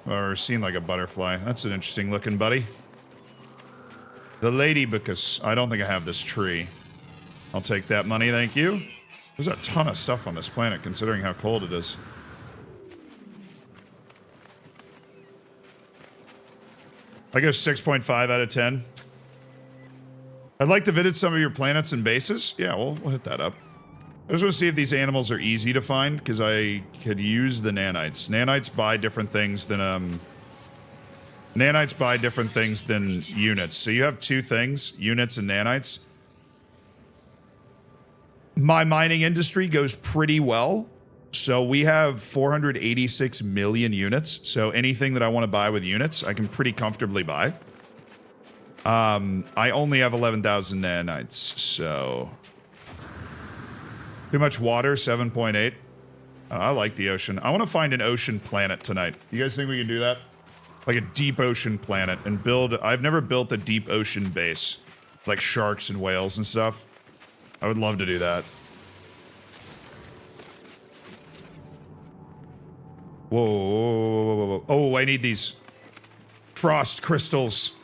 Or seen like a butterfly. That's an interesting looking buddy. The Ladybicus. I don't think I have this tree. I'll take that money, thank you. There's a ton of stuff on this planet, considering how cold it is. I go 6.5 out of 10. I'd like to visit some of your planets and bases. Yeah, we'll hit that up. I just want to see if these animals are easy to find, because I could use the nanites. Nanites buy different things than, Nanites buy different things than units. So you have two things, units and nanites. My mining industry goes pretty well. So we have 486 million units. So anything that I want to buy with units, I can pretty comfortably buy. I only have 11,000 nanites, so... Too much water, 7.8. I like the ocean. I want to find an ocean planet tonight. You guys think we can do that? Like a deep ocean planet and build... I've never built a deep ocean base. Like sharks and whales and stuff. I would love to do that. Whoa, whoa, whoa, whoa, whoa. Oh, I need these frost crystals.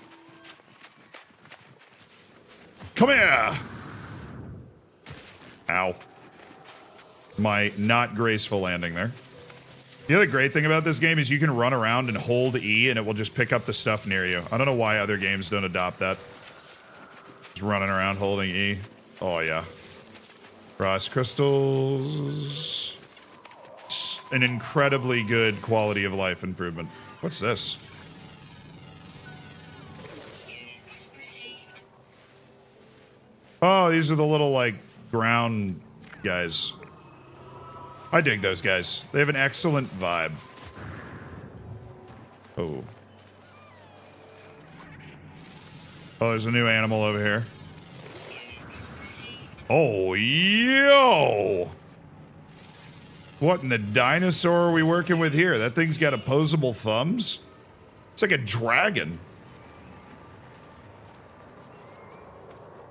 Come here! Ow. My not graceful landing there. The other great thing about this game is you can run around and hold E and it will just pick up the stuff near you. I don't know why other games don't adopt that. Just running around holding E. Oh, yeah. Frost crystals. An incredibly good quality of life improvement. What's this? Oh, these are the little, like, ground guys. I dig those guys. They have an excellent vibe. Oh. Oh, there's a new animal over here. Oh, yo! What in the dinosaur are we working with here? That thing's got opposable thumbs? It's like a dragon.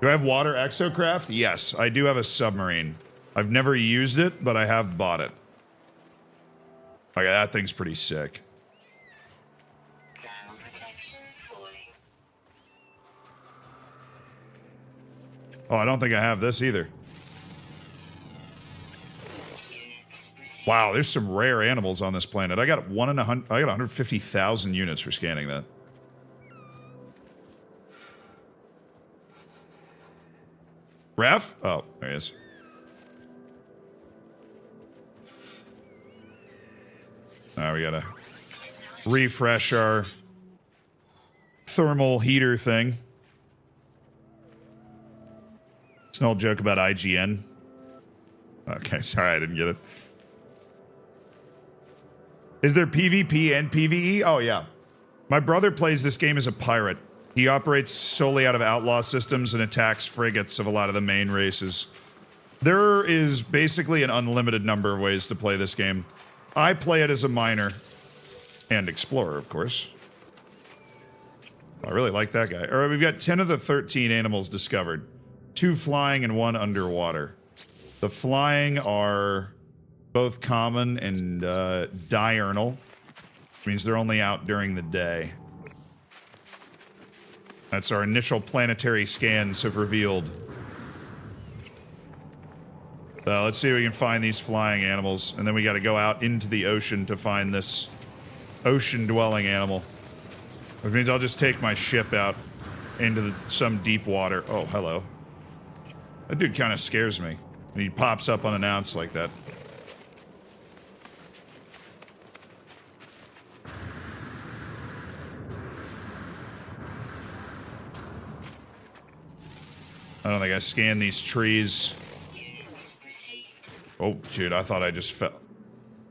Do I have water exocraft? Yes, I do have a submarine. I've never used it, but I have bought it. Okay, that thing's pretty sick. Oh, I don't think I have this either. Wow, there's some rare animals on this planet. I got 150,000 units for scanning that. Ref? Oh, there he is. Now we gotta refresh our thermal heater thing. It's an old joke about IGN. Okay, sorry, I didn't get it. Is there PvP and PvE? Oh, yeah. My brother plays this game as a pirate. He operates solely out of outlaw systems and attacks frigates of a lot of the main races. There is basically an unlimited number of ways to play this game. I play it as a miner. And explorer, of course. I really like that guy. All right, we've got 10 of the 13 animals discovered. 2 flying and 1 underwater. The flying are both common and diurnal, which means they're only out during the day. That's our initial planetary scans have revealed. Let's see if we can find these flying animals, and then we got to go out into the ocean to find this ocean-dwelling animal. Which means I'll just take my ship out into some deep water. Oh, hello. That dude kind of scares me when he pops up unannounced like that. I don't think I scanned these trees. Oh, dude, I thought I just fell.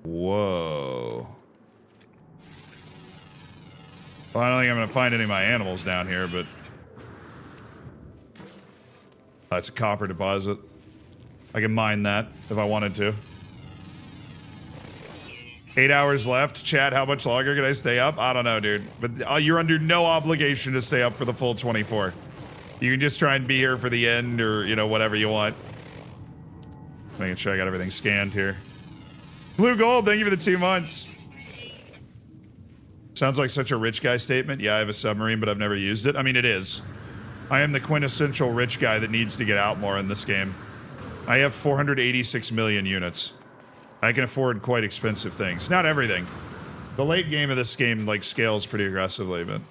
Whoa. Well, I don't think I'm going to find any of my animals down here, but... That's a copper deposit. I can mine that if I wanted to. 8 hours left. Chat, how much longer can I stay up? I don't know, dude. But you're under no obligation to stay up for the full 24. You can just try and be here for the end or, you know, whatever you want. Making sure I got everything scanned here. Blue Gold, thank you for the 2 months. Sounds like such a rich guy statement. Yeah, I have a submarine, but I've never used it. I mean, it is. I am the quintessential rich guy that needs to get out more in this game. I have 486 million units. I can afford quite expensive things. Not everything. The late game of this game, like, scales pretty aggressively, but...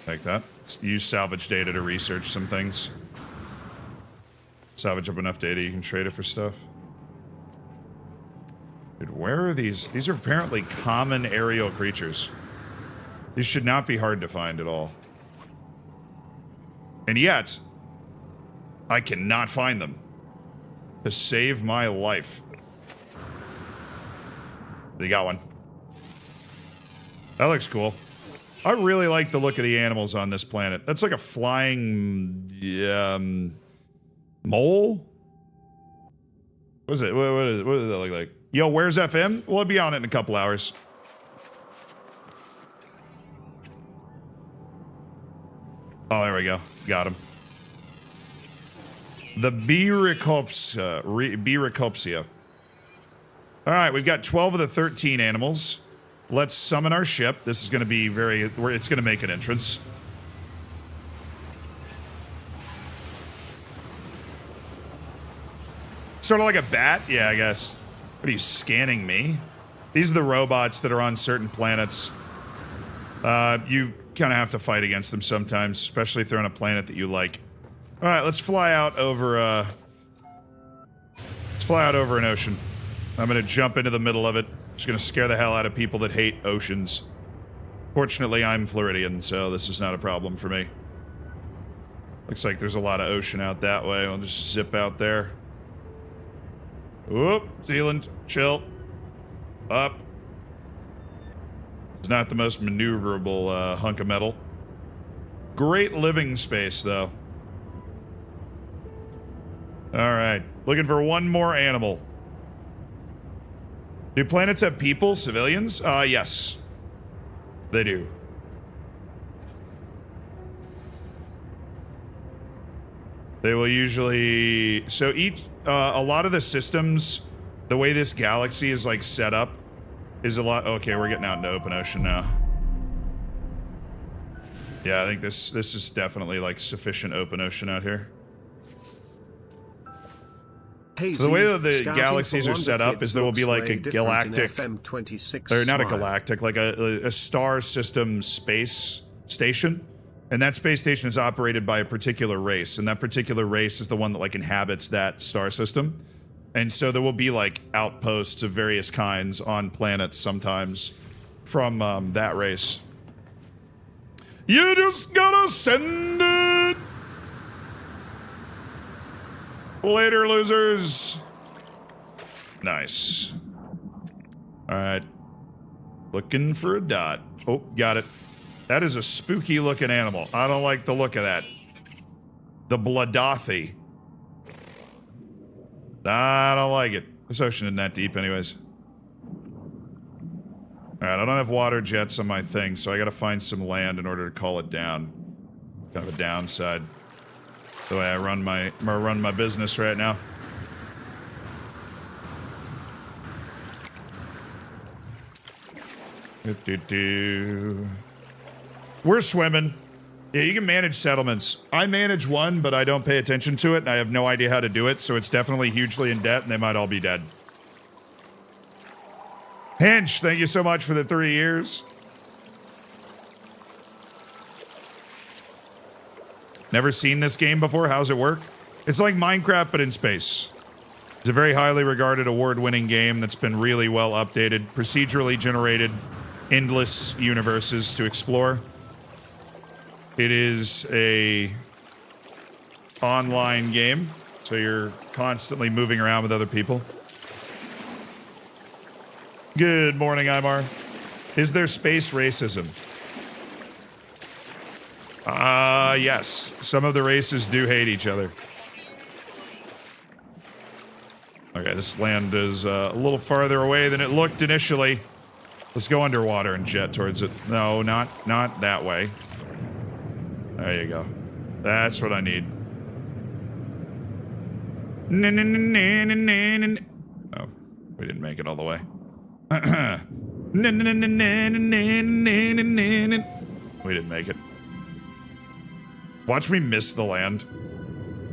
Like that. Use salvage data to research some things. Salvage up enough data, you can trade it for stuff. Dude, where are these? These are apparently common aerial creatures. These should not be hard to find at all. And yet, I cannot find them. To save my life. They got one. That looks cool. I really like the look of the animals on this planet. That's like a flying mole? What is it? What does that look like? Yo, where's FM? We'll be on it in a couple hours. Oh, there we go. Got him. The Biricopsia. All right, we've got 12 of the 13 animals. Let's summon our ship. This is going to be it's going to make an entrance. Sort of like a bat? Yeah, I guess. What are you, scanning me? These are the robots that are on certain planets. You kind of have to fight against them sometimes, especially if they're on a planet that you like. All right, let's fly out over an ocean. I'm going to jump into the middle of it. Just going to scare the hell out of people that hate oceans. Fortunately, I'm Floridian, so this is not a problem for me. Looks like there's a lot of ocean out that way. I'll just zip out there. Whoop, Zealand, chill. Up. It's not the most maneuverable hunk of metal. Great living space, though. Alright, looking for one more animal. Do planets have people, civilians? Yes. They do. They will usually... So each... a lot of the systems, the way this galaxy is, like, set up, is a lot... Okay, we're getting out into open ocean now. Yeah, I think this is definitely, like, sufficient open ocean out here. So the way that the galaxies are set up is there will be like a galactic, or not a galactic, like a star system space station. And that space station is operated by a particular race. And that particular race is the one that like inhabits that star system. And so there will be like outposts of various kinds on planets sometimes from that race. You just gotta send it! Later, losers. Nice. Alright. Looking for a dot. Oh, got it. That is a spooky looking animal. I don't like the look of that. The Bloodothi. I don't like it. This ocean isn't that deep anyways. Alright, I don't have water jets on my thing, so I gotta find some land in order to call it down. Kind of a downside. The way I run my business right now. We're swimming. Yeah, you can manage settlements. I manage one, but I don't pay attention to it, and I have no idea how to do it, so it's definitely hugely in debt, and they might all be dead. Hench, thank you so much for the 3 years. Never seen this game before? How's it work? It's like Minecraft, but in space. It's a very highly regarded, award-winning game that's been really well updated, procedurally generated, endless universes to explore. It is a online game, so you're constantly moving around with other people. Good morning, Imar. Is there space racism? Yes. Some of the races do hate each other. Okay, this land is a little farther away than it looked initially. Let's go underwater and jet towards it. No, not that way. There you go. That's what I need. Oh, we didn't make it all the way. We didn't make it. Watch me miss the land.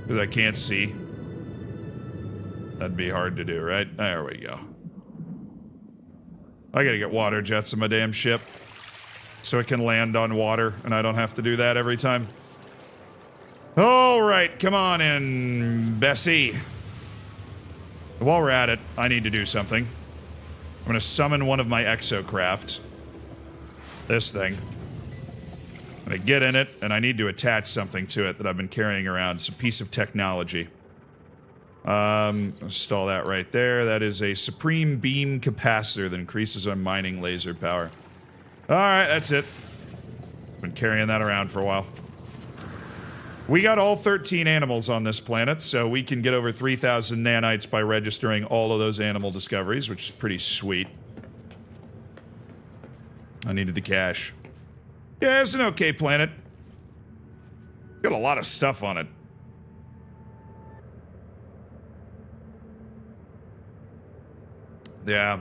Because I can't see. That'd be hard to do, right? There we go. I gotta get water jets in my damn ship. So it can land on water, and I don't have to do that every time. Alright, come on in, Bessie. While we're at it, I need to do something. I'm gonna summon one of my exocraft. This thing. I'm gonna get in it, and I need to attach something to it that I've been carrying around. It's a piece of technology. Install that right there. That is a Supreme Beam Capacitor that increases our mining laser power. Alright, that's it. Been carrying that around for a while. We got all 13 animals on this planet, so we can get over 3,000 nanites by registering all of those animal discoveries, which is pretty sweet. I needed the cash. Yeah, it's an okay planet. Got a lot of stuff on it. Yeah.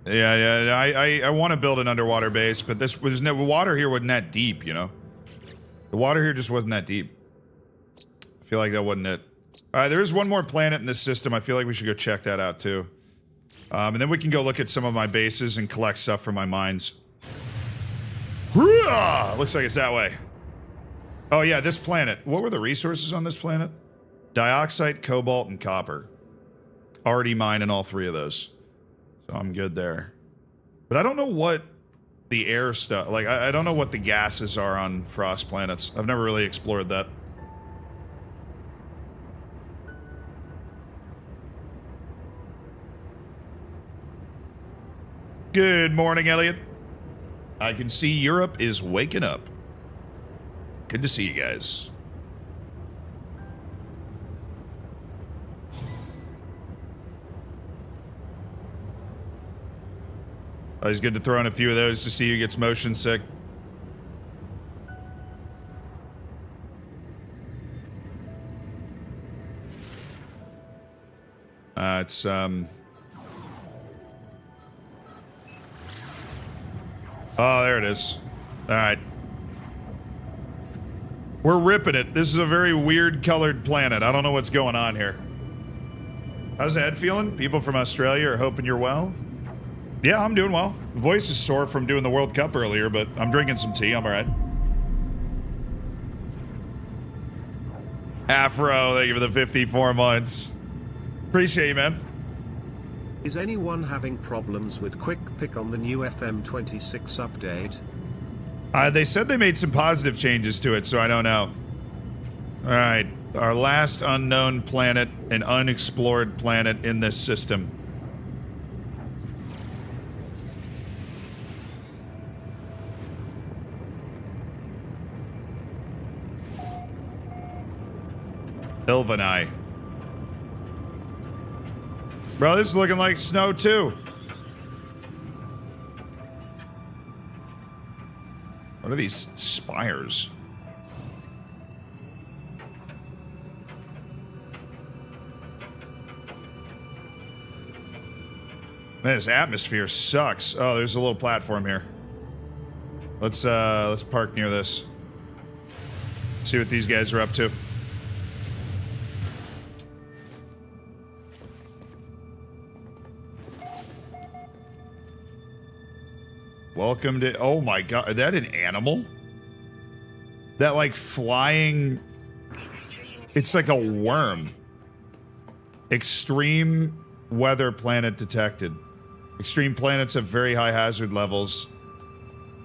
Yeah, I want to build an underwater base, but there's no water here wasn't that deep, you know? The water here just wasn't that deep. I feel like that wasn't it. Alright, there is one more planet in this system. I feel like we should go check that out, too. And then we can go look at some of my bases and collect stuff from my mines. Looks like it's that way. Oh, yeah, this planet. What were the resources on this planet? Dioxide, cobalt, and copper. Already mining all three of those. So I'm good there. But I don't know what the air stuff... Like, I don't know what the gases are on frost planets. I've never really explored that. Good morning, Elliot. I can see Europe is waking up. Good to see you guys. Always good to throw in a few of those to see who gets motion sick. It's Oh, there it is. Alright. We're ripping it. This is a very weird colored planet. I don't know what's going on here. How's Ed feeling? People from Australia are hoping you're well. Yeah, I'm doing well. The voice is sore from doing the World Cup earlier, but I'm drinking some tea. I'm alright. Afro, thank you for the 54 months. Appreciate you, man. Is anyone having problems with Quick Pick on the new FM26 update? They said they made some positive changes to it, so I don't know. Alright, our last unknown planet, an unexplored planet in this system. Ilvanai. Bro, this is looking like snow too. What are these spires? Man, this atmosphere sucks. Oh, there's a little platform here. Let's park near this. See what these guys are up to. Welcome to... Oh my god, is that an animal? That, like, flying... It's like a worm. Extreme weather planet detected. Extreme planets have very high hazard levels.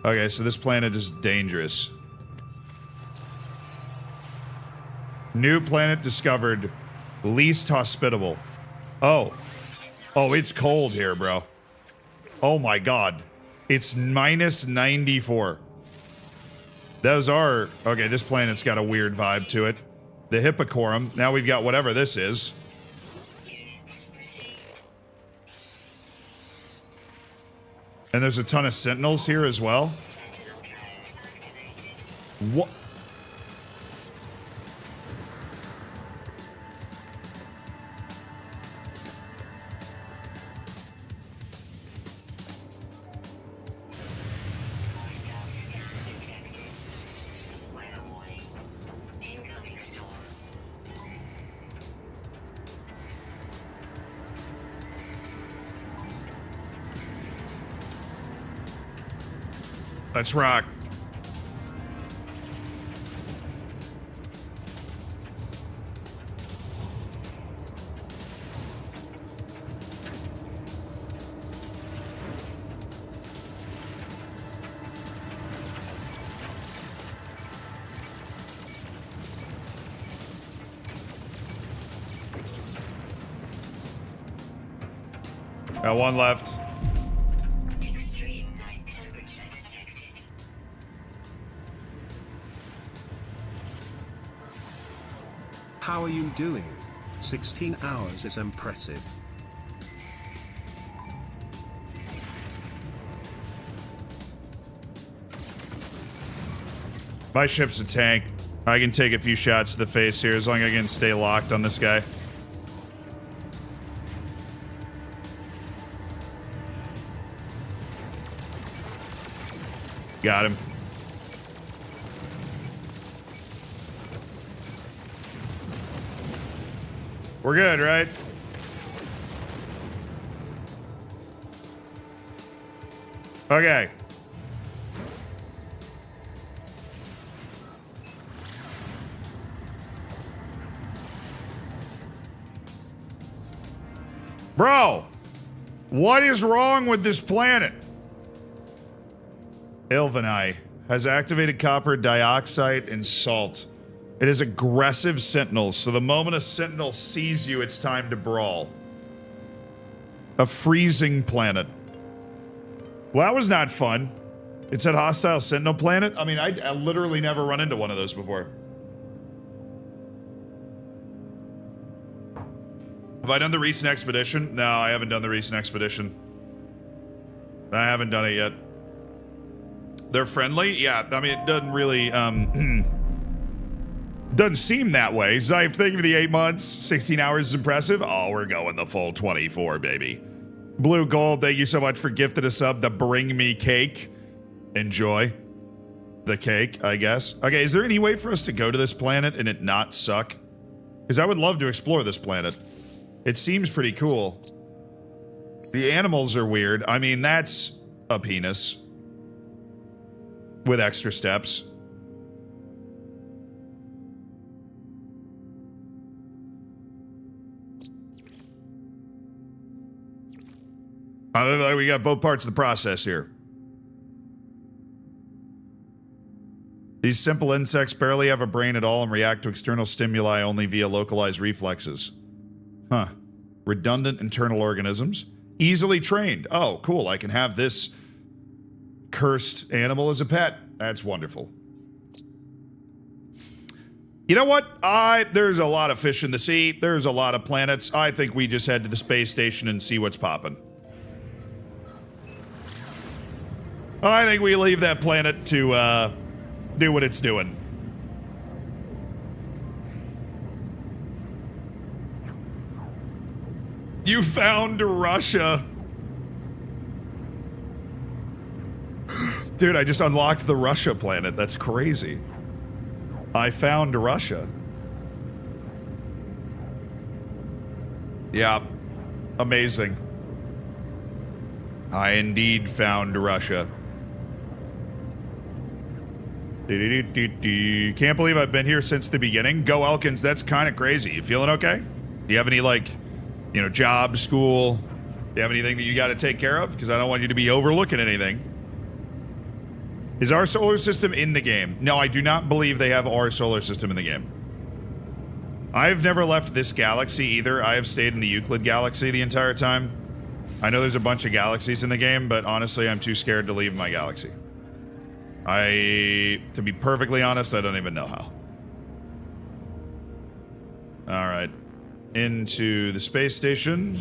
Okay, so this planet is dangerous. New planet discovered. Least hospitable. Oh. Oh, it's cold here, bro. Oh my god. It's minus 94. Those are... Okay, this planet's got a weird vibe to it. The Hippocorum. Now we've got whatever this is. And there's a ton of sentinels here as well. What? Let's rock. Got one left. Extreme night temperature detected. How are you doing? 16 hours is impressive. My ship's a tank. I can take a few shots to the face here as long as I can stay locked on this guy. Got him. We're good, right? Okay. Bro, what is wrong with this planet? Ilvanai has activated copper dioxide and salt. It is aggressive sentinels, so the moment a sentinel sees you, it's time to brawl. A freezing planet. Well, that was not fun. It said hostile sentinel planet. I mean, I literally never run into one of those before. Have I done the recent expedition? No, I haven't done the recent expedition. I haven't done it yet. They're friendly? Yeah, I mean, it doesn't really, doesn't seem that way. Zyph, thank you for the 8 months. 16 hours is impressive. Oh, we're going the full 24, baby. Blue Gold, thank you so much for gifting a sub to bring me cake. Enjoy the cake, I guess. Okay, is there any way for us to go to this planet and it not suck? Because I would love to explore this planet. It seems pretty cool. The animals are weird. I mean, that's a penis. With extra steps. We got both parts of the process here. These simple insects barely have a brain at all and react to external stimuli only via localized reflexes. Huh. Redundant internal organisms. Easily trained. Oh, cool. I can have this cursed animal as a pet. That's wonderful. You know what? There's a lot of fish in the sea. There's a lot of planets. I think we just head to the space station and see what's popping. I think we leave that planet to do what it's doing. You found Russia. Dude, I just unlocked the Russia planet. That's crazy. I found Russia. Yeah. Amazing. I indeed found Russia. Can't believe I've been here since the beginning. Go Elkins, that's kind of crazy. You feeling okay? Do you have any, like, you know, job, school? Do you have anything that you got to take care of? Because I don't want you to be overlooking anything. Is our solar system in the game? No, I do not believe they have our solar system in the game. I've never left this galaxy either. I have stayed in the Euclid galaxy the entire time. I know there's a bunch of galaxies in the game, but honestly, I'm too scared to leave my galaxy. To be perfectly honest, I don't even know how. Alright. Into the space station.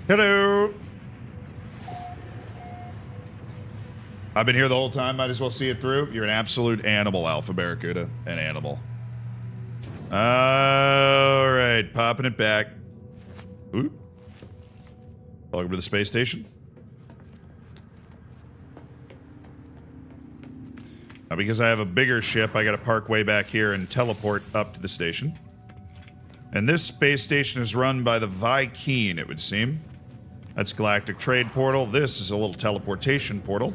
Hello! I've been here the whole time, might as well see it through. You're an absolute animal, Alpha Barracuda. An animal. Alright, popping it back. Oop. Welcome to the space station. Now, because I have a bigger ship, I gotta park way back here and teleport up to the station. And this space station is run by the Vy'keen, it would seem. That's Galactic Trade Portal. This is a little teleportation portal.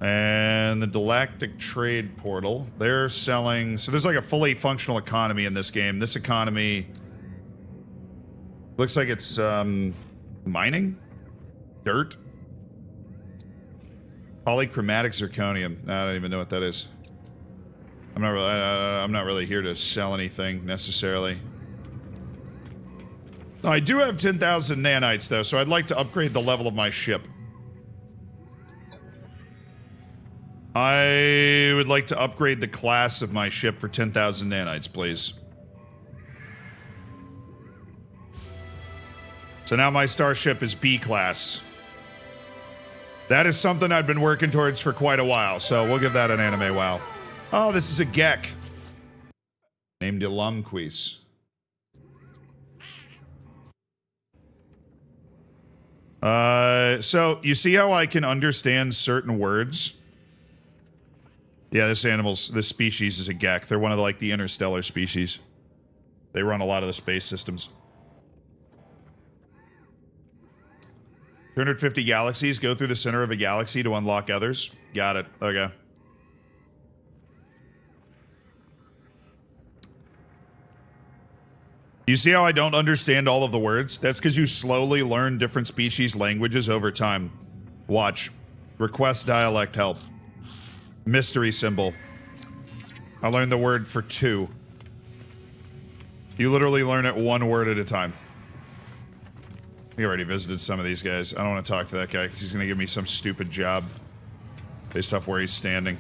And the Galactic Trade Portal, they're selling... So there's like a fully functional economy in this game. This economy looks like it's mining? Dirt? Polychromatic zirconium. I don't even know what that is. I'm not really here to sell anything necessarily. I do have 10,000 nanites though, so I'd like to upgrade the level of my ship. I would like to upgrade the class of my ship for 10,000 nanites, please. So now my starship is B class. That is something I've been working towards for quite a while, so we'll give that an anime wow. Oh, this is a Gek. Named Ilumquis. So, you see how I can understand certain words? Yeah, this species is a Gek. They're one of the interstellar species. They run a lot of the space systems. 250 galaxies, go through the center of a galaxy to unlock others. Got it. Okay. You see how I don't understand all of the words? That's because you slowly learn different species' languages over time. Watch. Request dialect help. Mystery symbol. I learned the word for 2. You literally learn it 1 word at a time. We already visited some of these guys. I don't want to talk to that guy because he's going to give me some stupid job based off where he's standing.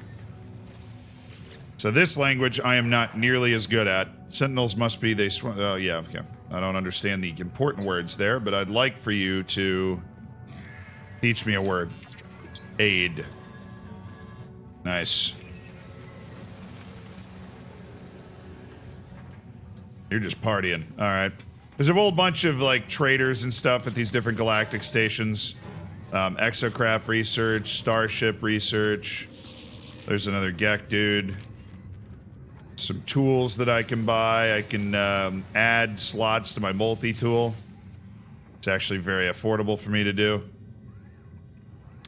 So this language I am not nearly as good at. Sentinels must be they swim. Oh yeah, okay. I don't understand the important words there, but I'd like for you to teach me a word. Aid. Nice. You're just partying. All right. There's a whole bunch of traders and stuff at these different galactic stations. Exocraft research, starship research. There's another Gek dude. Some tools that I can buy. I can add slots to my multi-tool. It's actually very affordable for me to do.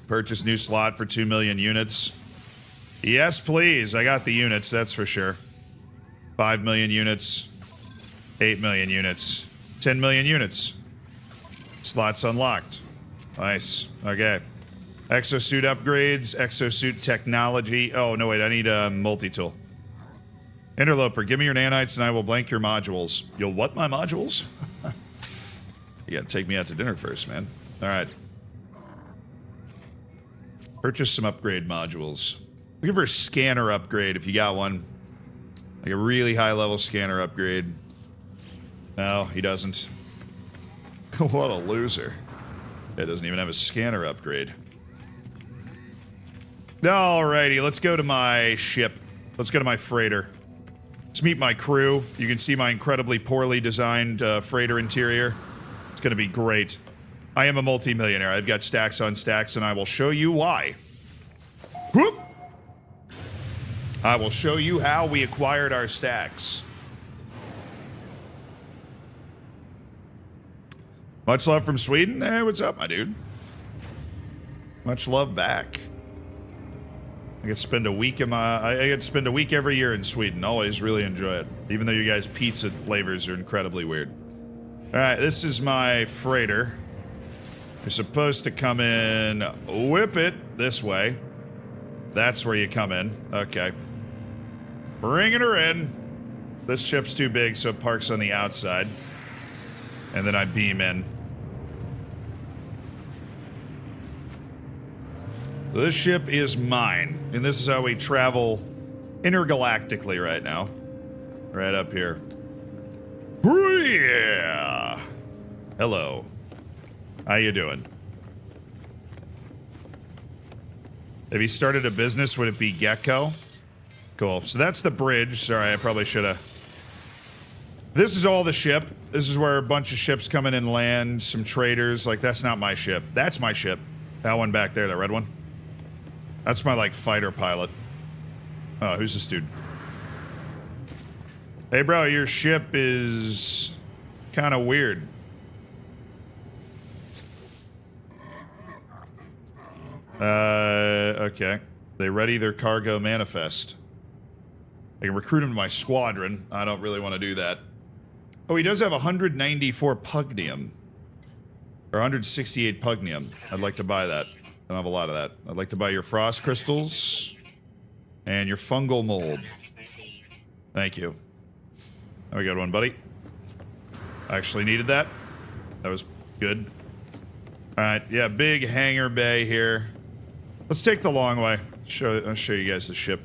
Purchase new slot for 2 million units. Yes, please. I got the units, that's for sure. 5 million units. 8 million units. 10 million units. Slots unlocked. Nice. Okay. Exosuit upgrades. Exosuit technology. Oh, no, wait. I need a multi-tool. Interloper, give me your nanites and I will blank your modules. You'll what my modules? You gotta take me out to dinner first, man. Alright. Purchase some upgrade modules. Looking for a scanner upgrade if you got one. Like a really high level scanner upgrade. No, he doesn't. What a loser. It doesn't even have a scanner upgrade. Alrighty, let's go to my ship. Let's go to my freighter. Let's meet my crew. You can see my incredibly poorly designed freighter interior. It's gonna be great. I am a multi-millionaire. I've got stacks on stacks, and I will show you why. Whoop! I will show you how we acquired our stacks. Much love from Sweden. Hey, what's up, my dude? Much love back. I get to spend a week I get to spend a week every year in Sweden. Always really enjoy it. Even though you guys' pizza flavors are incredibly weird. Alright, this is my freighter. You're supposed to come in, whip it this way. That's where you come in. Okay. Bringing her in. This ship's too big, so it parks on the outside. And then I beam in. This ship is mine. And this is how we travel intergalactically right now. Right up here. Yeah. Hello. How you doing? If you started a business, would it be Gecko? Cool. So that's the bridge. Sorry, I probably should have. This is all the ship. This is where a bunch of ships come in and land. Some traders. Like, that's not my ship. That's my ship. That one back there, that red one. That's my, like, fighter pilot. Oh, who's this dude? Hey, bro, your ship is kind of weird. Okay. They ready their cargo manifest. I can recruit him to my squadron. I don't really want to do that. Oh, he does have 194 pugnium. Or 168 pugnium. I'd like to buy that. I don't have a lot of that. I'd like to buy your frost crystals. And your fungal mold. Thank you. There we got one, buddy. I actually needed that. That was good. Alright, yeah, big hangar bay here. Let's take the long way. I'll show you guys the ship.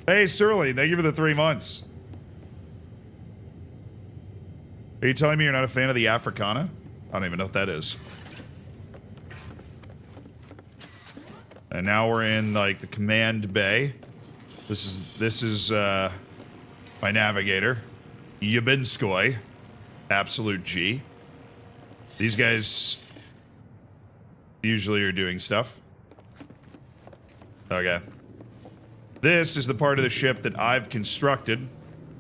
Hey, Surly, thank you for the 3 months. Are you telling me you're not a fan of the Africana? I don't even know what that is. And now we're in, like, the command bay. This is my navigator. Yabinskoy. Absolute G. These guys usually are doing stuff. Okay. This is the part of the ship that I've constructed.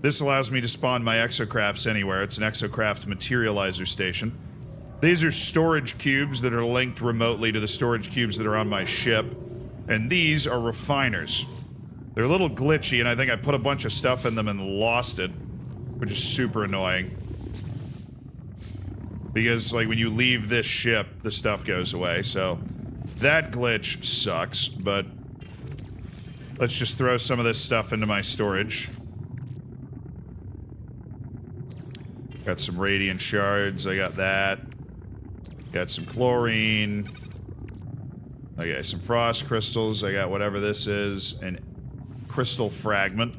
This allows me to spawn my exocrafts anywhere. It's an exocraft materializer station. These are storage cubes that are linked remotely to the storage cubes that are on my ship. And these are refiners. They're a little glitchy, and I think I put a bunch of stuff in them and lost it, which is super annoying. Because, like, when you leave this ship, the stuff goes away, so that glitch sucks, but let's just throw some of this stuff into my storage. Got some radiant shards, I got that. Got some chlorine. Okay, some frost crystals, I got whatever this is, an crystal fragment.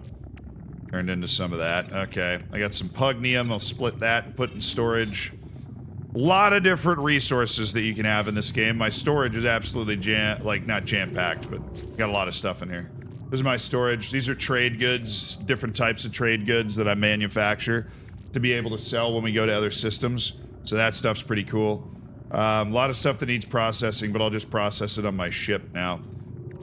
Turned into some of that. Okay, I got some pugnium, I'll split that and put in storage. A lot of different resources that you can have in this game. My storage is absolutely not jam-packed, but got a lot of stuff in here. This is my storage. These are trade goods, different types of trade goods that I manufacture to be able to sell when we go to other systems. So that stuff's pretty cool. A lot of stuff that needs processing, but I'll just process it on my ship now.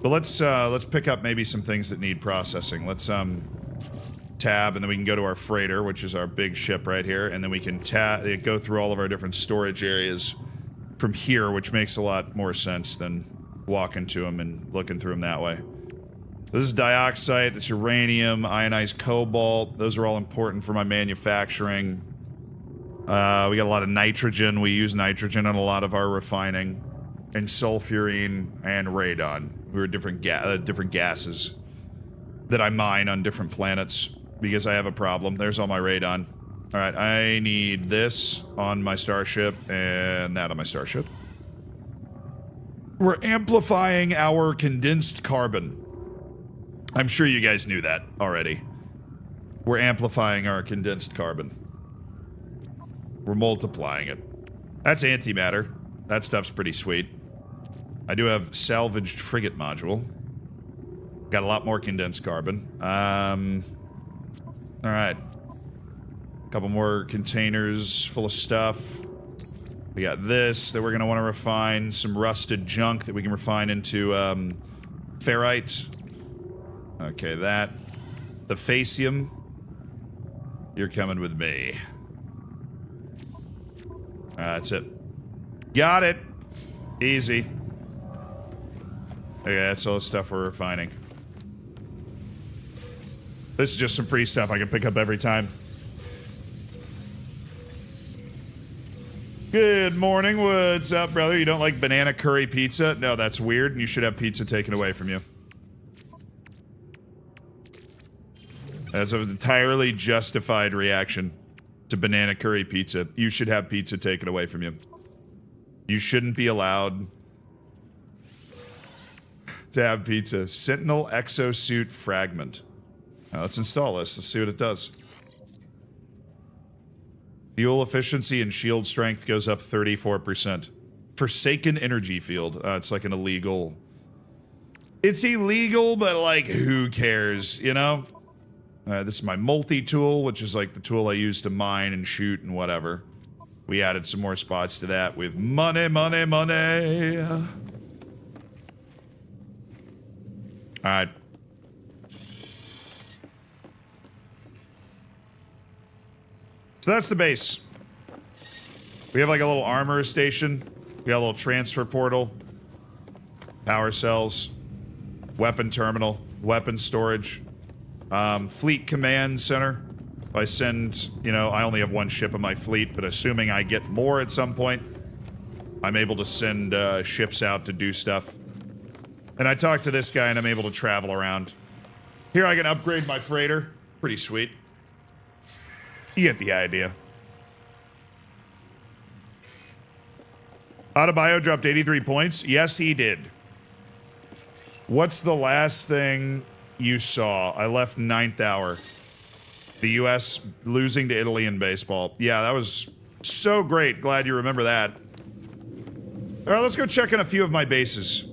But let's pick up maybe some things that need processing. Let's tab, and then we can go to our freighter, which is our big ship right here, and then we can go through all of our different storage areas from here, which makes a lot more sense than walking to them and looking through them that way. This is dioxide, it's uranium, ionized cobalt. Those are all important for my manufacturing. We got a lot of nitrogen. We use nitrogen on a lot of our refining. And sulfurine and radon. We're different gases that I mine on different planets because I have a problem. There's all my radon. Alright, I need this on my starship and that on my starship. We're amplifying our condensed carbon. I'm sure you guys knew that already. We're amplifying our condensed carbon. We're multiplying it. That's antimatter. That stuff's pretty sweet. I do have salvaged frigate module. Got a lot more condensed carbon. Alright. Couple more containers full of stuff. We got this that we're gonna want to refine. Some rusted junk that we can refine into, ferrite. Okay, that. The facium. You're coming with me. That's it. Got it. Easy. Okay, that's all the stuff we're refining. This is just some free stuff I can pick up every time. Good morning. What's up, brother? You don't like banana curry pizza? No, that's weird, and you should have pizza taken away from you. That's an entirely justified reaction to banana curry pizza. You should have pizza taken away from you. You shouldn't be allowed to have pizza. Sentinel exosuit fragment. Now let's install this. Let's see what it does. Fuel efficiency and shield strength goes up 34%. Forsaken energy field. It's like an illegal... It's illegal, but like, who cares, you know? This is my multi-tool, which is like the tool I use to mine and shoot and whatever. We added some more spots to that with money, money, money. Alright. So that's the base. We have like a little armor station. We got a little transfer portal. Power cells. Weapon terminal. Weapon storage. Fleet command center. If I send, you know, I only have one ship in my fleet, but assuming I get more at some point, I'm able to send ships out to do stuff. And I talked to this guy and I'm able to travel around. Here I can upgrade my freighter. Pretty sweet. You get the idea. Adebayo dropped 83 points. Yes, he did. What's the last thing you saw? I left 9th hour. The U.S. losing to Italy in baseball. Yeah, that was so great. Glad you remember that. All right, let's go check in a few of my bases.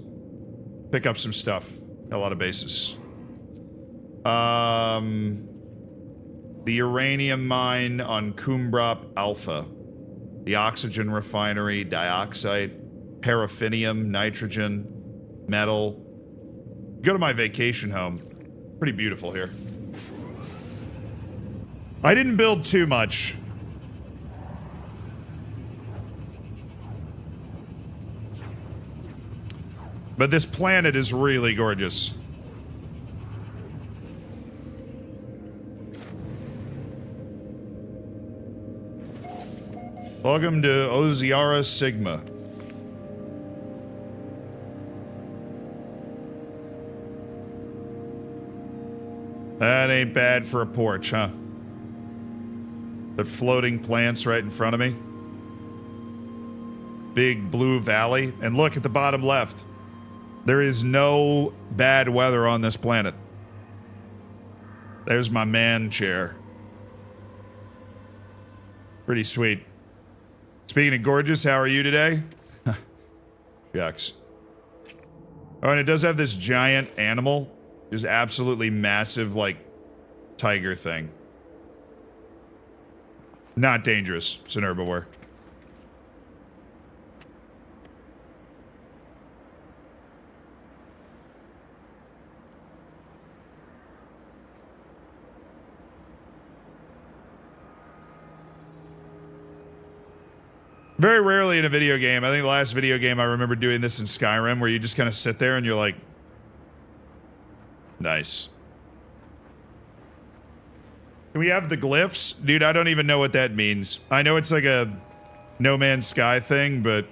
Pick up some stuff. A lot of bases. The uranium mine on Kumbrop Alpha. The oxygen refinery, dioxide, paraffinium, nitrogen, metal. Go to my vacation home. Pretty beautiful here. I didn't build too much. But this planet is really gorgeous. Welcome to Oziara Sigma. That ain't bad for a porch, huh? The floating plants right in front of me. Big blue valley. And look at the bottom left. There is no bad weather on this planet. There's my man chair. Pretty sweet. Speaking of gorgeous, how are you today? Yucks. Oh, and it does have this giant animal. Just absolutely massive, like, tiger thing. Not dangerous. It's an herbivore. Very rarely in a video game. I think the last video game I remember doing this in Skyrim, where you just kind of sit there and you're like, nice. Can we have the glyphs? Dude, I don't even know what that means. I know it's like a No Man's Sky thing, but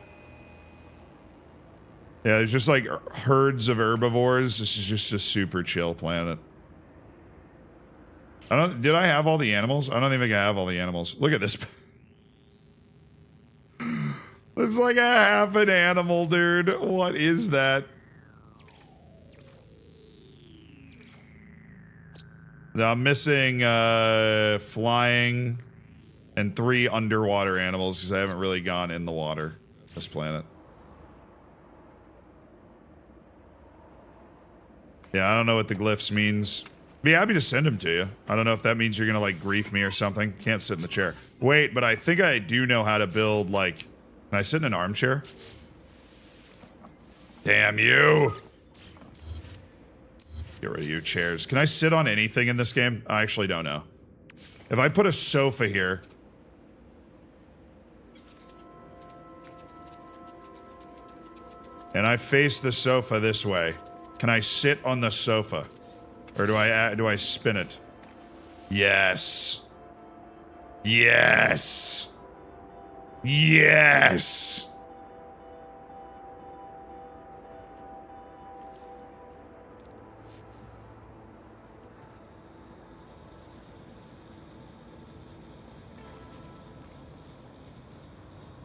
yeah, there's just like herds of herbivores. This is just a super chill planet. Did I have all the animals? I don't even think I have all the animals. Look at this. It's like a half an animal, dude. What is that? I'm missing flying and 3 underwater animals because I haven't really gone in the water on this planet. Yeah, I don't know what the glyphs means. Be happy to send them to you. I don't know if that means you're gonna like grief me or something. Can't sit in the chair. Wait, but I think I do know how to build like... Can I sit in an armchair? Damn you! Get rid of you chairs. Can I sit on anything in this game? I actually don't know. If I put a sofa here... and I face the sofa this way, can I sit on the sofa? Or do I spin it? Yes. Yes! Yes.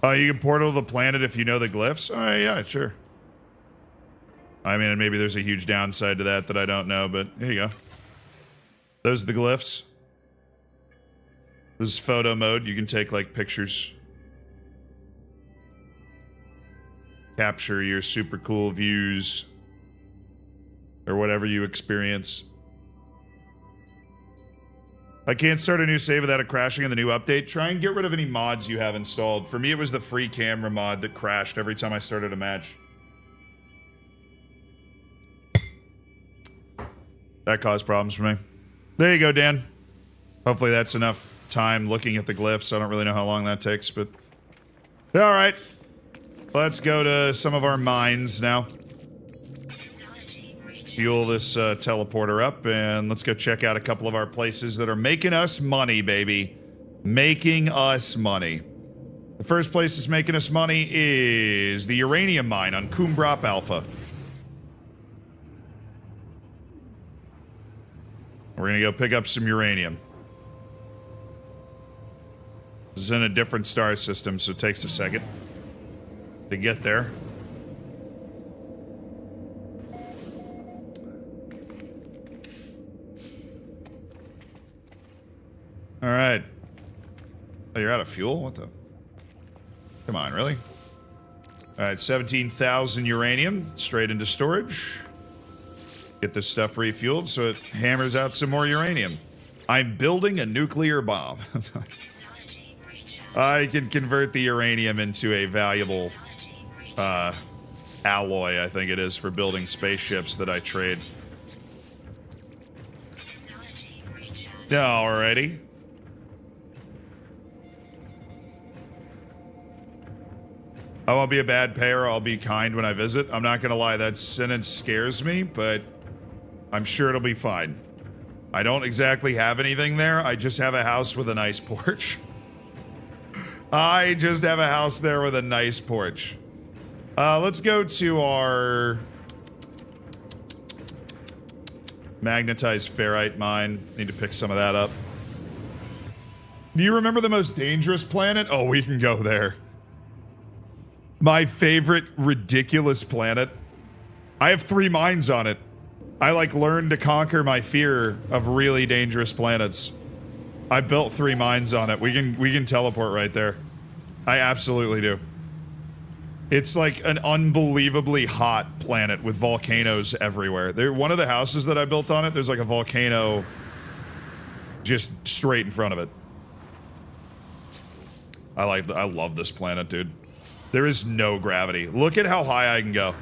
You can portal to the planet if you know the glyphs? Oh, yeah, sure. I mean, maybe there's a huge downside to that I don't know, but here you go. Those are the glyphs. This is photo mode. You can take, like, pictures. Capture your super cool views. Or whatever you experience. I can't start a new save without it crashing in the new update. Try and get rid of any mods you have installed. For me, it was the free camera mod that crashed every time I started a match. That caused problems for me. There you go, Dan. Hopefully that's enough time looking at the glyphs. I don't really know how long that takes, but... Alright. Let's go to some of our mines now. Fuel this teleporter up, and let's go check out a couple of our places that are making us money, baby. Making us money. The first place that's making us money is the uranium mine on Kumbrop Alpha. We're gonna go pick up some uranium. This is in a different star system, so it takes a second to get there. All right. Oh, you're out of fuel? What the? Come on, really? All right, 17,000 uranium straight into storage. Get this stuff refueled so it hammers out some more uranium. I'm building a nuclear bomb. I can convert the uranium into a valuable alloy, I think it is, for building spaceships that I trade. Alrighty. I won't be a bad payer, I'll be kind when I visit. I'm not gonna lie, that sentence scares me, but I'm sure it'll be fine. I don't exactly have anything there, I just have a house with a nice porch. I just have a house there with a nice porch. Let's go to our magnetized ferrite mine. Need to pick some of that up. Do you remember the most dangerous planet? Oh, we can go there. My favorite ridiculous planet. I have 3 mines on it. I like learned to conquer my fear of really dangerous planets. I built 3 mines on it. We can teleport right there. I absolutely do. It's like an unbelievably hot planet with volcanoes everywhere. One of the houses that I built on it, there's like a volcano just straight in front of it. I love this planet, dude. There is no gravity. Look at how high I can go.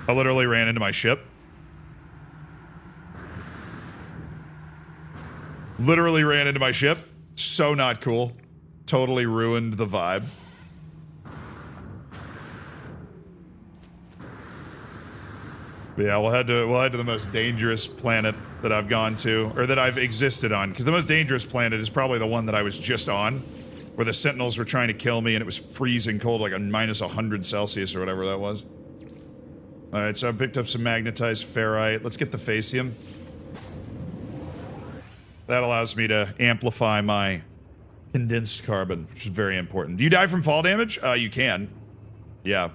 I literally ran into my ship. Literally ran into my ship. So not cool. Totally ruined the vibe. But yeah, we'll head to the most dangerous planet that I've gone to, or that I've existed on, because the most dangerous planet is probably the one that I was just on, where the Sentinels were trying to kill me and it was freezing cold, like a minus 100 Celsius or whatever that was. Alright, so I picked up some magnetized ferrite. Let's get the Facium. That allows me to amplify my condensed carbon, which is very important. Do you die from fall damage? You can. Yeah.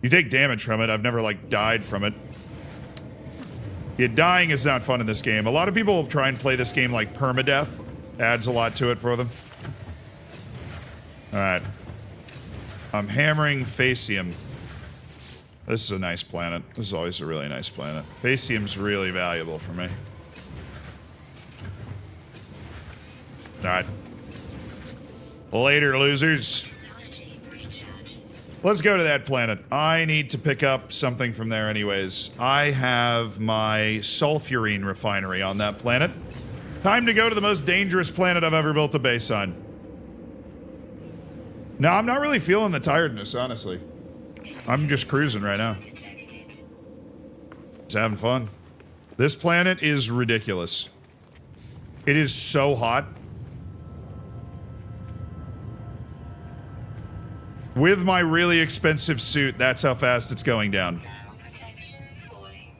You take damage from it. I've never, like, died from it. Yeah, dying is not fun in this game. A lot of people try and play this game like permadeath. Adds a lot to it for them. Alright. I'm hammering Facium. This is a nice planet. This is always a really nice planet. Facium's really valuable for me. Alright. Later, losers. Let's go to that planet. I need to pick up something from there anyways. I have my sulfurine refinery on that planet. Time to go to the most dangerous planet I've ever built a base on. No, I'm not really feeling the tiredness, honestly. I'm just cruising right now. Just having fun. This planet is ridiculous. It is so hot. With my really expensive suit, that's how fast it's going down. Thermal protection falling.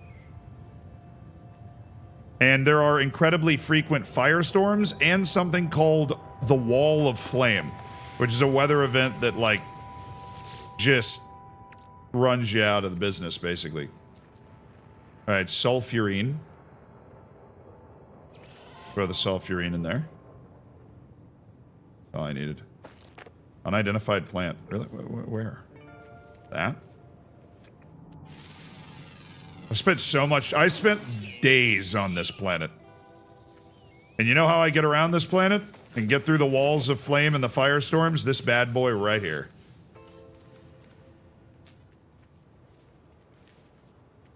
And there are incredibly frequent firestorms and something called the Wall of Flame, which is a weather event that, like, just runs you out of the business, basically. Alright, sulfurine. Throw the sulfurine in there. All I needed. Unidentified plant. Really? Where? That? I spent days on this planet. And you know how I get around this planet? And get through the walls of flame and the firestorms? This bad boy right here.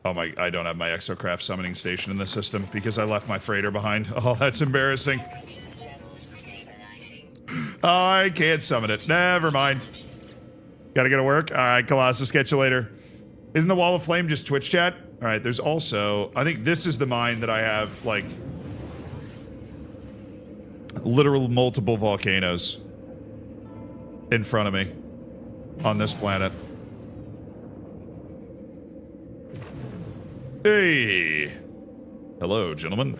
Oh my, I don't have my exocraft summoning station in the system because I left my freighter behind. Oh, that's embarrassing. Levels stabilizing. Oh, I can't summon it. Never mind. Gotta go to work? Alright, Colossus, catch you later. Isn't the Wall of Flame just Twitch chat? Alright, there's also... I think this is the mine that I have, like... literal multiple volcanoes in front of me on this planet. Hey! Hello, gentlemen.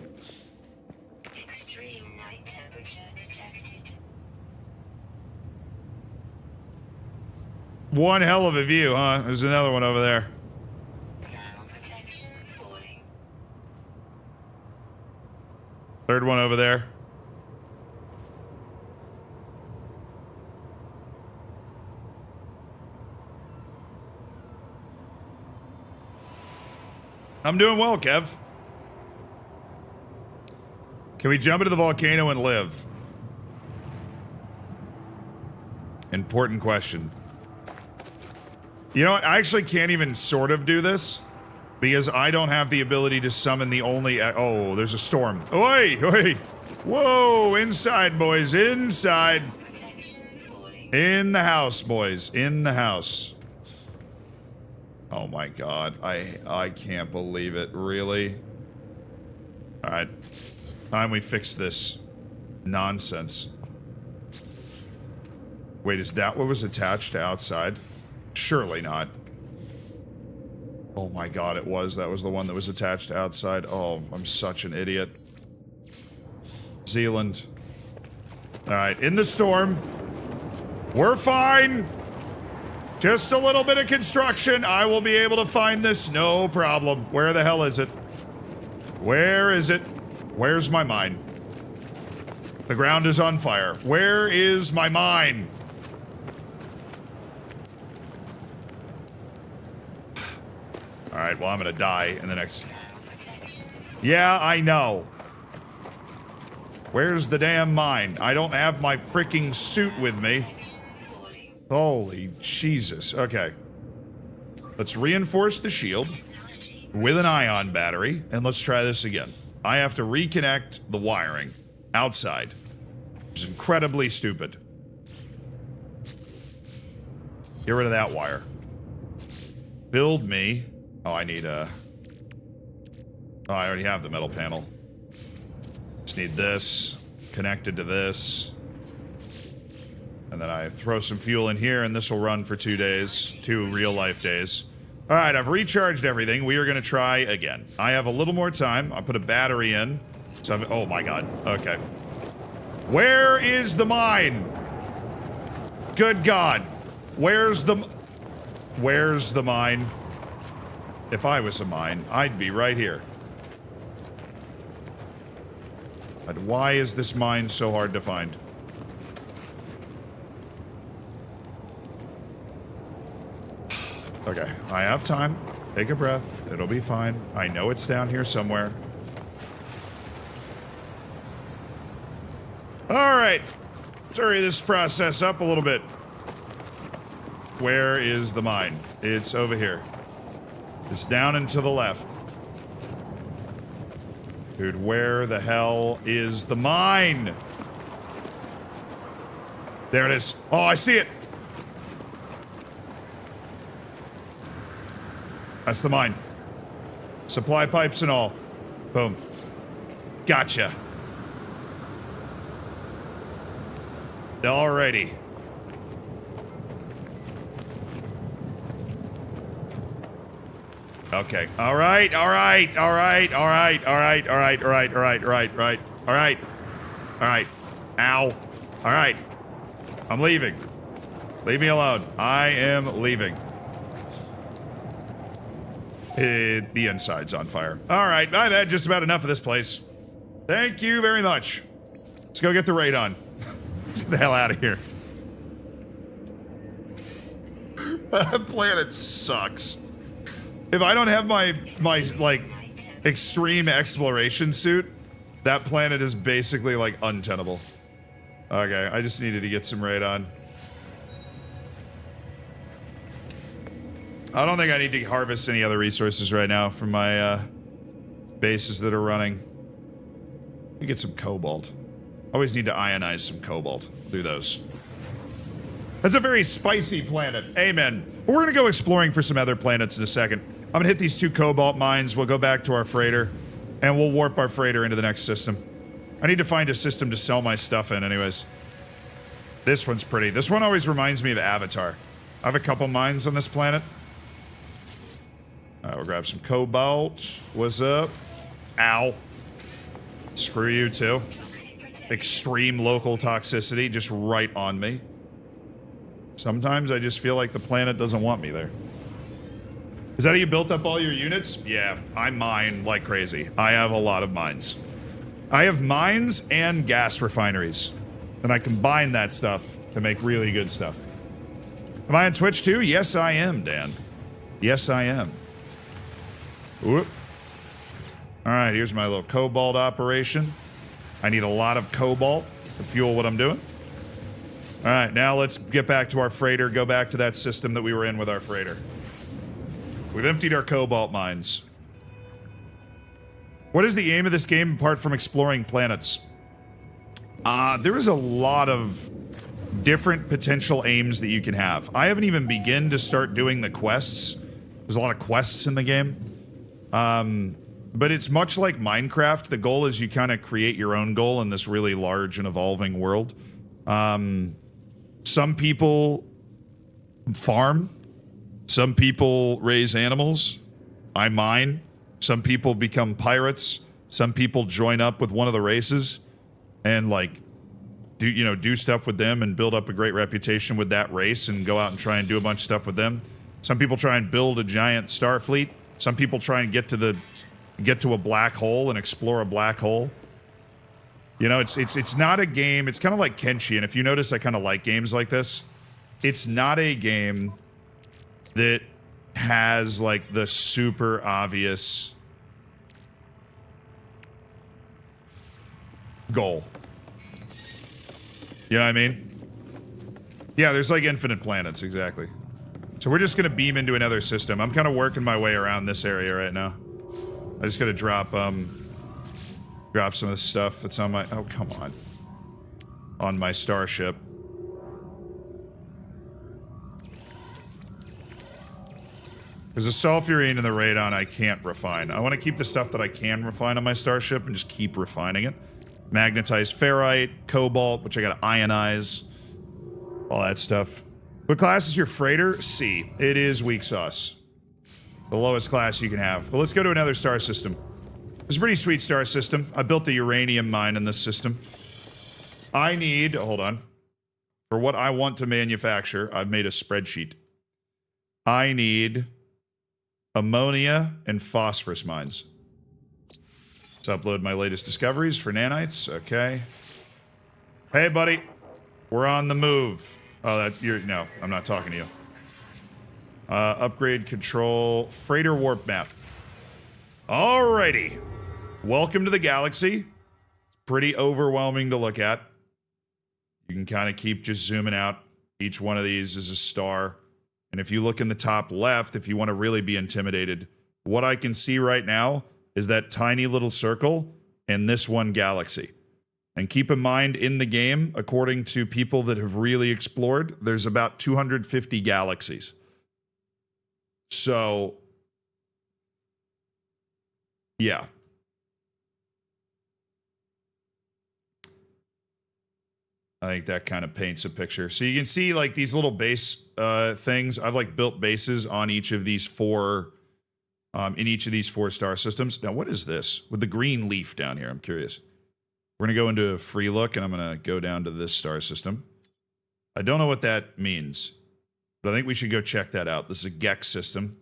Extreme night temperature detected. One hell of a view, huh? There's another one over there. Thermal protection falling. Third one over there. I'm doing well, Kev. Can we jump into the volcano and live? Important question. You know what? I actually can't even sort of do this because I don't have the ability to summon the only... oh, there's a storm. Oi! Oi! Whoa! Inside, boys. Inside. Protection falling. In the house, boys. In the house. Oh my god. I can't believe it. Really? Alright. Time we fix this nonsense. Wait, is that what was attached to outside? Surely not. Oh my god, it was. That was the one that was attached to outside. Oh, I'm such an idiot. Zealand. Alright, in the storm. We're fine! Just a little bit of construction. I will be able to find this. No problem. Where the hell is it? Where is it? Where's my mine? The ground is on fire. Where is my mine? Alright, well, I'm gonna die in the next... Yeah, I know. Where's the damn mine? I don't have my freaking suit with me. Holy Jesus. Okay. Let's reinforce the shield with an ion battery, and let's try this again. I have to reconnect the wiring outside. It's incredibly stupid. Get rid of that wire. Build me... Oh, I need a... Oh, I already have the metal panel. Just need this connected to this. And then I throw some fuel in here, and this will run for 2 days. 2 real-life days. Alright, I've recharged everything. We are going to try again. I have a little more time. I'll put a battery in. So oh my god. Okay. Where is the mine? Good god. Where's the mine? If I was a mine, I'd be right here. But why is this mine so hard to find? Okay, I have time. Take a breath. It'll be fine. I know it's down here somewhere. Alright. Let's hurry this process up a little bit. Where is the mine? It's over here. It's down and to the left. Dude, where the hell is the mine? There it is. Oh, I see it. That's the mine. Supply pipes and all. Boom. Gotcha. Alrighty. Okay. All right. All right. All right. All right. All right. All right. All right. All right. All right. All right. All right. All right. Ow. All right. I'm leaving. Leave me alone. I am leaving. The inside's on fire. All right. I've had just about enough of this place. Thank you very much. Let's go get the raid on. Let's get the hell out of here. That planet sucks. If I don't have my like extreme exploration suit, that planet is basically like untenable. Okay, I just needed to get some raid on. I don't think I need to harvest any other resources right now from my bases that are running. Let me get some cobalt. Always need to ionize some cobalt. Do those. That's a very spicy planet. Amen. But we're gonna go exploring for some other planets in a second. I'm gonna hit these 2 cobalt mines. We'll go back to our freighter, and we'll warp our freighter into the next system. I need to find a system to sell my stuff in, anyways. This one's pretty. This one always reminds me of Avatar. I have a couple mines on this planet. We'll grab some cobalt. What's up? Ow. Screw you too. Extreme local toxicity just right on me. Sometimes I just feel like the planet doesn't want me there. Is that how you built up all your units? Yeah, I mine like crazy. I have a lot of mines. I have mines and gas refineries. And I combine that stuff to make really good stuff. Am I on Twitch too? Yes, I am, Dan. Yes, I am. Whoop. Alright, here's my little cobalt operation. I need a lot of cobalt to fuel what I'm doing. Alright, now let's get back to our freighter, go back to that system that we were in with our freighter. We've emptied our cobalt mines. What is the aim of this game apart from exploring planets? There is a lot of different potential aims that you can have. I haven't even begun to start doing the quests. There's a lot of quests in the game. But it's much like Minecraft. The goal is you kind of create your own goal in this really large and evolving world. Some people farm. Some people raise animals. I mine. Some people become pirates. Some people join up with one of the races and like do stuff with them and build up a great reputation with that race and go out and try and do a bunch of stuff with them. Some people try and build a giant star fleet. Some people try and get to a black hole and explore a black hole. You know, it's not a game. It's kind of like Kenshi, and if you notice, I kind of like games like this. It's not a game that has like the super obvious goal. You know what I mean? Yeah, there's like infinite planets, exactly. So we're just gonna beam into another system. I'm kind of working my way around this area right now. I just gotta drop some of the stuff that's on my, oh come on my starship. There's a sulfurine and the radon I can't refine. I want to keep the stuff that I can refine on my starship and just keep refining it. Magnetized ferrite, cobalt, which I gotta ionize, all that stuff. What class is your freighter? C. It is weak sauce. The lowest class you can have. But let's go to another star system. It's a pretty sweet star system. I built a uranium mine in this system. I need, hold on. For what I want to manufacture, I've made a spreadsheet. I need ammonia and phosphorus mines. Let's upload my latest discoveries for nanites. Okay. Hey, buddy. We're on the move. Oh, that's, no, I'm not talking to you. Upgrade control, freighter warp map. Alrighty. Welcome to the galaxy. Pretty overwhelming to look at. You can kind of keep just zooming out. Each one of these is a star. And if you look in the top left, if you want to really be intimidated, what I can see right now is that tiny little circle and this one galaxy. And keep in mind, in the game, according to people that have really explored, there's about 250 galaxies. So, yeah. I think that kind of paints a picture. So you can see like these little base things. I've like built bases on each of these four, in each of these 4-star systems. Now, what is this with the green leaf down here? I'm curious. We're going to go into a free look, and I'm going to go down to this star system. I don't know what that means, but I think we should go check that out. This is a Gex system.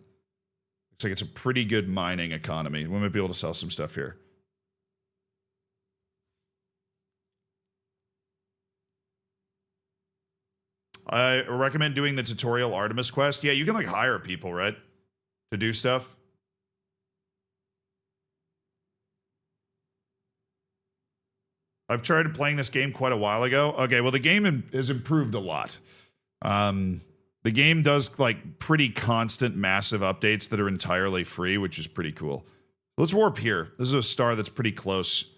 Looks like it's a pretty good mining economy. We might be able to sell some stuff here. I recommend doing the tutorial Artemis quest. Yeah, you can like hire people, right? To do stuff. I've tried playing this game quite a while ago. Okay, well, the game has improved a lot. The game does like pretty constant, massive updates that are entirely free, which is pretty cool. Let's warp here. This is a star that's pretty close.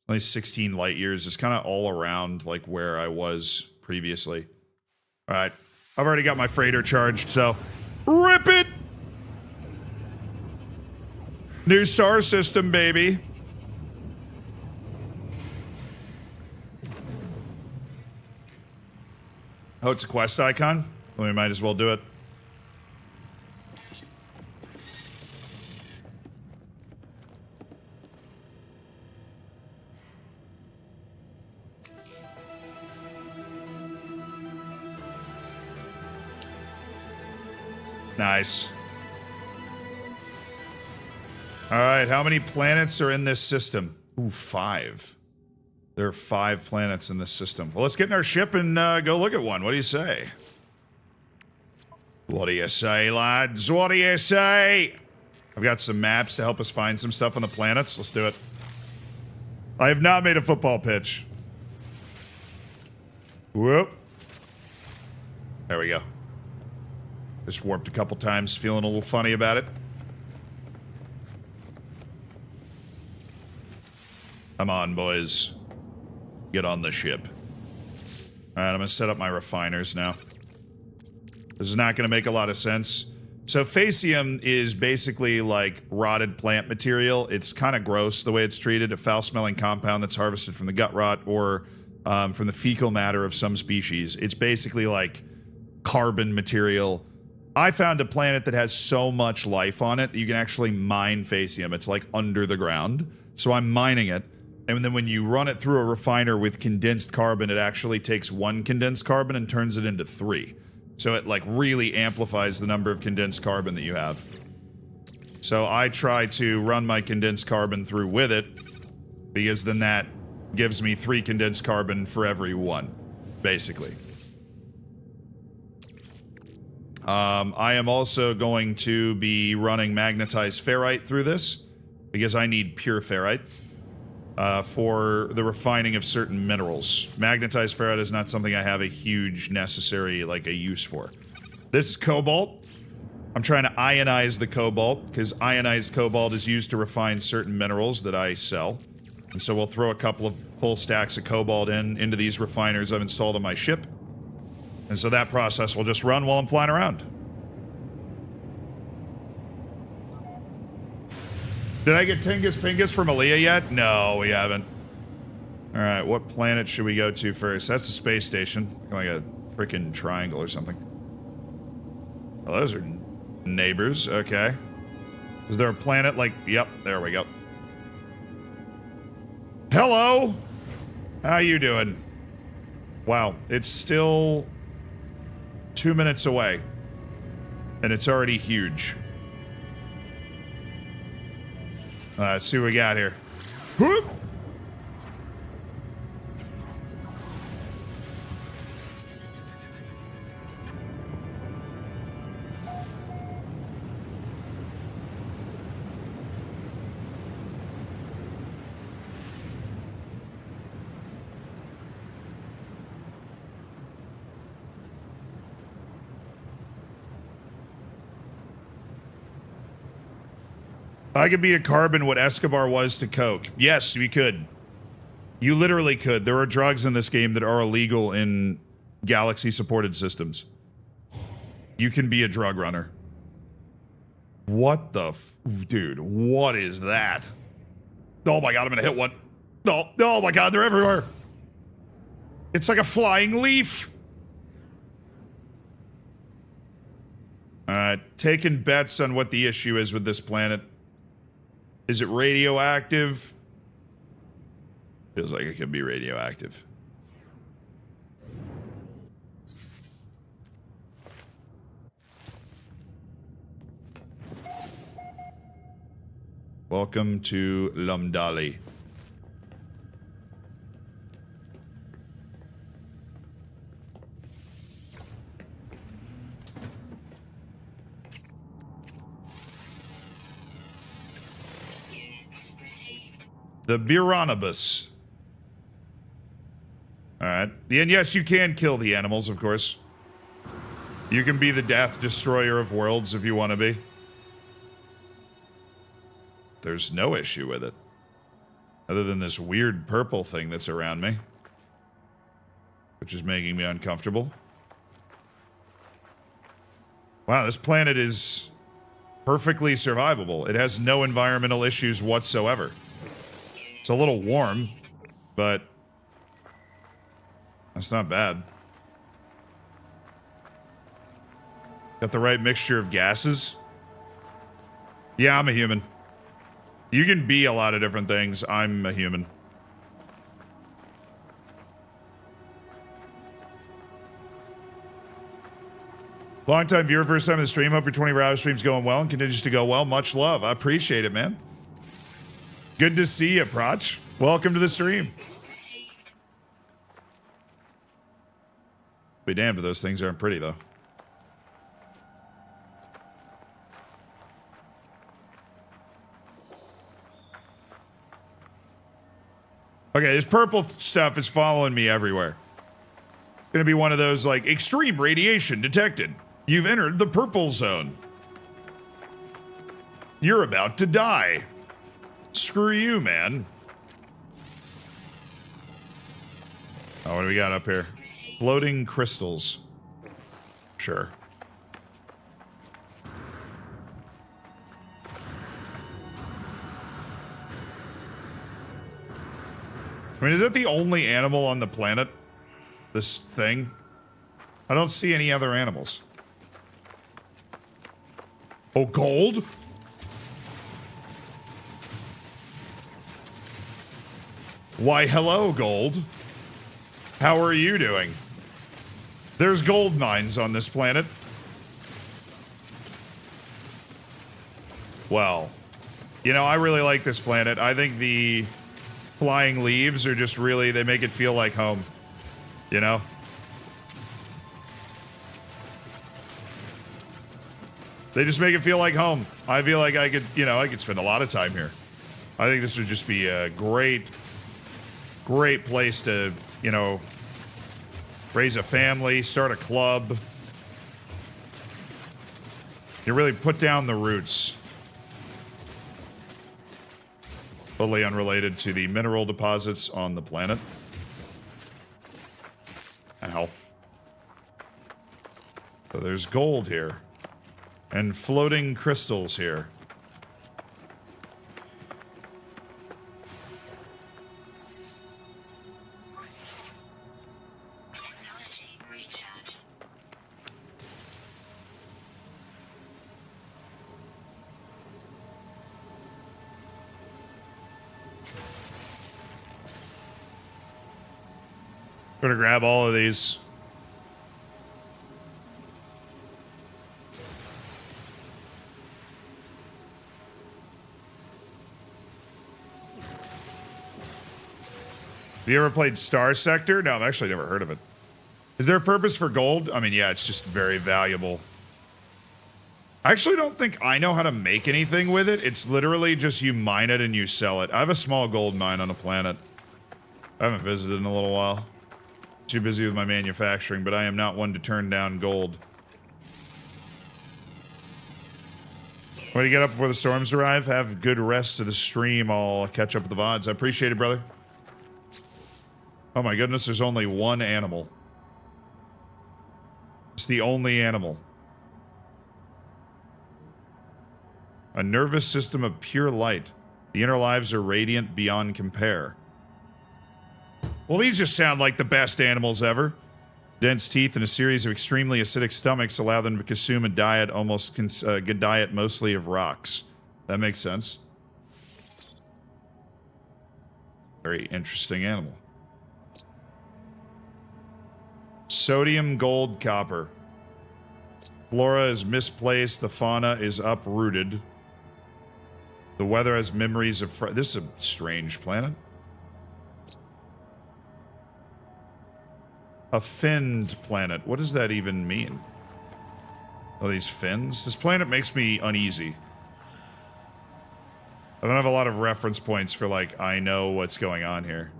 Only 16 light years. It's kind of all around like where I was previously. All right, I've already got my freighter charged, so rip it! New star system, baby. Oh, it's a quest icon? Well, we might as well do it. Nice. All right, how many planets are in this system? Ooh, 5. There are 5 planets in this system. Well, let's get in our ship and go look at one. What do you say? What do you say, lads? What do you say? I've got some maps to help us find some stuff on the planets. Let's do it. I have not made a football pitch. Whoop. There we go. Just warped a couple times, feeling a little funny about it. Come on, boys. Get on the ship. Alright, I'm gonna set up my refiners now. This is not gonna make a lot of sense. So Facium is basically like rotted plant material. It's kind of gross the way it's treated. A foul-smelling compound that's harvested from the gut rot or from the fecal matter of some species. It's basically like carbon material. I found a planet that has so much life on it that you can actually mine Facium. It's like under the ground. So I'm mining it. And then when you run it through a refiner with condensed carbon, it actually takes 1 condensed carbon and turns it into 3. So it like really amplifies the number of condensed carbon that you have. So I try to run my condensed carbon through with it, because then that gives me 3 condensed carbon for every 1, basically. I am also going to be running magnetized ferrite through this, because I need pure ferrite. For the refining of certain minerals. Magnetized ferrite is not something I have a huge necessary, like, a use for. This is cobalt. I'm trying to ionize the cobalt, because ionized cobalt is used to refine certain minerals that I sell. And so we'll throw a couple of full stacks of cobalt into these refiners I've installed on my ship. And so that process will just run while I'm flying around. Did I get Tingus Pingus from Aaliyah yet? No, we haven't. Alright, what planet should we go to first? That's a space station. Like a freaking triangle or something. Oh, those are neighbors. Okay. Is there a planet like... Yep, there we go. Hello! How you doing? Wow, it's still 2 minutes away. And it's already huge. Let's see what we got here. Whoop! I could be a carbon what Escobar was to Coke. Yes, we could. You literally could. There are drugs in this game that are illegal in Galaxy-supported systems. You can be a drug runner. What the dude, what is that? Oh my god, I'm gonna hit one. No, oh my god, they're everywhere. It's like a flying leaf. Alright, taking bets on what the issue is with this planet. Is it radioactive? Feels like it could be radioactive. Welcome to Lumdali. The Buranibus. Alright. And yes, you can kill the animals, of course. You can be the Death Destroyer of Worlds if you want to be. There's no issue with it. Other than this weird purple thing that's around me. Which is making me uncomfortable. Wow, this planet is perfectly survivable. It has no environmental issues whatsoever. It's a little warm, but that's not bad. Got the right mixture of gases. Yeah, I'm a human. You can be a lot of different things. I'm a human. Long-time viewer, first time in the stream. Hope your 24-hour stream's going well and continues to go well. Much love. I appreciate it, man. Good to see you, Proch. Welcome to the stream. Be damned if those things aren't pretty, though. Okay, this purple stuff is following me everywhere. It's gonna be one of those, like, extreme radiation detected. You've entered the purple zone. You're about to die. Screw you, man. Oh, what do we got up here? Floating crystals. Sure. I mean, is that the only animal on the planet? This thing? I don't see any other animals. Oh, gold? Why, hello, gold. How are you doing? There's gold mines on this planet. Well, you know, I really like this planet. I think the flying leaves are just really, they make it feel like home. You know? They just make it feel like home. I feel like I could, you know, I could spend a lot of time here. I think this would just be a great place to, you know, raise a family, start a club. You really put down the roots. Totally unrelated to the mineral deposits on the planet. Ow. So there's gold here. And floating crystals here. Gonna grab all of these. Have you ever played Star Sector? No, I've actually never heard of it. Is there a purpose for gold? I mean, yeah, it's just very valuable. I actually don't think I know how to make anything with it. It's literally just you mine it and you sell it. I have a small gold mine on a planet. I haven't visited in a little while. Too busy with my manufacturing, but I am not one to turn down gold. When you get up before the storms arrive, have good rest of the stream. I'll catch up with the VODs. I appreciate it, brother. Oh my goodness, there's only one animal. It's the only animal. A nervous system of pure light. The inner lives are radiant beyond compare. Well, these just sound like the best animals ever. Dense teeth and a series of extremely acidic stomachs allow them to consume a diet good diet mostly of rocks. That makes sense. Very interesting animal. Sodium, gold, copper. Flora is misplaced. The fauna is uprooted. The weather has memories of... This is a strange planet. A finned planet. What does that even mean? Oh, these fins? This planet makes me uneasy. I don't have a lot of reference points for, like, I know what's going on here.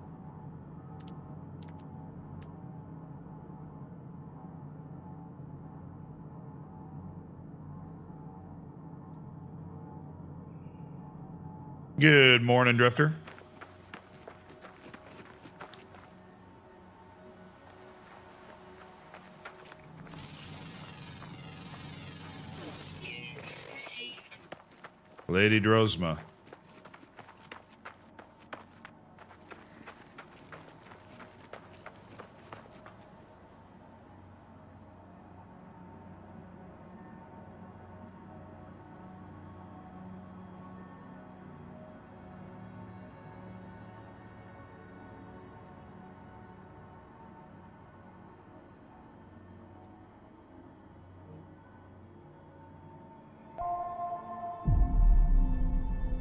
Good morning, Drifter. Lady Drosma.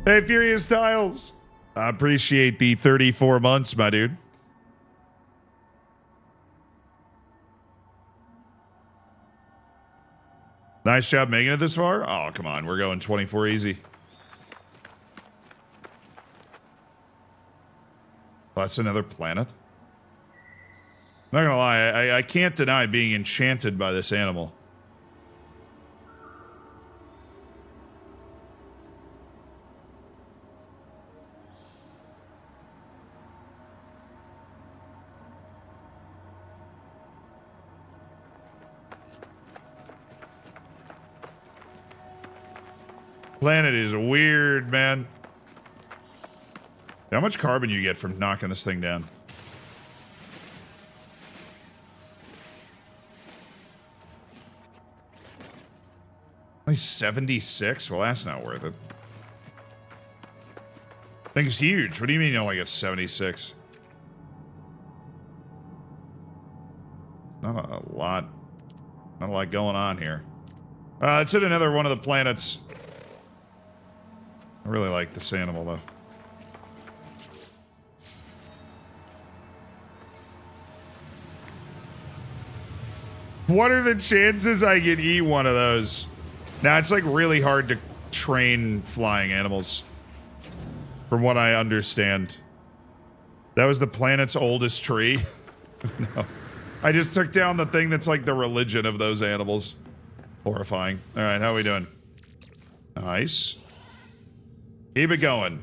Hey, Furious Styles. I appreciate the 34 months, my dude. Nice job making it this far. Oh, come on. We're going 24 easy. Oh, that's another planet. Not gonna lie, I can't deny being enchanted by this animal. Planet is weird, man. How much carbon you get from knocking this thing down? Only 76? Well, that's not worth it. Thing's huge. What do you mean you only get 76? Not a lot. Not a lot going on here. Let's hit another one of the planets. I really like this animal, though. What are the chances I can eat one of those? Now, it's like really hard to train flying animals. From what I understand. That was the planet's oldest tree. No. I just took down the thing that's like the religion of those animals. Horrifying. Alright, how are we doing? Nice. Keep it going.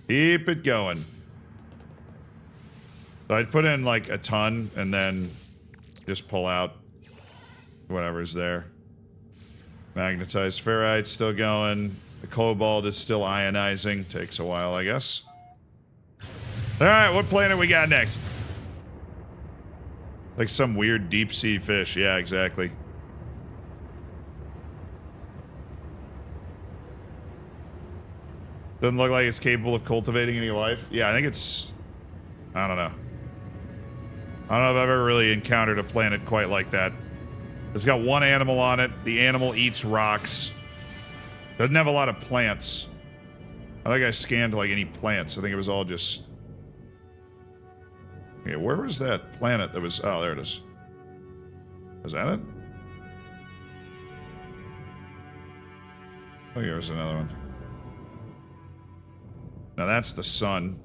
Keep it going. So I'd put in like a ton and then just pull out whatever's there. Magnetized ferrite still going. The cobalt is still ionizing. Takes a while, I guess. Alright, what planet we got next? Like some weird deep sea fish. Yeah, exactly. Doesn't look like it's capable of cultivating any life. Yeah, I think it's... I don't know. I don't know if I've ever really encountered a planet quite like that. It's got one animal on it. The animal eats rocks. Doesn't have a lot of plants. I think I scanned like any plants. I think it was all just... Okay, where was that planet that was... Oh, there it is. Was that it? Oh, there was another one. Now that's the sun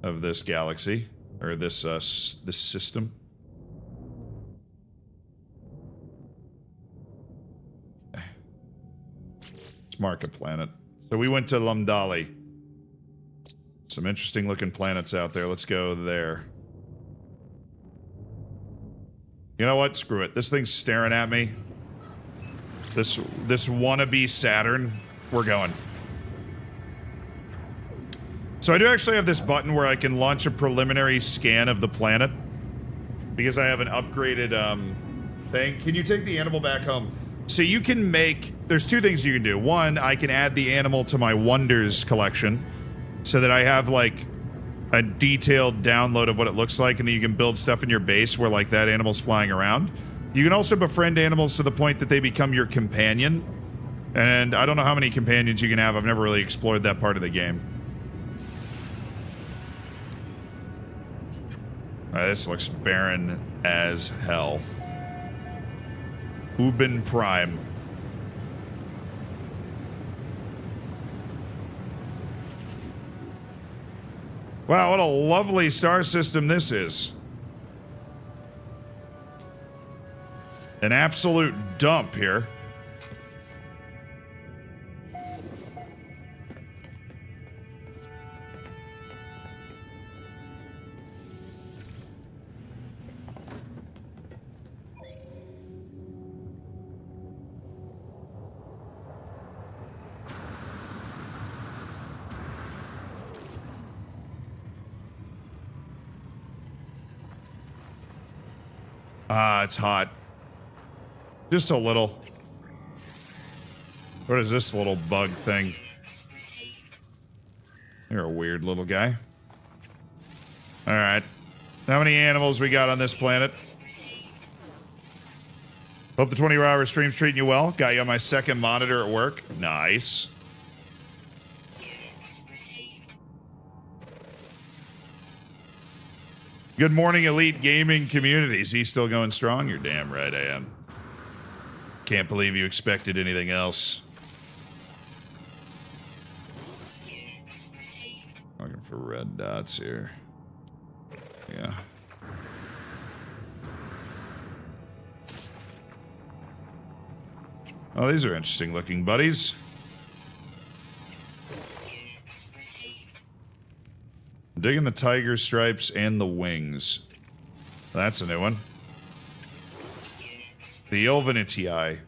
of this galaxy, or this this system. Let's mark a planet. So we went to Lumdali. Some interesting looking planets out there. Let's go there. You know what? Screw it. This thing's staring at me. This wannabe Saturn. We're going. So I do actually have this button where I can launch a preliminary scan of the planet. Because I have an upgraded thing. Can you take the animal back home? So you can make... There's two things you can do. One, I can add the animal to my Wonders collection. So that I have, like, a detailed download of what it looks like. And then you can build stuff in your base where, like, that animal's flying around. You can also befriend animals to the point that they become your companion. And I don't know how many companions you can have. I've never really explored that part of the game. This looks barren as hell. Ubin Prime. Wow, what a lovely star system this is. An absolute dump here. It's hot. Just a little. What is this little bug thing? You're a weird little guy. Alright. How many animals we got on this planet? Hope the 24-hour stream's treating you well. Got you on my second monitor at work. Nice. Good morning, Elite Gaming community. Is he still going strong? You're damn right I am. Can't believe you expected anything else. Looking for red dots here. Yeah. Oh, these are interesting looking buddies. Digging the tiger stripes and the wings. That's a new one. The Ilvanitii.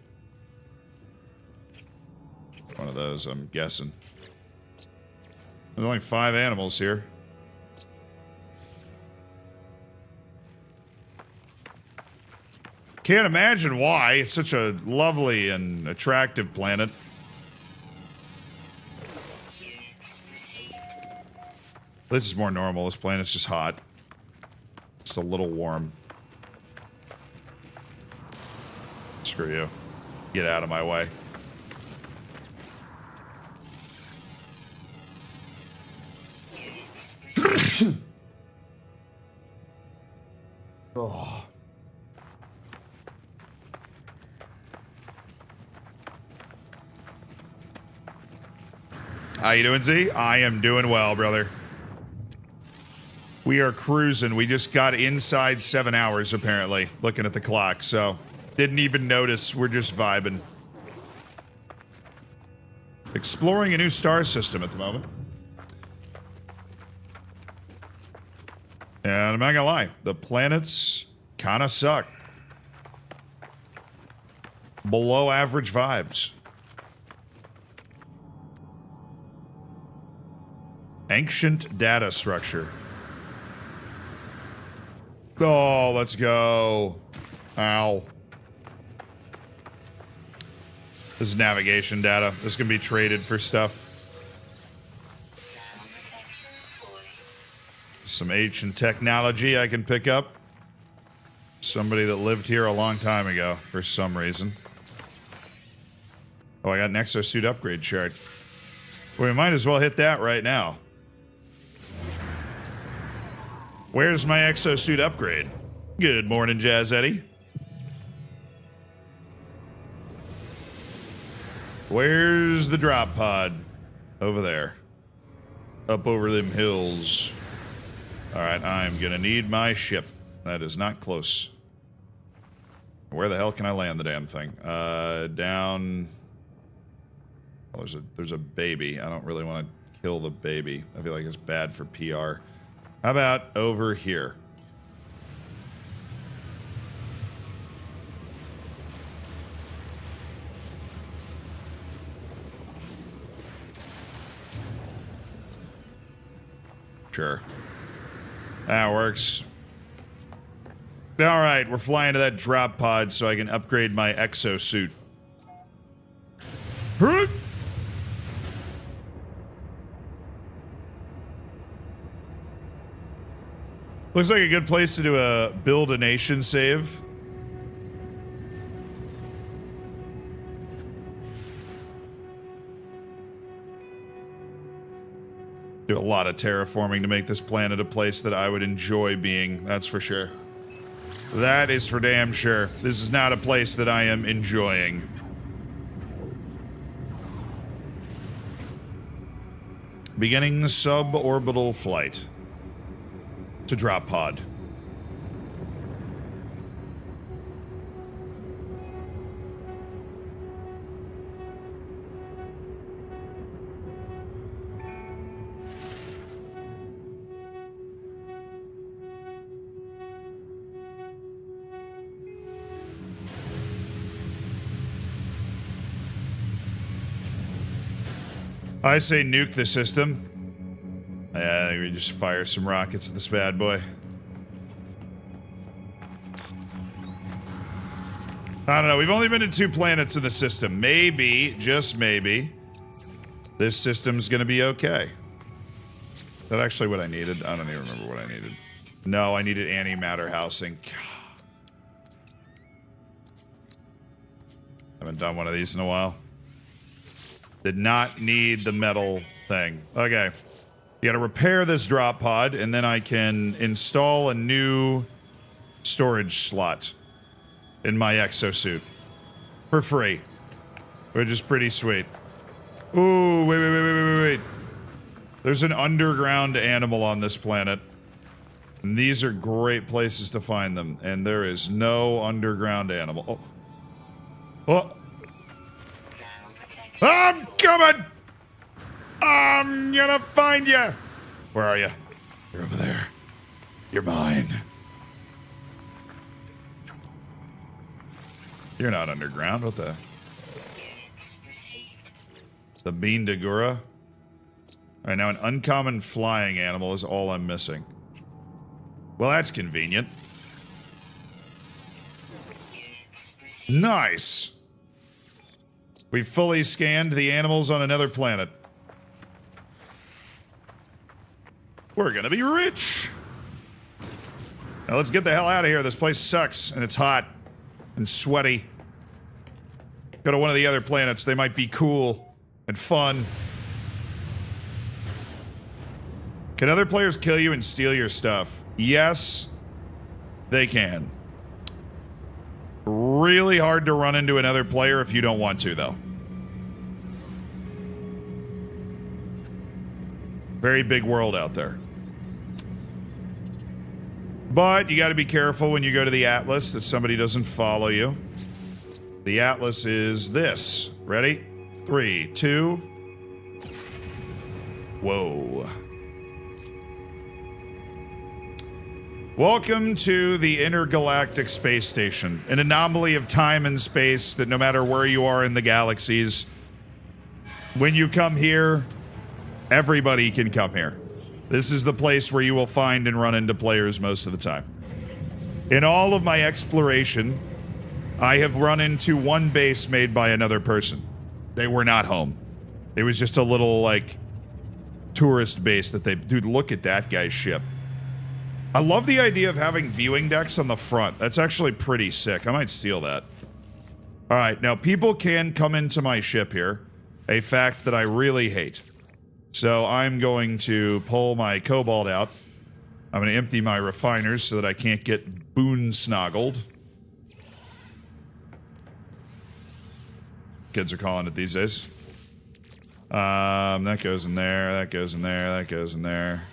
One of those, I'm guessing. There's only 5 animals here. Can't imagine why. It's such a lovely and attractive planet. This is more normal. This planet's just hot. Just a little warm. Screw you. Get out of my way. Oh. How you doing, Z? I am doing well, brother. We are cruising. We just got inside 7 hours, apparently, looking at the clock, so didn't even notice. We're just vibing. Exploring a new star system at the moment. And I'm not gonna lie, the planets kind of suck. Below average vibes. Ancient data structure. Oh, let's go. Ow. This is navigation data. This can be traded for stuff. Some ancient technology I can pick up. Somebody that lived here a long time ago, for some reason. Oh, I got an exosuit upgrade chart. Well, we might as well hit that right now. Where's my exosuit upgrade? Good morning, Jazz Eddie. Where's the drop pod? Over there. Up over them hills. Alright, I'm gonna need my ship. That is not close. Where the hell can I land the damn thing? Down... Oh, there's a baby. I don't really want to kill the baby. I feel like it's bad for PR. How about over here? Sure. That works. Alright, we're flying to that drop pod so I can upgrade my exosuit. Huh? Looks like a good place to do a build a nation save. Do a lot of terraforming to make this planet a place that I would enjoy being, that's for sure. That is for damn sure. This is not a place that I am enjoying. Beginning suborbital flight to drop pod. I say nuke the system. Yeah, we just fire some rockets at this bad boy. I don't know, we've only been to 2 planets in the system. Maybe, just maybe, this system's gonna be okay. Is that actually what I needed? I don't even remember what I needed. No, I needed antimatter housing. Haven't done one of these in a while. Did not need the metal thing. Okay. You gotta repair this drop pod, and then I can install a new storage slot in my exosuit. For free. Which is pretty sweet. Ooh, wait. There's an underground animal on this planet. And these are great places to find them. And there is no underground animal. Oh. I'm coming! I'm gonna find you! Where are you? You're over there. You're mine. You're not underground. What the? The Bean Dagura? Alright, now an uncommon flying animal is all I'm missing. Well, that's convenient. Nice! We've fully scanned the animals on another planet. We're gonna be rich! Now let's get the hell out of here. This place sucks, and it's hot. And sweaty. Go to one of the other planets. They might be cool. And fun. Can other players kill you and steal your stuff? Yes. They can. Really hard to run into another player if you don't want to, though. Very big world out there. But you gotta be careful when you go to the Atlas that somebody doesn't follow you. The Atlas is this. Ready? 3, 2. Whoa. Welcome to the Intergalactic Space Station, an anomaly of time and space that no matter where you are in the galaxies, when you come here, everybody can come here. This is the place where you will find and run into players most of the time. In all of my exploration, I have run into one base made by another person. They were not home. It was just a little, like, tourist base that they... Dude, look at that guy's ship. I love the idea of having viewing decks on the front. That's actually pretty sick. I might steal that. Alright, now people can come into my ship here. A fact that I really hate. So I'm going to pull my cobalt out. I'm going to empty my refiners so that I can't get boonsnoggled. Kids are calling it these days. That goes in there, that goes in there, that goes in there.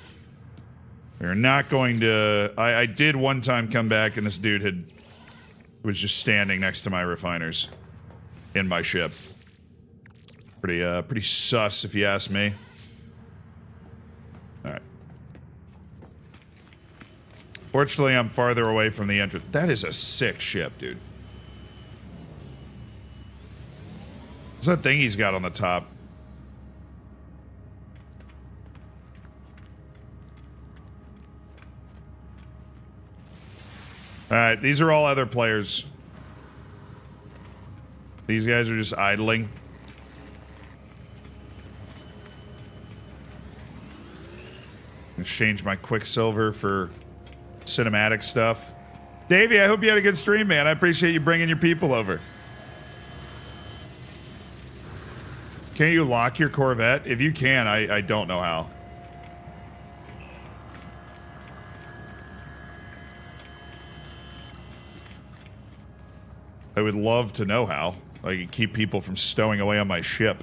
We're not going to... I did one time come back and this dude was just standing next to my refiners in my ship. Pretty sus if you ask me. Alright. Fortunately, I'm farther away from the entrance. That is a sick ship, dude. What's that thing he's got on the top? Alright, these are all other players. These guys are just idling. Exchange my Quicksilver for cinematic stuff. Davey, I hope you had a good stream, man. I appreciate you bringing your people over. Can you lock your Corvette? If you can, I don't know how. I would love to know how. I could keep people from stowing away on my ship.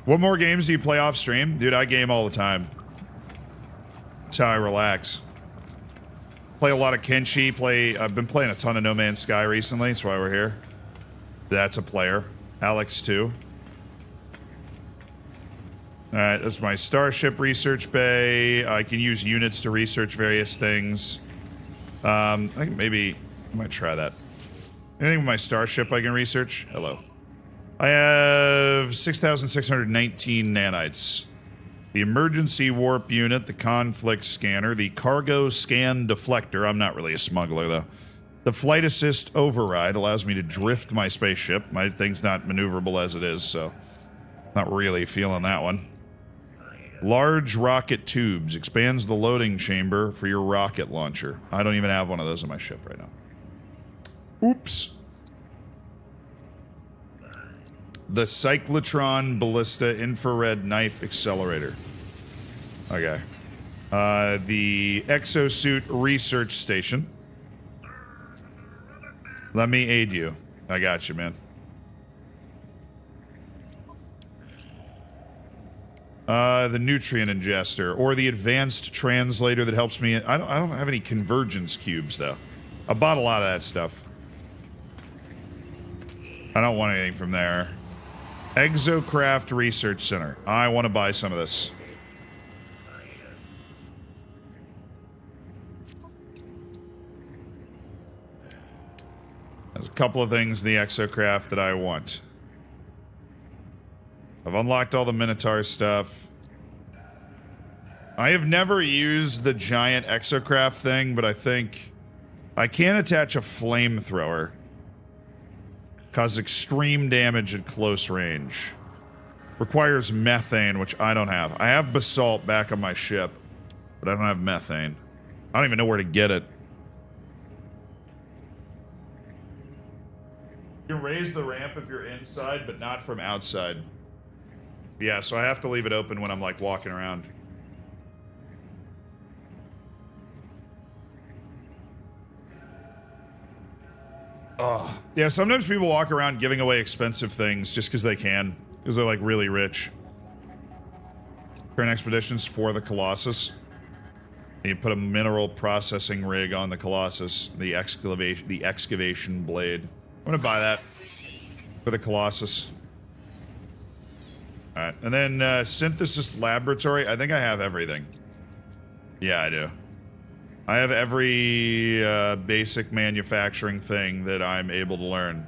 What more games do you play off stream? Dude, I game all the time. That's how I relax. Play a lot of Kenshi. I've been playing a ton of No Man's Sky recently. That's why we're here. That's a player. Alex too. Alright, that's my Starship research bay. I can use units to research various things. I think maybe I might try that. Anything with my Starship I can research? Hello. I have 6,619 nanites. The emergency warp unit, the conflict scanner, the cargo scan deflector. I'm not really a smuggler though. The flight assist override allows me to drift my spaceship. My thing's not maneuverable as it is, so not really feeling that one. Large rocket tubes expands the loading chamber for your rocket launcher. I don't even have one of those on my ship right now. Oops. The cyclotron ballista infrared knife accelerator. Okay. The exosuit research station. Let me aid you. I got you, man. The nutrient ingester or the advanced translator that helps me. I don't have any convergence cubes though. I bought a lot of that stuff. I don't want anything from there. Exocraft Research Center. I want to buy some of this. There's a couple of things in the Exocraft that I want. I've unlocked all the Minotaur stuff. I have never used the giant Exocraft thing, but I think I can attach a flamethrower. Cause extreme damage at close range. Requires methane, which I don't have. I have basalt back on my ship, but I don't have methane. I don't even know where to get it. You can raise the ramp if you're inside, but not from outside. Yeah, so I have to leave it open when I'm like walking around. Oh, yeah, sometimes people walk around giving away expensive things just because they can. Because they're like really rich. Current expeditions for the Colossus. You put a mineral processing rig on the Colossus. The excavation blade. I'm gonna buy that for the Colossus. Alright, and then synthesis laboratory. I think I have everything. Yeah, I do. I have every basic manufacturing thing that I'm able to learn.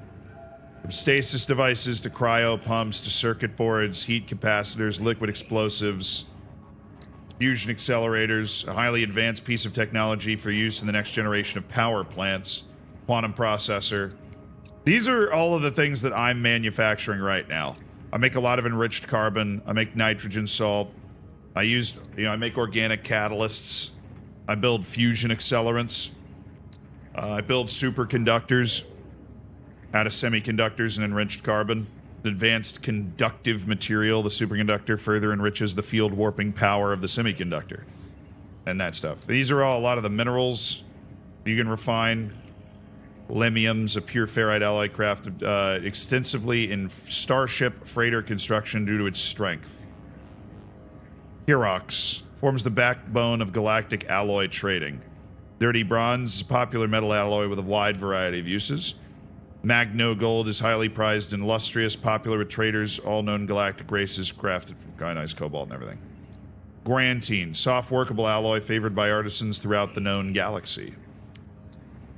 From stasis devices to cryo pumps to circuit boards, heat capacitors, liquid explosives, fusion accelerators, a highly advanced piece of technology for use in the next generation of power plants, quantum processor. These are all of the things that I'm manufacturing right now. I make a lot of enriched carbon. I make nitrogen salt. I make organic catalysts. I build fusion accelerants. I build superconductors out of semiconductors and enriched carbon. The advanced conductive material, the superconductor, further enriches the field warping power of the semiconductor. And that stuff. These are all a lot of the minerals you can refine. Lemium's a pure ferrite alloy crafted extensively in starship freighter construction due to its strength. Hirox forms the backbone of galactic alloy trading. Dirty bronze is a popular metal alloy with a wide variety of uses. Magno gold is highly prized and illustrious, popular with traders, all known galactic races, crafted from kyanite, cobalt, and everything. Grantine, soft workable alloy favored by artisans throughout the known galaxy.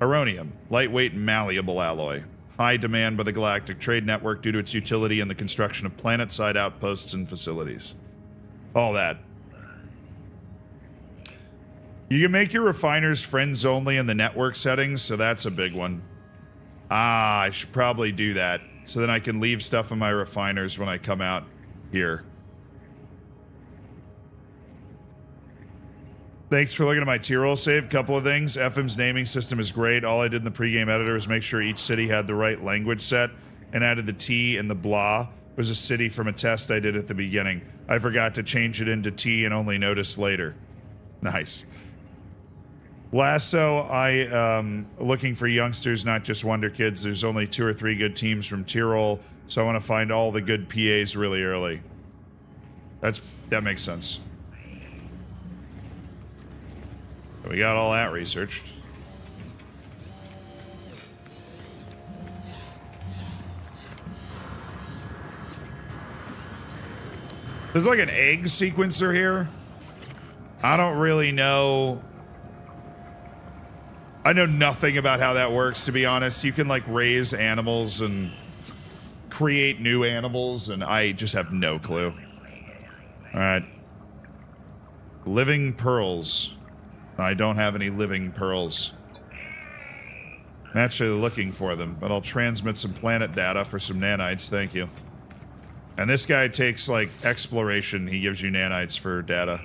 Aronium, lightweight and malleable alloy. High demand by the Galactic Trade Network due to its utility in the construction of planet-side outposts and facilities. All that. You can make your refiners friends only in the network settings, so that's a big one. Ah, I should probably do that. So then I can leave stuff in my refiners when I come out here. Thanks for looking at my tier roll save. Couple of things. FM's naming system is great. All I did in the pregame editor was make sure each city had the right language set and added the T and the blah was a city from a test I did at the beginning. I forgot to change it into T and only noticed later. Nice. Lasso, looking for youngsters, not just wonder kids. There's only 2 or 3 good teams from Tyrol, so I want to find all the good PAs really early. That makes sense. We got all that researched. There's like an egg sequencer here. I don't really know. I know nothing about how that works, to be honest. You can like raise animals and create new animals, and I just have no clue. All right. Living pearls. I don't have any living pearls. I'm actually looking for them, but I'll transmit some planet data for some nanites, thank you. And this guy takes, like, exploration. He gives you nanites for data.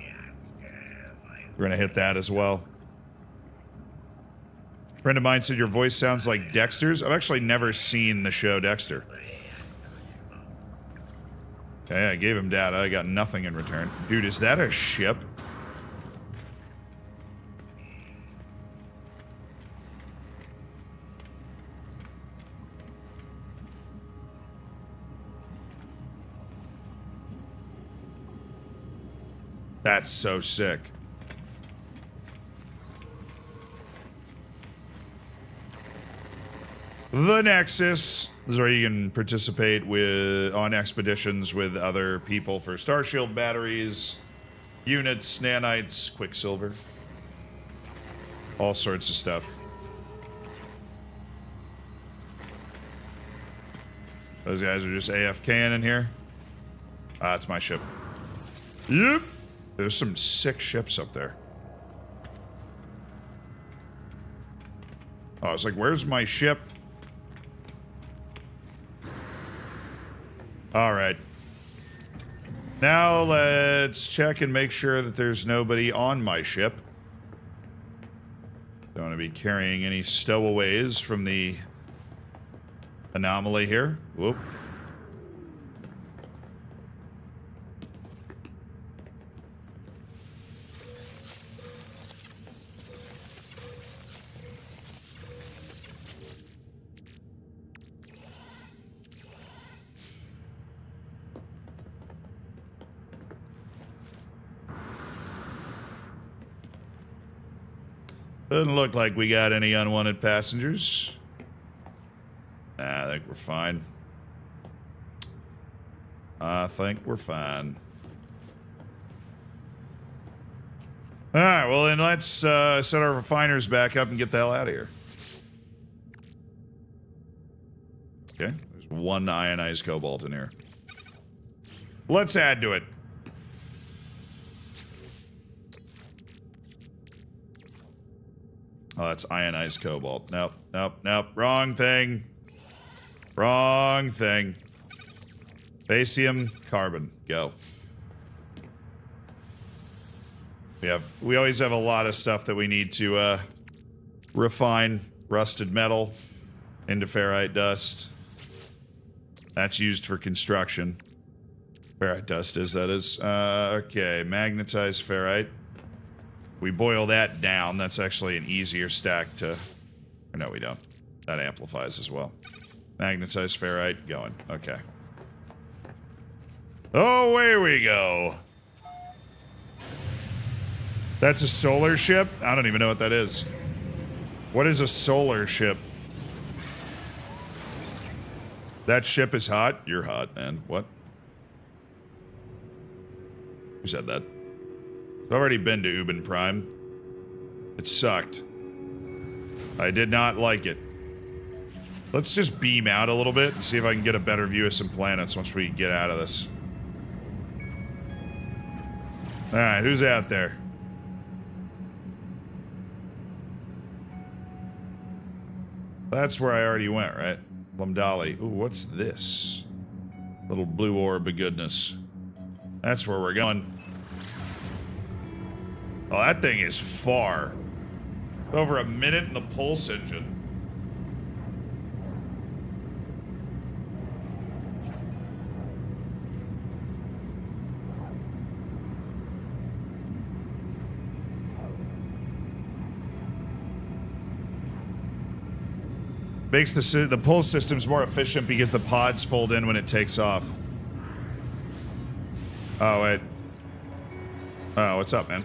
We're gonna hit that as well. A friend of mine said your voice sounds like Dexter's. I've actually never seen the show Dexter. Okay, I gave him data. I got nothing in return. Dude, is that a ship? That's so sick. The Nexus. This is where you can participate on expeditions with other people for Starshield batteries, units, nanites, Quicksilver. All sorts of stuff. Those guys are just AFKing in here. Ah, that's my ship. Yep. There's some sick ships up there. Oh, I was like, where's my ship? Alright. Now let's check and make sure that there's nobody on my ship. Don't want to be carrying any stowaways from the anomaly here. Whoop. Doesn't look like we got any unwanted passengers. Nah, I think we're fine. I think we're fine. Alright, well then let's set our refiners back up and get the hell out of here. Okay, there's 1 ionized cobalt in here. Let's add to it. Oh, that's ionized cobalt. Nope, nope, nope. Wrong thing. Wrong thing. Basium, carbon. Go. We always have a lot of stuff that we need to refine. Rusted metal into ferrite dust. That's used for construction. Ferrite dust is, that is. Okay, magnetized ferrite. We boil that down. That's actually an easier stack to... Or no, we don't. That amplifies as well. Magnetized ferrite, going. Okay. Oh, away we go. That's a solar ship? I don't even know what that is. What is a solar ship? That ship is hot? You're hot, man. What? Who said that? I've already been to Ubin Prime. It sucked. I did not like it. Let's just beam out a little bit and see if I can get a better view of some planets once we get out of this. Alright, who's out there? That's where I already went, right? Lumdali. Ooh, what's this? Little blue orb of goodness. That's where we're going. Oh, that thing is far. Over a minute in the pulse engine. Makes the pull systems more efficient because the pods fold in when it takes off. Oh, wait. Oh, what's up, man?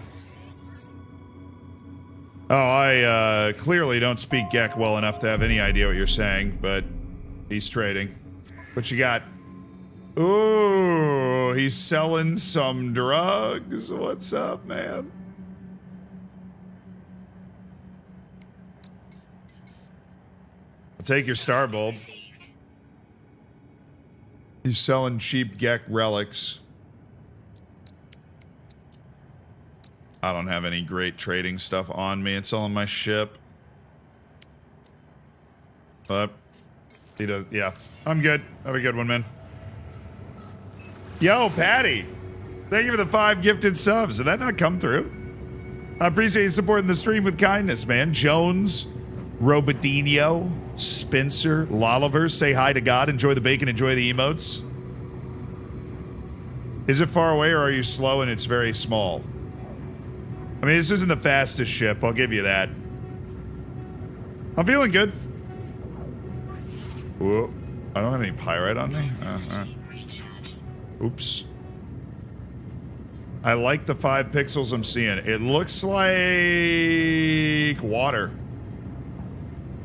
Oh, I clearly don't speak Gek well enough to have any idea what you're saying, but he's trading. What you got? Ooh, he's selling some drugs. What's up, man? I'll take your star bulb. He's selling cheap Gek relics. I don't have any great trading stuff on me. It's all on my ship. But he does. Yeah, I'm good. Have a good one, man. Yo, Patty. Thank you for the 5 gifted subs. Did that not come through? I appreciate you supporting the stream with kindness, man. Jones, Robadinho, Spencer, Lolliver, say hi to God. Enjoy the bacon. Enjoy the emotes. Is it far away or are you slow and it's very small? I mean, this isn't the fastest ship. I'll give you that. I'm feeling good. Whoa. I don't have any pyrite on me. Oops. I like the 5 pixels I'm seeing. It looks like water.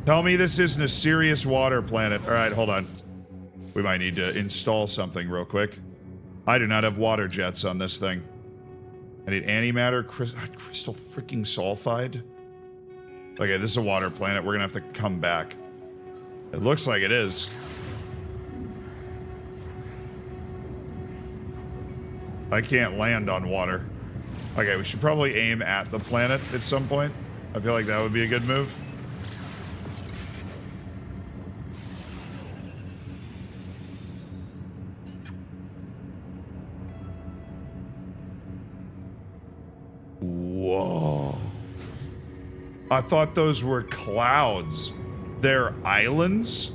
Tell me this isn't a serious water planet. All right, hold on. We might need to install something real quick. I do not have water jets on this thing. I need antimatter, crystal freaking sulfide. Okay, this is a water planet. We're gonna have to come back. It looks like it is. I can't land on water. Okay, we should probably aim at the planet at some point. I feel like that would be a good move. Whoa. I thought those were clouds. They're islands?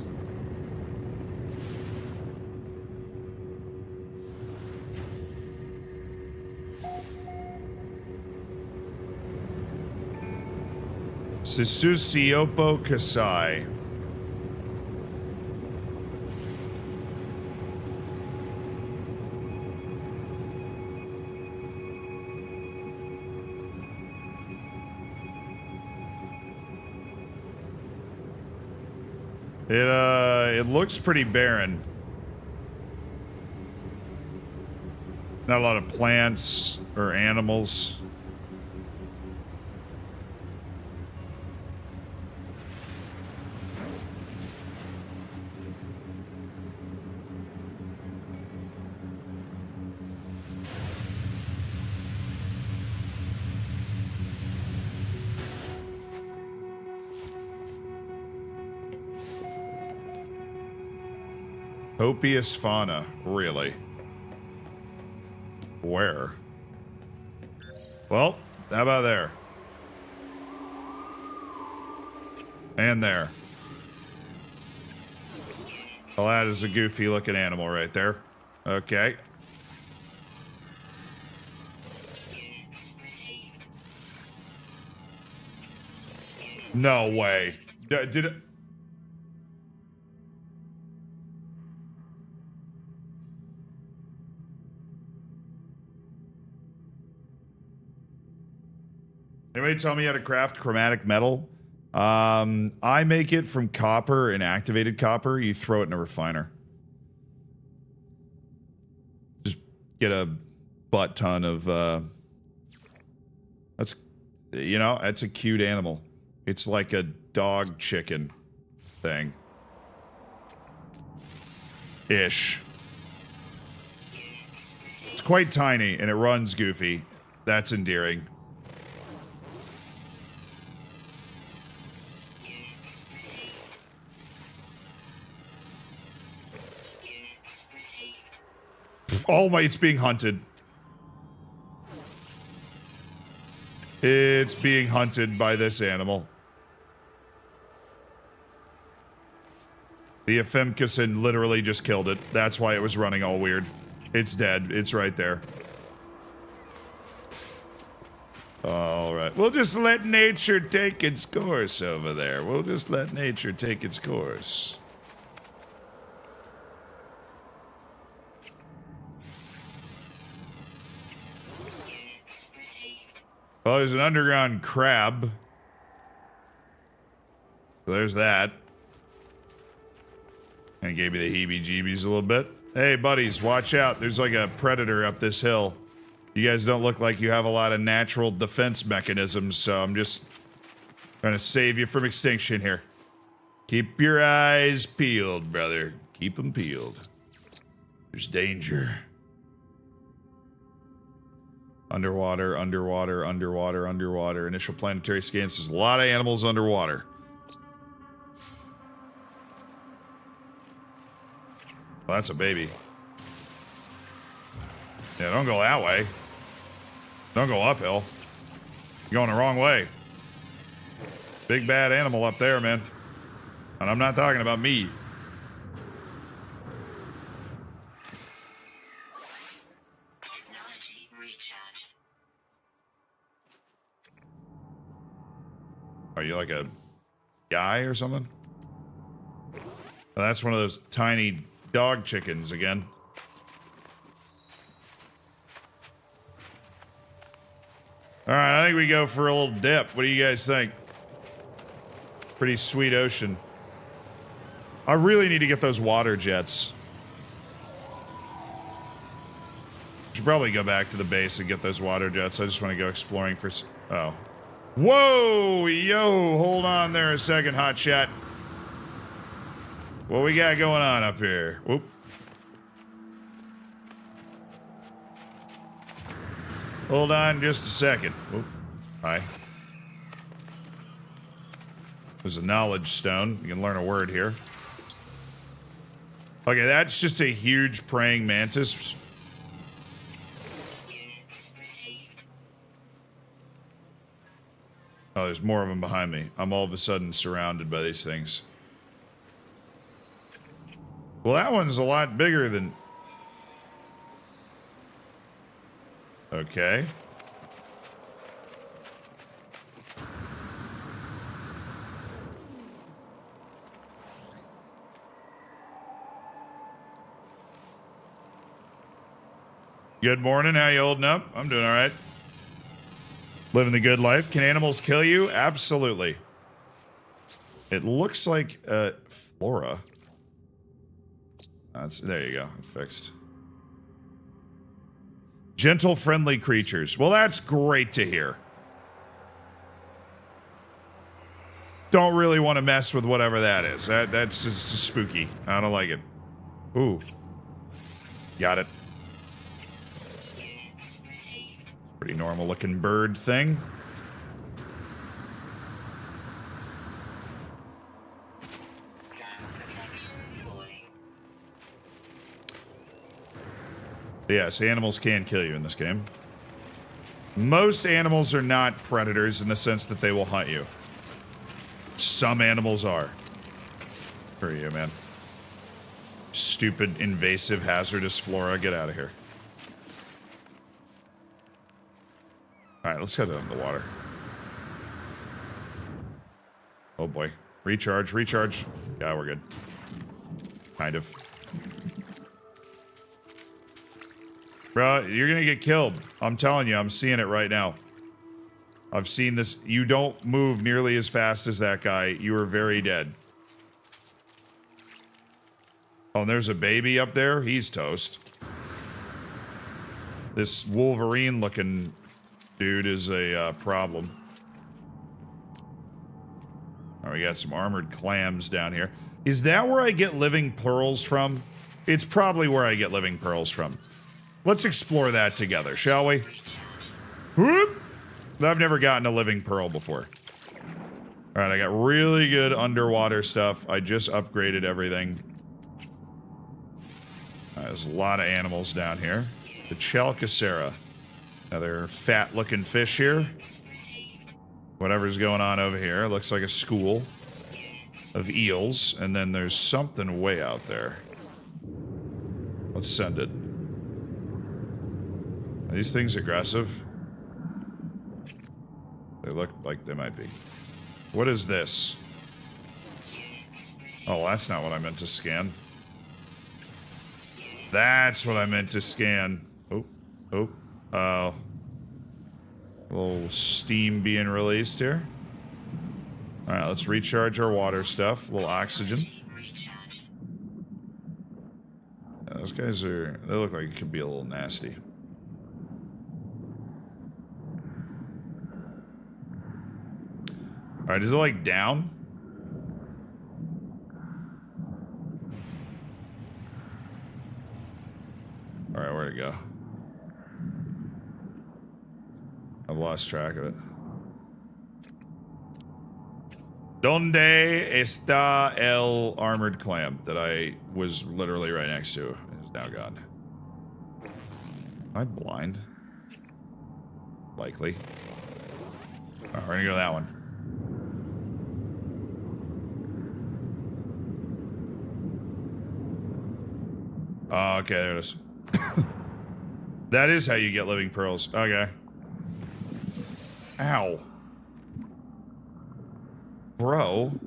Susiopo Kasai. It looks pretty barren. Not a lot of plants or animals. Copious fauna, really? Where? Well, how about there? And there. Well, that is a goofy looking animal right there. Okay. No way. Did it? Anybody tell me how to craft chromatic metal? I make it from copper and activated copper. You throw it in a refiner. Just get a butt ton of, that's, you know, that's a cute animal. It's like a dog chicken thing. Ish. It's quite tiny and it runs goofy. That's endearing. Oh my, it's being hunted. It's being hunted by this animal. The Ephemkison literally just killed it. That's why it was running all weird. It's dead. It's right there. All right. We'll just let nature take its course over there. We'll just let nature take its course. Well, there's an underground crab. So there's that. And it gave me the heebie-jeebies a little bit. Hey, buddies, watch out. There's like a predator up this hill. You guys don't look like you have a lot of natural defense mechanisms, so I'm just trying to save you from extinction here. Keep your eyes peeled, brother. Keep them peeled. There's danger. Underwater, underwater, underwater, underwater. Initial planetary scans says a lot of animals underwater. Well, that's a baby. Yeah, don't go that way. Don't go uphill. You're going the wrong way. Big bad animal up there, man. And I'm not talking about me. Technology recharge. Are you like a guy or something? Oh, that's one of those tiny dog chickens again. All right, I think we go for a little dip. What do you guys think? Pretty sweet ocean. I really need to get those water jets. Should probably go back to the base and get those water jets. I just want to go exploring for... Oh. Whoa! Yo! Hold on there a second, hot chat. What we got going on up here? Whoop. Hold on just a second. Whoop. Hi. There's a knowledge stone. You can learn a word here. Okay, that's just a huge praying mantis. Oh, there's more of them behind me. I'm all of a sudden surrounded by these things. Well, that one's a lot bigger than... Okay. Good morning. How you holding up? I'm doing all right. Living the good life. Can animals kill you? Absolutely. It looks like flora. There you go. Fixed. Gentle, friendly creatures. Well, that's great to hear. Don't really want to mess with whatever that is. That's just spooky. I don't like it. Ooh. Got it. Pretty normal looking bird thing. Yes, animals can kill you in this game. Most animals are not predators in the sense that they will hunt you. Some animals are. For you, man. Stupid, invasive, hazardous flora. Get out of here. Alright, let's head down the water. Oh boy. Recharge, recharge. Yeah, we're good. Kind of. Bro, you're gonna get killed. I'm telling you, I'm seeing it right now. I've seen this. You don't move nearly as fast as that guy. You are very dead. Oh, and there's a baby up there. He's toast. This Wolverine-looking dude is a problem. Oh, we got some armored clams down here. Is that where I get living pearls from? It's probably where I get living pearls from. Let's explore that together, shall we? Whoop! I've never gotten a living pearl before. Alright, I got really good underwater stuff. I just upgraded everything. There's a lot of animals down here. The Chalcocera. Another fat-looking fish here. Whatever's going on over here. Looks like a school of eels. And then there's something way out there. Let's send it. Are these things aggressive? They look like they might be. What is this? Oh, that's not what I meant to scan. That's what I meant to scan. Oh. A little steam being released here. Alright, let's recharge our water stuff. A little oxygen. Yeah, those guys are... They look like it could be a little nasty. Alright, is it like down? Alright, where'd it go? I've lost track of it. Donde está el armored clam that I was literally right next to? Is now gone. Am I blind? Likely. Alright, we're gonna go to that one. Oh, okay, there it is. That is how you get living pearls. Okay. Ow. Bro.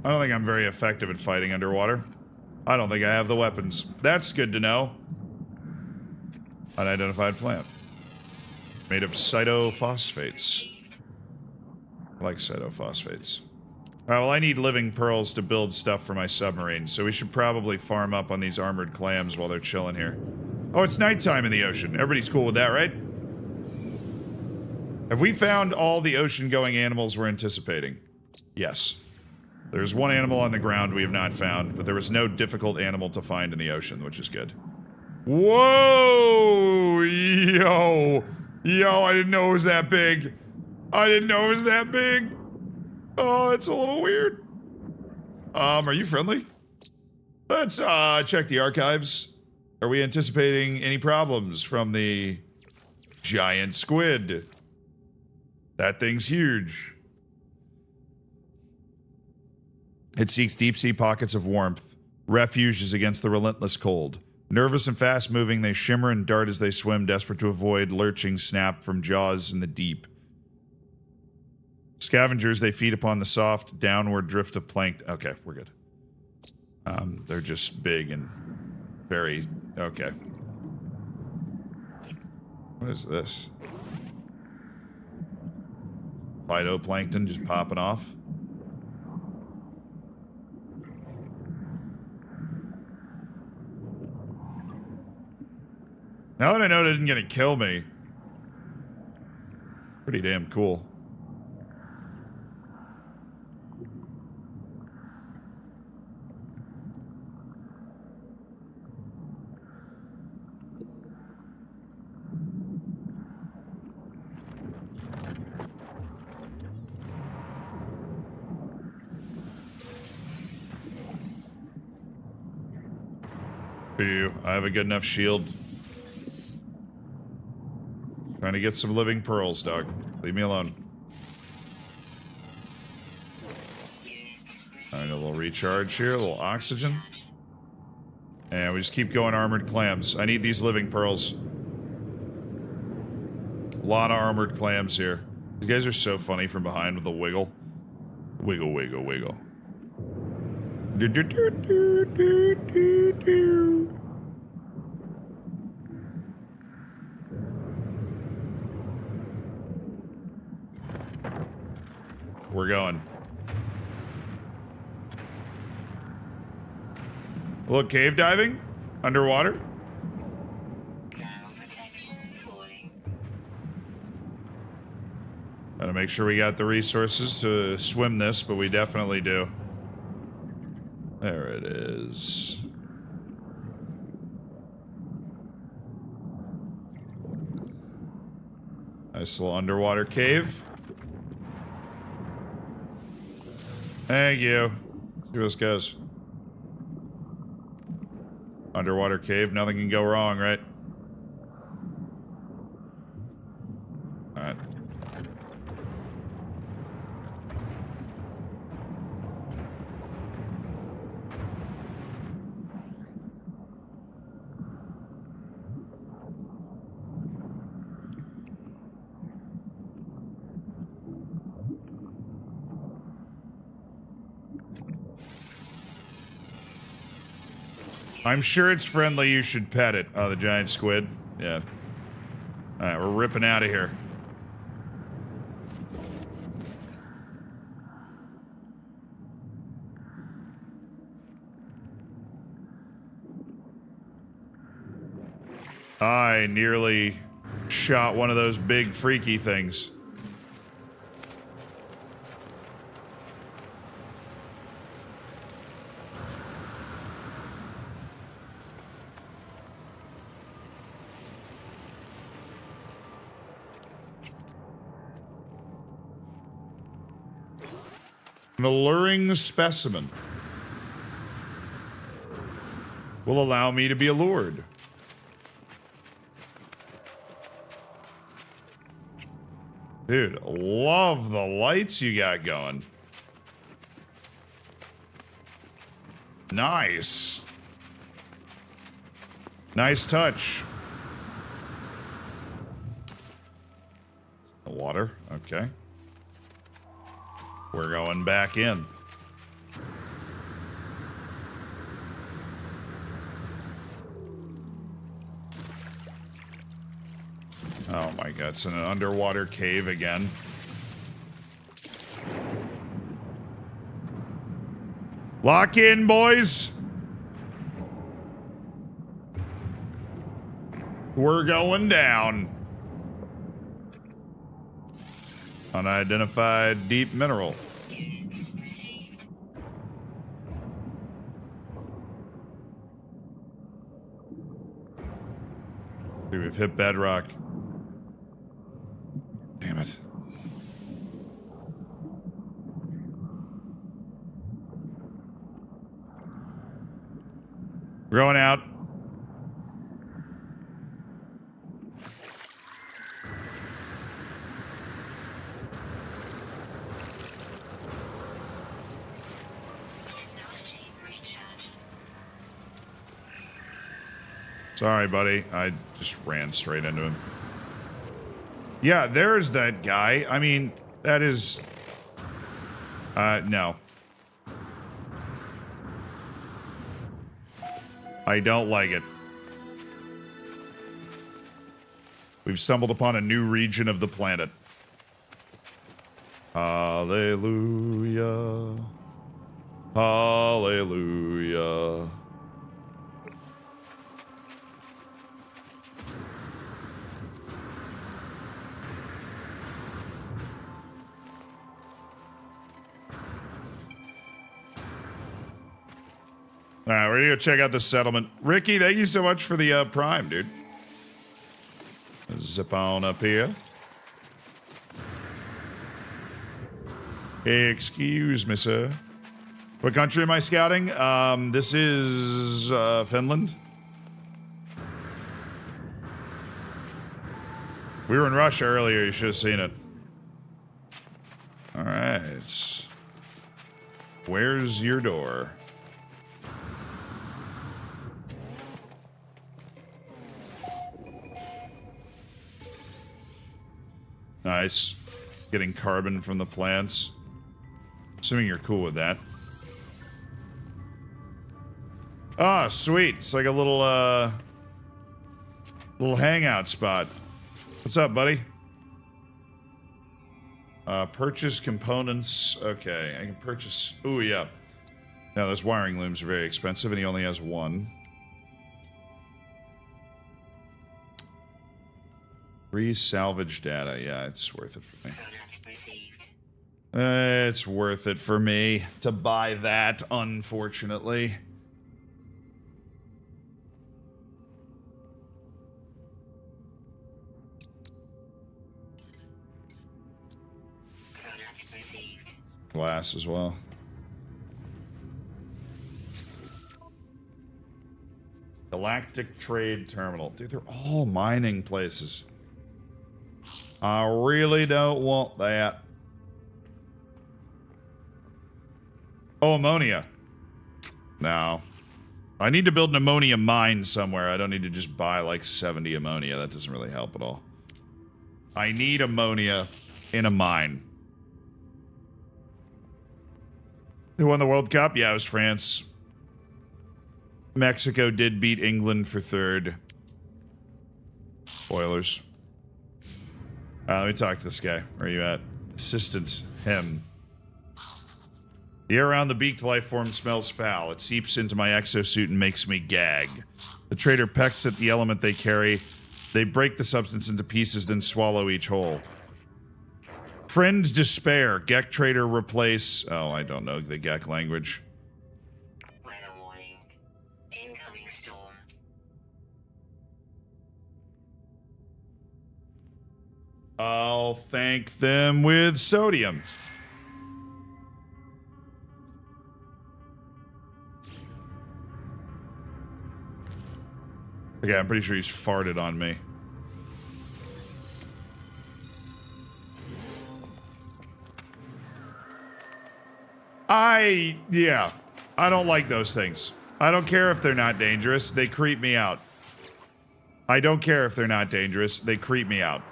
I don't think I'm very effective at fighting underwater. I don't think I have the weapons. That's good to know. Unidentified plant. Made of cytophosphates. I like cytophosphates. Alright, well I need living pearls to build stuff for my submarine, so we should probably farm up on these armored clams while they're chilling here. Oh, it's nighttime in the ocean. Everybody's cool with that, right? Have we found all the ocean-going animals we're anticipating? Yes. There's one animal on the ground we have not found, but there was no difficult animal to find in the ocean, which is good. Whoa! Yo! Yo, I didn't know it was that big. I didn't know it was that big. Oh, it's a little weird. Are you friendly? Let's, check the archives. Are we anticipating any problems from the giant squid? That thing's huge. It seeks deep-sea pockets of warmth, refuges against the relentless cold. Nervous and fast-moving, they shimmer and dart as they swim, desperate to avoid lurching snap from jaws in the deep. Scavengers, they feed upon the soft, downward drift of plankton. Okay, we're good. They're just big and very... Okay. What is this? Phytoplankton just popping off. Now that I know it isn't gonna kill me, pretty damn cool. Phew, I have a good enough shield. Trying to get some living pearls, dog. Leave me alone. Alright, a little recharge here, a little oxygen. And we just keep going armored clams. I need these living pearls. A lot of armored clams here. These guys are so funny from behind with the wiggle. Wiggle, wiggle, wiggle. Do, do, do, do, do, do, do. We're going. A little cave diving? Underwater? Gotta make sure we got the resources to swim this, but we definitely do. There it is. Nice little underwater cave. Thank you. See where this goes. Underwater cave, nothing can go wrong, right? Alright. I'm sure it's friendly, you should pet it. Oh, the giant squid? Yeah. Alright, we're ripping out of here. I nearly shot one of those big freaky things. An alluring specimen will allow me to be allured. Dude, love the lights you got going. Nice. Nice touch. The water, okay. We're going back in. Oh my god, it's in an underwater cave again. Lock in, boys. We're going down. Unidentified deep mineral. Units received. Dude, we've hit bedrock. Damn it. We're going out. Technology recharge. Sorry, buddy. I just ran straight into him. Yeah, there's that guy. I mean, that is... no. I don't like it. We've stumbled upon a new region of the planet. Hallelujah. Hallelujah. All right, we're gonna go check out the settlement. Ricky, thank you so much for the prime, dude. Zip on up here. Excuse me, sir. What country am I scouting? This is Finland. We were in Russia earlier. You should have seen it. All right. Where's your door? Nice. Getting carbon from the plants. Assuming you're cool with that. Ah, sweet. It's like a little hangout spot. What's up, buddy? Purchase components. Okay, I can purchase... Ooh, yeah. Now, those wiring looms are very expensive, and he only has one. 3 salvage data. Yeah, it's worth it for me. Products received. It's worth it for me to buy that, unfortunately. Products received. Glass as well. Galactic Trade Terminal. Dude, they're all mining places. I really don't want that. Oh, ammonia. No. I need to build an ammonia mine somewhere. I don't need to just buy like 70 ammonia. That doesn't really help at all. I need ammonia in a mine. Who won the World Cup? Yeah, it was France. Mexico did beat England for third. Oilers. Let me talk to this guy. Where are you at? Assistant. Him. The air around the beaked life form smells foul. It seeps into my exosuit and makes me gag. The trader pecks at the element they carry. They break the substance into pieces, then swallow each whole. Friend despair. Gek trader replace... Oh, I don't know the Gek language. Weather warning. Incoming storm. I'll thank them with sodium. Okay, I'm pretty sure he's farted on me. Yeah. I don't like those things. I don't care if they're not dangerous. They creep me out. I don't care if they're not dangerous. They creep me out.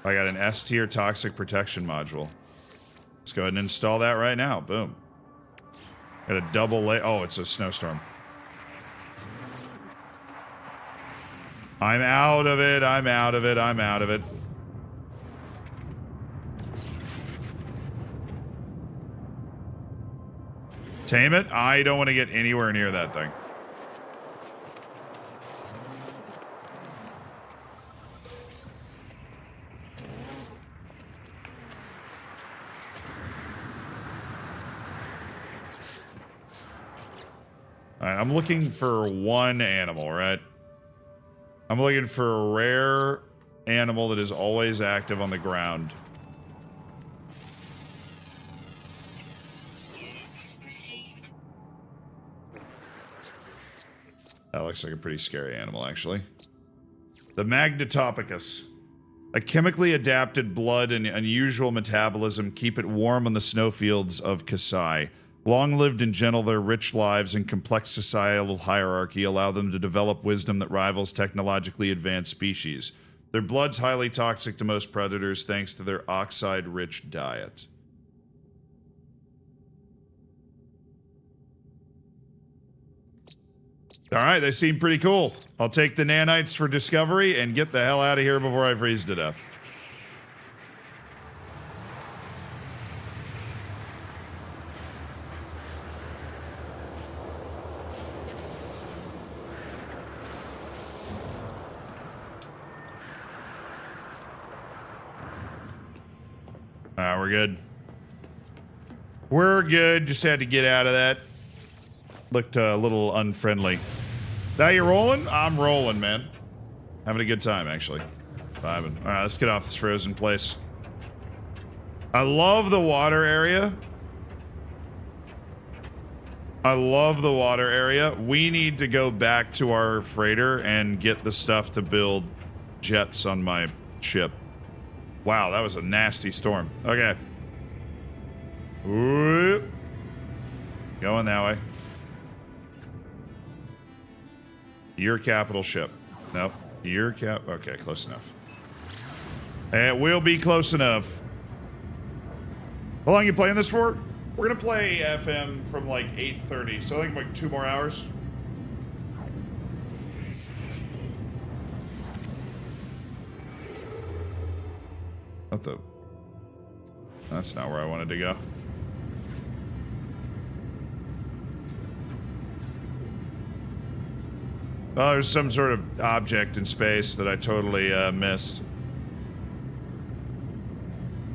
I got an S tier toxic protection module. Let's go ahead and install that right now. Boom. Got a double lay. Oh, it's a snowstorm. I'm out of it. I'm out of it. I'm out of it. Tame it? I don't want to get anywhere near that thing. Alright, I'm looking for one animal, right? I'm looking for a rare animal that is always active on the ground. That looks like a pretty scary animal, actually. The Magnetopicus. A chemically adapted blood and unusual metabolism keep it warm on the snowfields of Kasai. Long-lived and gentle, their rich lives and complex societal hierarchy allow them to develop wisdom that rivals technologically advanced species. Their blood's highly toxic to most predators thanks to their oxide-rich diet. Alright, they seem pretty cool. I'll take the nanites for discovery and get the hell out of here before I freeze to death. Alright, we're good. We're good. Just had to get out of that. Looked a little unfriendly. Now you rolling? I'm rolling, man. Having a good time, actually. Vibing. Alright, let's get off this frozen place. I love the water area. I love the water area. We need to go back to our freighter and get the stuff to build jets on my ship. Wow, that was a nasty storm. Okay. Whoop. Going that way. Your capital ship. Nope. Your cap. Okay, close enough. It will be close enough. How long are you playing this for? We're gonna play FM from like 8:30, so I think like 2 more hours. What the? That's not where I wanted to go. Oh, there's some sort of object in space that I totally missed.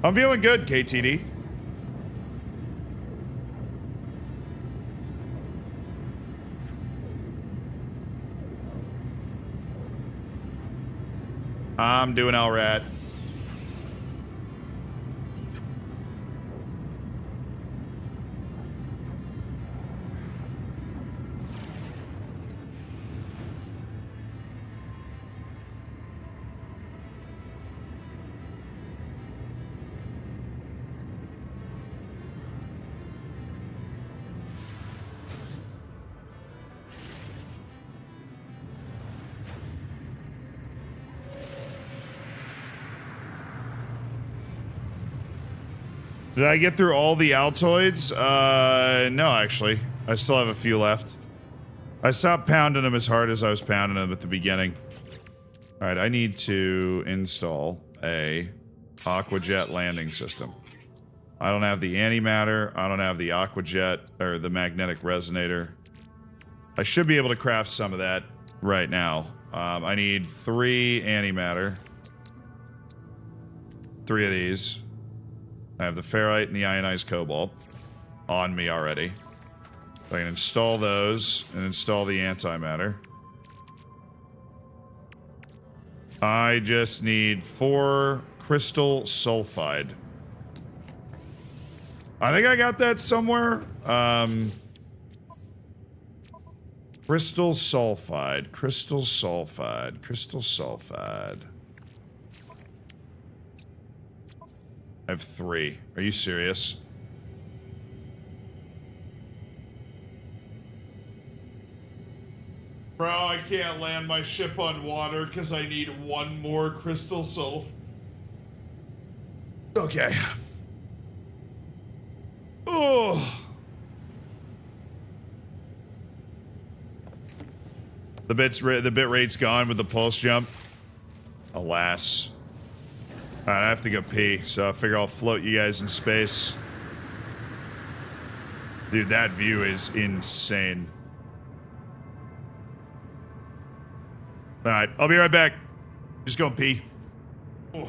I'm feeling good, KTD. I'm doing all right. Did I get through all the Altoids? No, actually. I still have a few left. I stopped pounding them as hard as I was pounding them at the beginning. Alright, I need to install a Aquajet landing system. I don't have the antimatter. I don't have the Aquajet, or the magnetic resonator. I should be able to craft some of that right now. I need 3 antimatter. 3 of these. I have the ferrite and the ionized cobalt on me already. I can install those and install the antimatter. I just need 4 crystal sulfide. I think I got that somewhere. Crystal sulfide, crystal sulfide, crystal sulfide. I have 3. Are you serious? Bro, I can't land my ship on water because I need 1 more crystal sulf. Okay. Oh. The bit rate's gone with the pulse jump. Alas. Alright, I have to go pee, so I figure I'll float you guys in space. Dude, that view is insane. Alright, I'll be right back. Just go pee. Oh.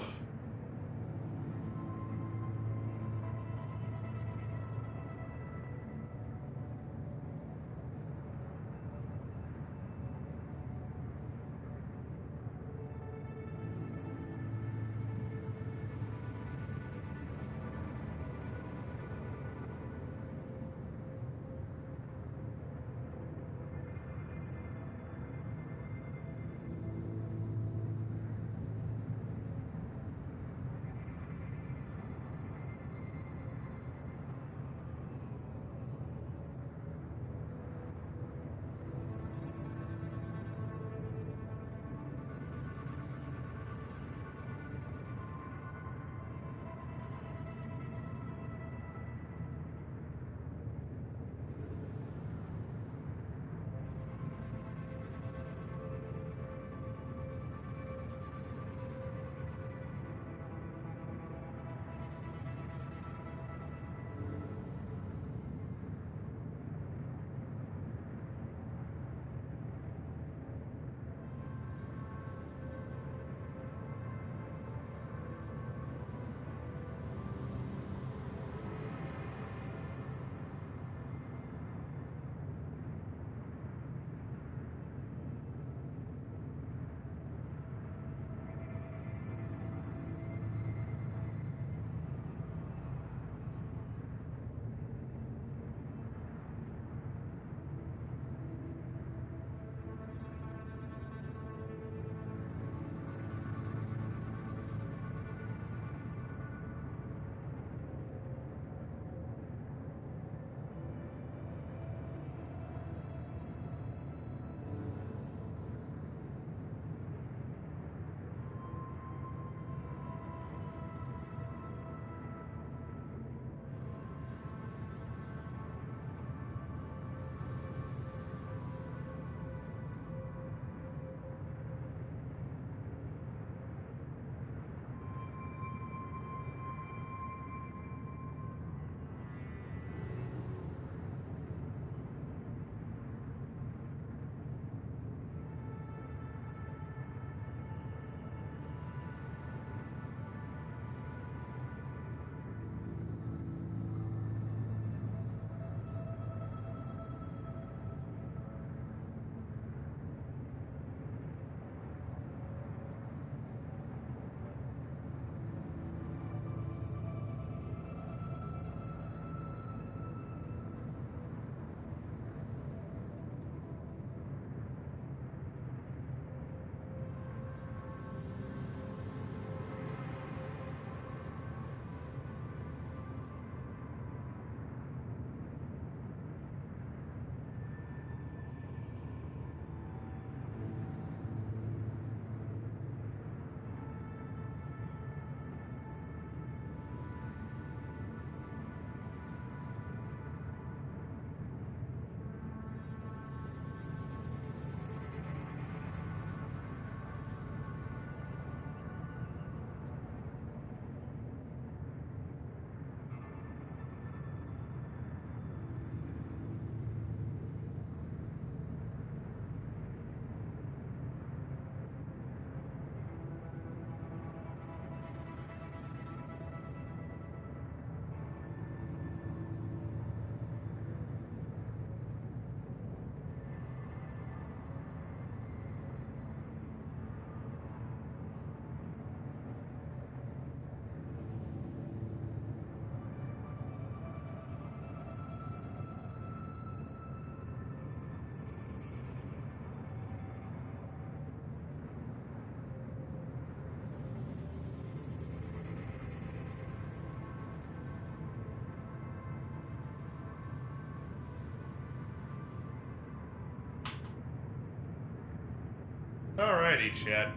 Alrighty, chat.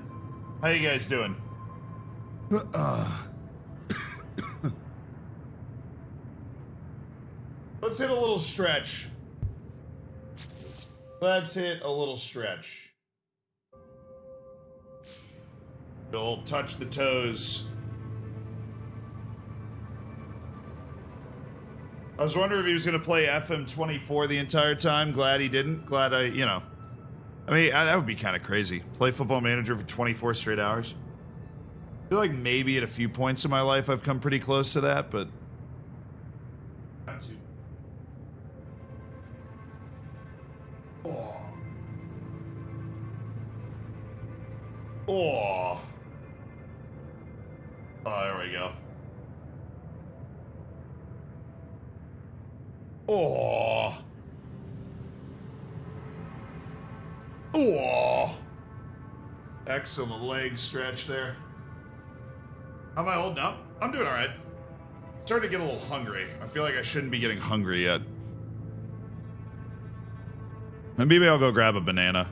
How you guys doing? Let's hit a little stretch. Let's hit a little stretch. We'll touch the toes. I was wondering if he was going to play FM24 the entire time. Glad he didn't. Glad I, you know. I mean, that would be kind of crazy. Play Football Manager for 24 straight hours. I feel like maybe at a few points in my life I've come pretty close to that, but... Not too. Oh. Oh. Oh, there we go. Oh. Oh. Excellent leg stretch there. How am I holding up? I'm doing all right. Starting to get a little hungry. I feel like I shouldn't be getting hungry yet. And maybe I'll go grab a banana.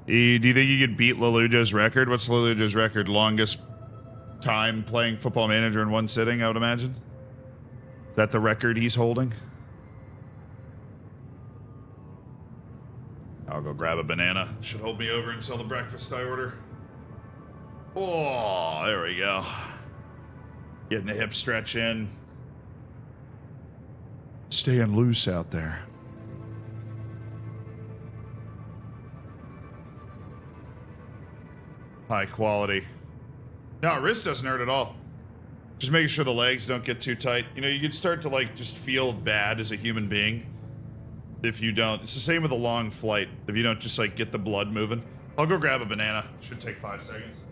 Do you think you could beat Lelujo's record? What's Lelujo's record? Longest time playing Football Manager in one sitting, I would imagine? Is that the record he's holding? I'll go grab a banana. Should hold me over until the breakfast I order. Oh, there we go. Getting the hip stretch in. Staying loose out there. High quality. No, wrist doesn't hurt at all. Just making sure the legs don't get too tight. You know, you can start to like just feel bad as a human being if you don't. It's the same with a long flight. If you don't just like get the blood moving. I'll go grab a banana. Should take 5 seconds.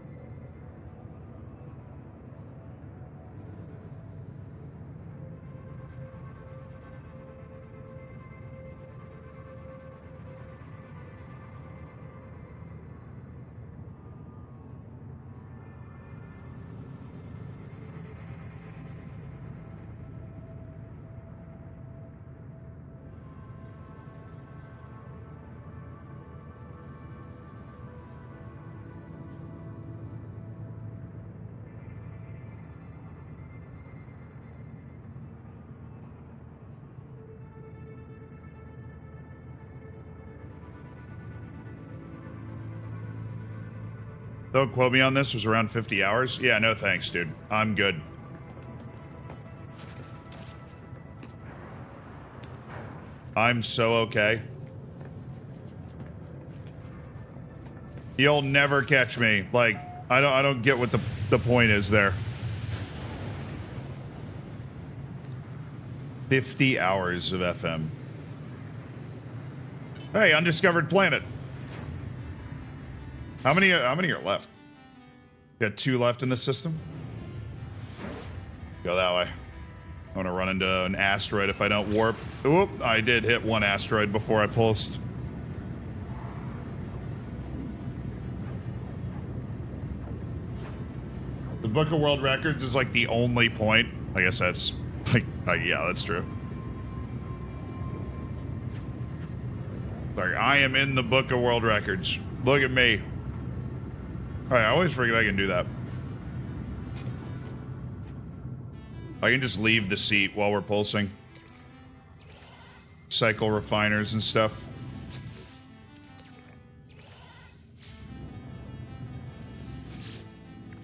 Don't quote me on this. It was around 50 hours. Yeah, no thanks, dude. I'm good. I'm so okay. You'll never catch me. Like, I don't get what the point is there. 50 hours of FM. Hey, undiscovered planet. How many are left? Got 2 left in the system. Go that way. I want to run into an asteroid if I don't warp. Oop, I did hit 1 asteroid before I pulsed. The Book of World Records is like the only point. I guess that's like yeah, that's true. Like, I am in the Book of World Records. Look at me. I always forget I can do that. I can just leave the seat while we're pulsing. Cycle refiners and stuff.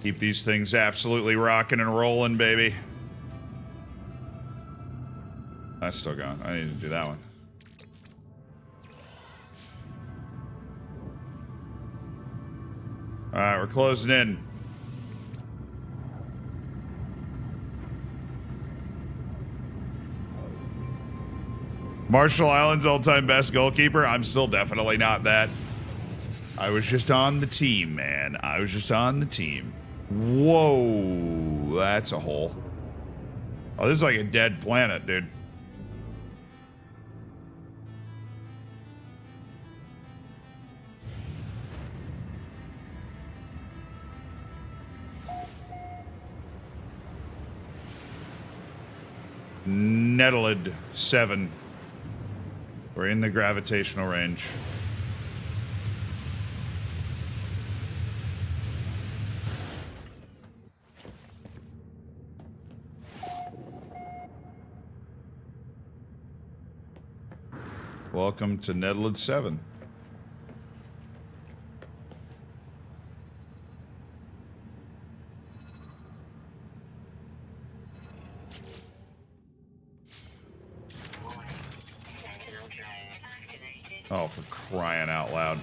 Keep these things absolutely rocking and rolling, baby. That's still going. I need to do that one. Alright, we're closing in. Marshall Islands all-time best goalkeeper? I'm still definitely not that. I was just on the team, man. I was just on the team. Whoa, that's a hole. Oh, this is like a dead planet, dude. Nettled 7. We're in the gravitational range. Welcome to Nettled 7. Sentinel drones activated. Oh, for crying out loud.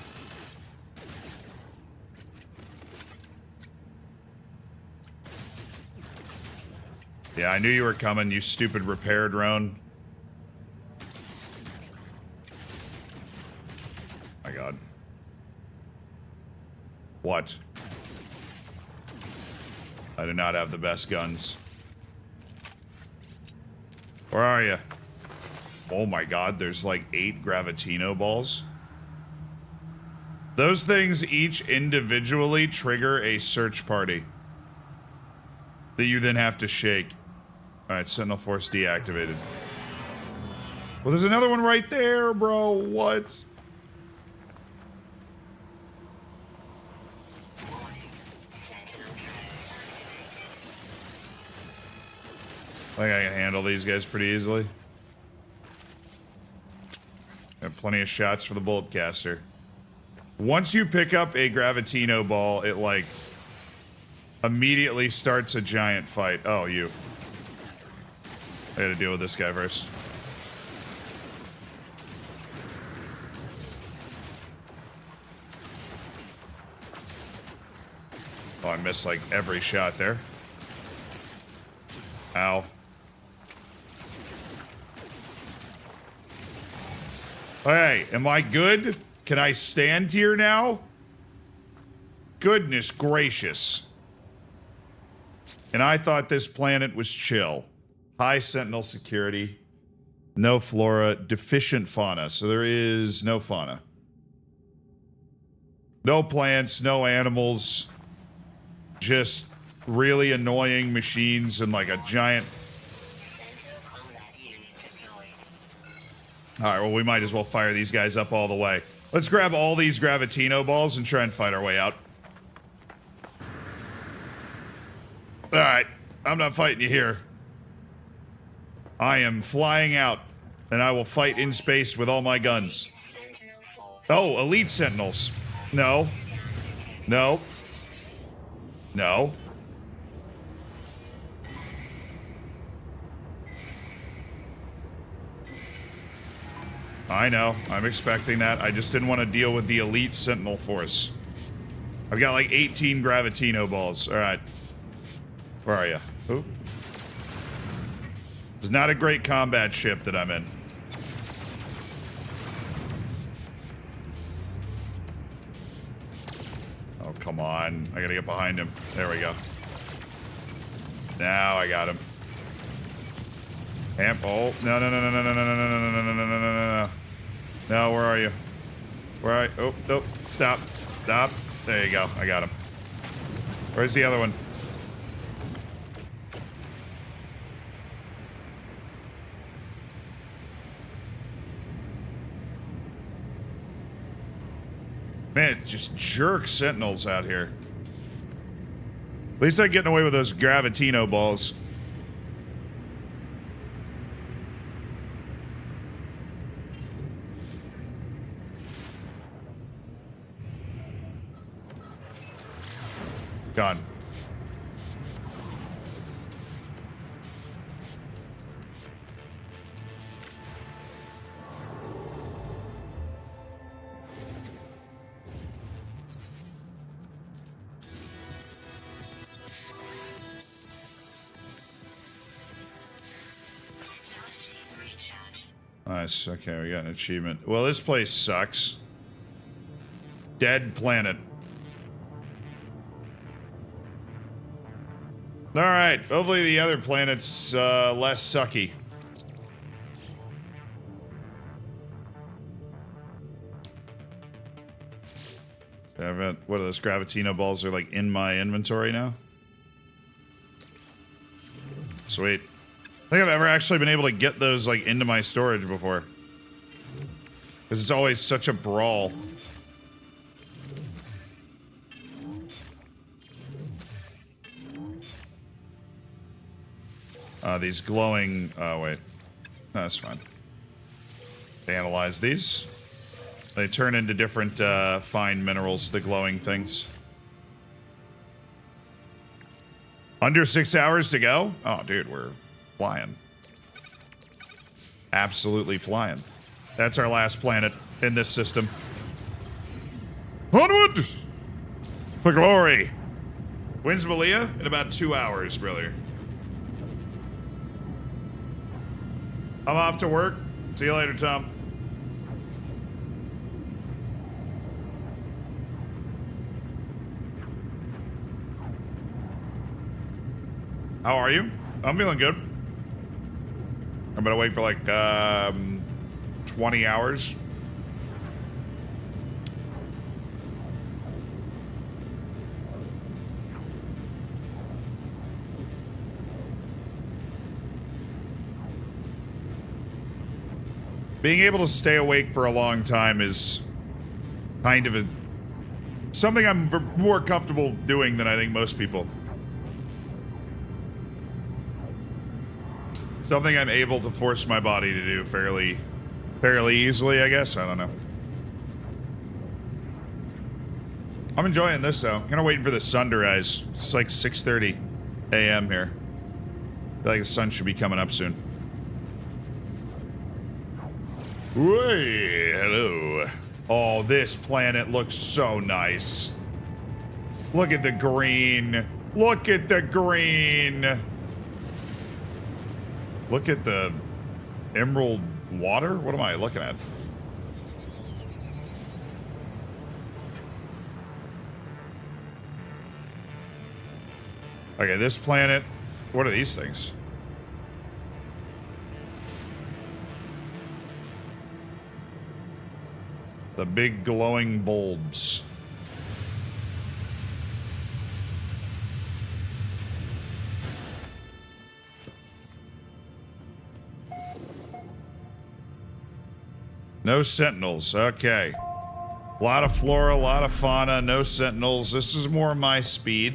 Yeah, I knew you were coming, you stupid repair drone. My God. What? I do not have the best guns. Where are you? Oh my God, there's like 8 Gravitino balls. Those things each individually trigger a search party that you then have to shake. Alright, Sentinel Force deactivated. Well, there's another one right there, bro. What? Sentinel drones activated. I think I can handle these guys pretty easily. Have plenty of shots for the bolt caster. Once you pick up a Gravitino ball, it like immediately starts a giant fight. Oh, you. I gotta deal with this guy first. Oh, I missed like every shot there. Ow. Hey, am I good? Can I stand here now? Goodness gracious. And I thought this planet was chill. High Sentinel security. No flora. Deficient fauna. So there is no fauna. No plants, no animals. Just really annoying machines and like a giant... Sentinel combat unit deployed. Alright, well, we might as well fire these guys up all the way. Let's grab all these Gravitino balls and try and fight our way out. Alright, I'm not fighting you here. I am flying out, and I will fight in space with all my guns. Sentinel force. Oh, Elite Sentinels. No. No. No. I know. I'm expecting that. I just didn't want to deal with the Elite Sentinel Force. I've got like 18 Gravitino balls. Alright. Where are you? Who? It's not a great combat ship that I'm in. Oh, come on. I gotta get behind him. There we go. Now I got him. Amp. Oh, no, no, no, no, no, no, no, no, no, no, no, no, no, no, no, no. No, where are you? Where are you? Oh, nope. Stop. Stop. There you go. I got him. Where's the other one? Man, it's just jerk sentinels out here. At least I'm getting away with those Gravitino balls. Gone. Recharge. Nice. Okay, we got an achievement. Well, this place sucks. Dead planet. Alright, hopefully the other planet's less sucky. What are those Gravitino balls are like in my inventory now? Sweet. think I've ever actually been able to get those like into my storage before. Because it's always such a brawl. These glowing... Oh, wait. No, that's fine. Analyze these. They turn into different fine minerals, the glowing things. Under 6 hours to go? Oh, dude, we're flying. Absolutely flying. That's our last planet in this system. Onward! For glory! When's Malia? In about 2 hours, brother. I'm off to work. See you later, Tom. How are you? I'm feeling good. I'm gonna wait for like 20 hours. Being able to stay awake for a long time is kind of something I'm more comfortable doing than I think most people. Something I'm able to force my body to do fairly easily, I guess. I don't know. I'm enjoying this though. I'm kind of waiting for the sun to rise. It's like 6:30 a.m. here. I feel like the sun should be coming up soon. Way, hello. Oh, this planet looks so nice. Look at the green. Look at the green. Look at the emerald water. What am I looking at? Okay, this planet. What are these things? The big glowing bulbs. No sentinels. Okay. A lot of flora, a lot of fauna, no sentinels. This is more my speed.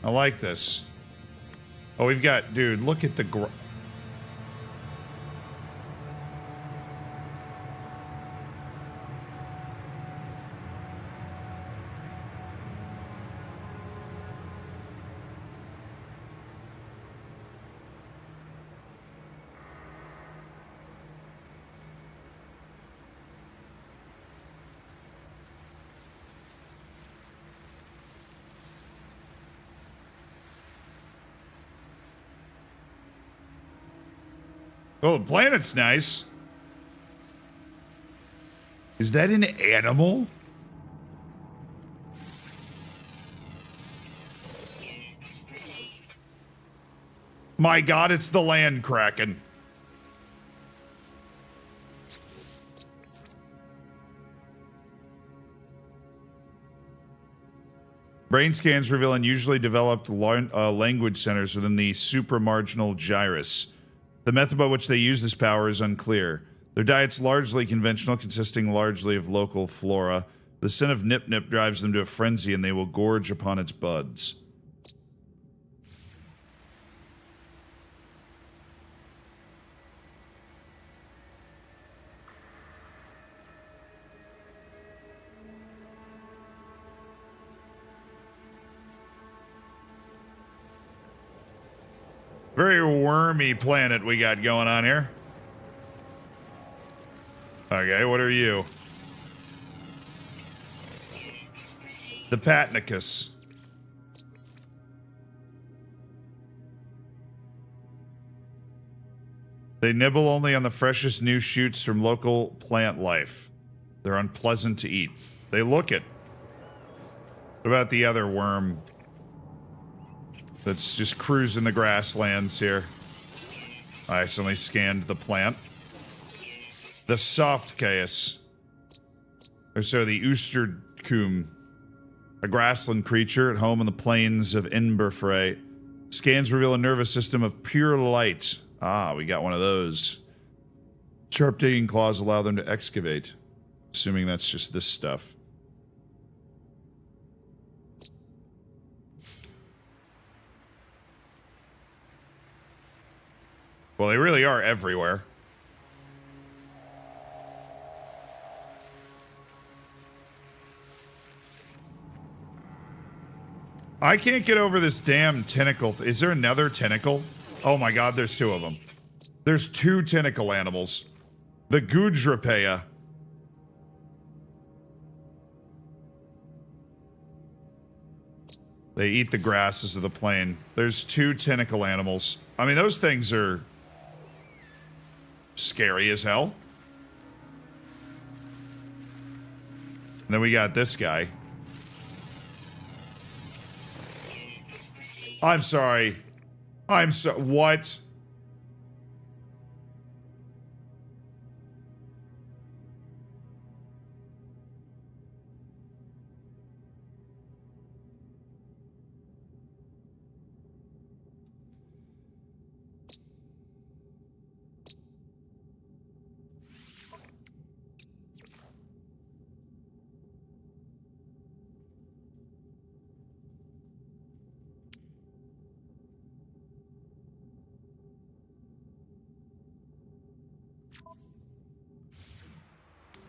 I like this. Oh, we've got... Dude, look at the... Oh, the planet's nice. Is that an animal? My God, it's the land kraken. Brain scans reveal unusually developed language centers within the supramarginal gyrus. The method by which they use this power is unclear. Their diet's largely conventional, consisting largely of local flora. The scent of Nip Nip drives them to a frenzy, and they will gorge upon its buds. Very wormy planet we got going on here. Okay, what are you? The Patnicus. They nibble only on the freshest new shoots from local plant life. They're unpleasant to eat. They look it. What about the other worm that's just cruising the grasslands here? I accidentally scanned the plant. The soft chaos. Or so the Oosterkoom, a grassland creature at home on the plains of Inberfray. Scans reveal a nervous system of pure light. Ah, we got one of those. Sharp digging claws allow them to excavate. Assuming that's just this stuff. Well, they really are everywhere. I can't get over this damn tentacle. Is there another tentacle? Oh my god, there's two of them. There's two tentacle animals. The Gujrapeya. They eat the grasses of the plain. There's two tentacle animals. I mean, those things are scary as hell. And then we got this guy. I'm sorry. What?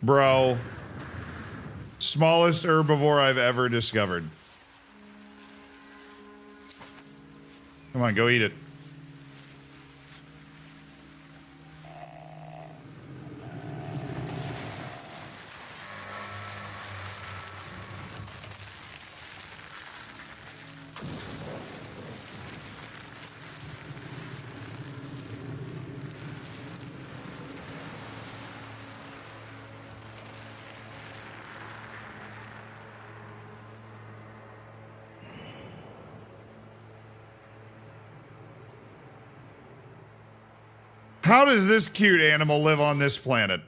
Bro. Smallest herbivore I've ever discovered. Come on, go eat it. How does this cute animal live on this planet?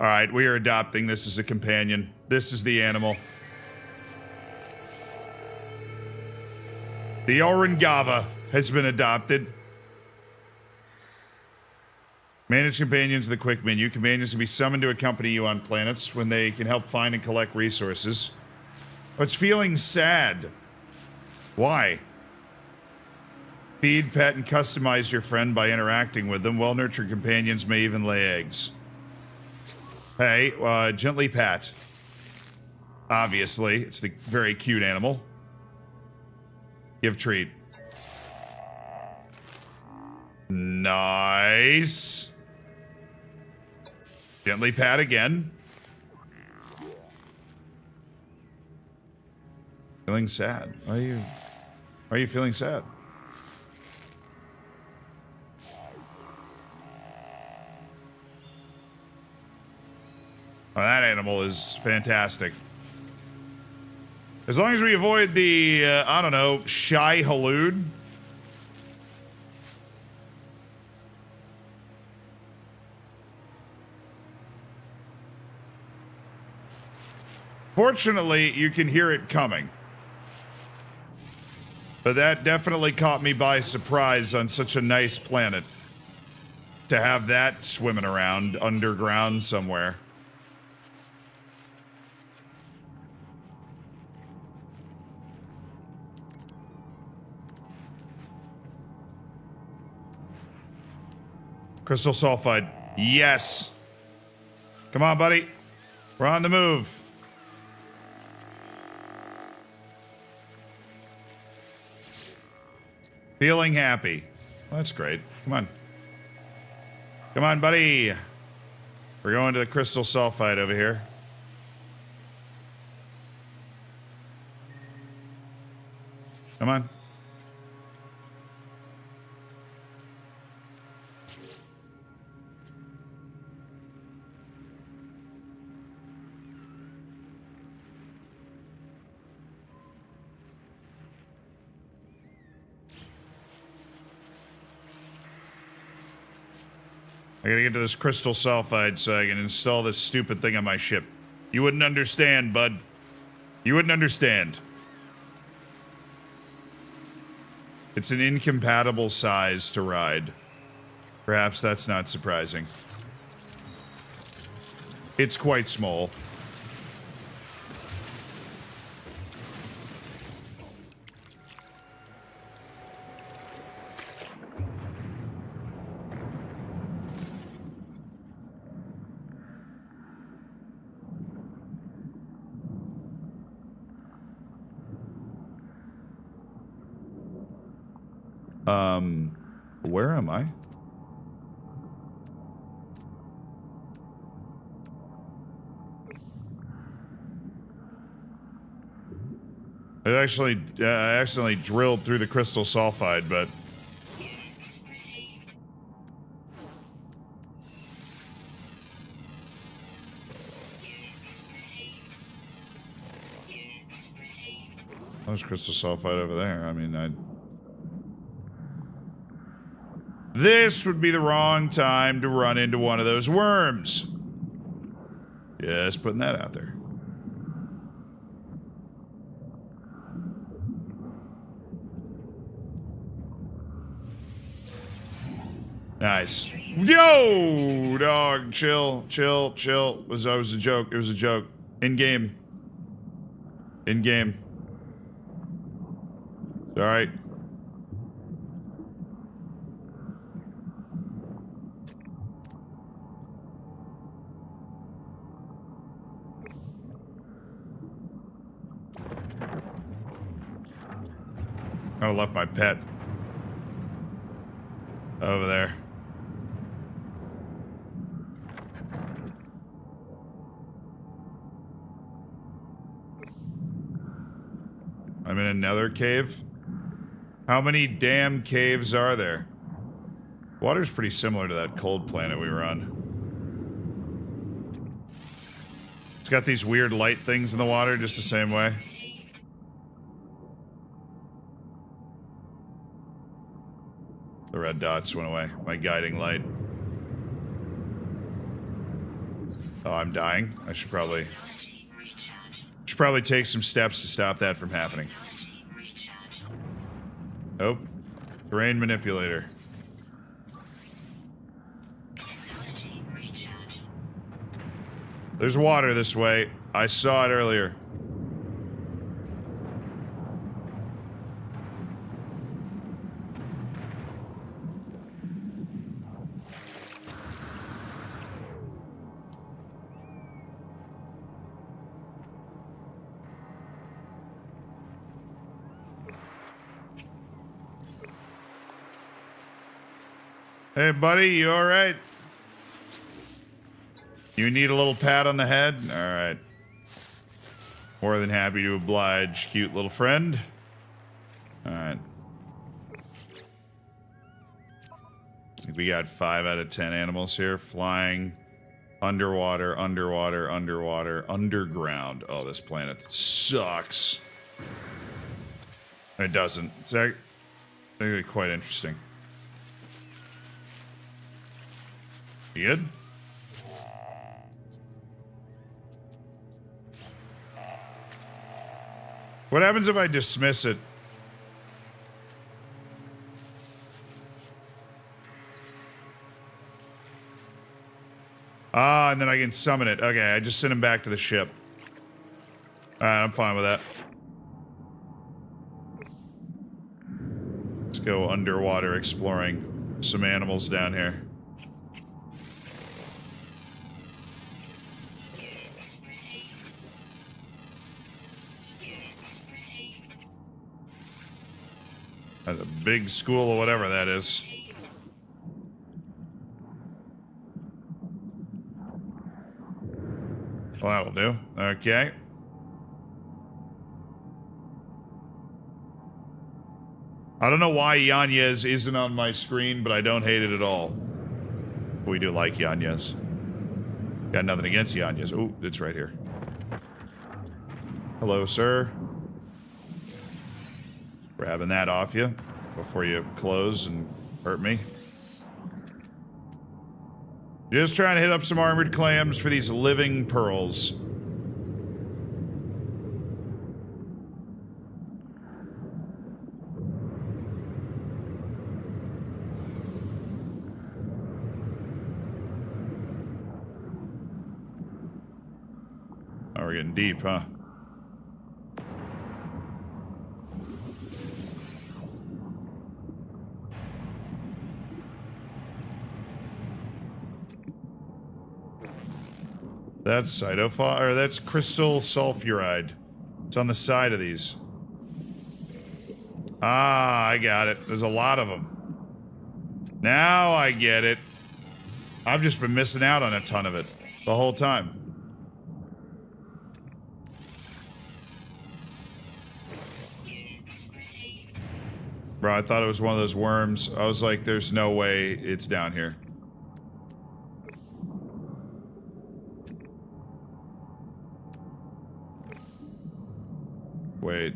Alright, we are adopting this as a companion. This is the animal. The Orangava has been adopted. Manage companions in the quick menu. Companions can be summoned to accompany you on planets when they can help find and collect resources. Oh, it's feeling sad. Why? Feed, pet, and customize your friend by interacting with them. Well-nurtured companions may even lay eggs. Hey, gently pat. Obviously, it's the very cute animal. Give treat. Nice. Gently pat again. Feeling sad. Why are you feeling sad? Oh, that animal is fantastic. As long as we avoid the, I don't know, shy halud. Fortunately, you can hear it coming. But that definitely caught me by surprise on such a nice planet. To have that swimming around underground somewhere. Crystal sulfide. Yes. Come on, buddy. We're on the move. Feeling happy. Well, that's great. Come on. Come on, buddy. We're going to the crystal sulfide over here. Come on. I gotta get to this crystal sulfide so I can install this stupid thing on my ship. You wouldn't understand, bud. You wouldn't understand. It's an incompatible size to ride. Perhaps that's not surprising. It's quite small. Where am I? I accidentally drilled through the crystal sulfide, but there's crystal sulfide over there. I mean, this would be the wrong time to run into one of those worms. Just putting that out there. Nice. Yo, dog, chill. It was a joke. It was a joke. In game. All right. I left my pet over there. I'm in another cave. How many damn caves are there? Water's pretty similar to that cold planet we were on. It's got these weird light things in the water just the same way. The red dots went away. My guiding light. Oh, I'm dying. I should probably take some steps to stop that from happening. Nope. Terrain manipulator. There's water this way. I saw it earlier. Hey, buddy, you all right? You need a little pat on the head? All right. More than happy to oblige, cute little friend. All right. I think we got 5 out of 10 animals here. Flying, underwater, underground. Oh, this planet sucks. It doesn't. It's actually quite interesting. You good? What happens if I dismiss it? Ah, and then I can summon it. Okay, I just sent him back to the ship. Alright, I'm fine with that. Let's go underwater exploring some animals down here. That's a big school or whatever that is. Well, that'll do. Okay. I don't know why Yanez isn't on my screen, but I don't hate it at all. We do like Yanez. Got nothing against Yanez. Oh, it's right here. Hello, sir. Grabbing that off you before you close and hurt me. Just trying to hit up some armored clams for these living pearls. we're getting deep, huh? That's cytophos, or that's crystal sulfuride. It's on the side of these. Ah, I got it. There's a lot of them. Now I get it. I've just been missing out on a ton of it the whole time. Bro, I thought it was one of those worms. I was like, there's no way it's down here. Wait.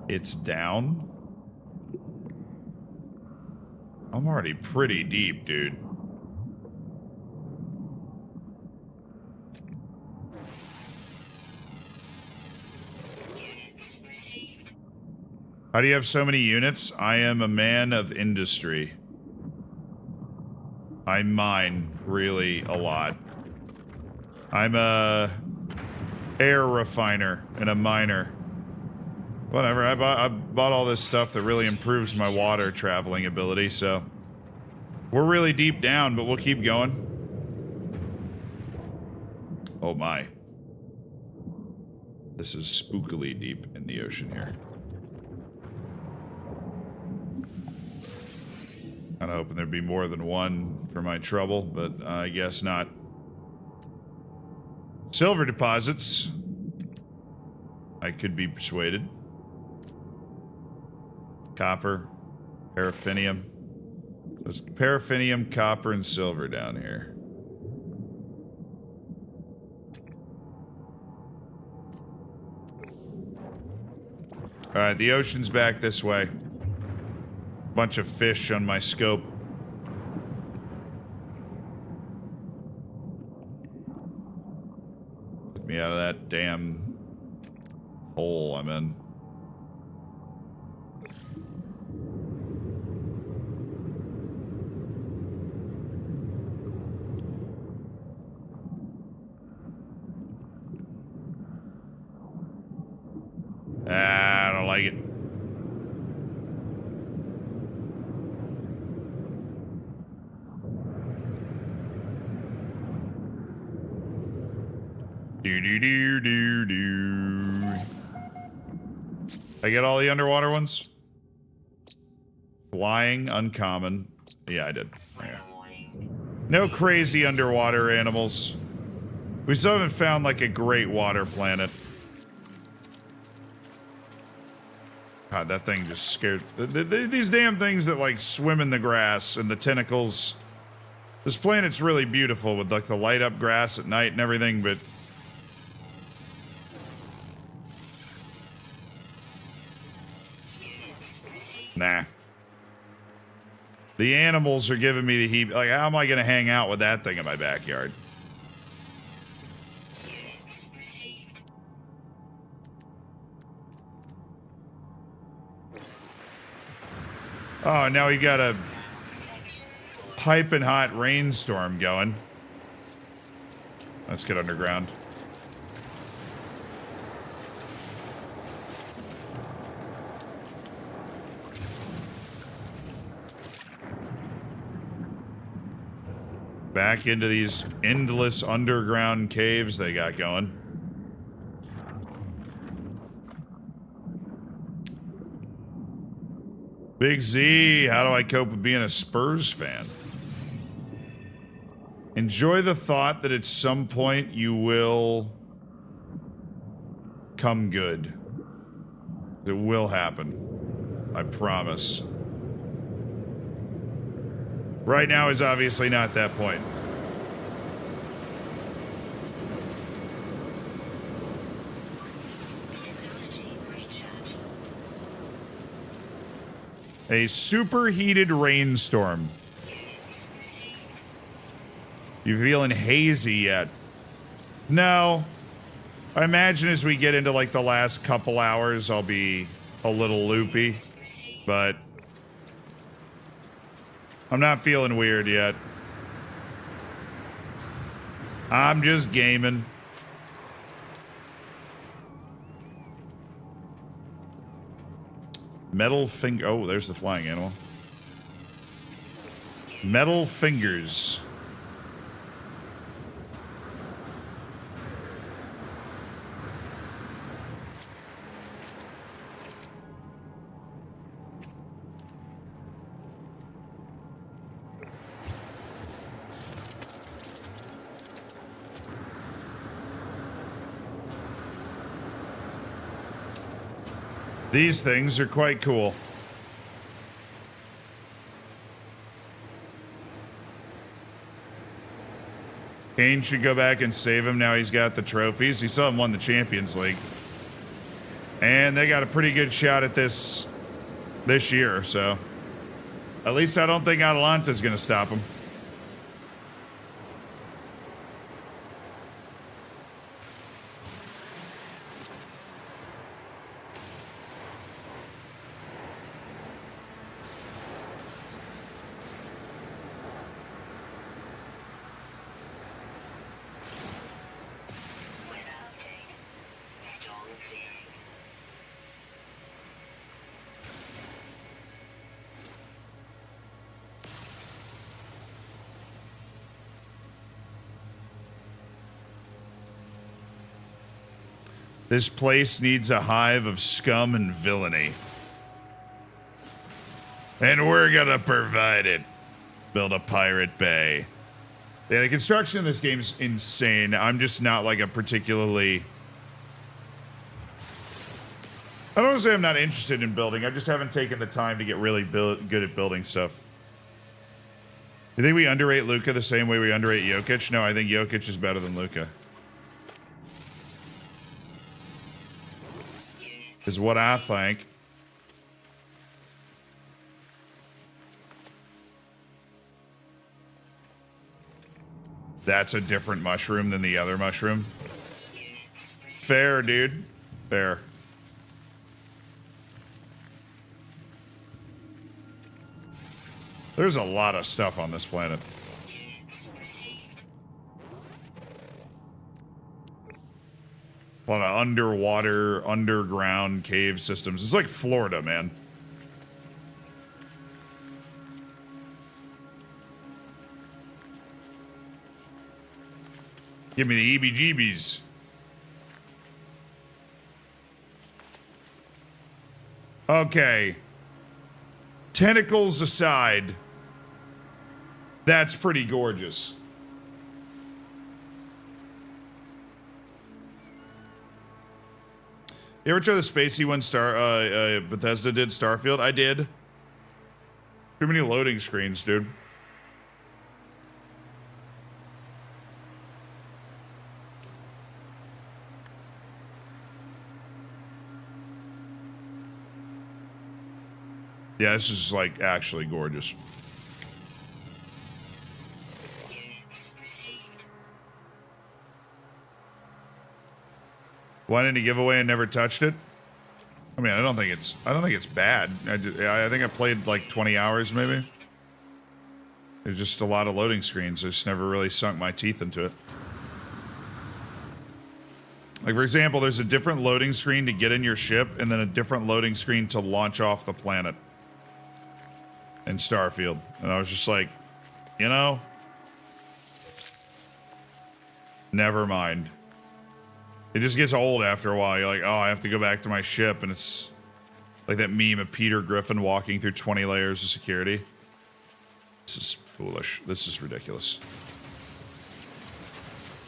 It's down? I'm already pretty deep, dude. How do you have so many units? I am a man of industry. I mine really a lot. I'm a air refiner and a miner. Whatever, I bought all this stuff that really improves my water traveling ability, so we're really deep down, but we'll keep going. Oh my. This is spookily deep in the ocean here. Kinda hoping there'd be more than one for my trouble, but I guess not. Silver deposits. I could be persuaded. Copper. Paraffinium. There's paraffinium, copper, and silver down here. Alright, the ocean's back this way. Bunch of fish on my scope. Get me out of that damn hole I'm in. I don't like it. Do. I get all the underwater ones? Flying, uncommon. Yeah, I did. Yeah. No crazy underwater animals. We still haven't found like a great water planet. God, that thing just scared... These damn things that, like, swim in the grass and the tentacles. This planet's really beautiful with, like, the light-up grass at night and everything, but... Nah. The animals are giving me the heat. Like, how am I gonna hang out with that thing in my backyard? Oh, now we got a piping hot rainstorm going. Let's get underground. Back into these endless underground caves they got going. Big Z, how do I cope with being a Spurs fan? Enjoy the thought that at some point you will come good. It will happen. I promise. Right now is obviously not that point. A superheated rainstorm. You feeling hazy yet? No. I imagine as we get into like the last couple hours, I'll be a little loopy, but I'm not feeling weird yet. I'm just gaming. Metal finger. Oh, there's the flying animal. Metal fingers. These things are quite cool. Kane should go back and save him now he's got the trophies. He still haven't won the Champions League. And they got a pretty good shot at this year, so at least I don't think Atalanta's going to stop him. This place needs a hive of scum and villainy. And we're gonna provide it. Build a pirate bay. Yeah, the construction of this game's insane. I'm just not like a particularly... I don't want to say I'm not interested in building. I just haven't taken the time to get really good at building stuff. You think we underrate Luka the same way we underrate Jokic? No, I think Jokic is better than Luka. Is what I think. That's a different mushroom than the other mushroom. Fair, dude. Fair. There's a lot of stuff on this planet. A lot of underwater, underground cave systems. It's like Florida, man. Give me the EBGBs. Okay. Tentacles aside, that's pretty gorgeous. You ever try the spacey one Bethesda did, Starfield? I did. Too many loading screens, dude. Yeah, this is like actually gorgeous. Why didn't he give away and never touched it? I mean, I don't think it's bad. I think I played like 20 hours maybe. There's just a lot of loading screens. I just never really sunk my teeth into it. Like, for example, there's a different loading screen to get in your ship and then a different loading screen to launch off the planet in Starfield. And I was just like, you know, never mind. It just gets old after a while. You're like, oh, I have to go back to my ship. And it's like that meme of Peter Griffin walking through 20 layers of security. This is foolish. This is ridiculous.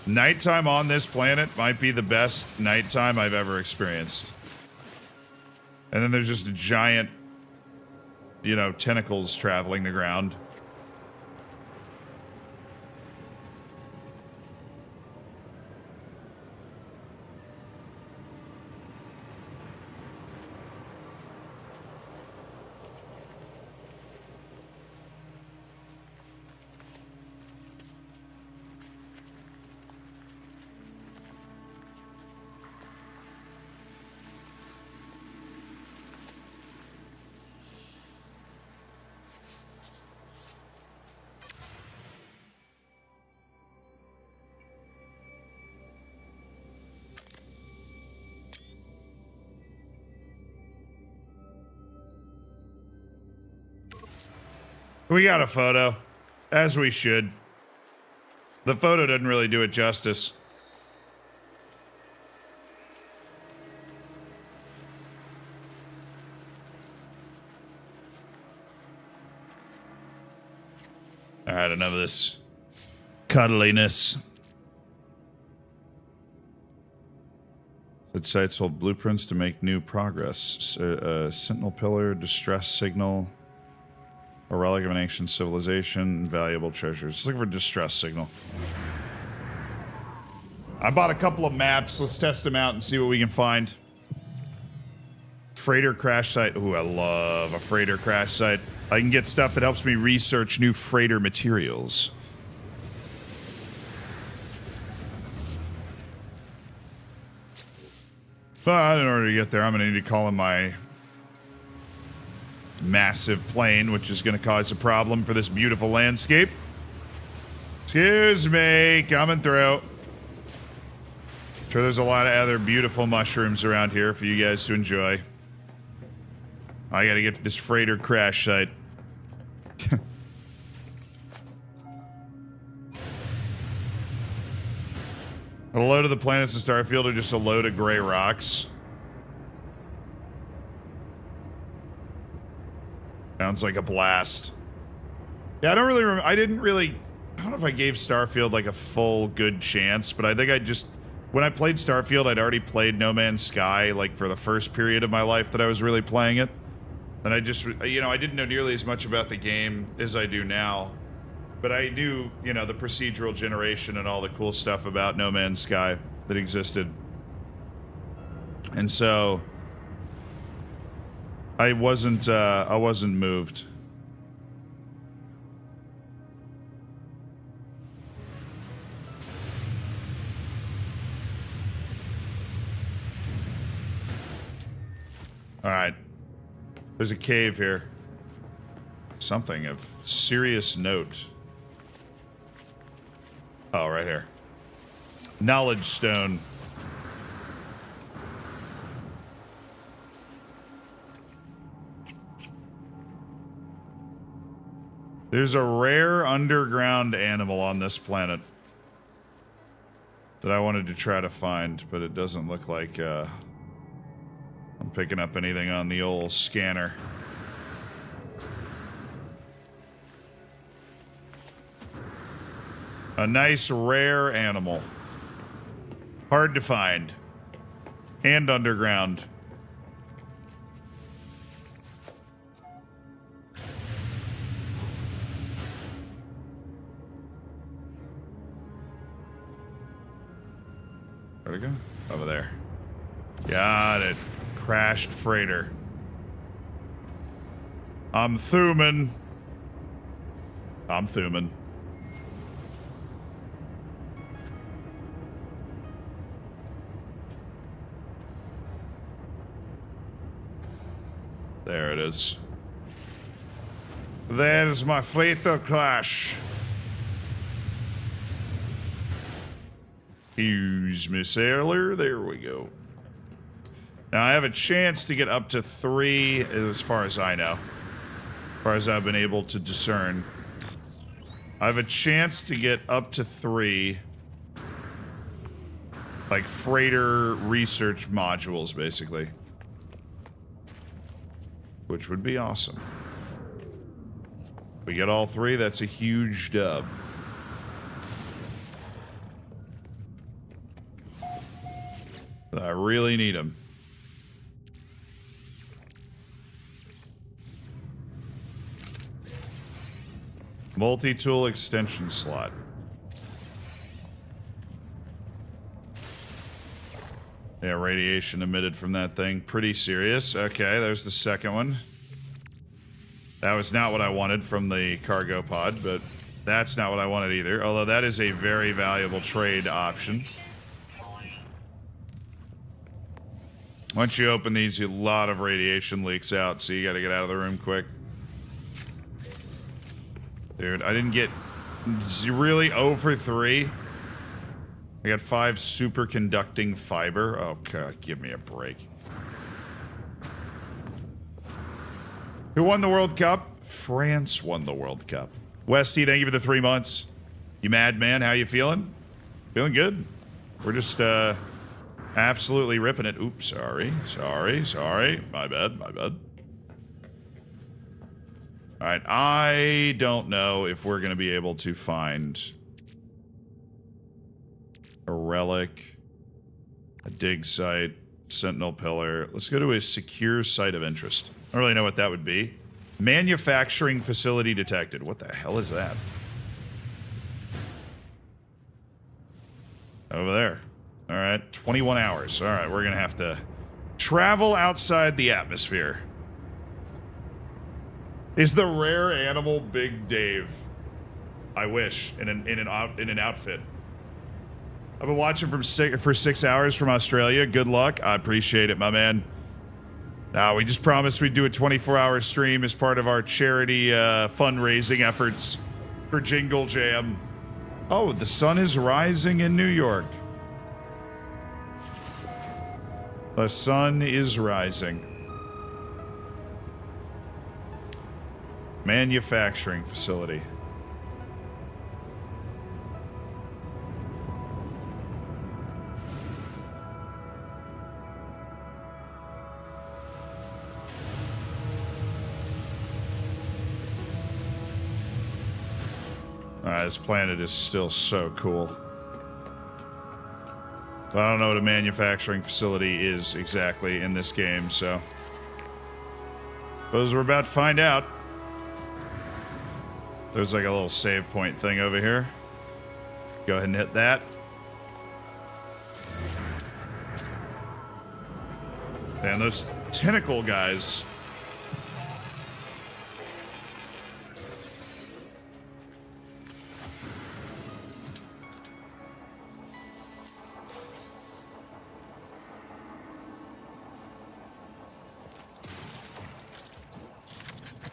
Nighttime on this planet might be the best nighttime I've ever experienced. And then there's just a giant, you know, tentacles traveling the ground. We got a photo, as we should. The photo doesn't really do it justice. All right, enough of this cuddliness. Said sites hold blueprints to make new progress. Sentinel pillar, distress signal, a relic of an ancient civilization, valuable treasures. Let's look for distress signal. I bought a couple of maps. Let's test them out and see what we can find. Freighter crash site. Ooh, I love a freighter crash site. I can get stuff that helps me research new freighter materials. But in order to get there, I'm going to need to call in my massive plane, which is going to cause a problem for this beautiful landscape. Excuse me, coming through. Sure, there's a lot of other beautiful mushrooms around here for you guys to enjoy. I got to get to this freighter crash site. A load of the planets in Starfield are just a load of gray rocks. Sounds like a blast. Yeah, I don't really remember. I don't know if I gave Starfield like a full good chance, but I think when I played Starfield, I'd already played No Man's Sky like for the first period of my life that I was really playing it. And I just, I didn't know nearly as much about the game as I do now. But I knew, the procedural generation and all the cool stuff about No Man's Sky that existed. And so I wasn't moved. All right. There's a cave here. Something of serious note. Oh, right here. Knowledge stone. There's a rare underground animal on this planet that I wanted to try to find, but it doesn't look like I'm picking up anything on the old scanner. A nice rare animal. Hard to find. And underground. Where'd it go? Over there. Got it. Crashed freighter. I'm Thuman. There it is. That is my fatal crash. Excuse me, sailor. There we go. Now I have a chance to get up to 3, as far as I know. As far as I've been able to discern. I have a chance to get up to 3, like, freighter research modules, basically. Which would be awesome. We get all 3, that's a huge dub. I really need them. Multi-tool extension slot. Yeah, radiation emitted from that thing. Pretty serious. Okay, there's the second one. That was not what I wanted from the cargo pod, but that's not what I wanted either. Although that is a very valuable trade option. Once you open these, a lot of radiation leaks out, so you gotta get out of the room quick. Dude, I didn't get really 0 for 3. I got 5 superconducting fiber. Oh, God, give me a break. Who won the World Cup? France won the World Cup. Westy, thank you for the 3 months. You mad, man? How you feeling? Feeling good. We're just absolutely ripping it. Oops, sorry. My bad. All right, I don't know if we're going to be able to find a relic, a dig site, sentinel pillar. Let's go to a secure site of interest. I don't really know what that would be. Manufacturing facility detected. What the hell is that? Over there. All right, 21 hours. All right, we're going to have to travel outside the atmosphere. Is the rare animal Big Dave? I wish in an outfit. I've been watching for 6 hours from Australia. Good luck. I appreciate it, my man. We just promised we'd do a 24-hour stream as part of our charity fundraising efforts for Jingle Jam. Oh, the sun is rising in New York. The sun is rising. Manufacturing facility. This planet is still so cool. But I don't know what a manufacturing facility is exactly in this game, so suppose we're about to find out. There's like a little save point thing over here. Go ahead and hit that. And those tentacle guys.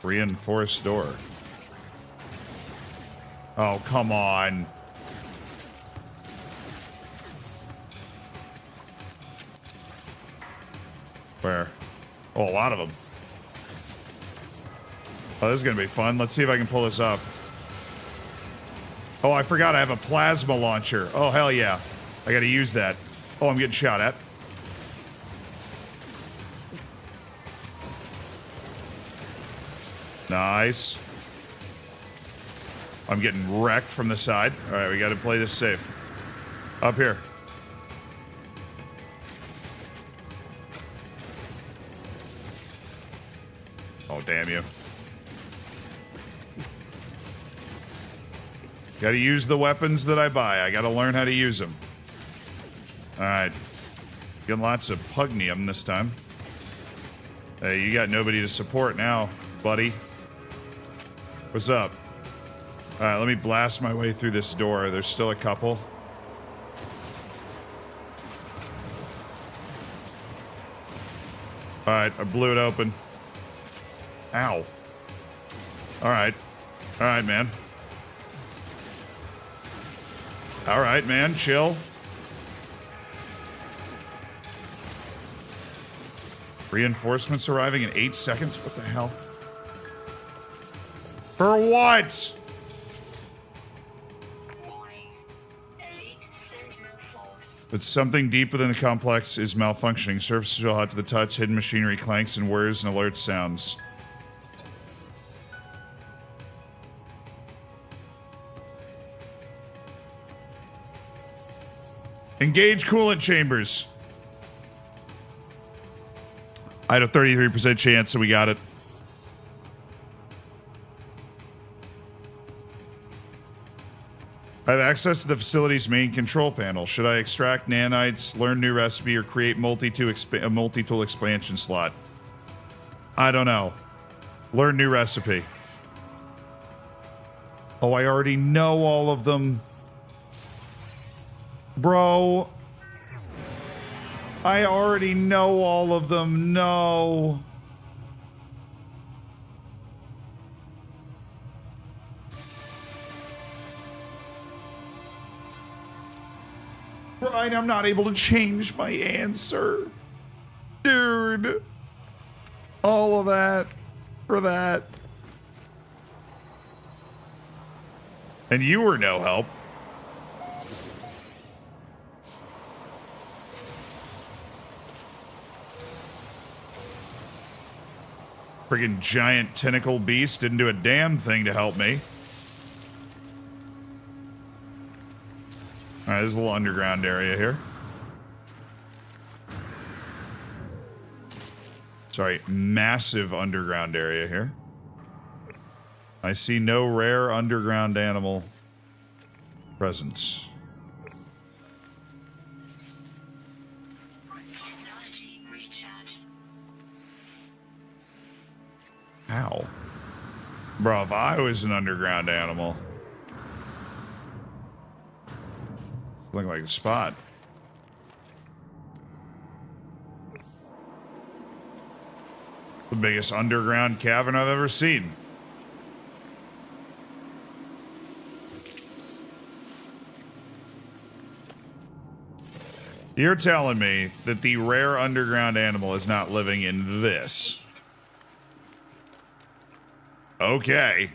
Reinforced door. Oh, come on. Where? Oh, a lot of them. Oh, this is going to be fun. Let's see if I can pull this off. Oh, I forgot I have a plasma launcher. Oh, hell yeah. I got to use that. Oh, I'm getting shot at. Nice. I'm getting wrecked from the side. All right, we got to play this safe. Up here. Oh, damn you. Got to use the weapons that I buy. I got to learn how to use them. All right. Getting lots of pugnium this time. Hey, you got nobody to support now, buddy. What's up? All right, let me blast my way through this door. There's still a couple. All right, I blew it open. Ow. All right. All right, man. All right, man, chill. Reinforcements arriving in 8 seconds? What the hell? For what? But something deep within the complex is malfunctioning. Surfaces feel hot to the touch, hidden machinery clanks and whirs and alert sounds. Engage coolant chambers. I had a 33% chance, so we got it. I have access to the facility's main control panel. Should I extract nanites, learn new recipe, or create a multi-tool expansion slot? I don't know. Learn new recipe. Oh, I already know all of them. Bro. I already know all of them. No. Brian, I'm not able to change my answer. Dude. All of that for that. And you were no help. Friggin' giant tentacle beast didn't do a damn thing to help me. Alright, there's a little underground area here. Sorry, massive underground area here. I see no rare underground animal presence. Technology recharge. How? Bro, if I was an underground animal. Look like a spot. The biggest underground cavern I've ever seen. You're telling me that the rare underground animal is not living in this? Okay.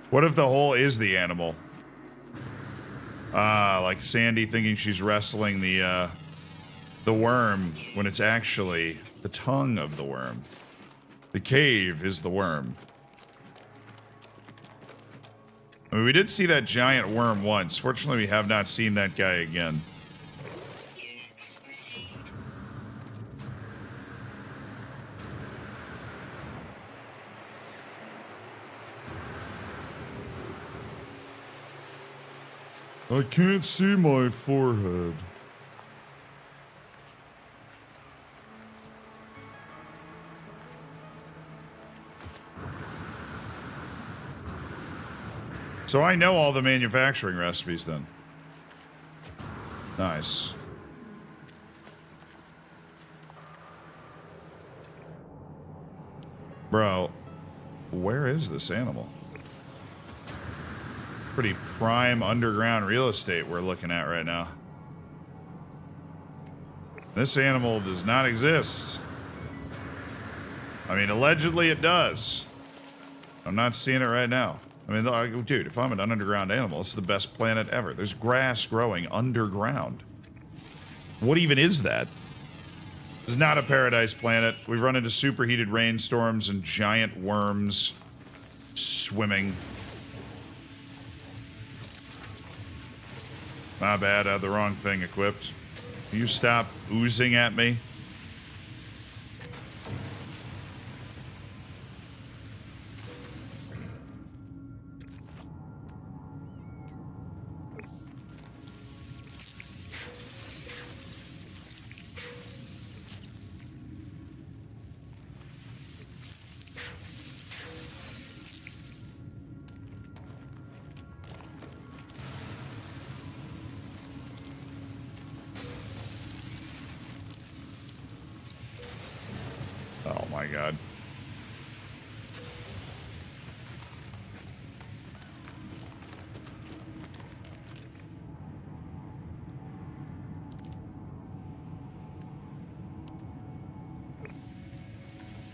What if the hole is the animal? Ah, like Sandy thinking she's wrestling the worm when it's actually the tongue of the worm. The cave is the worm. I mean, we did see that giant worm once. Fortunately, we have not seen that guy again. Units received. I can't see my forehead. So I know all the manufacturing recipes then. Nice. Bro, where is this animal? Pretty prime underground real estate we're looking at right now. This animal does not exist. I mean, allegedly it does. I'm not seeing it right now. I mean, dude, if I'm an underground animal, it's the best planet ever. There's grass growing underground. What even is that? This is not a paradise planet. We've run into superheated rainstorms and giant worms swimming. My bad, I had the wrong thing equipped. Can you stop oozing at me? Oh my god.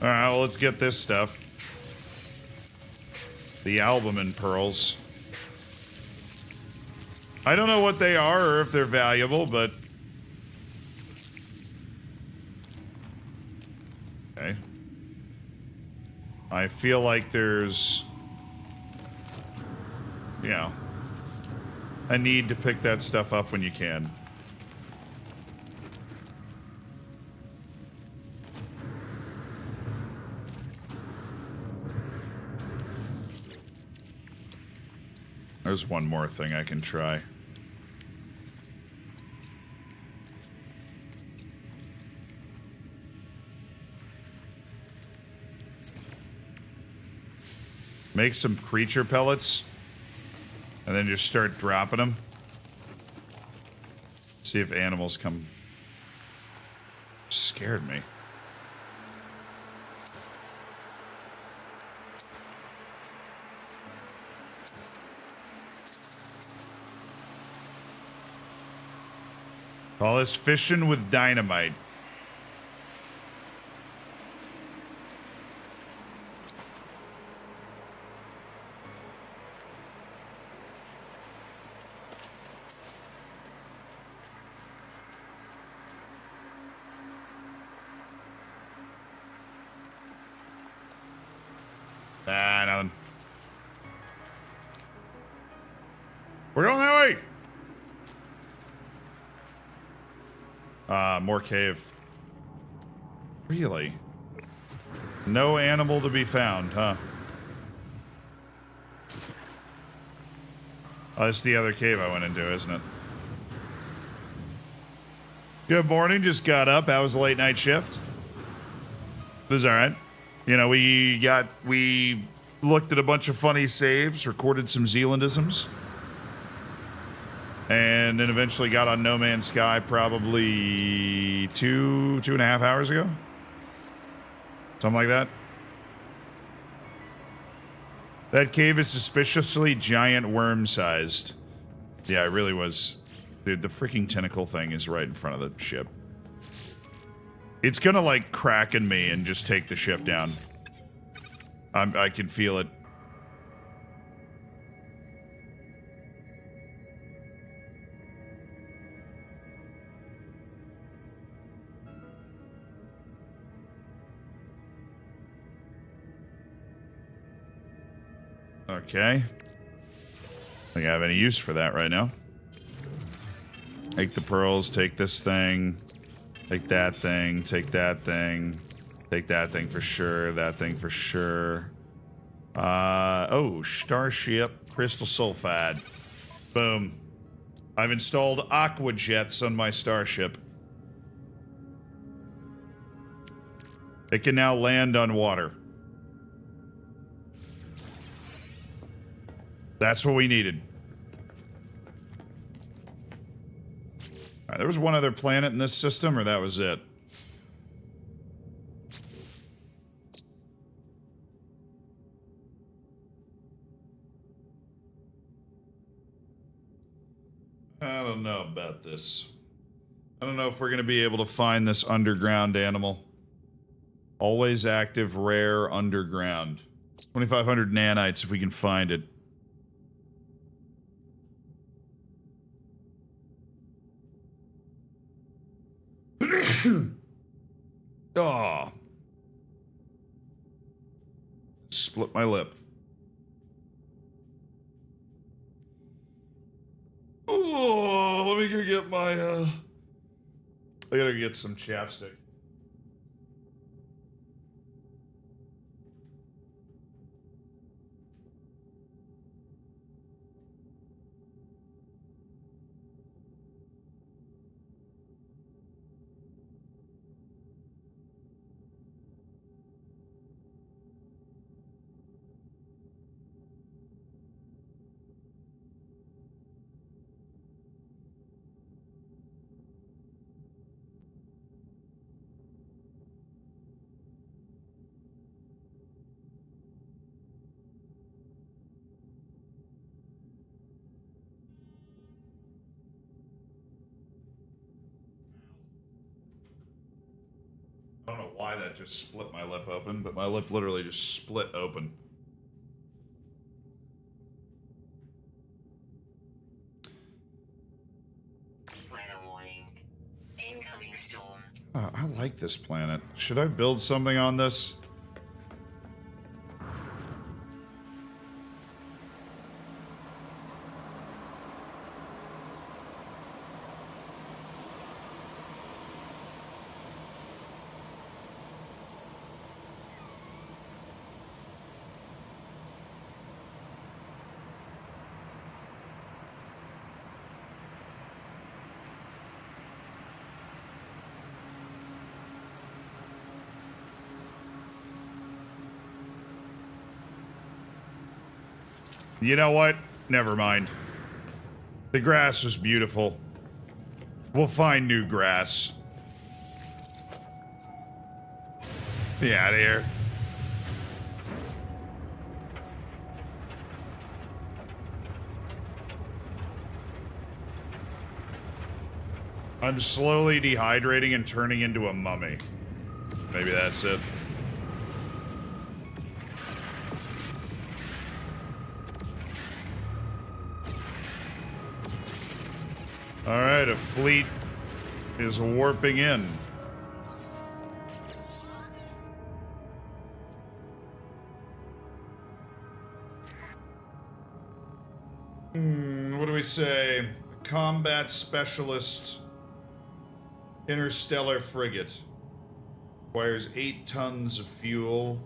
Alright, well, let's get this stuff. The albumin pearls. I don't know what they are or if they're valuable, but... Okay. I feel like there's... You know... a need to pick that stuff up when you can. There's one more thing I can try. Make some creature pellets. And then just start dropping them. See if animals come. Scared me. Call this fishing with dynamite. Ah, nothing. We're going that way. More cave. Really? No animal to be found, huh? Oh, it's the other cave I went into, isn't it? Good morning, just got up. How was the late night shift? It was alright. You know, we looked at a bunch of funny saves, recorded some Zealandisms, and then eventually got on No Man's Sky probably two and a half hours ago. Something like that. That cave is suspiciously giant worm-sized. Yeah, it really was. Dude, the freaking tentacle thing is right in front of the ship. It's gonna, like, kraken me and just take the ship down. I can feel it. Okay. I don't think I have any use for that right now. Take the pearls, take this thing, take that thing, take that thing, take that thing for sure, that thing for sure. Oh, Starship Crystal Sulfide. Boom. I've installed aqua jets on my Starship. It can now land on water. That's what we needed. Alright, there was one other planet in this system, or that was it? I don't know about this. I don't know if we're going to be able to find this underground animal. Always active, rare, underground. 2,500 nanites if we can find it. Oh. Split my lip. Oh, let me go get my, I gotta get some chapstick. I don't know why that just split my lip open, but my lip literally just split open. Weather warning. Incoming storm. I like this planet. Should I build something on this? You know what? Never mind. The grass was beautiful. We'll find new grass. Get out of here. I'm slowly dehydrating and turning into a mummy. Maybe that's it. Alright, a fleet is warping in. What do we say? Combat specialist interstellar frigate. Requires 8 tons of fuel.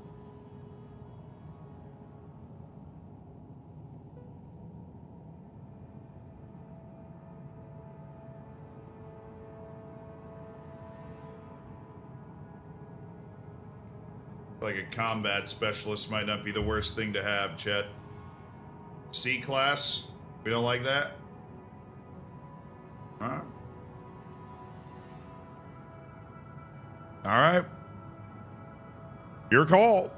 Like a combat specialist might not be the worst thing to have, Chet. C-class? We don't like that? Alright. Alright. Your call.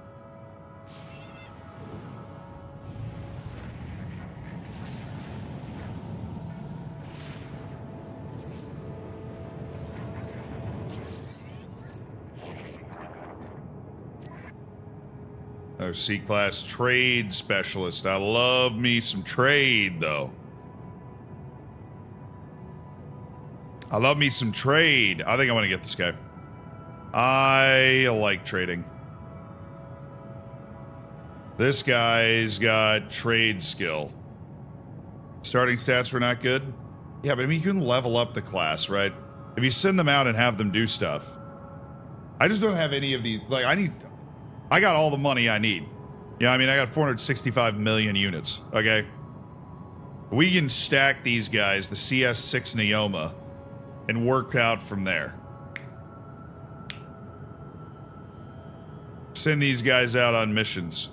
Our C-class trade specialist. I love me some trade, though. I love me some trade. I think I want to get this guy. I like trading. This guy's got trade skill. Starting stats were not good. Yeah, but I mean, you can level up the class, right? If you send them out and have them do stuff. I just don't have any of these. Like, I got all the money I need. Yeah, I mean, I got 465 million units, okay? We can stack these guys, the CS6 Neoma, and work out from there. Send these guys out on missions.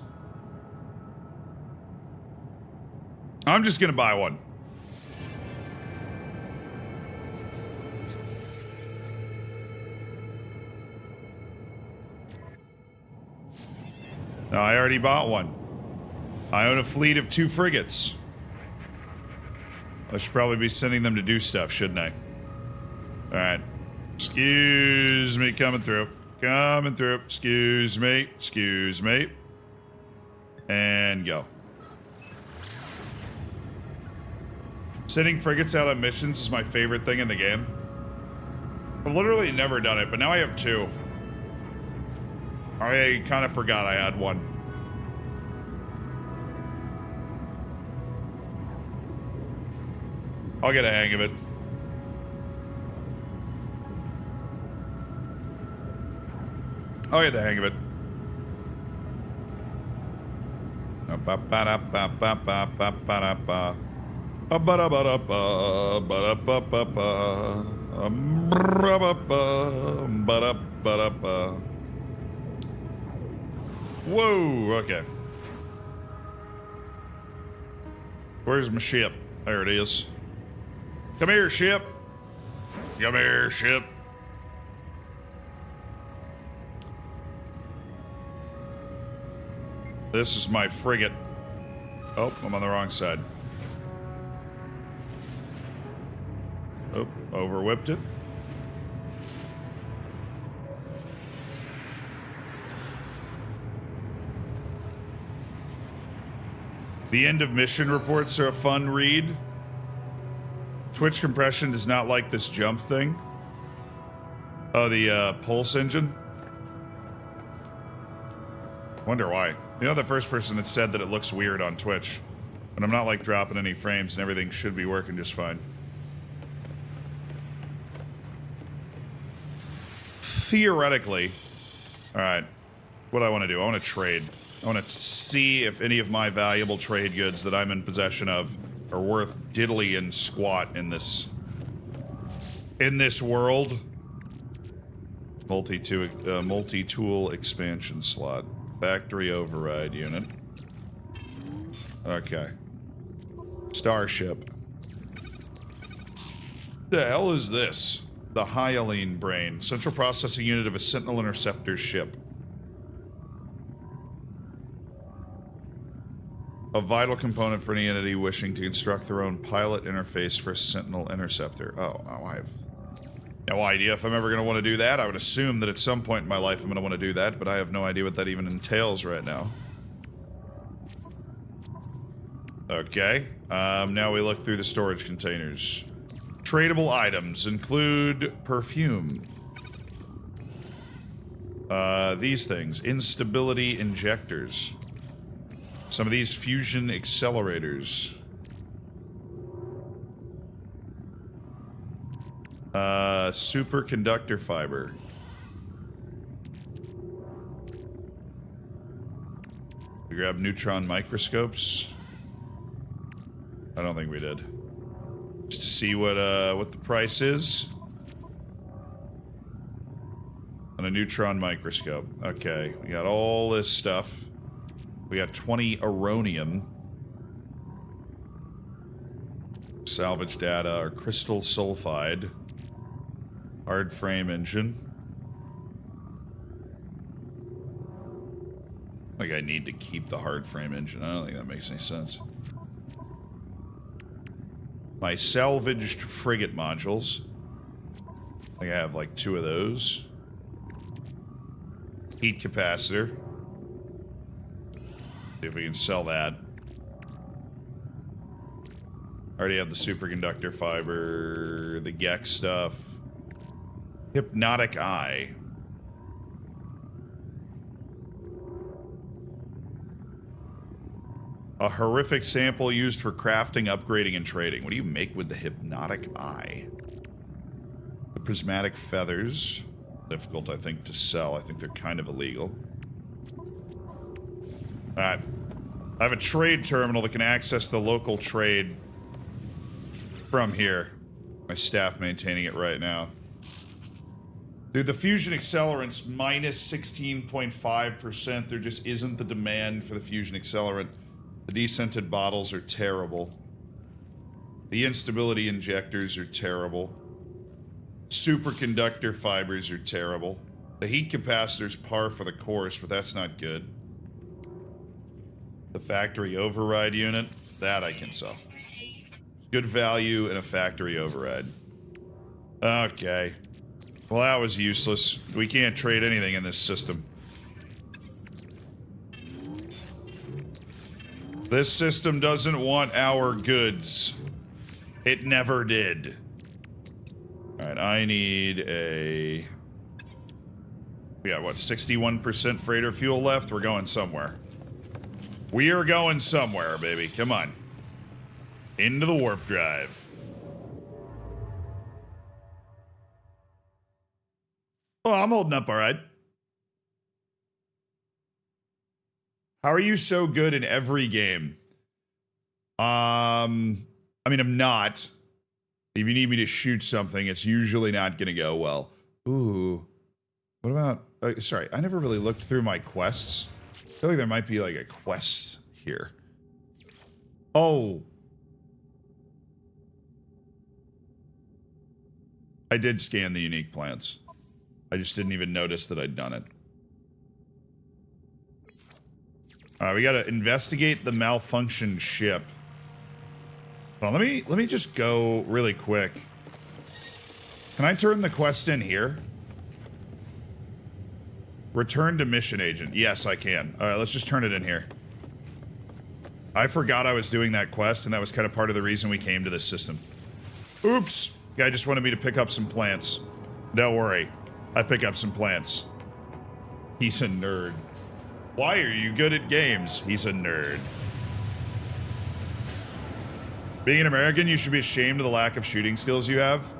I'm just gonna buy one. No, I already bought one. I own a fleet of 2 frigates. I should probably be sending them to do stuff, shouldn't I? Alright. Excuse me, coming through. Coming through. Excuse me. Excuse me. And go. Sending frigates out on missions is my favorite thing in the game. I've literally never done it, but now I have 2. I kind of forgot I had 1. I'll get a hang of it. I'll get the hang of it. Whoa, okay. Where's my ship? There it is. Come here, ship. Come here, ship. This is my frigate. Oh, I'm on the wrong side. Oh, overwhipped it. The end of mission reports are a fun read. Twitch compression does not like this jump thing. Oh, the pulse engine. Wonder why. You know, the first person that said that it looks weird on Twitch. But I'm not like dropping any frames and everything should be working just fine. Theoretically. Alright. What do I want to do? I want to trade. I want to see if any of my valuable trade goods that I'm in possession of are worth diddly and squat in this world. Multi-tool expansion slot. Factory override unit. Okay. Starship. The hell is this? The Hyaline brain. Central processing unit of a Sentinel Interceptor ship. A vital component for any entity wishing to construct their own pilot interface for a Sentinel Interceptor. Oh, I have no idea if I'm ever going to want to do that. I would assume that at some point in my life I'm going to want to do that, but I have no idea what that even entails right now. Okay. Now we look through the storage containers. Tradable items include perfume. These things. Instability injectors. Some of these fusion accelerators. Superconductor fiber. We grab neutron microscopes. I don't think we did. Just to see what the price is. On a neutron microscope. Okay, we got all this stuff. We got 20 auronium. Salvage data or crystal sulfide. Hard frame engine. Like I need to keep the hard frame engine. I don't think that makes any sense. My salvaged frigate modules. I think I have like 2 of those. Heat capacitor. See if we can sell that. Already have the superconductor fiber, the Gex stuff. Hypnotic eye. A horrific sample used for crafting, upgrading, and trading. What do you make with the hypnotic eye? The prismatic feathers. Difficult, I think, to sell. I think they're kind of illegal. Alright. I have a trade terminal that can access the local trade from here. My staff maintaining it right now. Dude, the fusion accelerant's minus 16.5%. There just isn't the demand for the fusion accelerant. The descented bottles are terrible. The instability injectors are terrible. Superconductor fibers are terrible. The heat capacitor's par for the course, but that's not good. The factory override unit, that I can sell. Good value in a factory override. Okay. Well, that was useless. We can't trade anything in this system. This system doesn't want our goods. It never did. Alright, I need a... We got, what, 61% freighter fuel left? We're going somewhere. We are going somewhere, baby. Come on. Into the warp drive. Oh, I'm holding up alright. How are you so good in every game? I mean, I'm not. If you need me to shoot something, it's usually not going to go well. Ooh. What about... sorry, I never really looked through my quests. I feel like there might be, like, a quest here. Oh. I did scan the unique plants. I just didn't even notice that I'd done it. We gotta investigate the malfunctioned ship. Hold on, let me just go really quick. Can I turn the quest in here? Return to mission agent. Yes, I can. Alright, let's just turn it in here. I forgot I was doing that quest, and that was kind of part of the reason we came to this system. Oops! Guy just wanted me to pick up some plants. Don't worry. I pick up some plants. He's a nerd. Why are you good at games? He's a nerd. Being an American, you should be ashamed of the lack of shooting skills you have.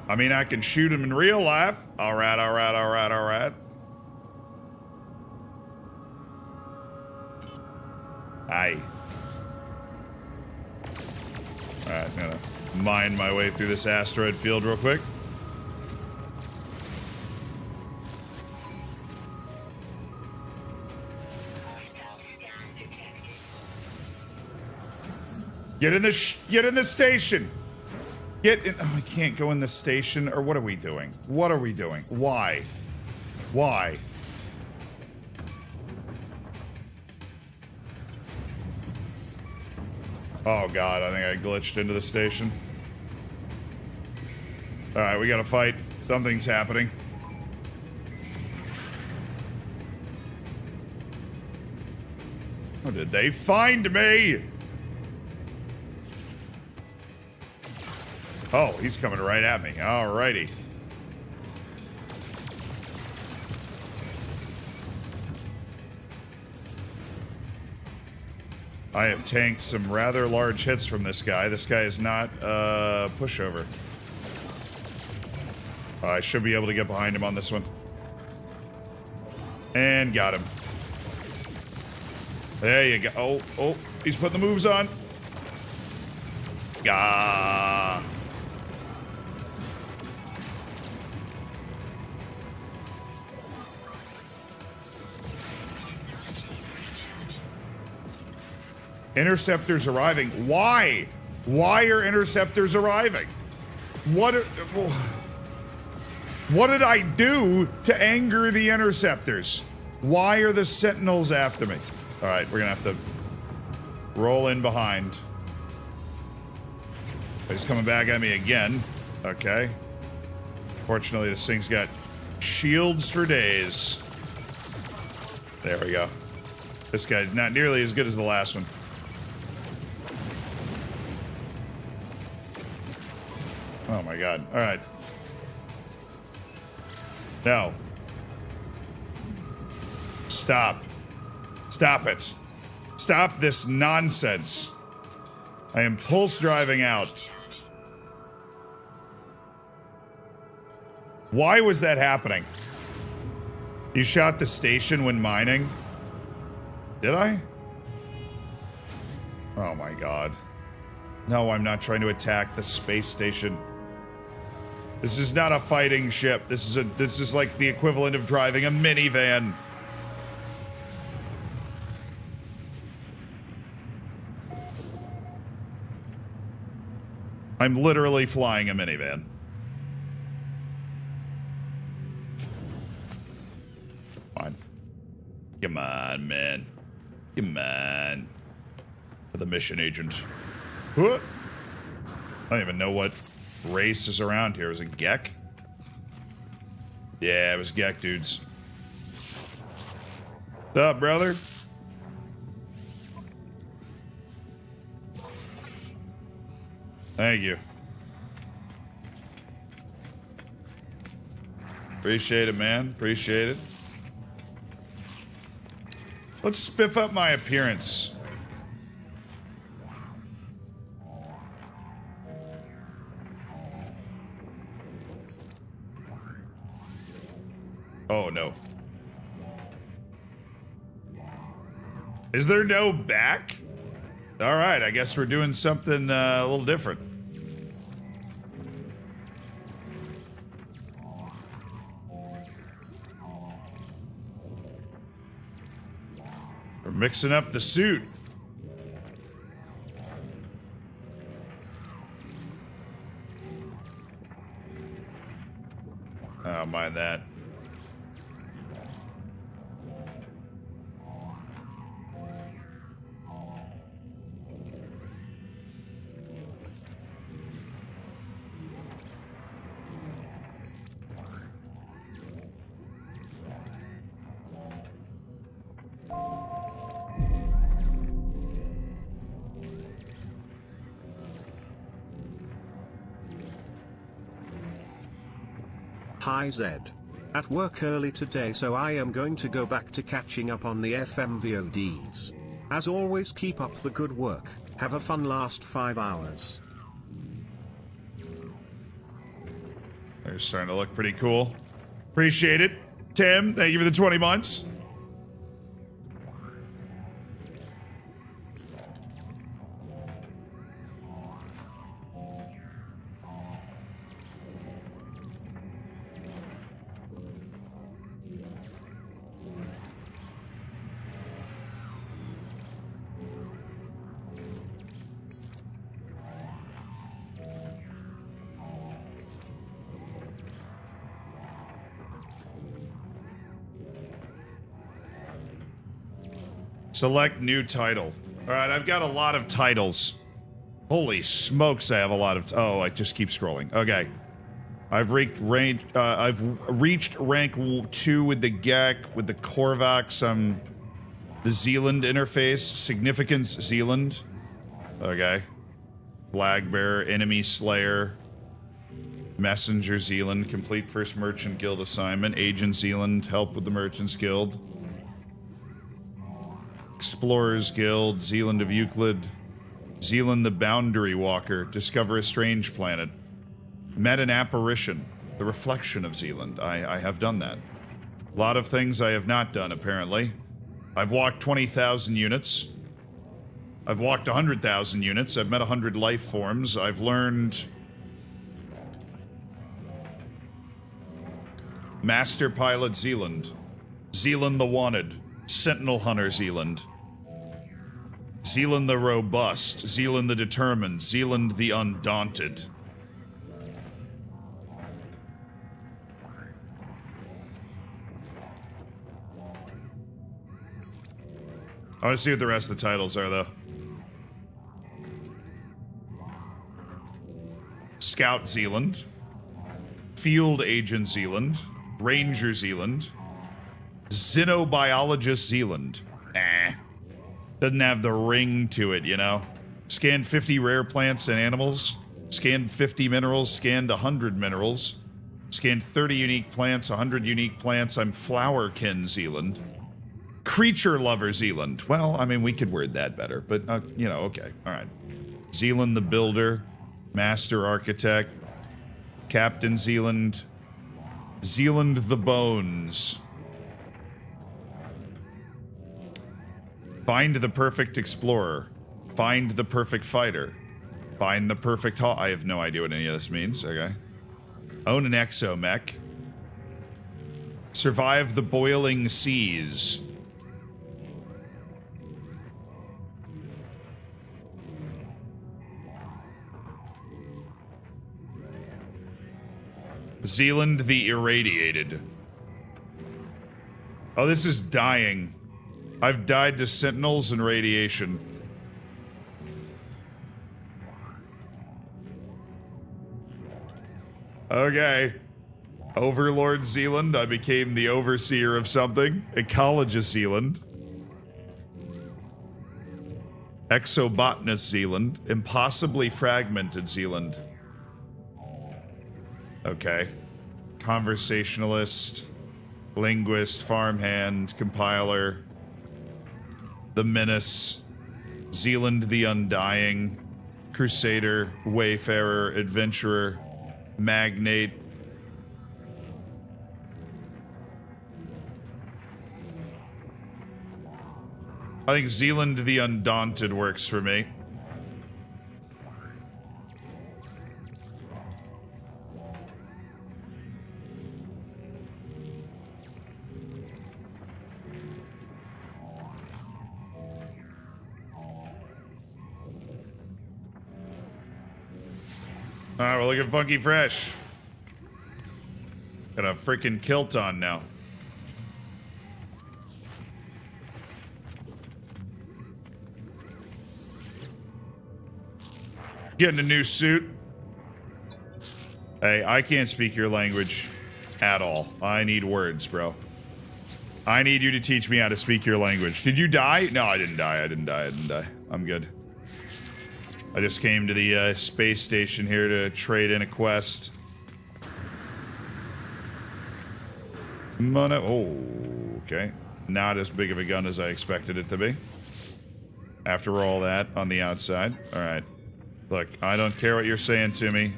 I mean, I can shoot him in real life. Alright, alright, alright, alright. Aye. Alright, I'm gonna mine my way through this asteroid field real quick. Get in the station. Get in. Oh, I can't go in the station. Or what are we doing? What are we doing? Why? Why? Oh god, I think I glitched into the station. Alright, we gotta fight. Something's happening. Oh, did they find me? Oh, he's coming right at me. Alrighty. I have tanked some rather large hits from this guy. This guy is not a pushover. I should be able to get behind him on this one. And got him. There you go. Oh, he's putting the moves on. Gah. Interceptors arriving. Why? Why are interceptors arriving? What did I do to anger the interceptors? Why are the sentinels after me? All right, we're gonna have to roll in behind. He's coming back at me again. Okay. Fortunately, this thing's got shields for days. There we go. This guy's not nearly as good as the last one. Oh my god. All right. No. Stop. Stop it. Stop this nonsense. I am pulse driving out. Why was that happening? You shot the station when mining? Did I? Oh my god. No, I'm not trying to attack the space station. This is not a fighting ship. This is like the equivalent of driving a minivan. I'm literally flying a minivan. Come on. Come on, man. Come on. For the mission agent. What? I don't even know what race is around here. Was it Gek? Yeah, it was Gek, dudes. What's up, brother? Thank you. Appreciate it, man. Appreciate it. Let's spiff up my appearance. Oh, no. Is there no back? All right, I guess we're doing something a little different. We're mixing up the suit. I don't mind that. Hi Zed. At work early today, so I am going to go back to catching up on the FM VODs. As always, keep up the good work. Have a fun last 5 hours. They're starting to look pretty cool. Appreciate it. Tim, thank you for the 20 months. Select new title. All right, I've got a lot of titles. Holy smokes, I have a lot of. Oh, I just keep scrolling. Okay, I've reached rank. I've reached rank 2 with the Gek, with the Korvax. The Zealand interface, significance Zealand. Okay, flag bearer, enemy slayer, messenger Zealand, complete first merchant guild assignment, agent Zealand, help with the merchants guild. Explorers Guild, Zealand of Euclid, Zealand the Boundary Walker, discover a strange planet. Met an apparition, the reflection of Zealand. I have done that. A lot of things I have not done, apparently. I've walked 20,000 units. I've walked 100,000 units. I've met 100 life forms. I've learned... Master Pilot Zealand. Zealand the Wanted. Sentinel Hunter Zealand. Zealand the Robust. Zealand the Determined. Zealand the Undaunted. I want to see what the rest of the titles are, though. Scout Zealand. Field Agent Zealand. Ranger Zealand. Xenobiologist Zealand. Doesn't have the ring to it, you know? Scanned 50 rare plants and animals. Scanned 50 minerals. Scanned 100 minerals. Scanned 30 unique plants, 100 unique plants. I'm Flowerkin Zealand. Creature Lover Zealand. Well, I mean, we could word that better, but, you know, okay. All right. Zealand the Builder. Master Architect. Captain Zealand. Zealand the Bones. Find the perfect explorer. Find the perfect fighter. Find the perfect I have no idea what any of this means. Okay. Own an exomech. Survive the boiling seas. Zealand the Irradiated. Oh, this is dying. I've died to sentinels and radiation. Okay. Overlord Zealand. I became the overseer of something. Ecologist Zealand. Exobotanist Zealand. Impossibly fragmented Zealand. Okay. Conversationalist. Linguist. Farmhand. Compiler. The Menace. Zealand the Undying. Crusader. Wayfarer. Adventurer. Magnate. I think Zealand the Undaunted works for me. Alright, we're looking funky fresh. Got a freaking kilt on now. Getting a new suit. Hey, I can't speak your language at all. I need words, bro. I need you to teach me how to speak your language. Did you die? No, I didn't die. I didn't die. I'm good. I just came to the space station here to trade in a quest. Oh, okay. Not as big of a gun as I expected it to be. After all that on the outside. Alright. Look, I don't care what you're saying to me.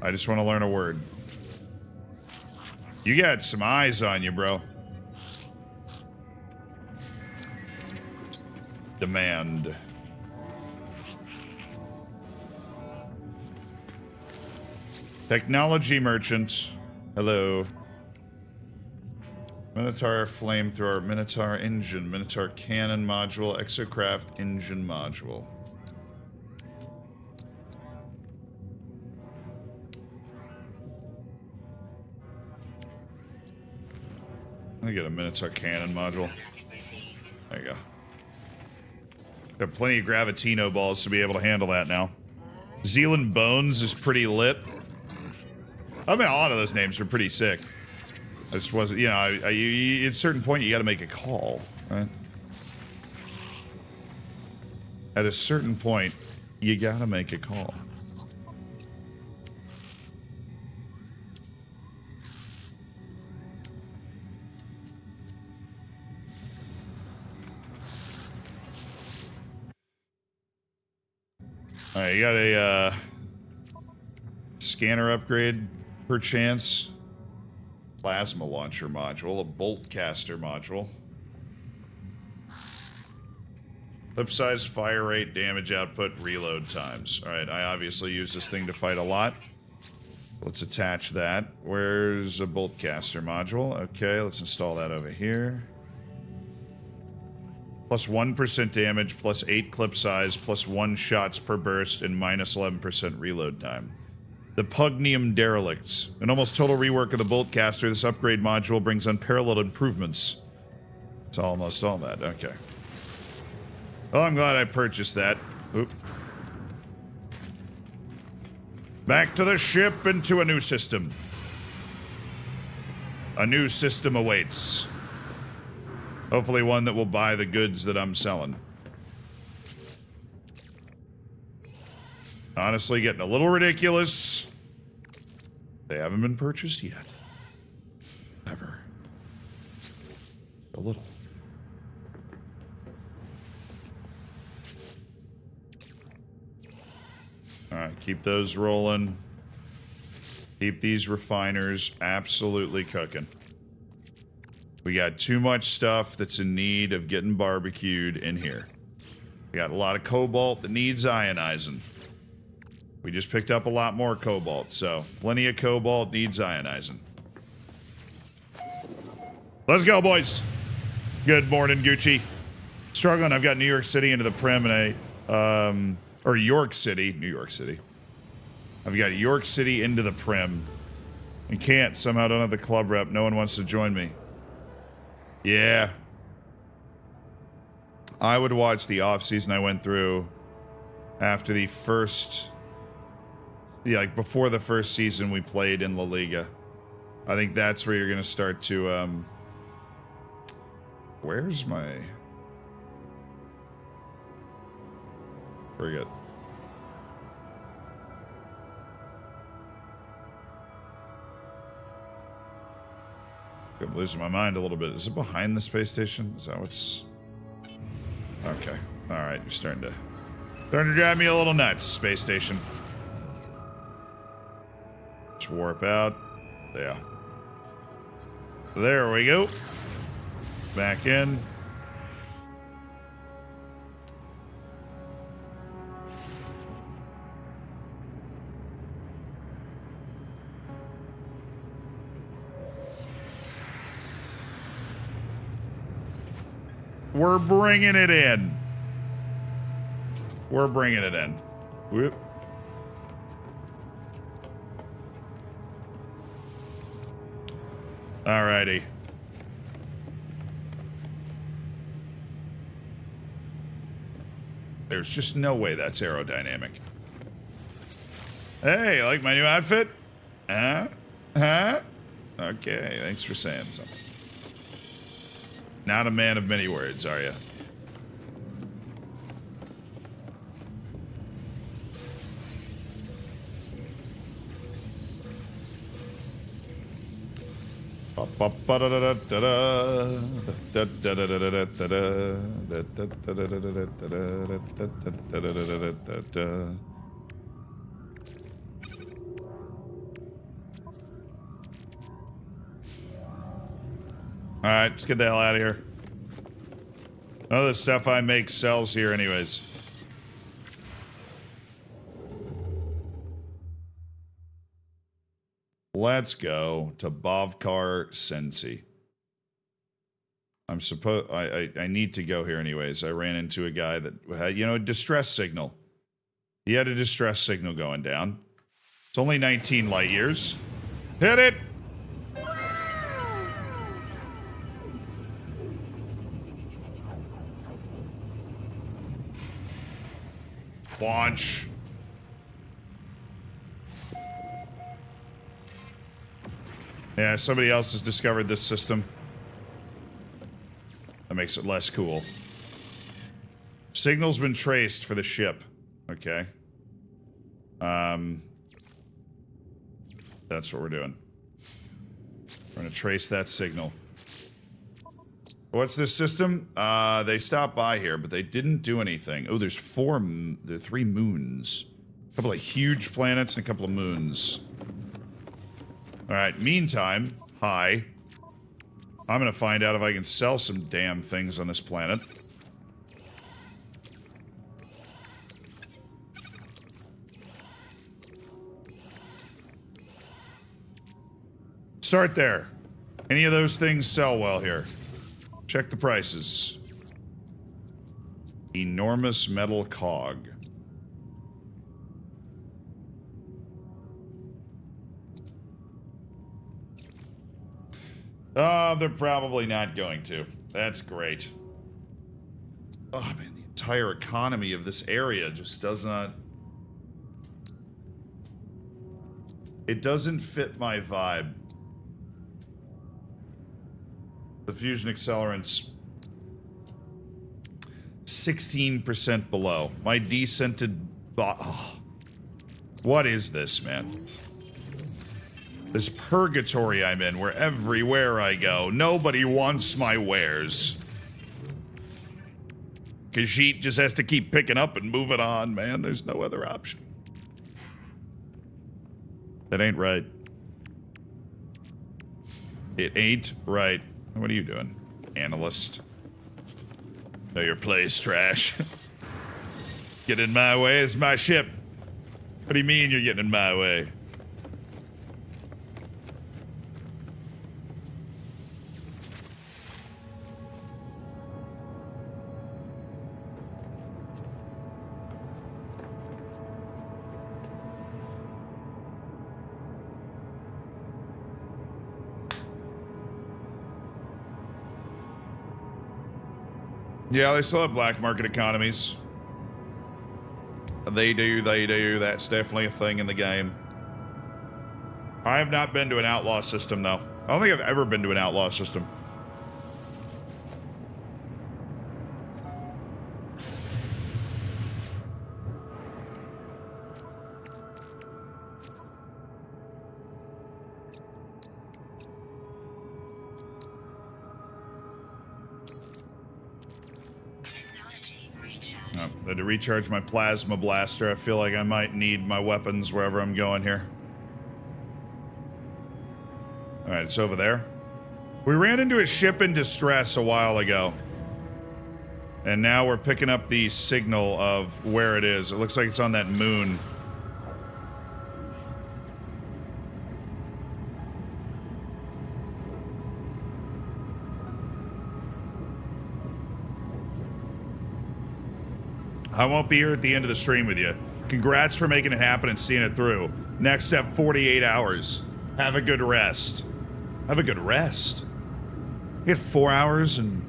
I just want to learn a word. You got some eyes on you, bro. Demand. Technology merchant. Hello. Minotaur flamethrower, Minotaur engine, Minotaur cannon module, Exocraft engine module. Let me get a Minotaur cannon module. There you go. Got plenty of Gravitino balls to be able to handle that now. Zealand Bones is pretty lit. I mean, a lot of those names are pretty sick. I just wasn't, you know, at a certain point you gotta make a call, right? At a certain point, you gotta make a call. Alright, you got a scanner upgrade per chance. Plasma launcher module, a bolt caster module. Clip size, fire rate, damage output, reload times. Alright, I obviously use this thing to fight a lot. Let's attach that. Where's a bolt caster module? Okay, let's install that over here. Plus 1% damage, plus 8 clip size, plus 1 shots per burst, and minus 11% reload time. The Pugnium Derelicts. An almost total rework of the bolt caster, this upgrade module brings unparalleled improvements. It's almost all that. Okay. Well, I'm glad I purchased that. Oop. Back to the ship and to a new system. A new system awaits. Hopefully one that will buy the goods that I'm selling. Honestly, getting a little ridiculous. They haven't been purchased yet. Never. A little. Alright, keep those rolling. Keep these refiners absolutely cooking. We got too much stuff that's in need of getting barbecued in here. We got a lot of cobalt that needs ionizing. We just picked up a lot more cobalt, so plenty of cobalt needs ionizing. Let's go, boys. Good morning, Gucci. Struggling. I've got New York City into the Prim and or York City, New York City. I've got York City into the Prim. And can't. Somehow don't have the club rep. No one wants to join me. Yeah. I would watch the off-season I went through after the first... Yeah, like before the first season we played in La Liga. I think that's where you're going to start to, Where's my... Forget. I'm losing my mind a little bit. Is it behind the space station? Is that what's... Okay. Alright, you're starting to drive me a little nuts, space station. Just warp out. Yeah. There we go. Back in. We're bringing it in. We're bringing it in. Whoop. Alrighty. There's just no way that's aerodynamic. Hey, you like my new outfit? Huh? Huh? Okay, thanks for saying something. Not a man of many words, are you? Alright, let's get the hell out of here. None of the stuff I make sells here anyways. Let's go to Bavkar Sensi. I need to go here anyways. I ran into a guy that had, a distress signal. He had a distress signal going down. It's only 19 light years. Hit it! Launch. Yeah, somebody else has discovered this system. That makes it less cool. Signal's been traced for the ship. Okay. That's what we're doing. We're gonna trace that signal. What's this system? They stopped by here, but they didn't do anything. Oh, there's there are 3 moons. A couple of huge planets and a couple of moons. Alright, meantime, hi. I'm gonna find out if I can sell some damn things on this planet. Start there. Any of those things sell well here. Check the prices. Enormous metal cog. Oh, they're probably not going to. That's great. Oh, man, the entire economy of this area just does not... It doesn't fit my vibe. The fusion accelerant's 16% below. My descented... Oh. What is this, man? This purgatory I'm in, where everywhere I go, nobody wants my wares. Khajiit just has to keep picking up and moving on, man. There's no other option. That ain't right. It ain't right. What are you doing, analyst? Know your place, trash. Get in my way, it's my ship. What do you mean you're getting in my way? Yeah, they still have black market economies. They do. That's definitely a thing in the game. I have not been to an outlaw system, though. I don't think I've ever been to an outlaw system. I had to recharge my plasma blaster. I feel like I might need my weapons wherever I'm going here. Alright, it's over there. We ran into a ship in distress a while ago. And now we're picking up the signal of where it is. It looks like it's on that moon. I won't be here at the end of the stream with you. Congrats for making it happen and seeing it through. Next step, 48 hours. Have a good rest. Have a good rest. You got 4 hours and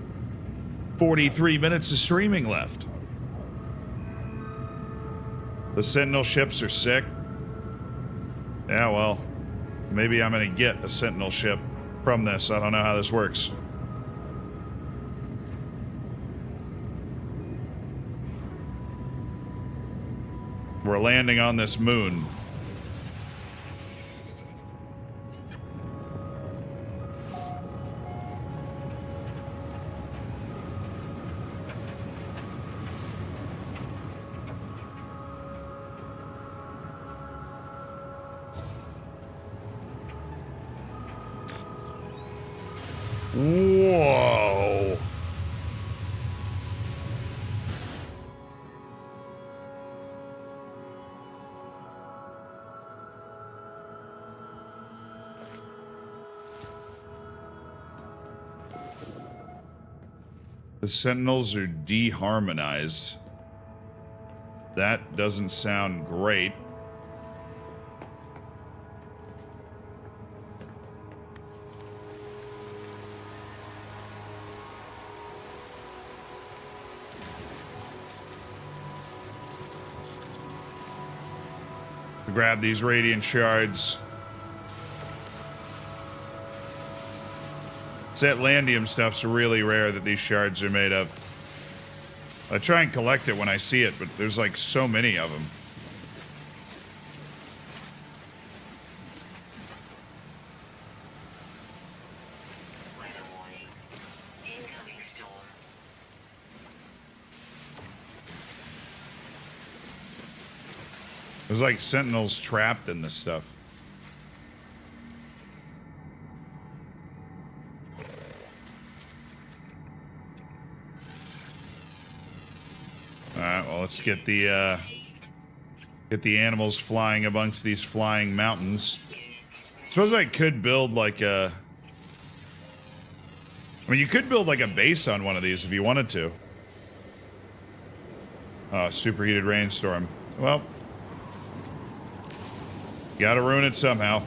43 minutes of streaming left. The Sentinel ships are sick. Yeah, well, maybe I'm gonna get a Sentinel ship from this. I don't know how this works. We're landing on this moon. Whoa. The Sentinels are deharmonized. That doesn't sound great. Grab these radiant shards. This Atlandium stuff's really rare that these shards are made of. I try and collect it when I see it, but there's like so many of them. Weather warning. Incoming There's like sentinels trapped in this stuff. Alright, well, let's get the animals flying amongst these flying mountains. Suppose I could build like a... I mean, you could build like a base on one of these if you wanted to. Oh, superheated rainstorm. Well, gotta ruin it somehow.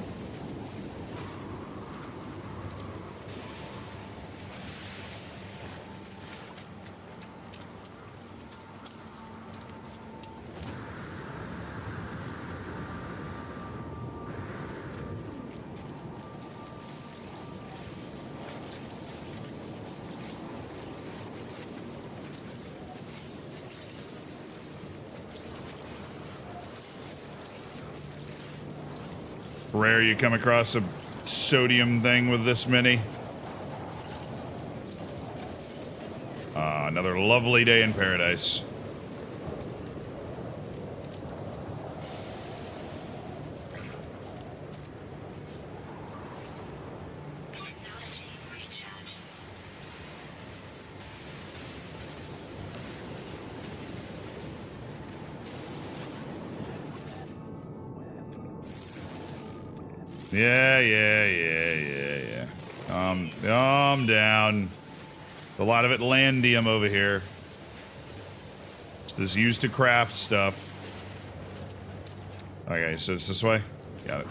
Rare you come across a sodium thing with this many. Another lovely day in paradise. Yeah. Calm down. A lot of Atlandium over here. Just used to craft stuff. Okay, so it's this way? Got it.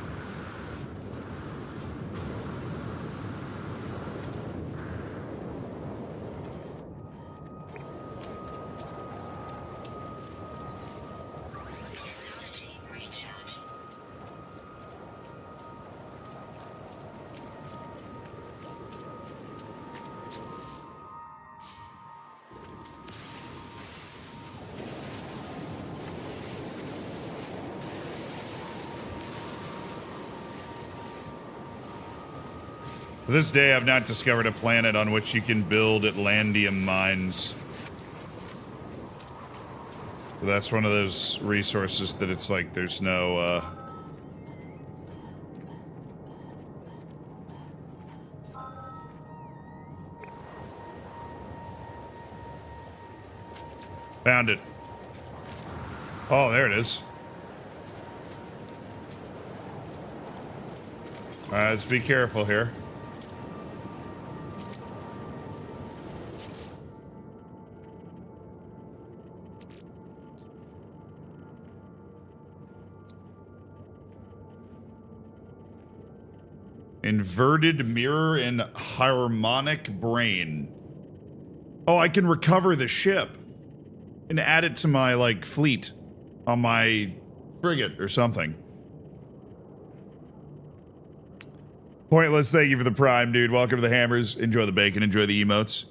To this day, I've not discovered a planet on which you can build Atlandium mines. That's one of those resources that it's like there's no, Found it. Oh, there it is. Alright, let's be careful here. Inverted mirror and harmonic brain. Oh, I can recover the ship and add it to my, like, fleet on my frigate or something. Pointless, thank you for the prime, dude. Welcome to the hammers. Enjoy the bacon, enjoy the emotes.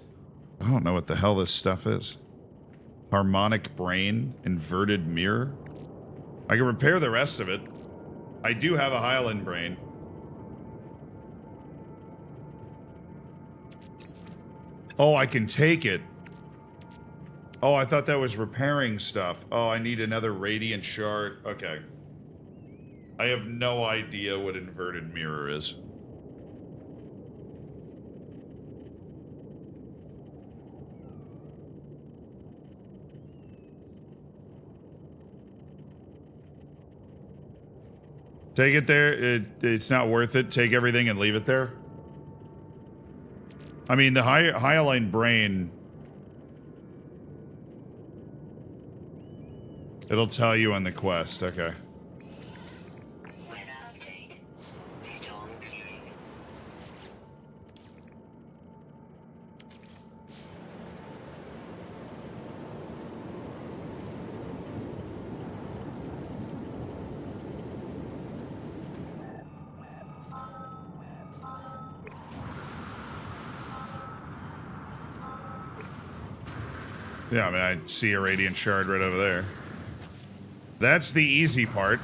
I don't know what the hell this stuff is. Harmonic brain, inverted mirror. I can repair the rest of it. I do have a Highland brain. Oh, I can take it. Oh, I thought that was repairing stuff. Oh, I need another radiant shard. Okay. I have no idea what inverted mirror is. Take it there. It's not worth it. Take everything and leave it there. I mean, the Hyaline brain... It'll tell you on the quest. Okay. Weather update. Storm clearing. Yeah, I mean, I see a radiant shard right over there. That's the easy part.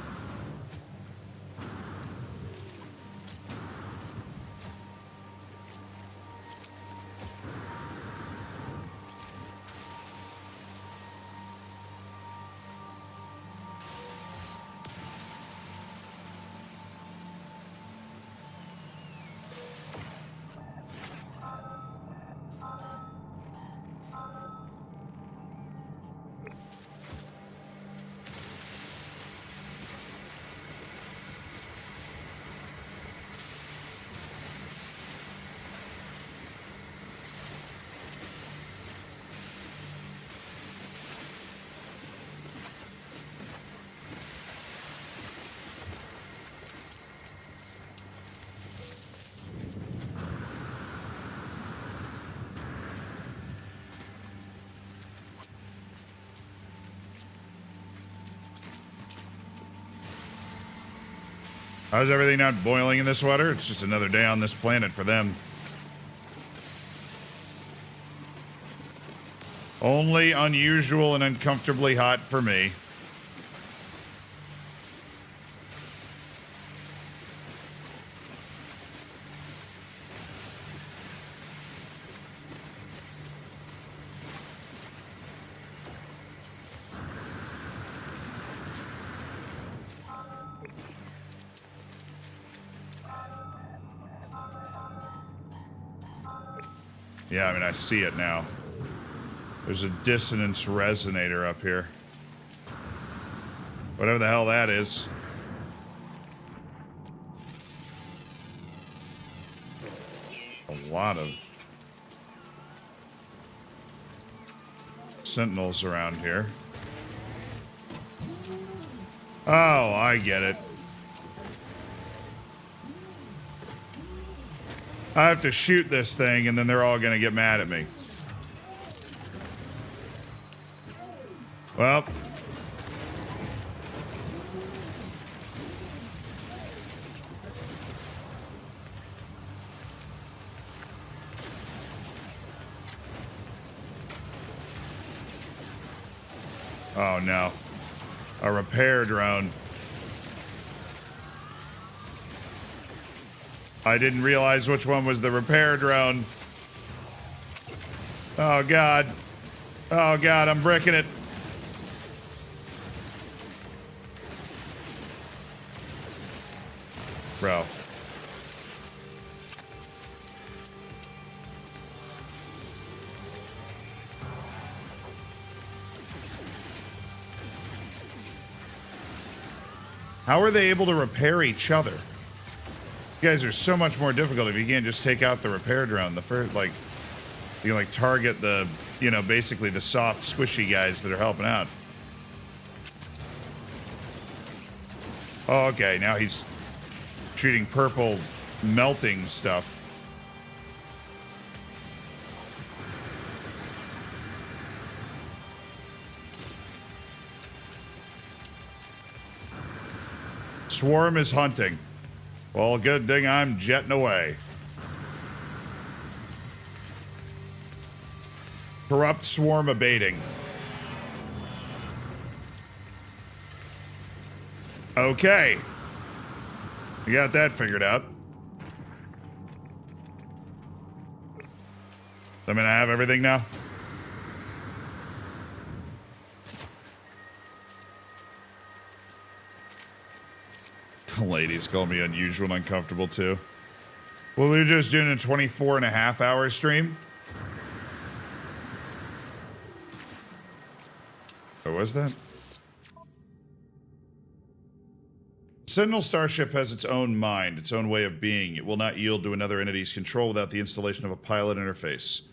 How's everything not boiling in this water? It's just another day on this planet for them. Only unusual and uncomfortably hot for me. Yeah, I mean, I see it now. There's a dissonance resonator up here. Whatever the hell that is. A lot of sentinels around here. Oh, I get it. I have to shoot this thing, and then they're all going to get mad at me. Well. Oh, no. A repair drone. I didn't realize which one was the repair drone. Oh, God. Oh, God, I'm bricking it. Bro. How are they able to repair each other? You guys are so much more difficult if you can't just take out the repair drone. The first, like, you can, like, target the, you know, basically the soft, squishy guys that are helping out. Oh, okay, now he's shooting purple melting stuff. Swarm is hunting. Well, good thing I'm jetting away. Corrupt swarm abating. Okay. We got that figured out. I mean, I have everything now. The ladies call me unusual and uncomfortable too. Well, we're just doing a 24.5-hour stream. What was that? Sentinel Starship has its own mind, its own way of being. It will not yield to another entity's control without the installation of a pilot interface.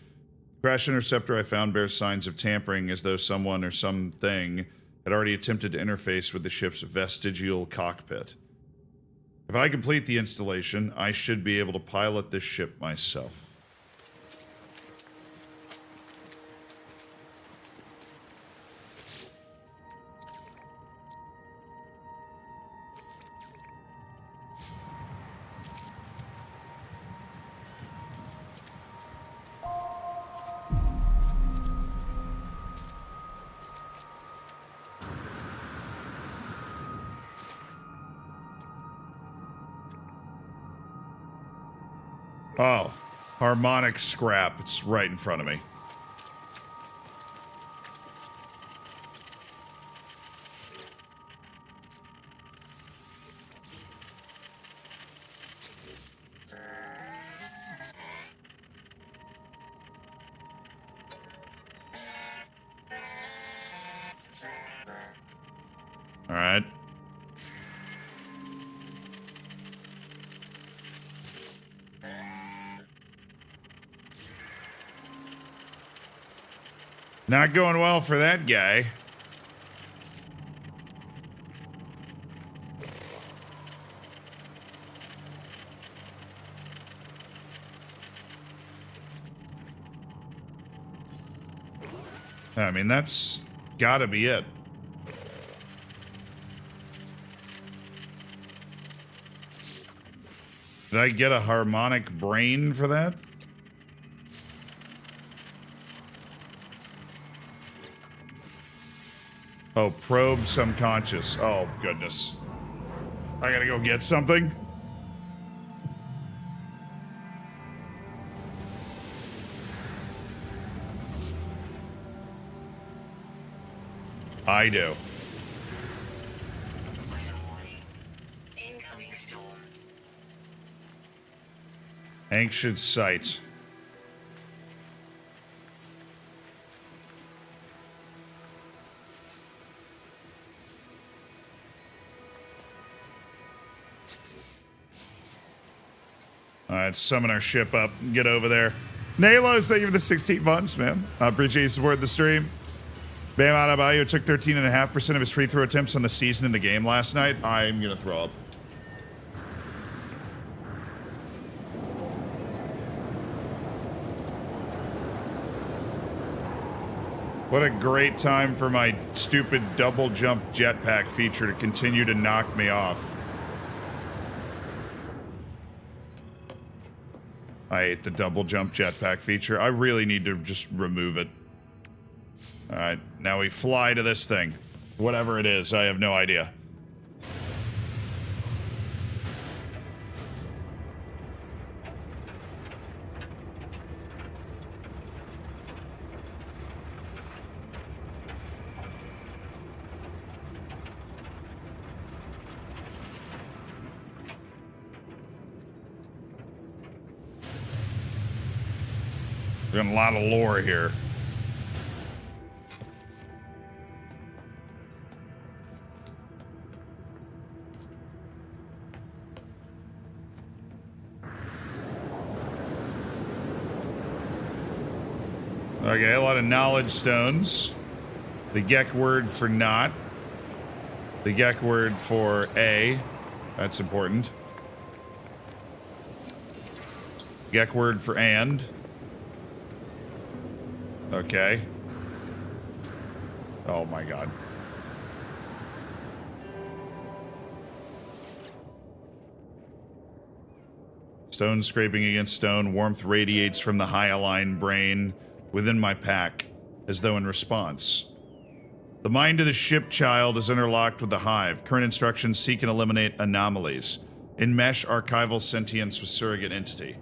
The crash interceptor I found bears signs of tampering, as though someone or something had already attempted to interface with the ship's vestigial cockpit. If I complete the installation, I should be able to pilot this ship myself. Oh, harmonic scrap. It's right in front of me. All right. Not going well for that guy. I mean, that's gotta be it. Did I get a harmonic brain for that? Oh, probe subconscious. Oh, goodness. I gotta go get something? I do. Incoming storm. Anxious sight. Alright, summon our ship up and get over there. Nalos, thank you for the 16 months, man. I appreciate you supporting the stream. Bam Adebayo took 13.5% of his free throw attempts on the season in the game last night. I'm gonna throw up. What a great time for my stupid double jump jetpack feature to continue to knock me off. I hate the double jump jetpack feature. I really need to just remove it. Alright, now we fly to this thing. Whatever it is, I have no idea. There's a lot of lore here. Okay, a lot of knowledge stones. The Gek word for not. The Gek word for A. That's important. Gek word for and. Okay. Oh my god. Stone scraping against stone. Warmth radiates from the hyaline brain within my pack, as though in response. The mind of the ship child is interlocked with the hive. Current instructions seek and eliminate anomalies. Enmesh archival sentience with surrogate entity.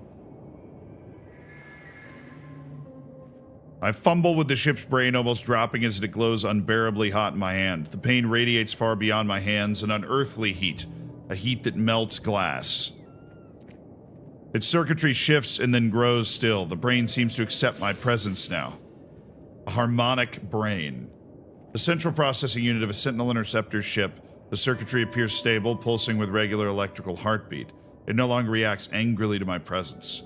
I fumble with the ship's brain, almost dropping as it glows unbearably hot in my hand. The pain radiates far beyond my hands, an unearthly heat, a heat that melts glass. Its circuitry shifts and then grows still. The brain seems to accept my presence now. A harmonic brain. The central processing unit of a Sentinel Interceptor ship. The circuitry appears stable, pulsing with regular electrical heartbeat. It no longer reacts angrily to my presence.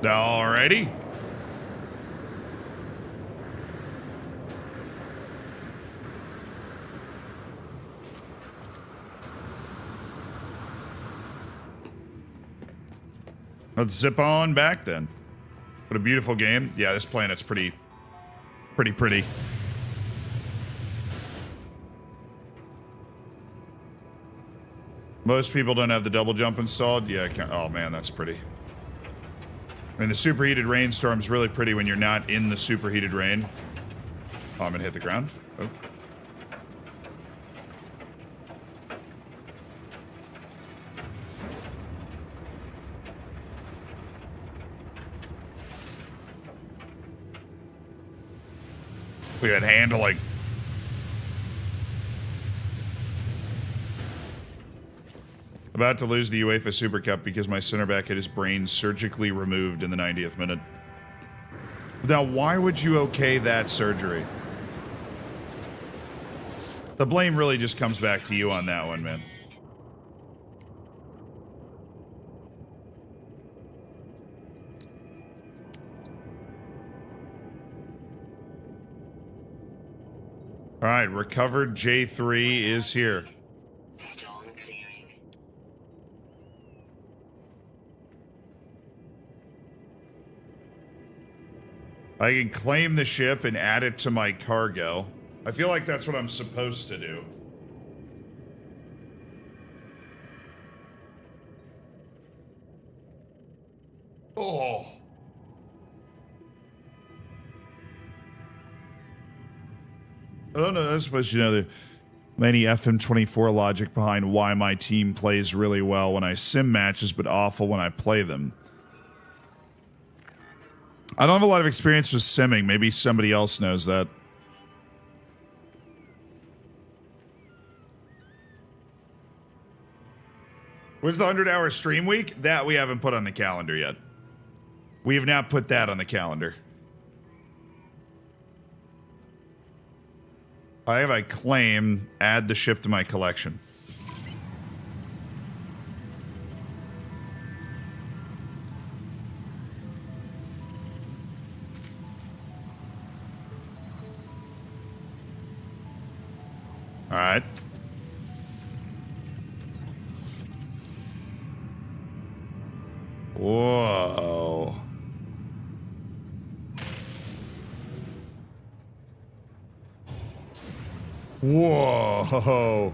Alrighty. Let's zip on back then. What a beautiful game. Yeah, this planet's pretty. Most people don't have the double jump installed. Yeah, oh man, that's pretty. I mean, the superheated rainstorm's really pretty when you're not in the superheated rain. Oh, I'm gonna hit the ground. Oh. Look at that handling. About to lose the UEFA Super Cup because my center back had his brain surgically removed in the 90th minute. Now, why would you okay that surgery? The blame really just comes back to you on that one, man. All right, recovered J3 is here. Storm clearing. I can claim the ship and add it to my cargo. I feel like that's what I'm supposed to do. Oh. I don't know. I suppose you know the many FM24 logic behind why my team plays really well when I sim matches, but awful when I play them. I don't have a lot of experience with simming. Maybe somebody else knows that. When's the 100-hour stream week? That we haven't put on the calendar yet. We have not put that on the calendar. I have a claim, add the ship to my collection. All right. Whoa. Whoa.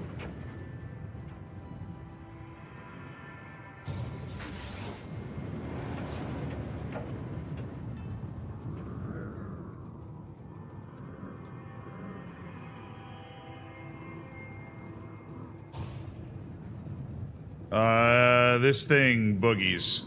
This thing boogies.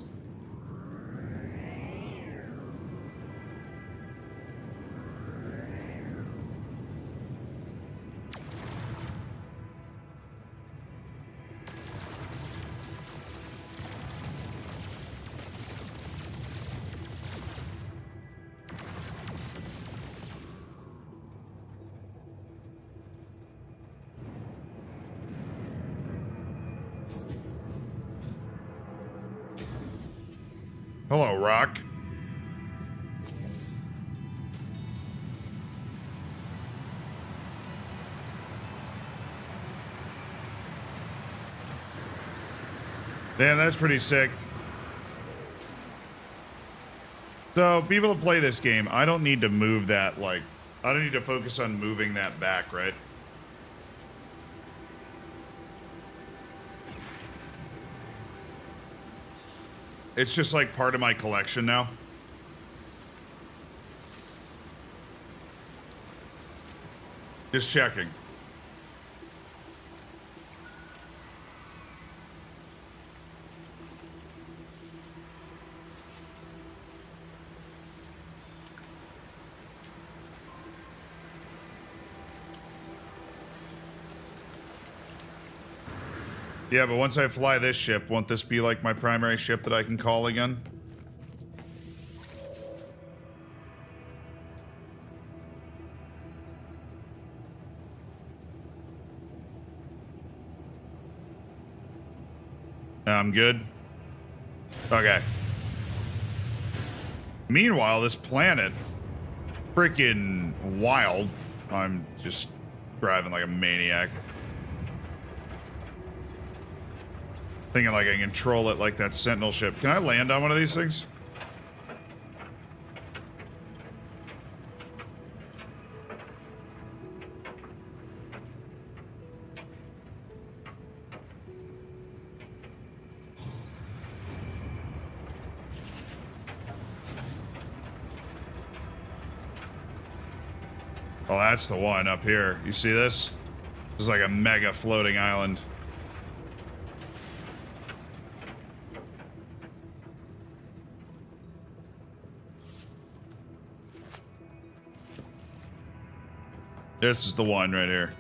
Hello, Rock. Damn, that's pretty sick. So, people that play this game, I don't need to move that, like, I don't need to focus on moving that back, right? It's just like part of my collection now. Just checking. Yeah, but once I fly this ship, won't this be like my primary ship that I can call again? I'm good. Okay. Meanwhile, this planet, freaking wild. I'm just driving like a maniac. Thinking like I can control it like that Sentinel ship. Can I land on one of these things? Oh, that's the one up here. You see this? This is like a mega floating island. This is the one right here.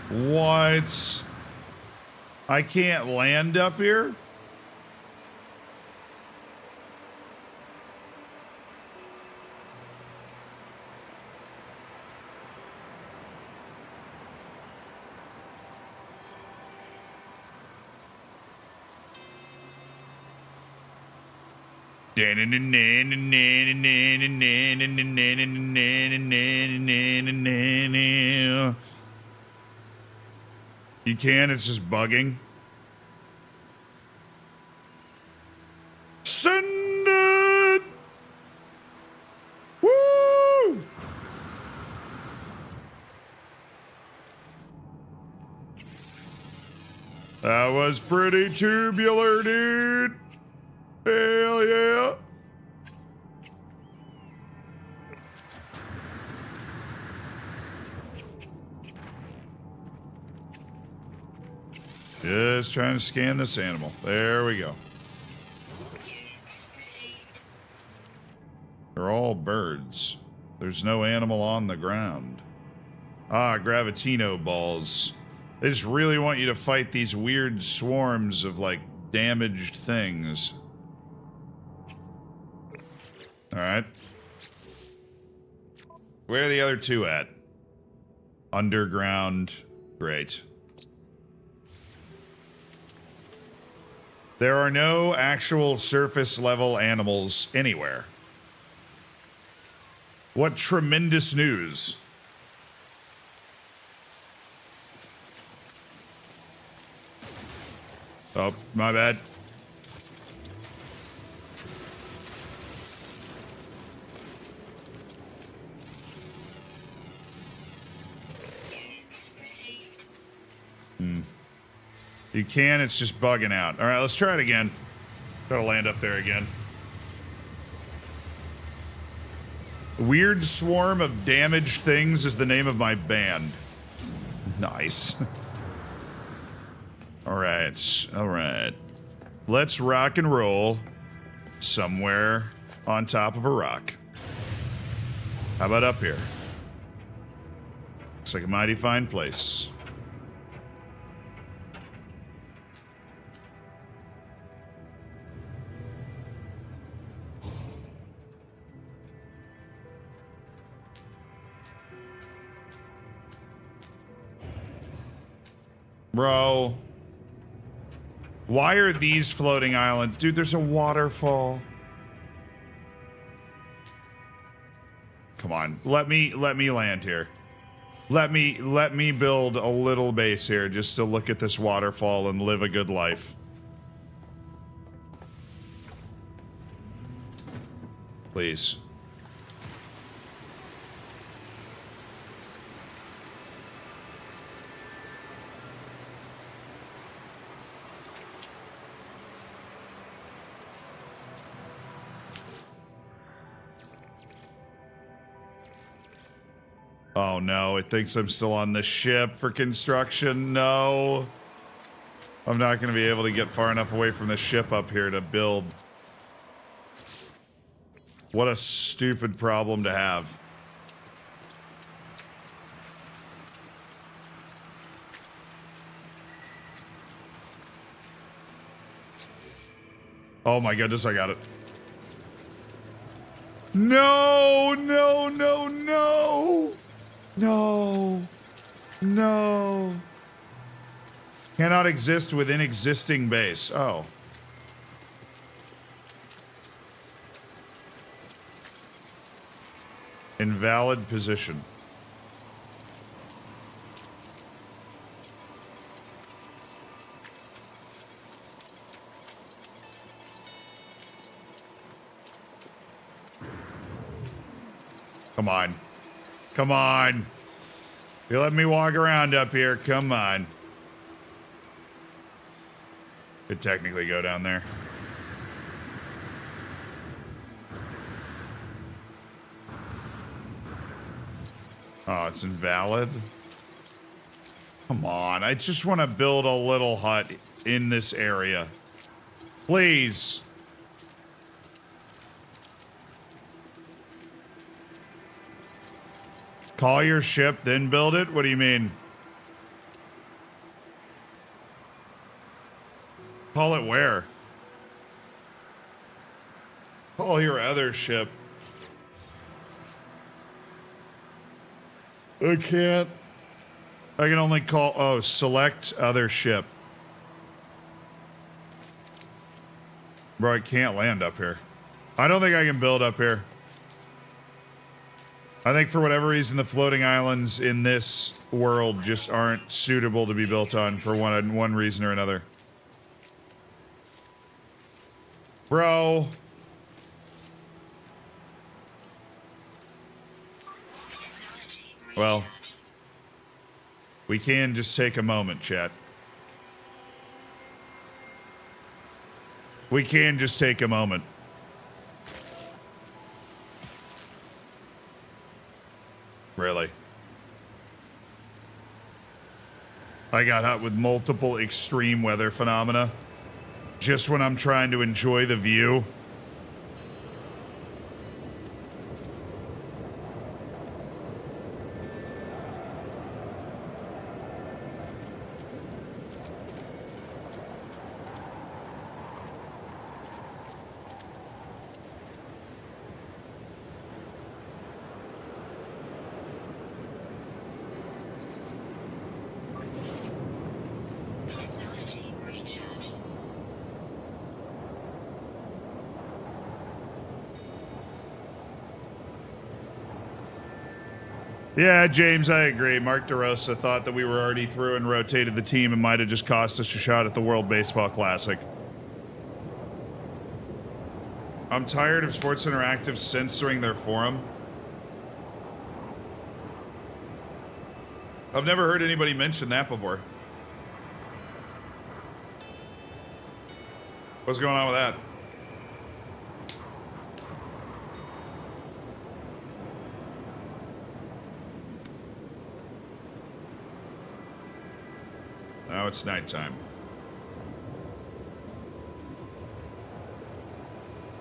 What? I can't land up here? You can, it's just bugging. That was pretty tubular, dude. Hell yeah. Just trying to scan this animal. There we go. They're all birds. There's no animal on the ground. Ah, Gravitino balls. They just really want you to fight these weird swarms of, like, damaged things. Alright. Where are the other two at? Underground. Great. There are no actual surface level animals anywhere. What tremendous news. Oh, my bad. You can, it's just bugging out. All right, let's try it again. Gotta land up there again. Weird Swarm of Damaged Things is the name of my band. Nice. All right. Let's rock and roll somewhere on top of a rock. How about up here? Looks like a mighty fine place. Bro. Why are these floating islands? Dude, there's a waterfall. Come on. Let me land here. Let me build a little base here just to look at this waterfall and live a good life. Please. Oh no, it thinks I'm still on the ship for construction. No. I'm not going to be able to get far enough away from the ship up here to build. What a stupid problem to have. Oh my goodness, I got it. No, no, no, no. No. No. Cannot exist within existing base. Oh. Invalid position. Come on. Come on. You let me walk around up here. Come on. Could technically go down there. Oh, it's invalid? Come on. I just want to build a little hut in this area. Please. Call your ship, then build it? What do you mean? Call it where? Call your other ship. I can't. I can only call... Oh, select other ship. Bro, I can't land up here. I don't think I can build up here. I think for whatever reason, the floating islands in this world just aren't suitable to be built on for one reason or another. Bro. Well, we can just take a moment, chat. We can just take a moment. Really? I got hit with multiple extreme weather phenomena just when I'm trying to enjoy the view. Technology recharge. Yeah, James, I agree. Mark DeRosa thought that we were already through and rotated the team and might have just cost us a shot at the World Baseball Classic. I'm tired of Sports Interactive censoring their forum. I've never heard anybody mention that before. What's going on with that? Now it's nighttime.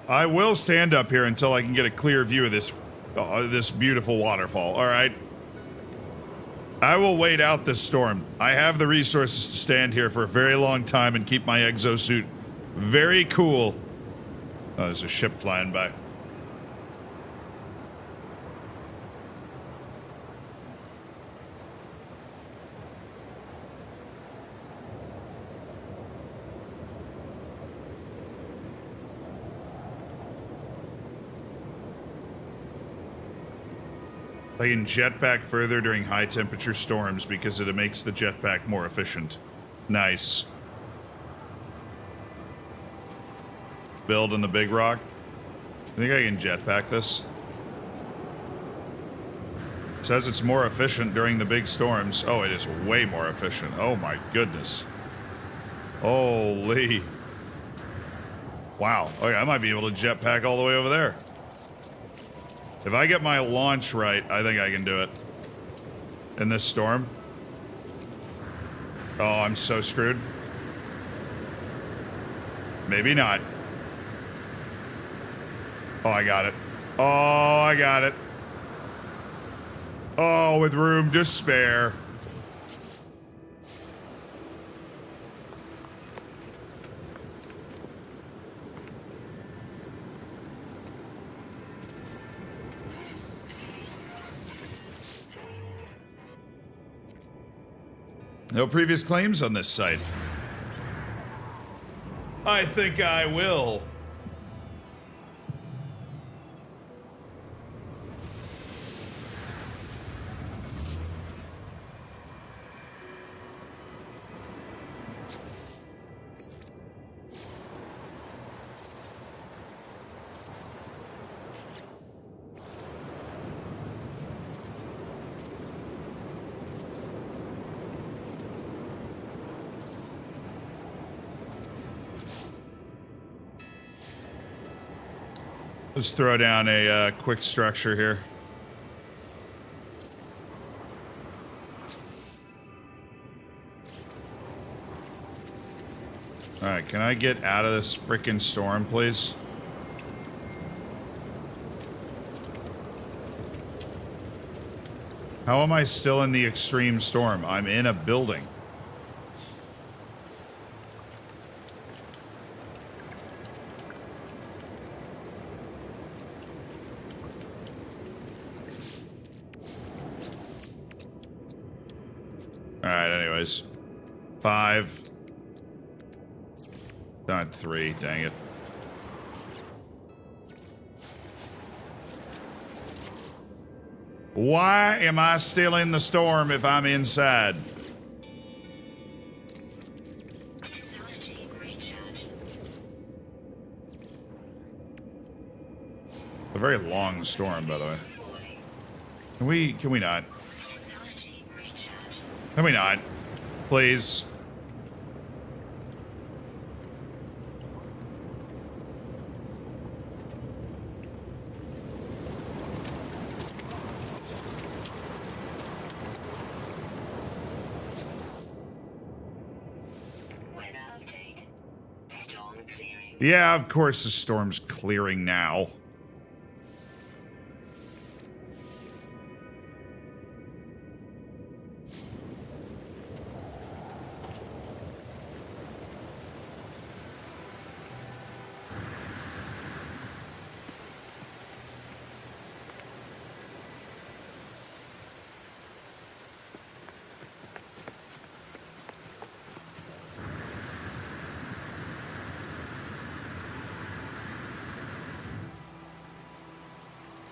I will stand up here until I can get a clear view of this beautiful waterfall. All right. I will wait out this storm. I have the resources to stand here for a very long time and keep my exosuit very cool. Oh, there's a ship flying by. I can jetpack further during high temperature storms because it makes the jetpack more efficient. Nice. Build in the big rock. I think I can jetpack this. It says it's more efficient during the big storms. Oh, it is way more efficient. Oh my goodness. Holy. Wow. Okay, I might be able to jetpack all the way over there. If I get my launch right, I think I can do it. In this storm. Oh, I'm so screwed. Maybe not. Oh, I got it. Oh, I got it. Oh, with room to spare. No previous claims on this site. I think I will. Let's throw down a quick structure here. All right, can I get out of this freaking storm, please? How am I still in the extreme storm? I'm in a building. Alright, anyways. 5. Not 3, dang it. Why am I still in the storm if I'm inside? Technology recharge. A very long storm, by the way. Can we not? Technology recharge. Can we not? Please. Yeah, of course the storm's clearing now.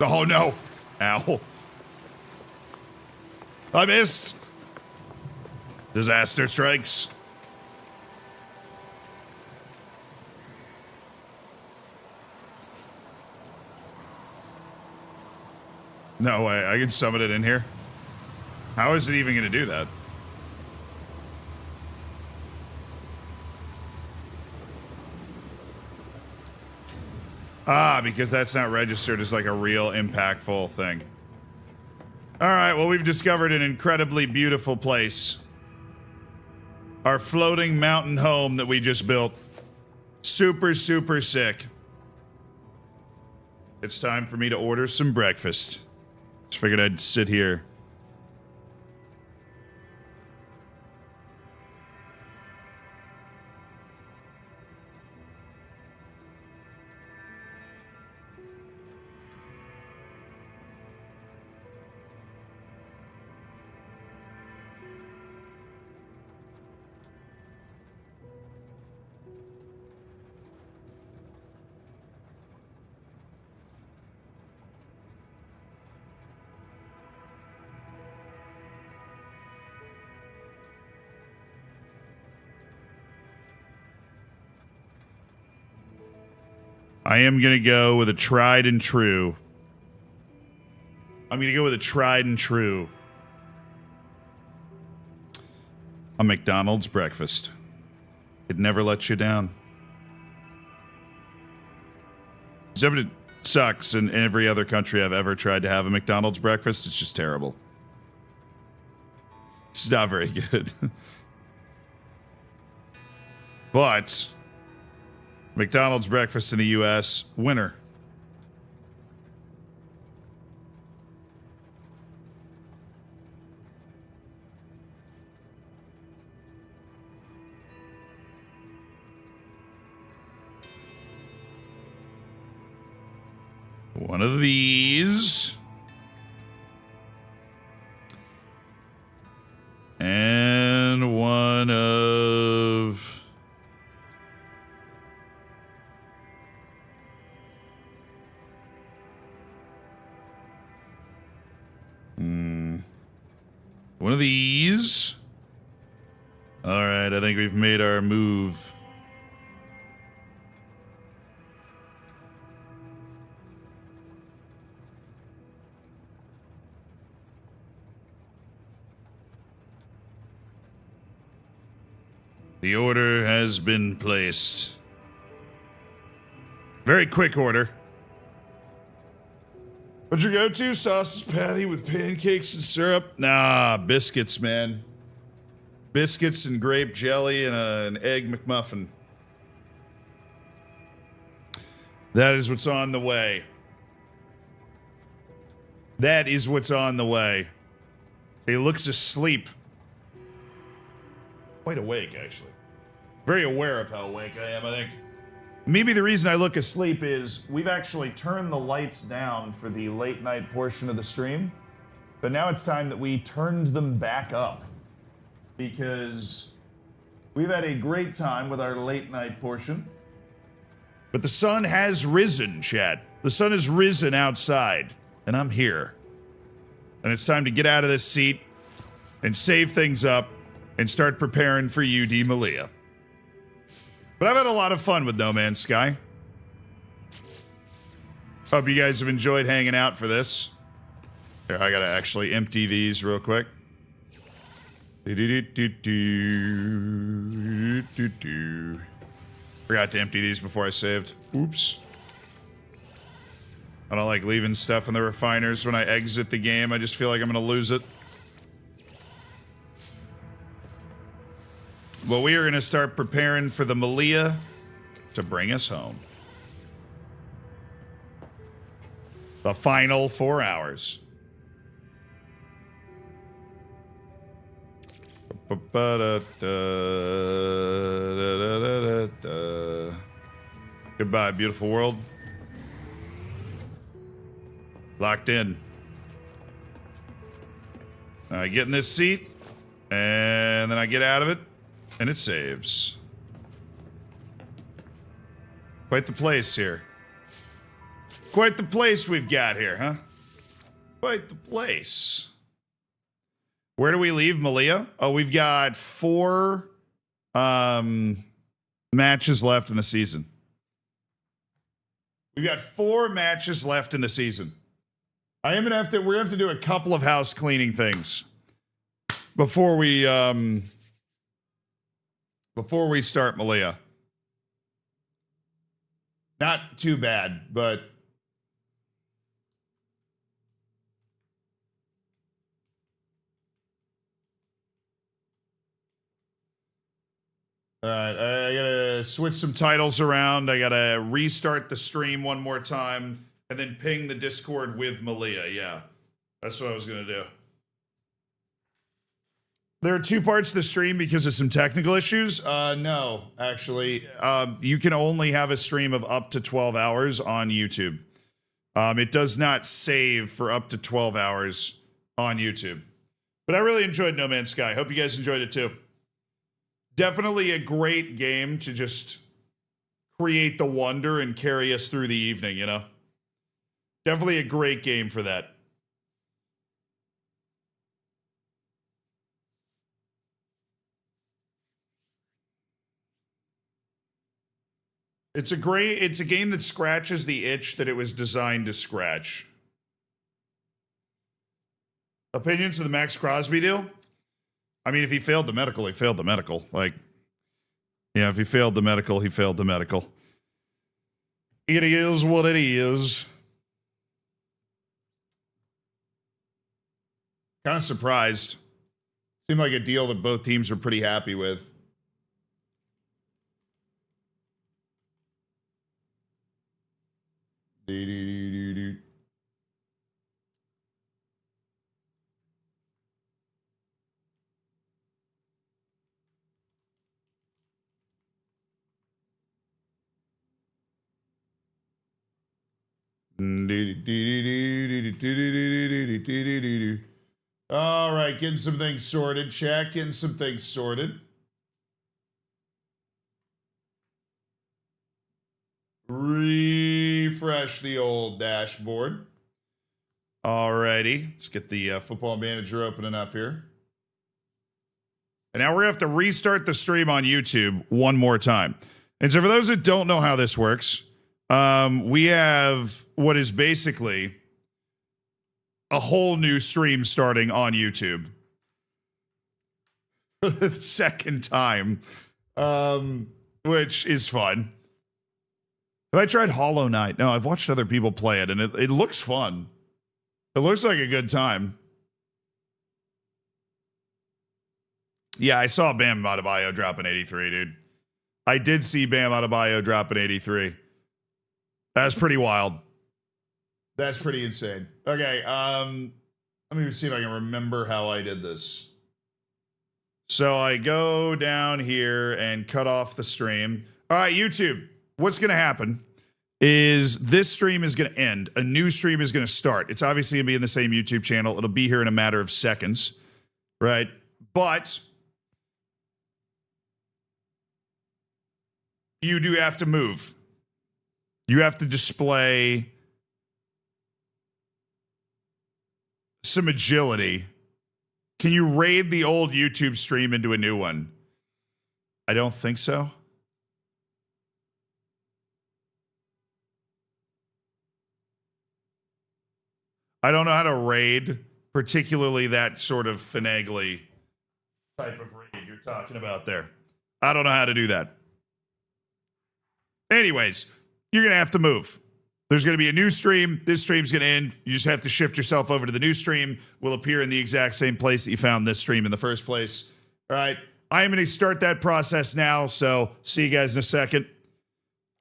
Oh no. Ow. I missed. Disaster strikes. No way. I can summon it in here. How is it even going to do that? Ah, because that's not registered as like a real impactful thing. All right, well, we've discovered an incredibly beautiful place. Our floating mountain home that we just built. Super, super sick. It's time for me to order some breakfast. Just figured I'd sit here. I am going to go with a tried and true. I'm going to go with a tried and true. A McDonald's breakfast. It never lets you down. Except it sucks in every other country I've ever tried to have a McDonald's breakfast. It's just terrible. It's not very good. But McDonald's breakfast in the US, winner. One of these. And one of... one of these. All right, I think we've made our move. The order has been placed. Very quick order. What'd you go to? Sausage patty with pancakes and syrup? Nah, biscuits, man. Biscuits and grape jelly and an egg McMuffin. That is what's on the way. That is what's on the way. He looks asleep. Quite awake, actually. Very aware of how awake I am, I think. Maybe the reason I look asleep is we've actually turned the lights down for the late night portion of the stream, but now it's time that we turned them back up because we've had a great time with our late night portion. But the sun has risen, Chad. The sun has risen outside, and I'm here. And it's time to get out of this seat and save things up and start preparing for UD Malia. But I've had a lot of fun with No Man's Sky. Hope you guys have enjoyed hanging out for this. Here, I gotta actually empty these real quick. Forgot to empty these before I saved. Oops. I don't like leaving stuff in the refiners when I exit the game. I just feel like I'm gonna lose it. Well, we are going to start preparing for the Malia to bring us home. The final 4 hours. Goodbye, beautiful world. Locked in. I get in this seat, and then I get out of it, and it saves. Quite the place here. Quite the place we've got here, huh? Quite the place. Where do we leave Malia? Oh, we've got 4 matches left in the season. We've got 4 matches left in the season. We're gonna have to do a couple of house cleaning things before we start Malia. Not too bad, but all right, I gotta switch some titles around. I gotta restart the stream one more time and then ping the Discord with Malia. Yeah, that's what I was gonna do. There are 2 parts to the stream because of some technical issues. No, actually, you can only have a stream of up to 12 hours on YouTube. It does not save for up to 12 hours on YouTube. But I really enjoyed No Man's Sky. Hope you guys enjoyed it too. Definitely a great game to just create the wonder and carry us through the evening, you know? Definitely a great game for that. It's a game that scratches the itch that it was designed to scratch. Opinions of the Max Crosby deal? I mean, if he failed the medical, he failed the medical. Like, yeah, if he failed the medical, he failed the medical. It is what it is. Kind of surprised. Seemed like a deal that both teams were pretty happy with. Do-do-do-do-do. All right, getting some things sorted. Chat, getting some things sorted. Refresh the old dashboard. Alrighty, let's get the football manager opening up here. And now we're gonna have to restart the stream on YouTube one more time. And so for those that don't know how this works, we have what is basically a whole new stream starting on YouTube for the second time, which is fun. Have I tried Hollow Knight? No, I've watched other people play it, and it looks fun. It looks like a good time. Yeah, I saw Bam Adebayo drop an 83, dude. I did see Bam Adebayo drop an 83. That's pretty wild. That's pretty insane. Okay, let me see if I can remember how I did this. So I go down here and cut off the stream. All right, YouTube, what's going to happen is this stream is going to end. A new stream is going to start. It's obviously going to be in the same YouTube channel. It'll be here in a matter of seconds, right? But you do have to move. You have to display some agility. Can you raid the old YouTube stream into a new one? I don't think so. I don't know how to raid, particularly that sort of finagly type of raid you're talking about there. I don't know how to do that. Anyways, you're going to have to move. There's going to be a new stream. This stream's going to end. You just have to shift yourself over to the new stream. Will appear in the exact same place that you found this stream in the first place. All right. I am going to start that process now. So see you guys in a second.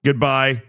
Goodbye.